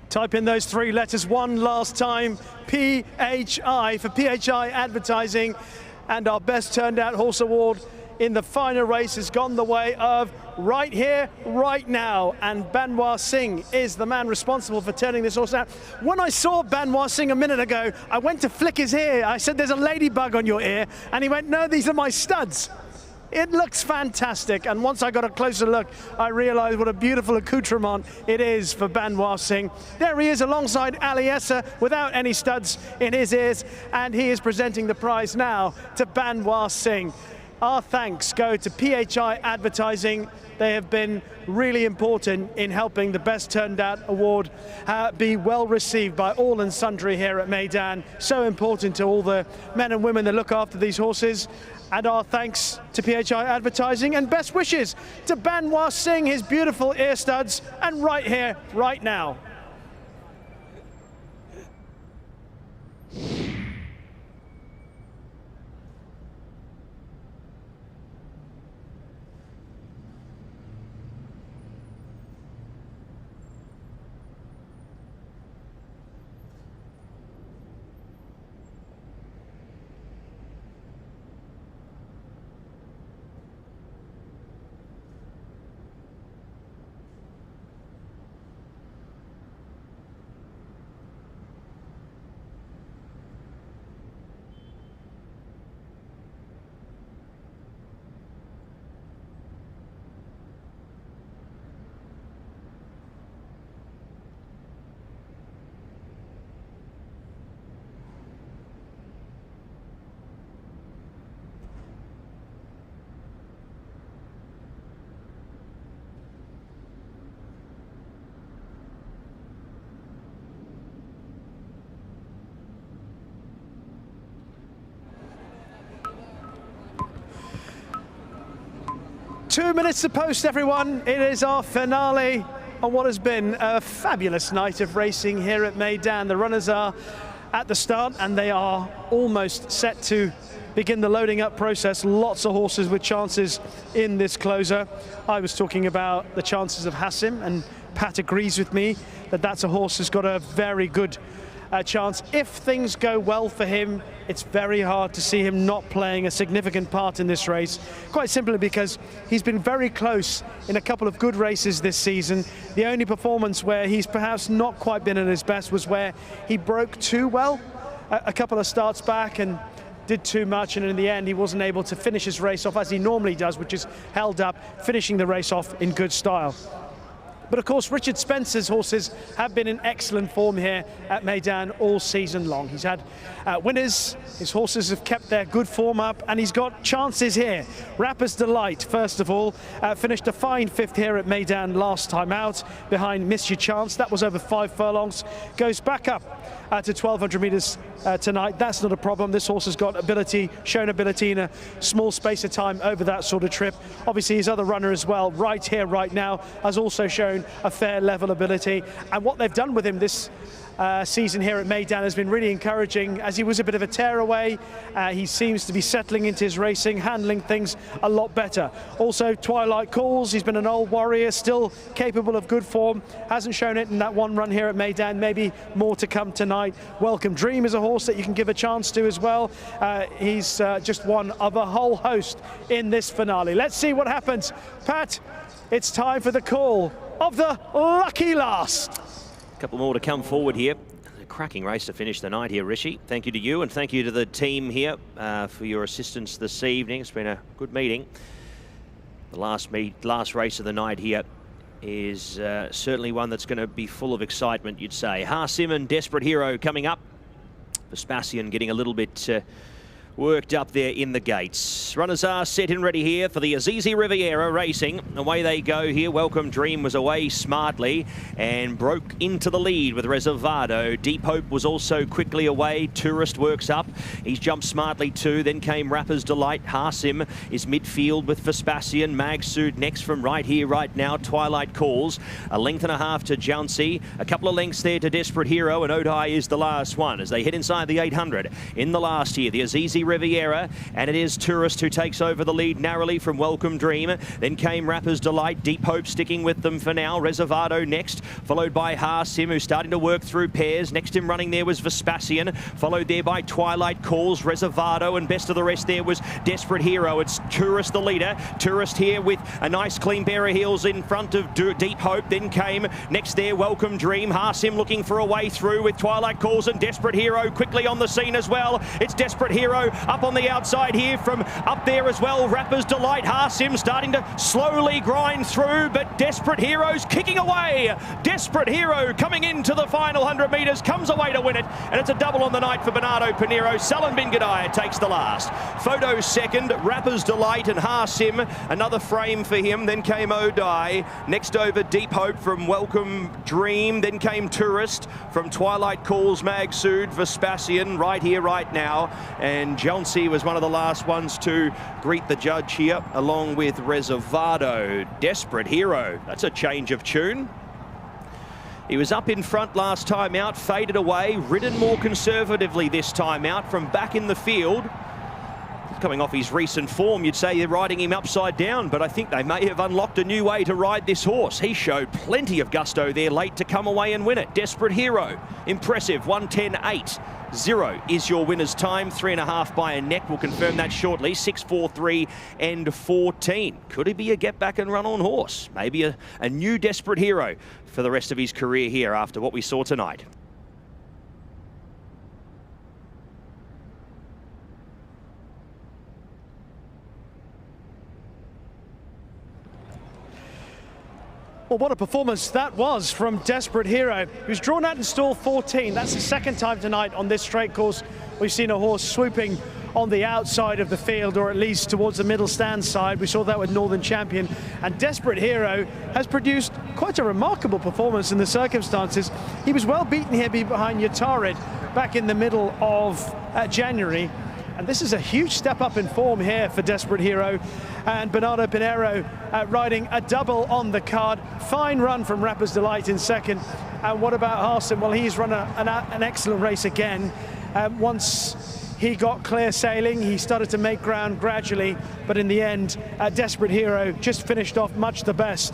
Type in those 3 letters one last time, PHI for PHI Advertising. And our best turned out horse award in the final race has gone the way of Right Here, Right Now. And Banois Singh is the man responsible for turning this horse out. When I saw Banois Singh a minute ago, I went to flick his ear. I said, there's a ladybug on your ear. And he went, no, these are my studs. It looks fantastic, and once I got a closer look, I realized what a beautiful accoutrement it is for Banois Singh. There he is alongside Aliessa without any studs in his ears, and he is presenting the prize now to Banois Singh. Our thanks go to PHI Advertising. They have been really important in helping the Best Turned Out Award be well received by all and sundry here at Meydan. So important to all the men and women that look after these horses. And our thanks to PHI Advertising, and best wishes to Banois Singh, his beautiful ear studs, and Right Here, Right Now. Two minutes to post, everyone. It is our finale on what has been a fabulous night of racing here at Meydan. The runners are at the start and they are almost set to begin the loading up process. Lots of horses with chances in this closer. I was talking about the chances of Hassim, and Pat agrees with me that that's a horse who's got a very good chance. If things go well for him, it's very hard to see him not playing a significant part in this race, quite simply because he's been very close in a couple of good races this season. The only performance where he's perhaps not quite been at his best was where he broke too well a couple of starts back and did too much, and in the end he wasn't able to finish his race off as he normally does, which is held up, finishing the race off in good style. But of course, Richard Spencer's horses have been in excellent form here at Meydan all season long. He's had winners, his horses have kept their good form up, and he's got chances here. Rapper's Delight, first of all, finished a fine 5th here at Meydan last time out, behind Miss Your Chance. That was over 5 furlongs, goes back up to 1,200 metres tonight. That's not a problem. This horse has got ability, shown ability in a small space of time over that sort of trip. Obviously, his other runner as well, Right Here, Right Now, has also shown a fair level ability. And what they've done with him this season here at Meydan has been really encouraging, as he was a bit of a tearaway. He seems to be settling into his racing, handling things a lot better. Also, Twilight Calls, he's been an old warrior, still capable of good form, hasn't shown it in that one run here at Meydan, maybe more to come tonight. Welcome Dream is a horse that you can give a chance to as well. He's just one of a whole host in this finale. Let's see what happens. Pat, it's time for the call of the lucky last. A couple more to come forward here. A cracking race to finish the night here, Rishi. Thank you to you, and thank you to the team here for your assistance this evening. It's been a good meeting. The last race of the night here is certainly one that's going to be full of excitement, you'd say. Hassim and Desperate Hero coming up. Vespasian getting a little bit worked up there in the gates. Runners are set and ready here for the Azizi Riviera racing. Away they go here. Welcome Dream was away smartly and broke into the lead with Reservado. Deep Hope was also quickly away. Tourist works up. He's jumped smartly too. Then came Rapper's Delight. Hassim is midfield with Vespasian. Magsood next from Right Here, Right Now. Twilight Calls. A length and a half to Jouncy. A couple of lengths there to Desperate Hero, and Odai is the last one as they head inside the 800. In the last here, the Azizi Riviera, and it is Tourist who takes over the lead narrowly from Welcome Dream. Then came Rapper's Delight, Deep Hope sticking with them for now. Reservado next, followed by Harsim, who's starting to work through pairs. Next in running there was Vespasian, followed there by Twilight Calls, Reservado, and best of the rest there was Desperate Hero. It's Tourist the leader. Tourist here with a nice clean pair of heels in front of Deep Hope. Then came next there Welcome Dream. Harsim looking for a way through with Twilight Calls, and Desperate Hero quickly on the scene as well. It's Desperate Hero up on the outside here from up there as well. Rapper's Delight. Harsim starting to slowly grind through, but Desperate Hero's kicking away. Desperate Hero coming into the final 100 metres, comes away to win it, and it's a double on the night for Bernardo Pinheiro. Salim Bin Gadaya takes the last. Photo second, Rapper's Delight and Harsim, another frame for him. Then came Odai. Next over Deep Hope from Welcome Dream. Then came Tourist from Twilight Calls, Magsood, Vespasian right here, right now. And Jonesy was one of the last ones to greet the judge here, along with Reservado. Desperate Hero, that's a change of tune. He was up in front last time out, faded away, ridden more conservatively this time out from back in the field. Coming off his recent form, you'd say they're riding him upside down, but I think they may have unlocked a new way to ride this horse. He showed plenty of gusto there late to come away and win it. Desperate Hero, impressive, 1:10.8.0 is your winner's time. 3.5 by a neck, we'll confirm that shortly. 6:43 and 14. Could he be a get back and run on horse? Maybe a new Desperate Hero for the rest of his career here after what we saw tonight. Well, what a performance that was from Desperate Hero, who's drawn out in stall 14. That's the second time tonight on this straight course we've seen a horse swooping on the outside of the field, or at least towards the middle stand side. We saw that with Northern Champion. And Desperate Hero has produced quite a remarkable performance in the circumstances. He was well beaten here behind Yatarid back in the middle of January. And this is a huge step up in form here for Desperate Hero. And Bernardo Pinheiro riding a double on the card. Fine run from Rapper's Delight in second. And what about Harsim? Well, he's run an excellent race again. Once he got clear sailing, he started to make ground gradually. But in the end, Desperate Hero just finished off much the best.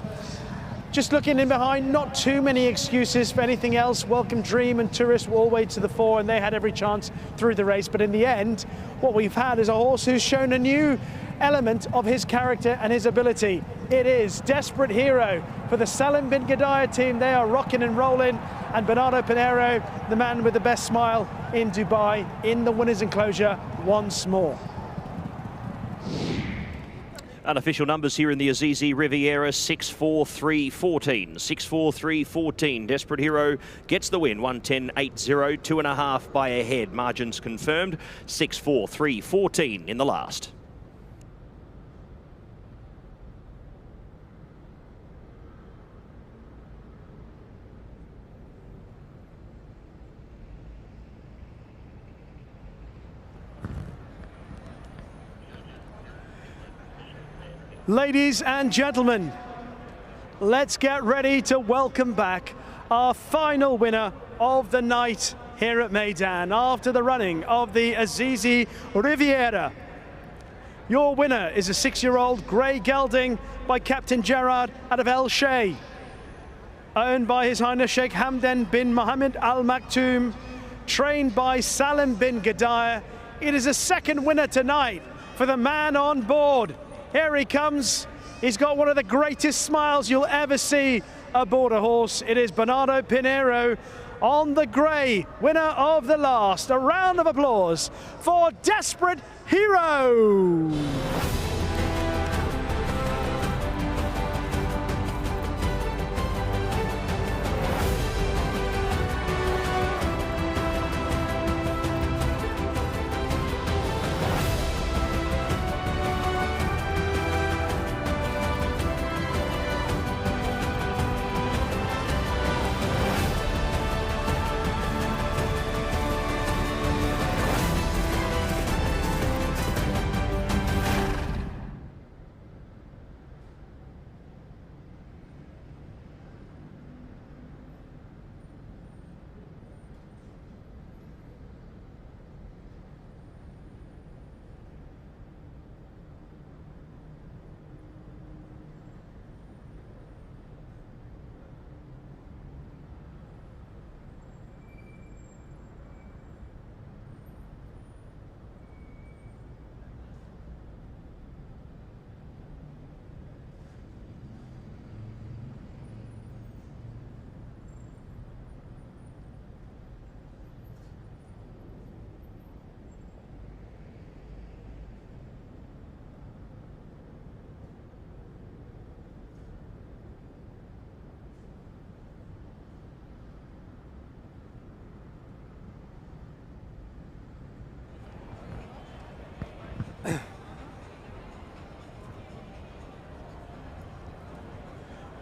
Just looking in behind, not too many excuses for anything else. Welcome Dream and Tourist were all the way to the fore, and they had every chance through the race. But in the end, what we've had is a horse who's shown a new element of his character and his ability. It is Desperate Hero for the Salim Bin Gadaya team. They are rocking and rolling, and Bernardo Pinheiro, the man with the best smile in Dubai, in the winner's enclosure once more. Unofficial numbers here in the Azizi Riviera, 6:43.14. 6:43.14. Desperate Hero gets the win, 1:10.8.0, 2.5 by a head. Margins confirmed, 6:43.14 in the last. Ladies and gentlemen, let's get ready to welcome back our final winner of the night here at Meydan after the running of the Azizi Riviera. Your winner is a 6-year-old Grey Gelding by Captain Gerard out of El Shay, owned by His Highness Sheikh Hamdan bin Mohammed Al Maktoum, trained by Salim Bin Gadaya. It is a second winner tonight for the man on board. Here he comes. He's got one of the greatest smiles you'll ever see aboard a horse. It is Bernardo Pinheiro on the grey, winner of the last. A round of applause for Desperate Hero.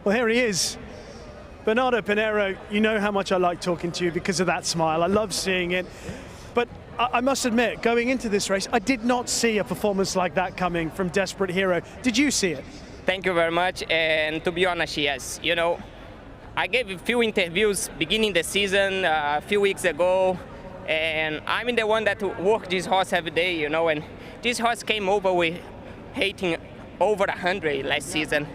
Well, here he is. Bernardo Pinheiro, you know how much I like talking to you because of that smile. I love seeing it. But I must admit, going into this race, I did not see a performance like that coming from Desperate Hero. Did you see it? Thank you very much. And to be honest, yes. You know, I gave a few interviews beginning the season a few weeks ago. And I'm the one that worked this horse every day, you know. And this horse came over with hating over 100 last season.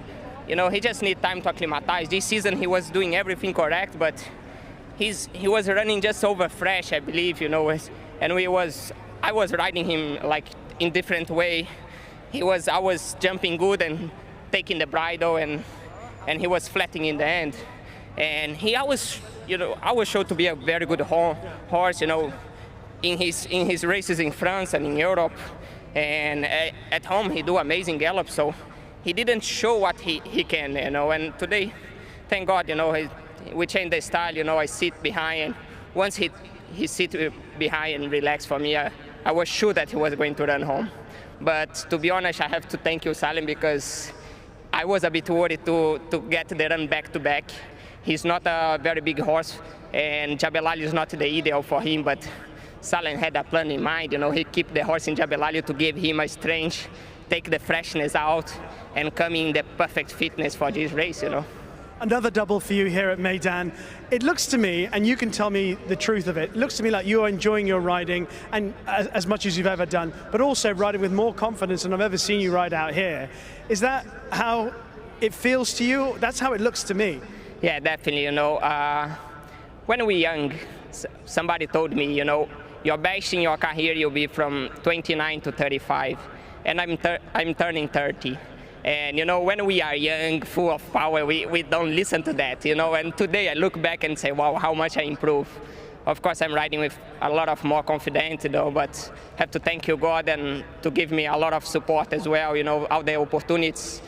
You know, he just needs time to acclimatize. This season he was doing everything correct, but he was running just over fresh, I believe, you know. And I was riding him like in different way. I was jumping good and taking the bridle, and he was flatting in the end. And he always, you know, showed to be a very good horse, you know, in his races in France and in Europe. And at home he do amazing gallop, so he didn't show what he can, you know. And today, thank God, you know, we changed the style, you know. I sit behind, and once he sit behind and relax for me, I was sure that he was going to run home. But to be honest, I have to thank you, Salim, because I was a bit worried to get the run back to back. He's not a very big horse, and Jabelali is not the ideal for him, but Salim had a plan in mind, you know. He kept the horse in Jabelali to give him a strength, take the freshness out, and come in the perfect fitness for this race, you know. Another double for you here at Meydan. It looks to me, and you can tell me the truth of it, looks to me like you are enjoying your riding and as much as you've ever done, but also riding with more confidence than I've ever seen you ride out here. Is that how it feels to you? That's how it looks to me. Yeah, definitely, you know. When we were young, somebody told me, you know, your best in your career you'll be from 29 to 35, and I'm turning 30. And, you know, when we are young, full of power, we don't listen to that, you know. And today I look back and say, wow, how much I improved. Of course, I'm riding with a lot of more confidence, you know, but have to thank you, God, and to give me a lot of support as well, you know, all the opportunities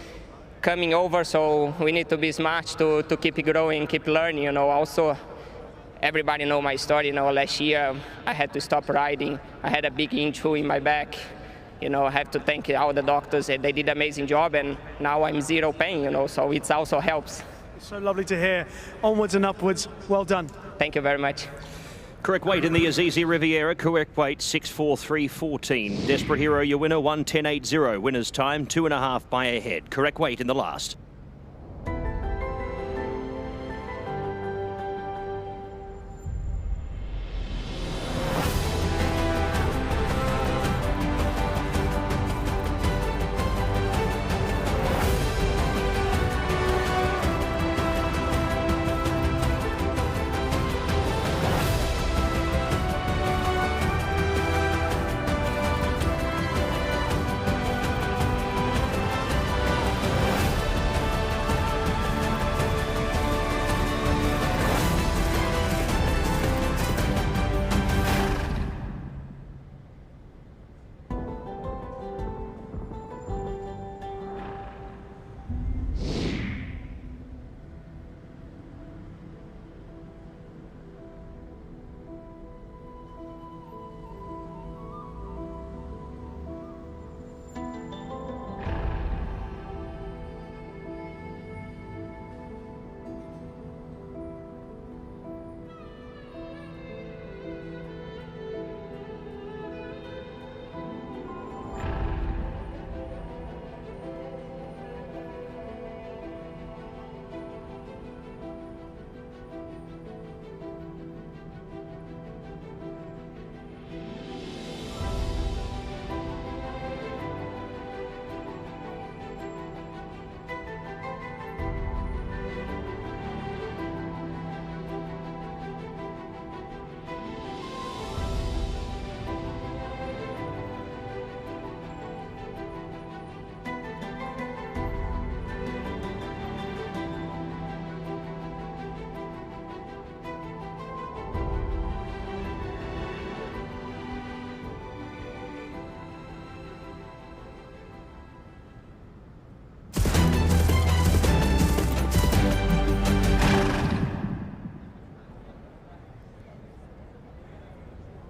coming over. So we need to be smart to keep growing, keep learning, you know. Also, everybody know my story, you know. Last year, I had to stop riding. I had a big injury in my back. You know, I have to thank all the doctors. They did an amazing job, and now I'm zero pain, you know, so it also helps. It's so lovely to hear. Onwards and upwards. Well done. Thank you very much. Correct weight in the Azizi Riviera. Correct weight 643.14. Desperate Hero, your winner, 110.80. Winner's time 2.5 by a head. Correct weight in the last.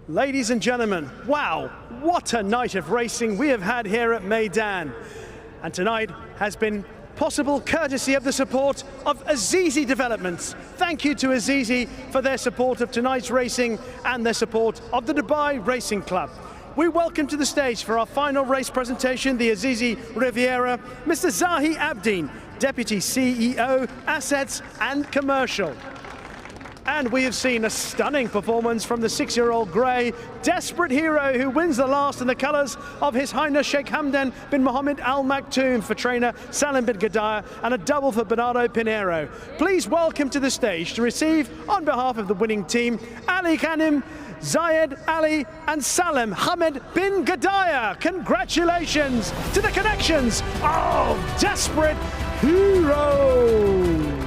Ladies and gentlemen, wow, what a night of racing we have had here at Meydan. And tonight has been possible courtesy of the support of Azizi Developments. Thank you to Azizi for their support of tonight's racing and their support of the Dubai Racing Club. We welcome to the stage for our final race presentation the Azizi Riviera, Mr. Zahi Abdeen, Deputy CEO, Assets and Commercial. And we have seen a stunning performance from the 6-year-old grey, Desperate Hero, who wins the last in the colours of His Highness Sheikh Hamdan bin Mohammed Al Maktoum for trainer Salim bin Gadaya, and a double for Bernardo Pinheiro. Please welcome to the stage to receive, on behalf of the winning team, Ali Khanim, Zayed Ali and Salim Hamed bin Gadaya. Congratulations to the connections of Desperate Hero.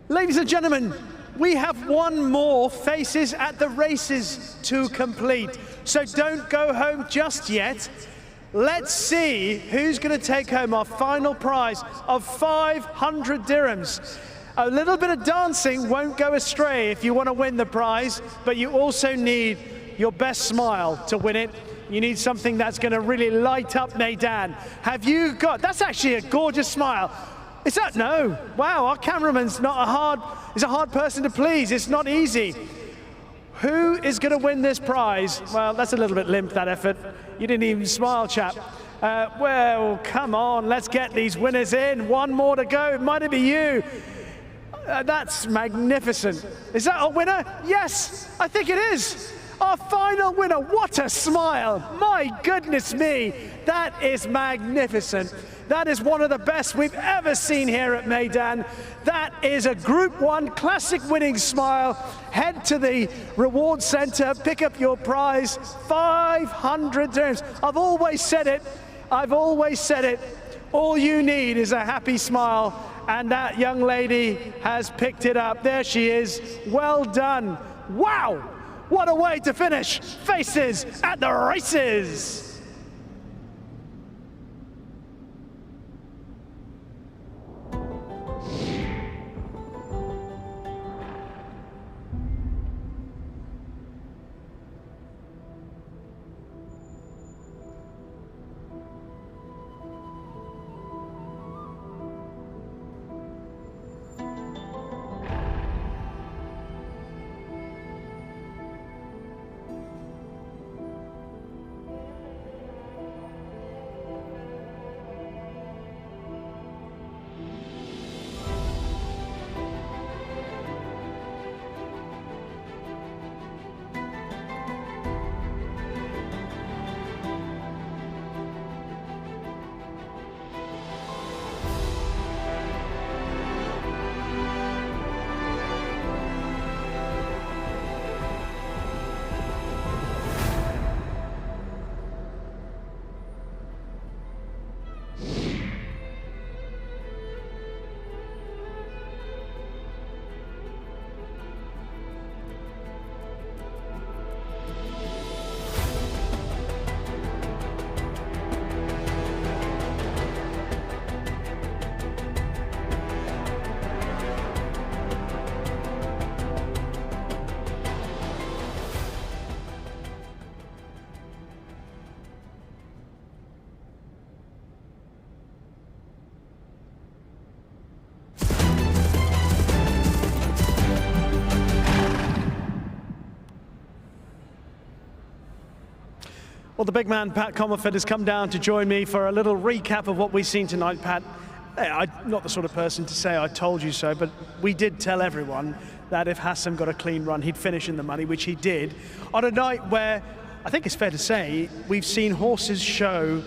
Ladies and gentlemen, we have one more Faces at the Races to complete. So don't go home just yet. Let's see who's going to take home our final prize of 500 dirhams. A little bit of dancing won't go astray if you want to win the prize, but you also need your best smile to win it. You need something that's going to really light up Meydan. Have you got, that's actually a gorgeous smile. Is that, no? Wow, our cameraman's he's a hard person to please. It's not easy. Who is going to win this prize? Well, that's a little bit limp, that effort. You didn't even smile, chap. Well, come on, let's get these winners in. One more to go. It might be you. That's magnificent. Is that a winner? Yes, I think it is. Our final winner. What a smile. My goodness me. That is magnificent. That is one of the best we've ever seen here at Meydan. That is a Group 1 classic winning smile. Head to the reward center, pick up your prize, 500 dirhams. I've always said it. All you need is a happy smile, and that young lady has picked it up. There she is. Well done. Wow, what a way to finish Faces at the Races. Well, the big man, Pat Comerford, has come down to join me for a little recap of what we've seen tonight. Pat, I'm not the sort of person to say I told you so, but we did tell everyone that if Hassan got a clean run, he'd finish in the money, which he did, on a night where I think it's fair to say we've seen horses show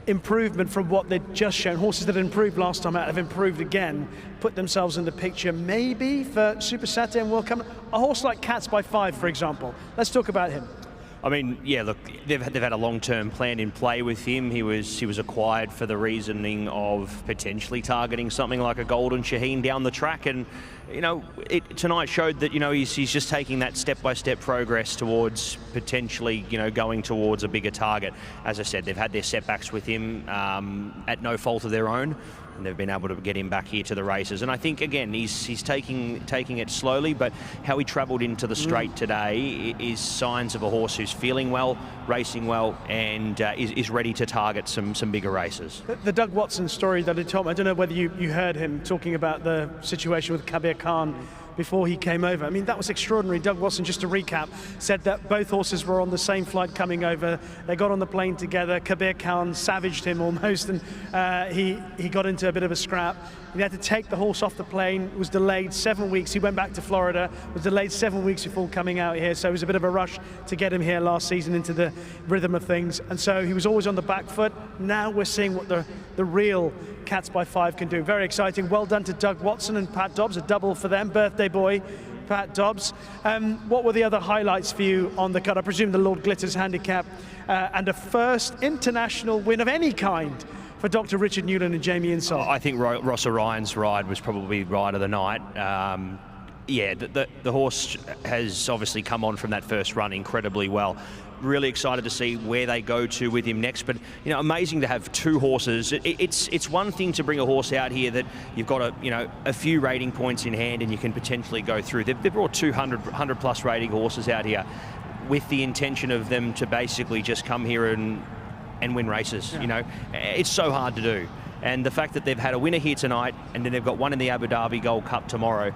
improvement from what they'd just shown. Horses that improved last time out have improved again, put themselves in the picture maybe for Super Saturday and World Cup. A horse like Cats by 5, for example. Let's talk about him. I mean, yeah, look, they've had a long-term plan in play with him. He was acquired for the reasoning of potentially targeting something like a Golden Shaheen down the track, and tonight showed that he's just taking that step-by-step progress towards potentially going towards a bigger target. As I said, they've had their setbacks with him at no fault of their own, and they've been able to get him back here to the races. And I think again he's taking it slowly, but how he travelled into the straight today is signs of a horse who's feeling well, racing well, and is ready to target some bigger races. The Doug Watson story that he told me, I don't know whether you heard him talking about the situation with Kabir Khan before he came over. I mean, that was extraordinary. Doug Watson, just to recap, said that both horses were on the same flight coming over. They got on the plane together. Kabir Khan savaged him almost, and he got into a bit of a scrap. He had to take the horse off the plane, was delayed 7 weeks. He went back to Florida, was delayed 7 weeks before coming out here, so it was a bit of a rush to get him here last season into the rhythm of things. And so he was always on the back foot. Now we're seeing what the real Cats by 5 can do. Very exciting. Well done to Doug Watson and Pat Dobbs, a double for them. Birthday boy, Pat Dobbs. What were the other highlights for you on the cut? I presume the Lord Glitters handicap and a first international win of any kind for Dr. Richard Newland and Jamie Insall. I think Ross Orion's ride was probably ride of the night. Yeah, the horse has obviously come on from that first run incredibly well. Really excited to see where they go to with him next, but amazing to have two horses. It's one thing to bring a horse out here that you've got a few rating points in hand and you can potentially go through. They've brought 100 plus rating horses out here with the intention of them to basically just come here and win races. Yeah. It's so hard to do. And the fact that they've had a winner here tonight and then they've got one in the Abu Dhabi Gold Cup tomorrow,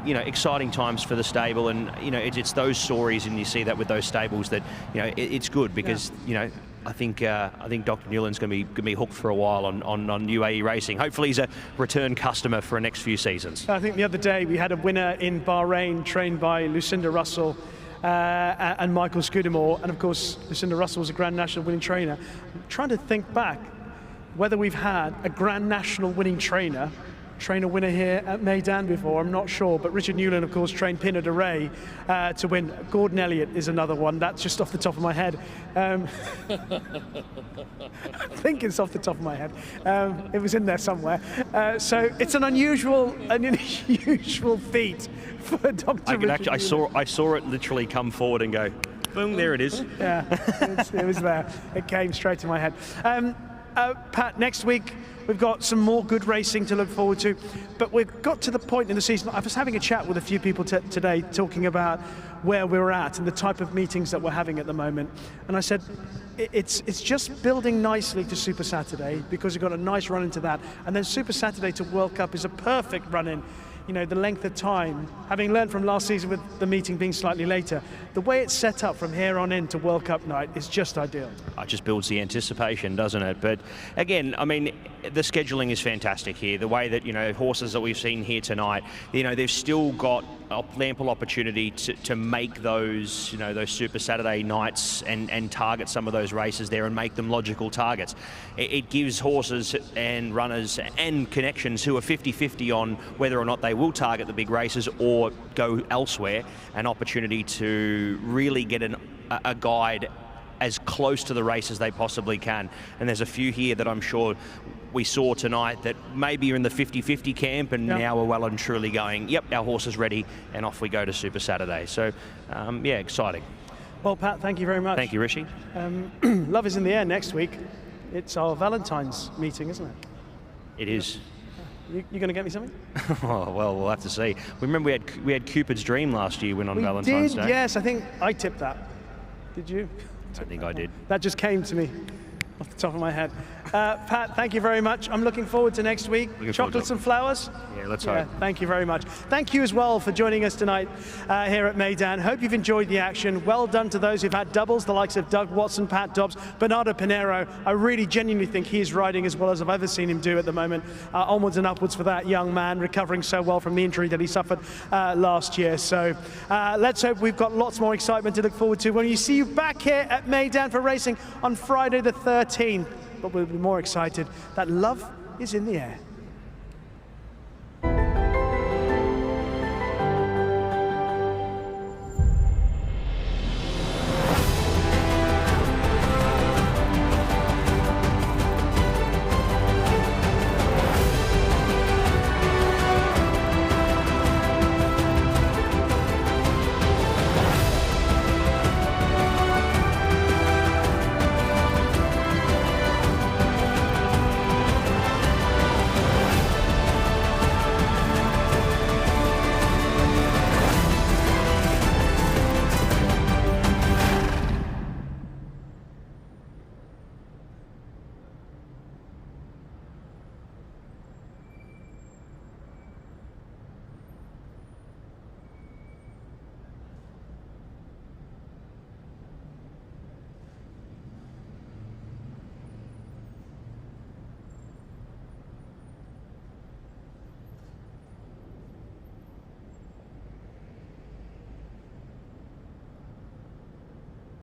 exciting times for the stable. And, it's those stories, and you see that with those stables, that, it's good because, I think Dr. Newland's going to be hooked for a while on UAE racing. Hopefully he's a return customer for the next few seasons. I think the other day we had a winner in Bahrain trained by Lucinda Russell and Michael Scudamore. And of course, Lucinda Russell was a Grand National winning trainer. I'm trying to think back whether we've had a Grand National winning trainer winner here at Meydan before. I'm not sure, but Richard Newland, of course, trained Pinot de Rey to win. Gordon Elliott is another one. That's just off the top of my head. I think it's off the top of my head. It was in there somewhere. So it's an unusual feat for Dr. Richard. I saw it literally come forward and go, boom, there it is. Yeah, it was there. It came straight to my head. Pat, next week we've got some more good racing to look forward to, but we've got to the point in the season. I was having a chat with a few people today talking about where we're at and the type of meetings that we're having at the moment, and I said it's just building nicely to Super Saturday because we've got a nice run into that, and then Super Saturday to World Cup is a perfect run in. The length of time, having learned from last season with the meeting being slightly later, the way it's set up from here on in to World Cup night is just ideal. It just builds the anticipation, doesn't it? But again, I mean, the scheduling is fantastic here. The way that, horses that we've seen here tonight, they've still got ample opportunity to make those, those Super Saturday nights and target some of those races there and make them logical targets. It gives horses and runners and connections who are 50-50 on whether or not they will target the big races or go elsewhere an opportunity to really get a guide as close to the race as they possibly can. And there's a few here that I'm sure we saw tonight that maybe are in the 50-50 camp and now we're well and truly going, yep, our horse is ready, and off we go to Super Saturday. So, exciting. Well, Pat, thank you very much. Thank you, Rishi. Love is in the air next week. It's our Valentine's meeting, isn't it? It is. You going to get me something? Oh, well, we'll have to see. Remember we had Cupid's Dream last year win on Valentine's Day? Yes, I think I tipped that. Did you? I think I did. That just came to me off the top of my head. Pat, thank you very much. I'm looking forward to next week. Chocolates and flowers? Yeah, let's hope. Thank you very much. Thank you as well for joining us tonight here at Meydan. Hope you've enjoyed the action. Well done to those who've had doubles, the likes of Doug Watson, Pat Dobbs, Bernardo Pinheiro. I really genuinely think he is riding as well as I've ever seen him do at the moment. Onwards and upwards for that young man, recovering so well from the injury that he suffered last year. So let's hope we've got lots more excitement to look forward to when we see you back here at Meydan for racing on Friday the 13th. But we'll be more excited that love is in the air.